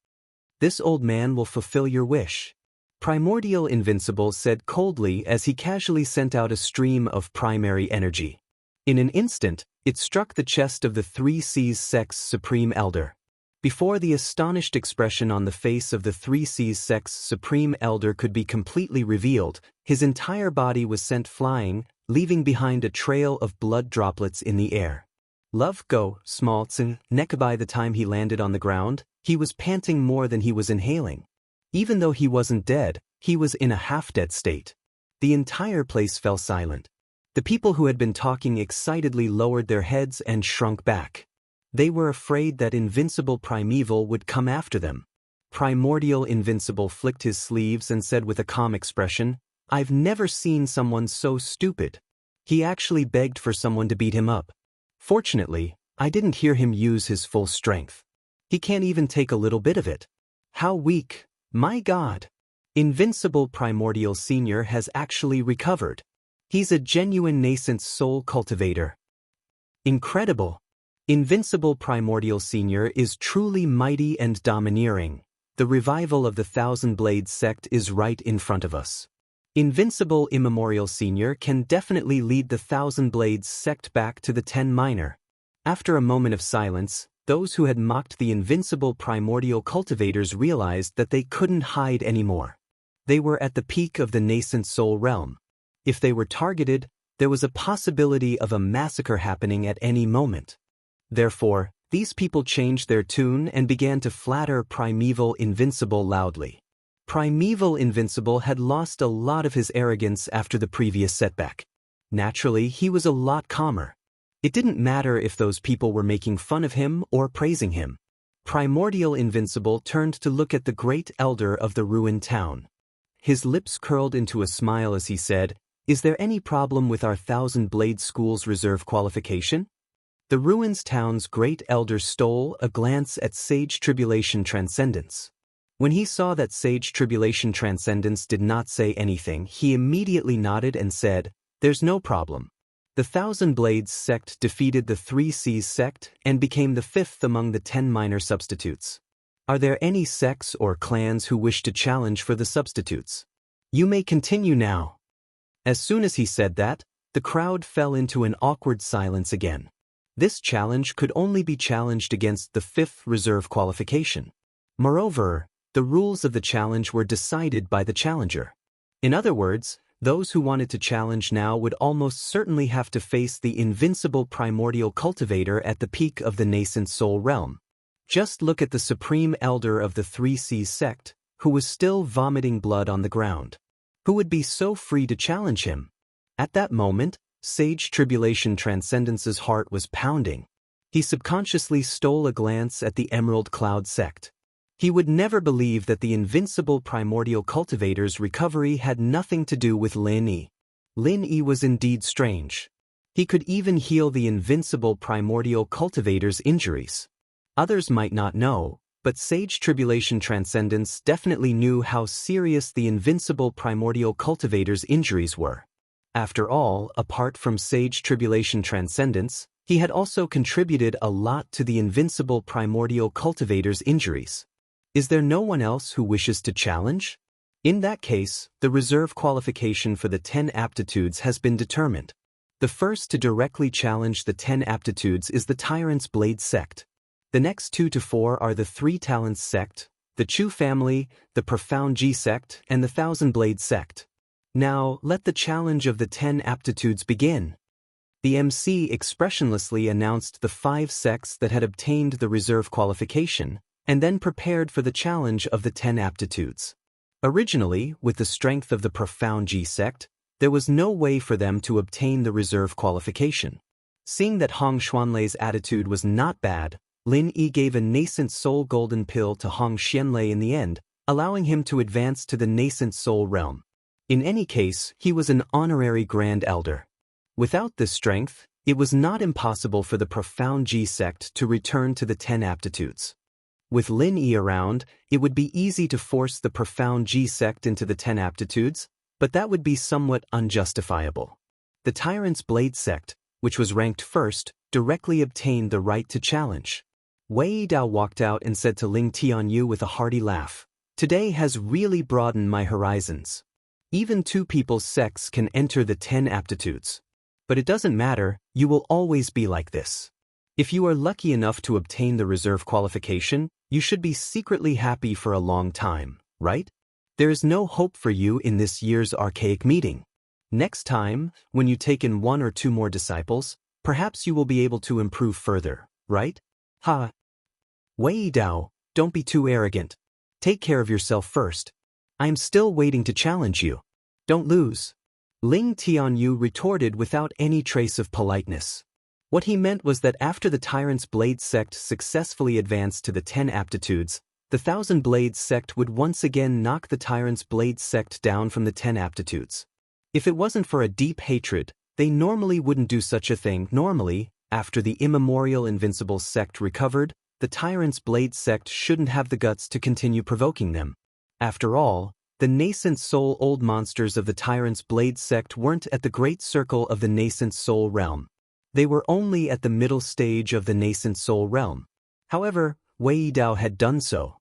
"This old man will fulfill your wish," Primordial Invincible said coldly as he casually sent out a stream of primary energy. In an instant, it struck the chest of the Three Seas sect's Supreme Elder. Before the astonished expression on the face of the Three Seas sect's Supreme Elder could be completely revealed, his entire body was sent flying, leaving behind a trail of blood droplets in the air. "Love go, Smaltson." By the time he landed on the ground, he was panting more than he was inhaling. Even though he wasn't dead, he was in a half-dead state. The entire place fell silent. The people who had been talking excitedly lowered their heads and shrunk back. They were afraid that Invincible Primeval would come after them. Primordial Invincible flicked his sleeves and said with a calm expression, "I've never seen someone so stupid." He actually begged for someone to beat him up. Fortunately, I didn't hear him use his full strength. He can't even take a little bit of it. How weak! My God! Invincible Primordial Senior has actually recovered. He's a genuine nascent soul cultivator. Incredible! Invincible Primordial Senior is truly mighty and domineering. The revival of the Thousand Blades sect is right in front of us. Invincible Immemorial Senior can definitely lead the Thousand Blades sect back to the 10 minor. After a moment of silence, those who had mocked the invincible primordial cultivators realized that they couldn't hide anymore. They were at the peak of the nascent soul realm. If they were targeted, there was a possibility of a massacre happening at any moment. Therefore, these people changed their tune and began to flatter Primeval Invincible loudly. Primeval Invincible had lost a lot of his arrogance after the previous setback. Naturally, he was a lot calmer. It didn't matter if those people were making fun of him or praising him. Primordial Invincible turned to look at the great elder of the ruined town. His lips curled into a smile as he said, "Is there any problem with our Thousand Blade School's reserve qualification?" The ruins town's great elder stole a glance at Sage Tribulation Transcendence. When he saw that Sage Tribulation Transcendence did not say anything, he immediately nodded and said, "There's no problem." The Thousand Blades sect defeated the Three Seas sect and became the fifth among the 10 minor substitutes. Are there any sects or clans who wish to challenge for the substitutes? You may continue now. As soon as he said that, the crowd fell into an awkward silence again. This challenge could only be challenged against the fifth reserve qualification. Moreover, the rules of the challenge were decided by the challenger. In other words, those who wanted to challenge now would almost certainly have to face the invincible primordial cultivator at the peak of the nascent soul realm. Just look at the supreme elder of the Three Seas sect, who was still vomiting blood on the ground. Who would be so free to challenge him? At that moment, Sage Tribulation Transcendence's heart was pounding. He subconsciously stole a glance at the Emerald Cloud sect. He would never believe that the invincible primordial cultivator's recovery had nothing to do with Lin Yi. Lin Yi was indeed strange. He could even heal the invincible primordial cultivator's injuries. Others might not know, but Sage Tribulation Transcendence definitely knew how serious the invincible primordial cultivator's injuries were. After all, apart from Sage Tribulation Transcendence, he had also contributed a lot to the invincible primordial cultivator's injuries. Is there no one else who wishes to challenge? In that case, the reserve qualification for the 10 aptitudes has been determined. The first to directly challenge the 10 aptitudes is the Tyrant's Blade sect. The next 2 to 4 are the Three Talents sect, the Chu family, the Profound G sect, and the Thousand Blade sect. Now, let the challenge of the 10 aptitudes begin. The MC expressionlessly announced the 5 sects that had obtained the reserve qualification, and then prepared for the challenge of the 10 aptitudes. Originally, with the strength of the Profound G sect, there was no way for them to obtain the reserve qualification. Seeing that Hong Xuanlei's attitude was not bad, Lin Yi gave a nascent soul golden pill to Hong Xianlei in the end, allowing him to advance to the nascent soul realm. In any case, he was an honorary Grand Elder. Without this strength, it was not impossible for the Profound G sect to return to the 10 aptitudes. With Lin Yi around, it would be easy to force the Profound G sect into the 10 aptitudes, but that would be somewhat unjustifiable. The Tyrant's Blade sect, which was ranked first, directly obtained the right to challenge. Wei Dao walked out and said to Ling Tianyu with a hearty laugh, "Today has really broadened my horizons. Even 2 people's sects can enter the 10 aptitudes. But it doesn't matter, you will always be like this. If you are lucky enough to obtain the reserve qualification, you should be secretly happy for a long time, right? There is no hope for you in this year's archaic meeting. Next time, when you take in 1 or 2 more disciples, perhaps you will be able to improve further, right? Ha! Wei Dao, don't be too arrogant. Take care of yourself first. I am still waiting to challenge you. Don't lose." Ling Tianyu retorted without any trace of politeness. What he meant was that after the Tyrant's Blade sect successfully advanced to the 10 aptitudes, the Thousand Blades sect would once again knock the Tyrant's Blade sect down from the 10 aptitudes. If it wasn't for a deep hatred, they normally wouldn't do such a thing. Normally, after the immemorial Invincible sect recovered, the Tyrant's Blade sect shouldn't have the guts to continue provoking them. After all, the nascent soul old monsters of the Tyrant's Blade sect weren't at the great circle of the nascent soul realm. They were only at the middle stage of the nascent soul realm. However, Wei Dao had done so.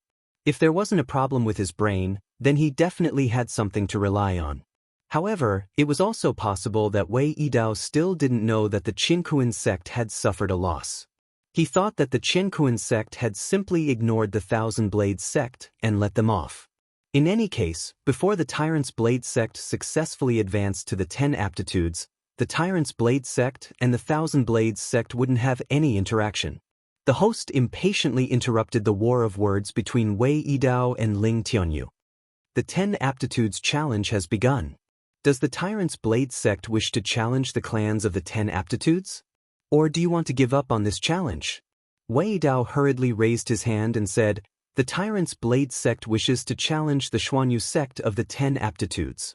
If there wasn't a problem with his brain, then he definitely had something to rely on. However, it was also possible that Wei Dao still didn't know that the Qinkuan sect had suffered a loss. He thought that the Qinkuan sect had simply ignored the Thousand Blades sect and let them off. In any case, before the Tyrant's Blade sect successfully advanced to the 10 aptitudes, the Tyrant's Blade sect and the Thousand Blades sect wouldn't have any interaction. The host impatiently interrupted the war of words between Wei Dao and Ling Tianyu. The 10 aptitudes challenge has begun. Does the Tyrant's Blade sect wish to challenge the clans of the 10 aptitudes? Or do you want to give up on this challenge? Wei Dao hurriedly raised his hand and said, "The Tyrant's Blade sect wishes to challenge the Xuanyu sect of the 10 aptitudes."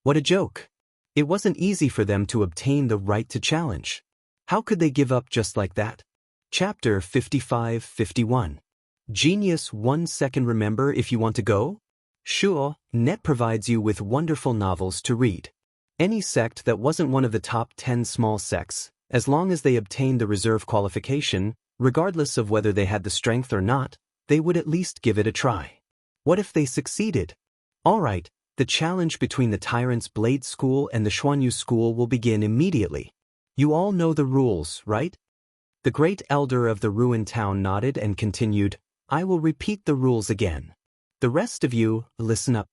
What a joke! It wasn't easy for them to obtain the right to challenge. How could they give up just like that? Chapter 55-51. Genius 1 second. Remember if you want to go? Sure, Net provides you with wonderful novels to read. Any sect that wasn't one of the top 10 small sects, as long as they obtained the reserve qualification, regardless of whether they had the strength or not, they would at least give it a try. What if they succeeded? Alright, the challenge between the Tyrant's Blade School and the Xuanyu School will begin immediately. You all know the rules, right? The great elder of the ruined town nodded and continued, "I will repeat the rules again. The rest of you, listen up.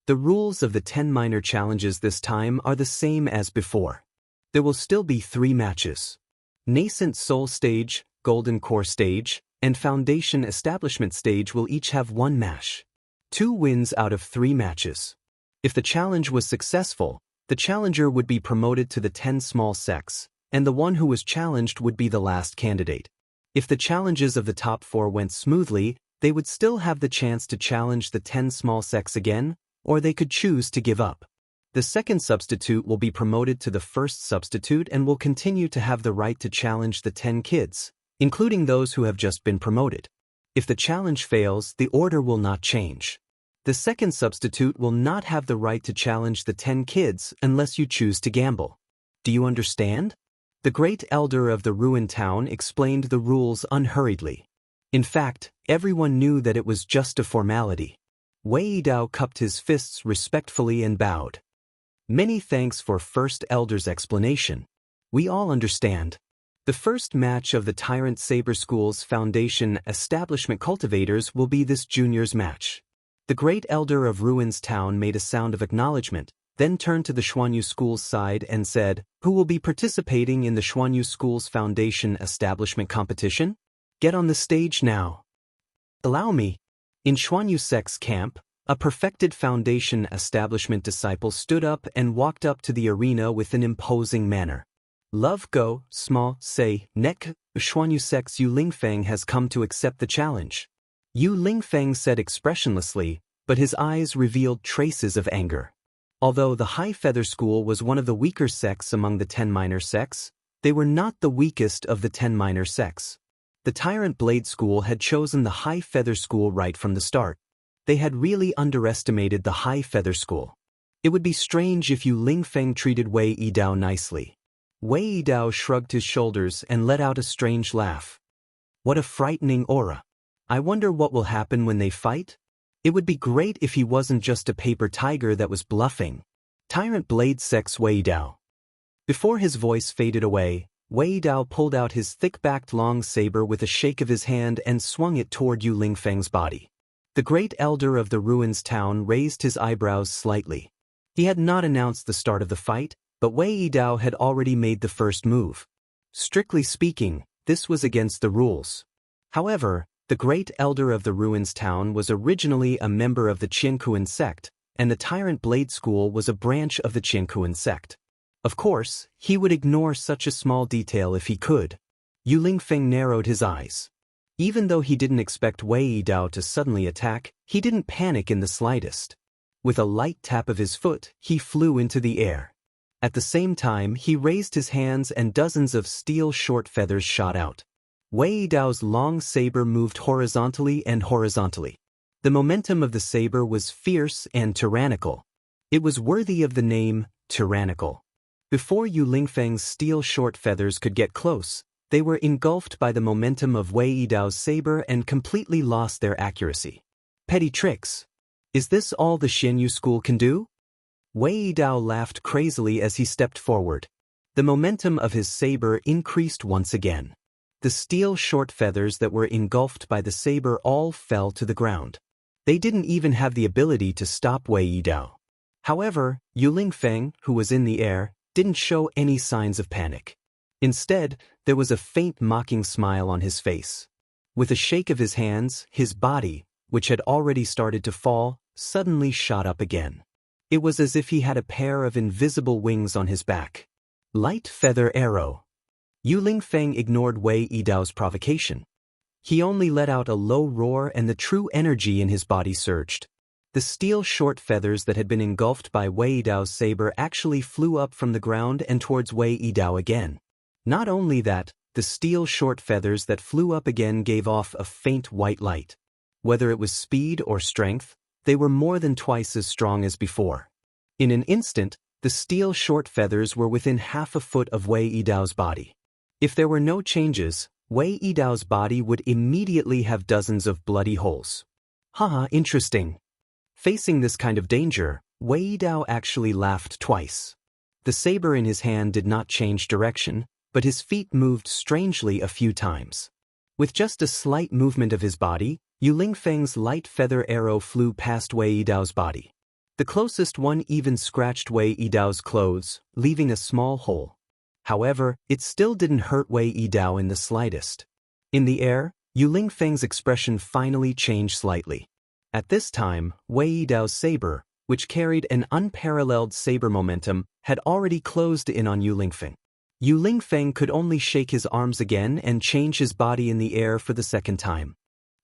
The rules of the 10 minor challenges this time are the same as before. There will still be 3 matches. Nascent Soul Stage, Golden Core Stage, and Foundation Establishment Stage will each have 1 match. 2 wins out of 3 matches. If the challenge was successful, the challenger would be promoted to the 10 small sects, and the one who was challenged would be the last candidate. If the challenges of the top 4 went smoothly, they would still have the chance to challenge the 10 small sects again, or they could choose to give up. The second substitute will be promoted to the first substitute and will continue to have the right to challenge the 10 kids, including those who have just been promoted. If the challenge fails, the order will not change. The second substitute will not have the right to challenge the 10 kids unless you choose to gamble. Do you understand? The great elder of the ruined town explained the rules unhurriedly. In fact, everyone knew that it was just a formality. Wei Dao cupped his fists respectfully and bowed. Many thanks for First Elder's explanation. We all understand. The first match of the Tyrant Saber School's Foundation Establishment Cultivators will be this junior's match. The great elder of Ruins Town made a sound of acknowledgement, then turned to the Xuanyu School's side and said, "Who will be participating in the Xuanyu School's Foundation Establishment Competition? Get on the stage now." "Allow me." In Xuanyu Sect's camp, a perfected Foundation Establishment disciple stood up and walked up to the arena with an imposing manner. "Love Go, Small, Say, Nek, Xuanyu Sect's Yu Lingfeng has come to accept the challenge." Yu Lingfeng said expressionlessly, but his eyes revealed traces of anger. Although the High Feather School was one of the weaker sects among the 10 minor sects, they were not the weakest of the 10 minor sects. The Tyrant Blade School had chosen the High Feather School right from the start. They had really underestimated the High Feather School. It would be strange if Yu Lingfeng treated Wei Yidao nicely. Wei Yidao shrugged his shoulders and let out a strange laugh. What a frightening aura. I wonder what will happen when they fight? It would be great if he wasn't just a paper tiger that was bluffing. Tyrant Blade Sect's Wei Yidao. Before his voice faded away, Wei Yidao pulled out his thick-backed long saber with a shake of his hand and swung it toward Yu Lingfeng's body. The great elder of the Ruins Town raised his eyebrows slightly. He had not announced the start of the fight, but Wei Yidao had already made the first move. Strictly speaking, this was against the rules. However, the great elder of the Ruins Town was originally a member of the Qiankuan sect, and the Tyrant Blade School was a branch of the Qiankuan sect. Of course, he would ignore such a small detail if he could. Yu Lingfeng narrowed his eyes. Even though he didn't expect Wei Yidao to suddenly attack, he didn't panic in the slightest. With a light tap of his foot, he flew into the air. At the same time, he raised his hands and dozens of steel short feathers shot out. Wei Yidao's long saber moved horizontally and horizontally. The momentum of the saber was fierce and tyrannical. It was worthy of the name, tyrannical. Before Yu Lingfeng's steel short feathers could get close, they were engulfed by the momentum of Wei Yidao's saber and completely lost their accuracy. Petty tricks. Is this all the Xianyu School can do? Wei Yidao laughed crazily as he stepped forward. The momentum of his saber increased once again. The steel short feathers that were engulfed by the saber all fell to the ground. They didn't even have the ability to stop Wei Yidao. However, Yu Lingfeng, who was in the air, didn't show any signs of panic. Instead, there was a faint mocking smile on his face. With a shake of his hands, his body, which had already started to fall, suddenly shot up again. It was as if he had a pair of invisible wings on his back. Light feather arrow. Yu Lingfeng ignored Wei Yidao's provocation. He only let out a low roar and the true energy in his body surged. The steel short feathers that had been engulfed by Wei Yidao's saber actually flew up from the ground and towards Wei Yidao again. Not only that, the steel short feathers that flew up again gave off a faint white light. Whether it was speed or strength, they were more than twice as strong as before. In an instant, the steel short feathers were within half a foot of Wei Yidao's body. If there were no changes, Wei Yidao's body would immediately have dozens of bloody holes. Haha, interesting. Facing this kind of danger, Wei Yidao actually laughed twice. The saber in his hand did not change direction, but his feet moved strangely a few times. With just a slight movement of his body, Yu Lingfeng's light feather arrow flew past Wei Yidao's body. The closest one even scratched Wei Yidao's clothes, leaving a small hole. However, it still didn't hurt Wei Yidao in the slightest. In the air, Yu Lingfeng's expression finally changed slightly. At this time, Wei Yidao's saber, which carried an unparalleled saber momentum, had already closed in on Yu Lingfeng. Yu Lingfeng could only shake his arms again and change his body in the air for the second time.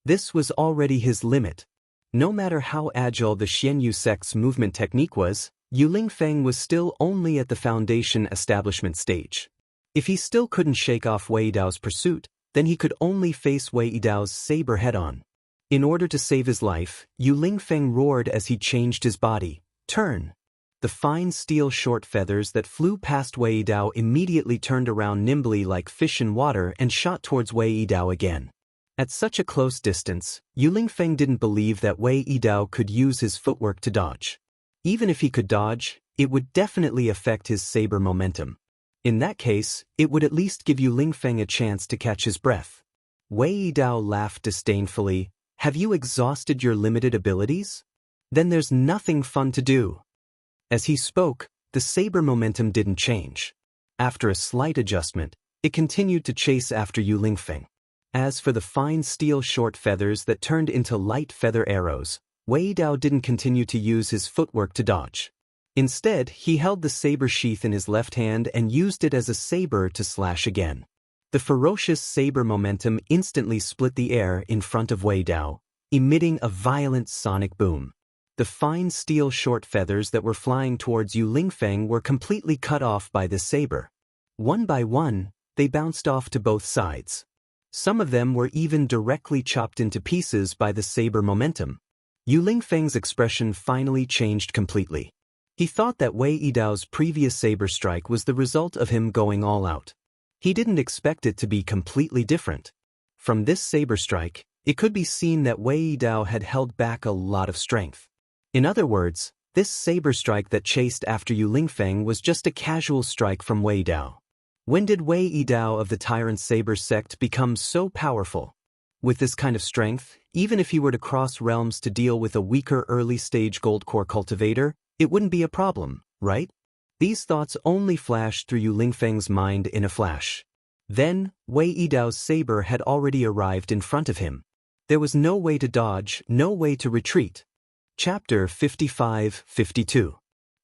This was already his limit. No matter how agile the Xianyu sect's movement technique was, Yu Lingfeng was still only at the foundation establishment stage. If he still couldn't shake off Wei Yidao's pursuit, then he could only face Wei Yidao's saber head-on. In order to save his life, Yu Lingfeng roared as he changed his body. Turn! The fine steel short feathers that flew past Wei Yidao immediately turned around nimbly like fish in water and shot towards Wei Yidao again. At such a close distance, Yu Lingfeng didn't believe that Wei Yidao could use his footwork to dodge. Even if he could dodge, it would definitely affect his saber momentum. In that case, it would at least give Yu Lingfeng a chance to catch his breath. Wei Yidao laughed disdainfully. Have you exhausted your limited abilities? Then there's nothing fun to do. As he spoke, the saber momentum didn't change. After a slight adjustment, it continued to chase after Yu Lingfeng. As for the fine steel short feathers that turned into light feather arrows, Wei Yidao didn't continue to use his footwork to dodge. Instead, he held the saber sheath in his left hand and used it as a saber to slash again. The ferocious saber momentum instantly split the air in front of Wei Yidao, emitting a violent sonic boom. The fine steel short feathers that were flying towards Yu Lingfeng were completely cut off by the saber. One by one, they bounced off to both sides. Some of them were even directly chopped into pieces by the saber momentum. Yu Lingfeng's expression finally changed completely. He thought that Wei Yidao's previous saber strike was the result of him going all out. He didn't expect it to be completely different. From this saber strike, it could be seen that Wei Yidao had held back a lot of strength. In other words, this saber strike that chased after Yu Lingfeng was just a casual strike from Wei Yidao. When did Wei Yidao of the Tyrant Saber sect become so powerful? With this kind of strength, even if he were to cross realms to deal with a weaker early-stage gold core cultivator, it wouldn't be a problem, right? These thoughts only flashed through Yu Lingfeng's mind in a flash. Then, Wei Yidao's saber had already arrived in front of him. There was no way to dodge, no way to retreat. Chapter 55-52.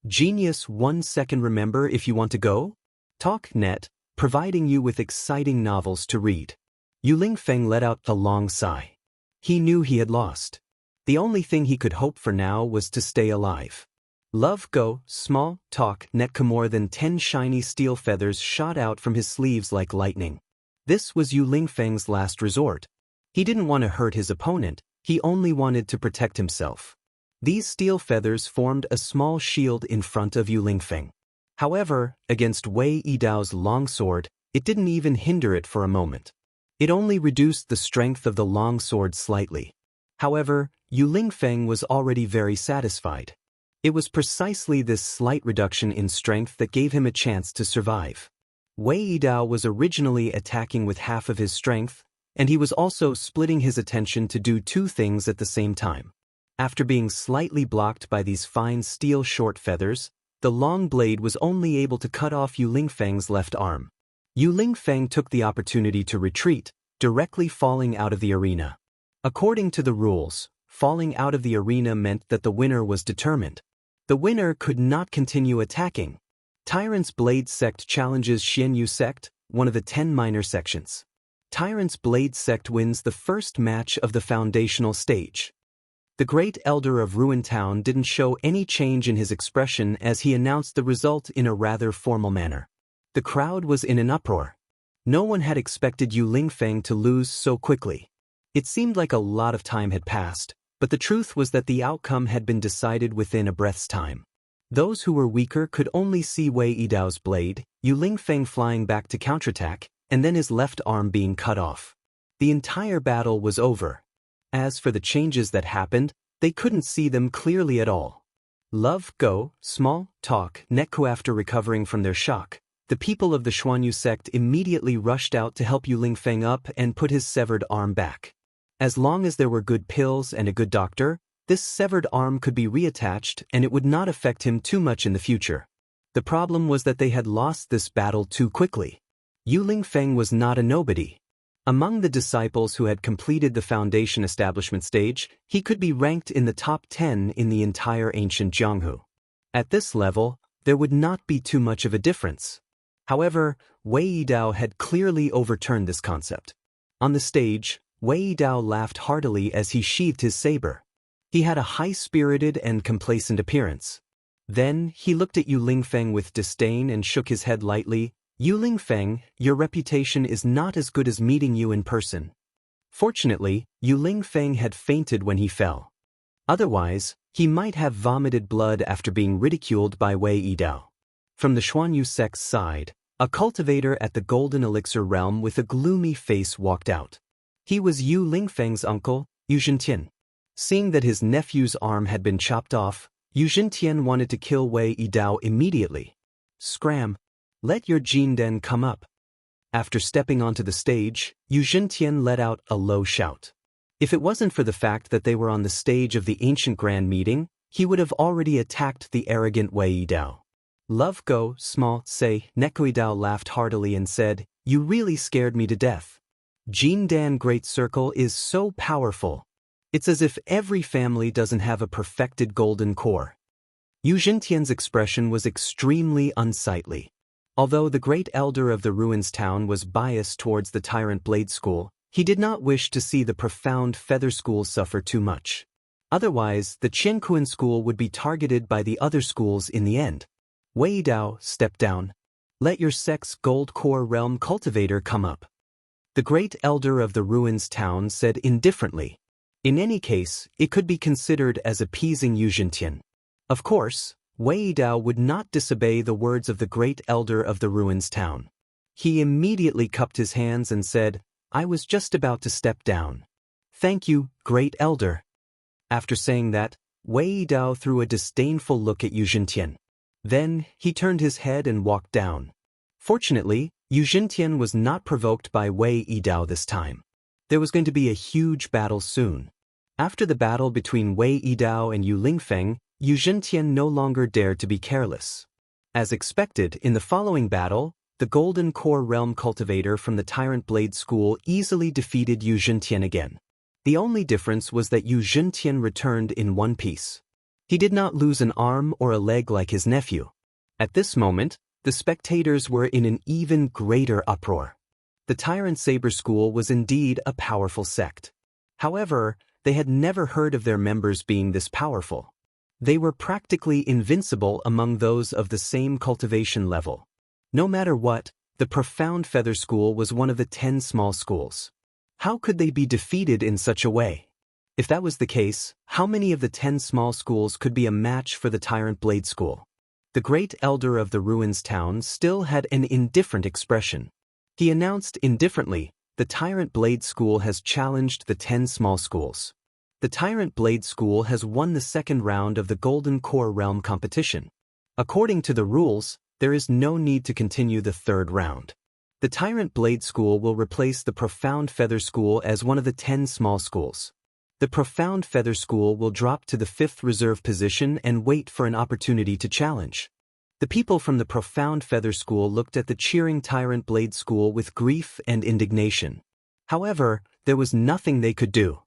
Genius 1 second. Remember if you want to go? TalkNet, providing you with exciting novels to read. Yu Lingfeng let out a long sigh. He knew he had lost. The only thing he could hope for now was to stay alive. Love Go, small, TalkNet. More than 10 shiny steel feathers shot out from his sleeves like lightning. This was Yu Lingfeng's last resort. He didn't want to hurt his opponent, he only wanted to protect himself. These steel feathers formed a small shield in front of Yu Lingfeng. However, against Wei Yidao's longsword, it didn't even hinder it for a moment. It only reduced the strength of the longsword slightly. However, Yu Lingfeng was already very satisfied. It was precisely this slight reduction in strength that gave him a chance to survive. Wei Yidao was originally attacking with half of his strength, and he was also splitting his attention to do two things at the same time. After being slightly blocked by these fine steel short feathers, the long blade was only able to cut off Yu Lingfeng's left arm. Yu Lingfeng took the opportunity to retreat, directly falling out of the arena. According to the rules, falling out of the arena meant that the winner was determined. The winner could not continue attacking. Tyrant's Blade sect challenges Xianyu sect, one of the 10 minor sections. Tyrant's Blade sect wins the first match of the foundational stage. The great elder of Ruin Town didn't show any change in his expression as he announced the result in a rather formal manner. The crowd was in an uproar. No one had expected Yu Lingfeng to lose so quickly. It seemed like a lot of time had passed, but the truth was that the outcome had been decided within a breath's time. Those who were weaker could only see Wei Yidao's blade, Yu Lingfeng flying back to counterattack, and then his left arm being cut off. The entire battle was over. As for the changes that happened, they couldn't see them clearly at all. Love, go, small, talk, Neku. After recovering from their shock, the people of the Xuanyu sect immediately rushed out to help Yu Lingfeng up and put his severed arm back. As long as there were good pills and a good doctor, this severed arm could be reattached and it would not affect him too much in the future. The problem was that they had lost this battle too quickly. Yu Lingfeng was not a nobody. Among the disciples who had completed the foundation establishment stage, he could be ranked in the top 10 in the entire ancient Jianghu. At this level, there would not be too much of a difference. However, Wei Yidao had clearly overturned this concept. On the stage, Wei Yidao laughed heartily as he sheathed his saber. He had a high-spirited and complacent appearance. Then, he looked at Yu Lingfeng with disdain and shook his head lightly. Yu Lingfeng, your reputation is not as good as meeting you in person. Fortunately, Yu Lingfeng had fainted when he fell. Otherwise, he might have vomited blood after being ridiculed by Wei Yidao. From the Xuanyu sect's side, a cultivator at the Golden Elixir realm with a gloomy face walked out. He was Yu Lingfeng's uncle, Yu Zhentian. Seeing that his nephew's arm had been chopped off, Yu Zhentian wanted to kill Wei Yidao immediately. Scram! Let your Jinden come up. After stepping onto the stage, Yu Zhentian let out a low shout. If it wasn't for the fact that they were on the stage of the ancient grand meeting, he would have already attacked the arrogant Wei Yidao. Love, go, small, say, Neku. Yidao laughed heartily and said, you really scared me to death. Jindan Great Circle is so powerful. It's as if every family doesn't have a perfected golden core. Yu Zhentian's expression was extremely unsightly. Although the great elder of the ruins town was biased towards the Tyrant Blade School, he did not wish to see the profound Feather School suffer too much. Otherwise, the Qianquan School would be targeted by the other schools in the end. Wei Yidao, step down. Let your sect's gold core realm cultivator come up. The great elder of the ruins town said indifferently. In any case, it could be considered as appeasing Yu Zhentian. Of course, Wei Yidao would not disobey the words of the great elder of the ruins town. He immediately cupped his hands and said, I was just about to step down. Thank you, great elder. After saying that, Wei Yidao threw a disdainful look at Yu Zhentian. Then, he turned his head and walked down. Fortunately, Yu Zhentian was not provoked by Wei Yidao this time. There was going to be a huge battle soon. After the battle between Wei Yidao and Yu Lingfeng, Yu Zhentian no longer dared to be careless. As expected, in the following battle, the Golden Core Realm Cultivator from the Tyrant Blade School easily defeated Yu Zhentian again. The only difference was that Yu Zhentian returned in one piece. He did not lose an arm or a leg like his nephew. At this moment, the spectators were in an even greater uproar. The Tyrant Saber School was indeed a powerful sect. However, they had never heard of their members being this powerful. They were practically invincible among those of the same cultivation level. No matter what, the Profound Feather School was one of the 10 small schools. How could they be defeated in such a way? If that was the case, how many of the 10 small schools could be a match for the Tyrant Blade School? The great elder of the ruins town still had an indifferent expression. He announced indifferently, the Tyrant Blade School has challenged the 10 small schools. The Tyrant Blade School has won the second round of the Golden Core Realm competition. According to the rules, there is no need to continue the third round. The Tyrant Blade School will replace the Profound Feather School as one of the 10 small schools. The Profound Feather School will drop to the 5th reserve position and wait for an opportunity to challenge. The people from the Profound Feather School looked at the cheering Tyrant Blade School with grief and indignation. However, there was nothing they could do.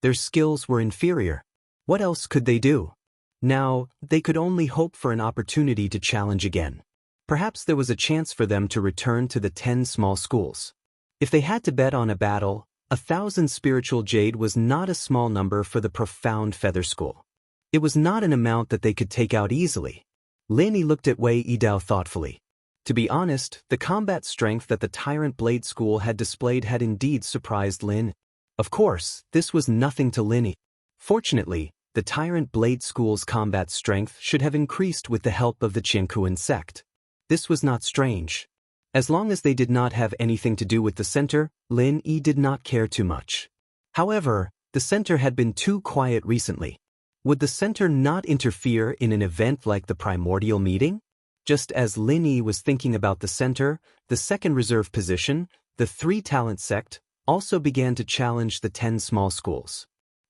Their skills were inferior. What else could they do? Now, they could only hope for an opportunity to challenge again. Perhaps there was a chance for them to return to the 10 small schools. If they had to bet on a battle, 1,000 spiritual jade was not a small number for the profound feather school. It was not an amount that they could take out easily. Lin Yi looked at Wei Yidao thoughtfully. To be honest, the combat strength that the Tyrant Blade School had displayed had indeed surprised Lin. Of course, this was nothing to Lin Yi. Fortunately, the Tyrant Blade School's combat strength should have increased with the help of the Qiankuan sect. This was not strange. As long as they did not have anything to do with the center, Lin Yi did not care too much. However, the center had been too quiet recently. Would the center not interfere in an event like the primordial meeting? Just as Lin Yi was thinking about the center, the second reserve position, the 3-talent sect, also began to challenge the 10 small schools.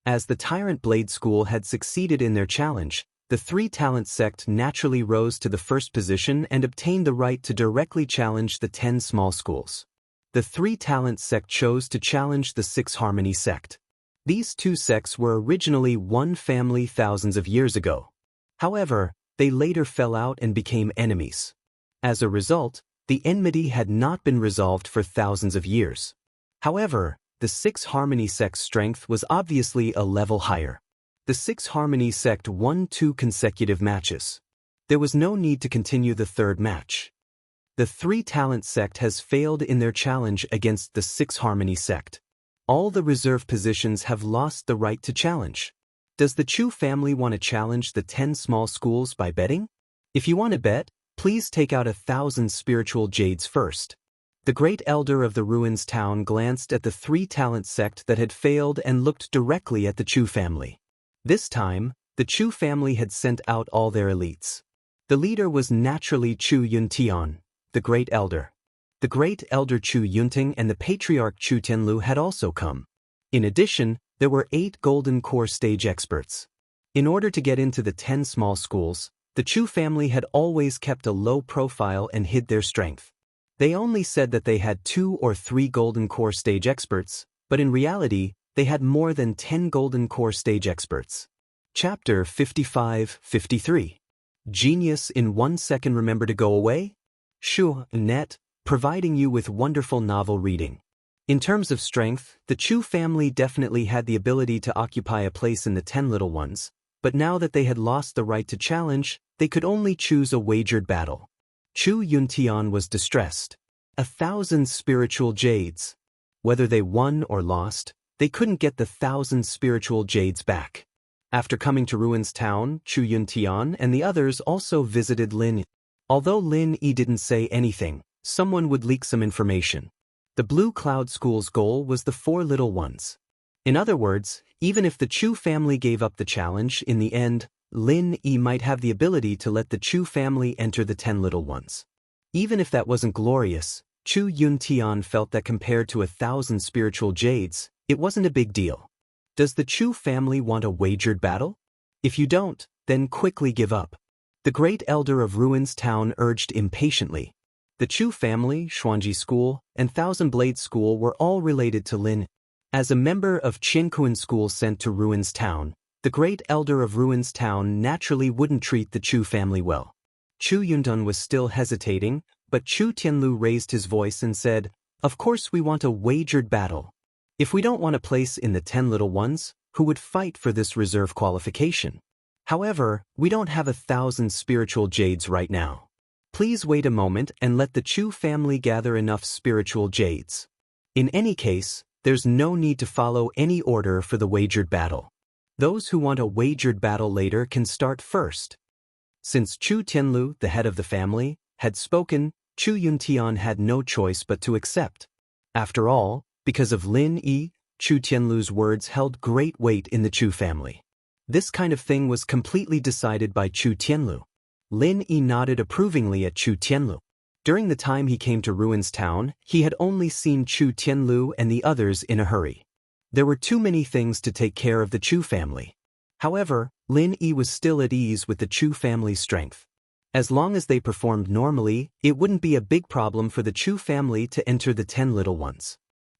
As the Tyrant Blade School had succeeded in their challenge, the 3-talent sect naturally rose to the first position and obtained the right to directly challenge the 10 small schools. The 3-talent sect chose to challenge the 6-harmony sect. These two sects were originally one family thousands of years ago. However, they later fell out and became enemies. As a result, the enmity had not been resolved for thousands of years. However, the 6-harmony sect's strength was obviously a level higher. The 6-harmony sect won 2 consecutive matches. There was no need to continue the third match. The 3-talent sect has failed in their challenge against the 6-harmony sect. All the reserve positions have lost the right to challenge. Does the Chu family want to challenge the 10 small schools by betting? If you want to bet, please take out 1,000 spiritual jades first. The great elder of the ruins town glanced at the 3-talent sect that had failed and looked directly at the Chu family. This time, the Chu family had sent out all their elites. The leader was naturally Chu Yuntian, the great elder. The great elder Chu Yunting and the patriarch Chu Tianlu had also come. In addition, there were 8 golden core stage experts. In order to get into the 10 small schools, the Chu family had always kept a low profile and hid their strength. They only said that they had 2 or 3 golden core stage experts, but in reality, they had more than 10 golden core stage experts. Chapter 55-53. Genius in 1 second. Remember to go away? Shu Net, providing you with wonderful novel reading. In terms of strength, the Chu family definitely had the ability to occupy a place in the 10 little ones, but now that they had lost the right to challenge, they could only choose a wagered battle. Chu Yuntian was distressed. 1,000 spiritual jades. Whether they won or lost, they couldn't get the 1,000 spiritual jades back. After coming to Ruins Town, Chu Yuntian and the others also visited Lin Yi. Although Lin Yi didn't say anything, someone would leak some information. The Blue Cloud School's goal was the 4 little ones. In other words, even if the Chu family gave up the challenge, in the end, Lin Yi might have the ability to let the Chu family enter the 10 little ones. Even if that wasn't glorious, Chu Yuntian felt that compared to 1,000 spiritual jades, it wasn't a big deal. Does the Chu family want a wagered battle? If you don't, then quickly give up. The great elder of Ruins Town urged impatiently. The Chu family, Xuanji School, and Thousand Blade School were all related to Lin. As a member of Qiankuan School sent to Ruins Town, the great elder of Ruins Town naturally wouldn't treat the Chu family well. Chu Yundun was still hesitating, but Chu Tianlu raised his voice and said, "Of course we want a wagered battle. If we don't want a place in the 10 little ones, who would fight for this reserve qualification? However, we don't have 1,000 spiritual jades right now. Please wait a moment and let the Chu family gather enough spiritual jades. In any case, there's no need to follow any order for the wagered battle. Those who want a wagered battle later can start first." Since Chu Tianlu, the head of the family, had spoken, Chu Yuntian had no choice but to accept. After all, because of Lin Yi, Chu Tianlu's words held great weight in the Chu family. This kind of thing was completely decided by Chu Tianlu. Lin Yi nodded approvingly at Chu Tianlu. During the time he came to Ruins Town, he had only seen Chu Tianlu and the others in a hurry. There were too many things to take care of the Chu family. However, Lin Yi was still at ease with the Chu family's strength. As long as they performed normally, it wouldn't be a big problem for the Chu family to enter the 10 little ones.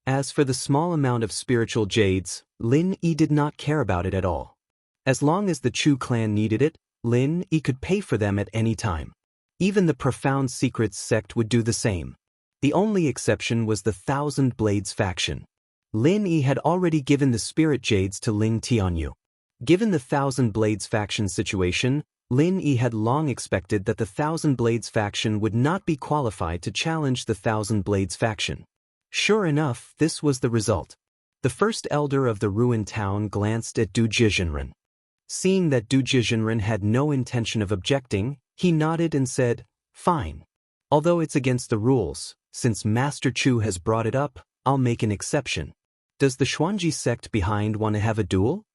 As for the small amount of spiritual jades, Lin Yi did not care about it at all. As long as the Chu clan needed it, Lin Yi could pay for them at any time. Even the Profound Secrets sect would do the same. The only exception was the Thousand Blades faction. Lin Yi had already given the Spirit Jades to Ling Tianyu. Given the Thousand Blades faction situation, Lin Yi had long expected that the Thousand Blades faction would not be qualified to challenge the Thousand Blades faction. Sure enough, this was the result. The first elder of the ruined town glanced at Du Jizhenren. Seeing that Du Jizhenren had no intention of objecting, he nodded and said, "Fine. Although it's against the rules, since Master Chu has brought it up, I'll make an exception. Does the Xuanji sect behind want to have a duel?"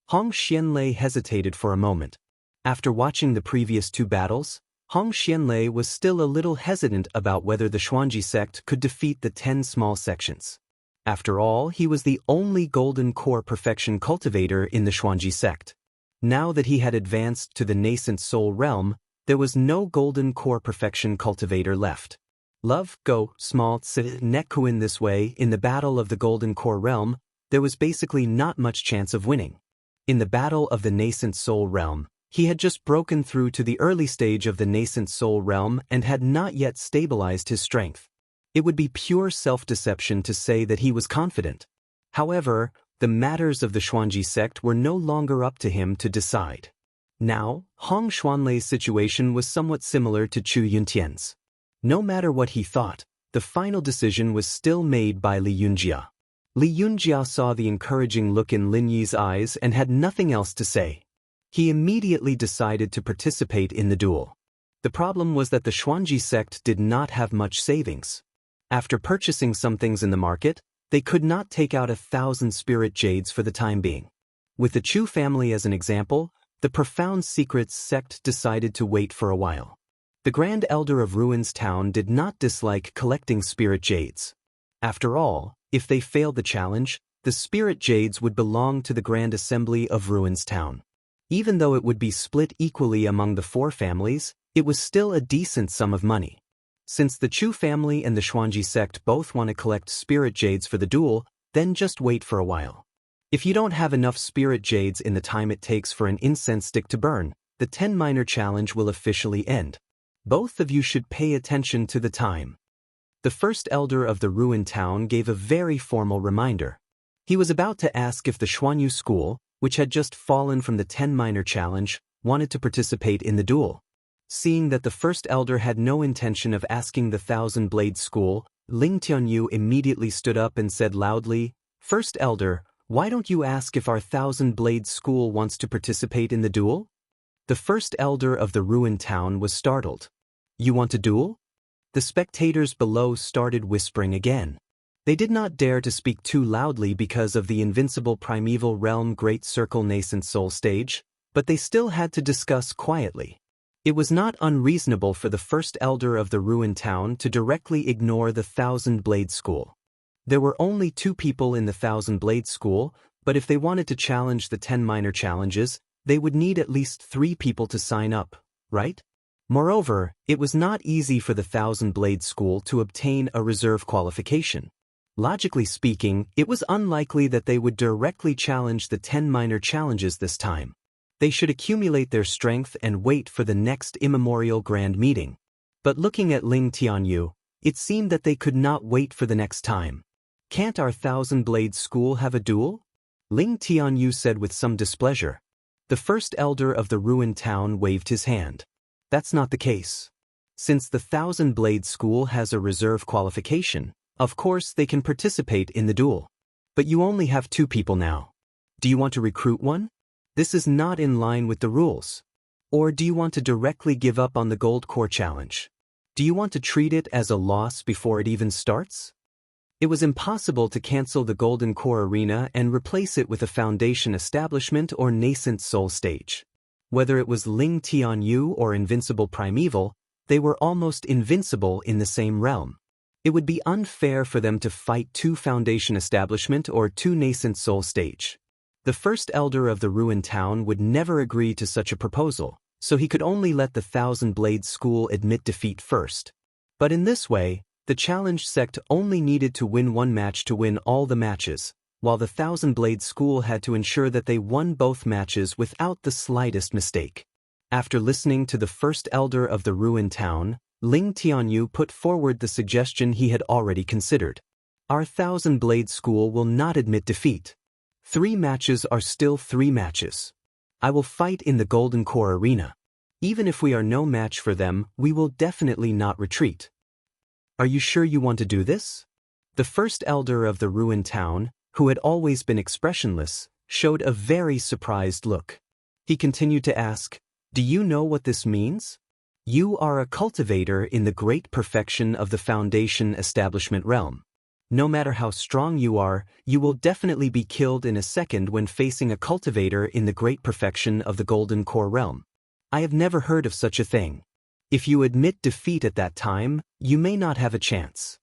Hong Xianlei hesitated for a moment. After watching the previous two battles, Hong Xianlei was still a little hesitant about whether the Xuanji sect could defeat the 10 small sections. After all, he was the only Golden Core Perfection cultivator in the Xuanji sect. Now that he had advanced to the nascent soul realm, there was no Golden Core Perfection cultivator left. Love, go, small, Nekuin this way, in the battle of the Golden Core realm, there was basically not much chance of winning. In the battle of the nascent soul realm, he had just broken through to the early stage of the nascent soul realm and had not yet stabilized his strength. It would be pure self-deception to say that he was confident. However, the matters of the Xuanji sect were no longer up to him to decide. Now, Hong Xuanlei's situation was somewhat similar to Chu Yuntian's. No matter what he thought, the final decision was still made by Li Yunjia. Li Yunjia saw the encouraging look in Lin Yi's eyes and had nothing else to say. He immediately decided to participate in the duel. The problem was that the Xuanji sect did not have much savings. After purchasing some things in the market, they could not take out 1,000 spirit jades for the time being. With the Chu family as an example, the Profound Secrets sect decided to wait for a while. The Grand Elder of Ruins Town did not dislike collecting spirit jades. After all, if they failed the challenge, the spirit jades would belong to the Grand Assembly of Ruins Town. Even though it would be split equally among the 4 families, it was still a decent sum of money. Since the Chu family and the Xuanji sect both want to collect spirit jades for the duel, then just wait for a while. If you don't have enough spirit jades in the time it takes for an incense stick to burn, the 10 minor challenge will officially end. Both of you should pay attention to the time. The first elder of the ruined town gave a very formal reminder. He was about to ask if the Xuanyu school, which had just fallen from the 10 minor challenge, wanted to participate in the duel. Seeing that the first elder had no intention of asking the Thousand Blade School, Ling Tianyu immediately stood up and said loudly, "First elder, why don't you ask if our Thousand Blade School wants to participate in the duel?" The first elder of the ruined town was startled. "You want to duel?" The spectators below started whispering again. They did not dare to speak too loudly because of the invincible primeval realm Great Circle Nascent Soul stage, but they still had to discuss quietly. It was not unreasonable for the first elder of the ruined town to directly ignore the Thousand Blade School. There were only 2 people in the Thousand Blade School, but if they wanted to challenge the 10 minor challenges, they would need at least 3 people to sign up, right? Moreover, it was not easy for the Thousand Blade School to obtain a reserve qualification. Logically speaking, it was unlikely that they would directly challenge the 10 minor challenges this time. They should accumulate their strength and wait for the next immemorial grand meeting. But looking at Ling Tianyu, it seemed that they could not wait for the next time. "Can't our Thousand Blade School have a duel?" Ling Tianyu said with some displeasure. The first elder of the ruined town waved his hand. "That's not the case. Since the Thousand Blade School has a reserve qualification, of course they can participate in the duel. But you only have 2 people now. Do you want to recruit one? This is not in line with the rules. Or do you want to directly give up on the Gold Core Challenge? Do you want to treat it as a loss before it even starts?" It was impossible to cancel the Golden Core Arena and replace it with a Foundation Establishment or Nascent Soul stage. Whether it was Ling Tianyu or Invincible Primeval, they were almost invincible in the same realm. It would be unfair for them to fight 2 Foundation Establishment or 2 Nascent Soul stage. The first elder of the ruined town would never agree to such a proposal, so he could only let the Thousand Blade School admit defeat first. But in this way, the challenge sect only needed to win 1 match to win all the matches, while the Thousand Blade School had to ensure that they won both matches without the slightest mistake. After listening to the first elder of the ruined town, Ling Tianyu put forward the suggestion he had already considered. Our Thousand-Blade School will not admit defeat. 3 matches are still 3 matches. I will fight in the Golden Core Arena. Even if we are no match for them, we will definitely not retreat. Are you sure you want to do this? The first elder of the ruined town, who had always been expressionless, showed a very surprised look. He continued to ask, "Do you know what this means? You are a cultivator in the great perfection of the Foundation establishment realm. No matter how strong you are, you will definitely be killed in a second when facing a cultivator in the great perfection of the Golden Core realm. I have never heard of such a thing. If you admit defeat at that time, you may not have a chance."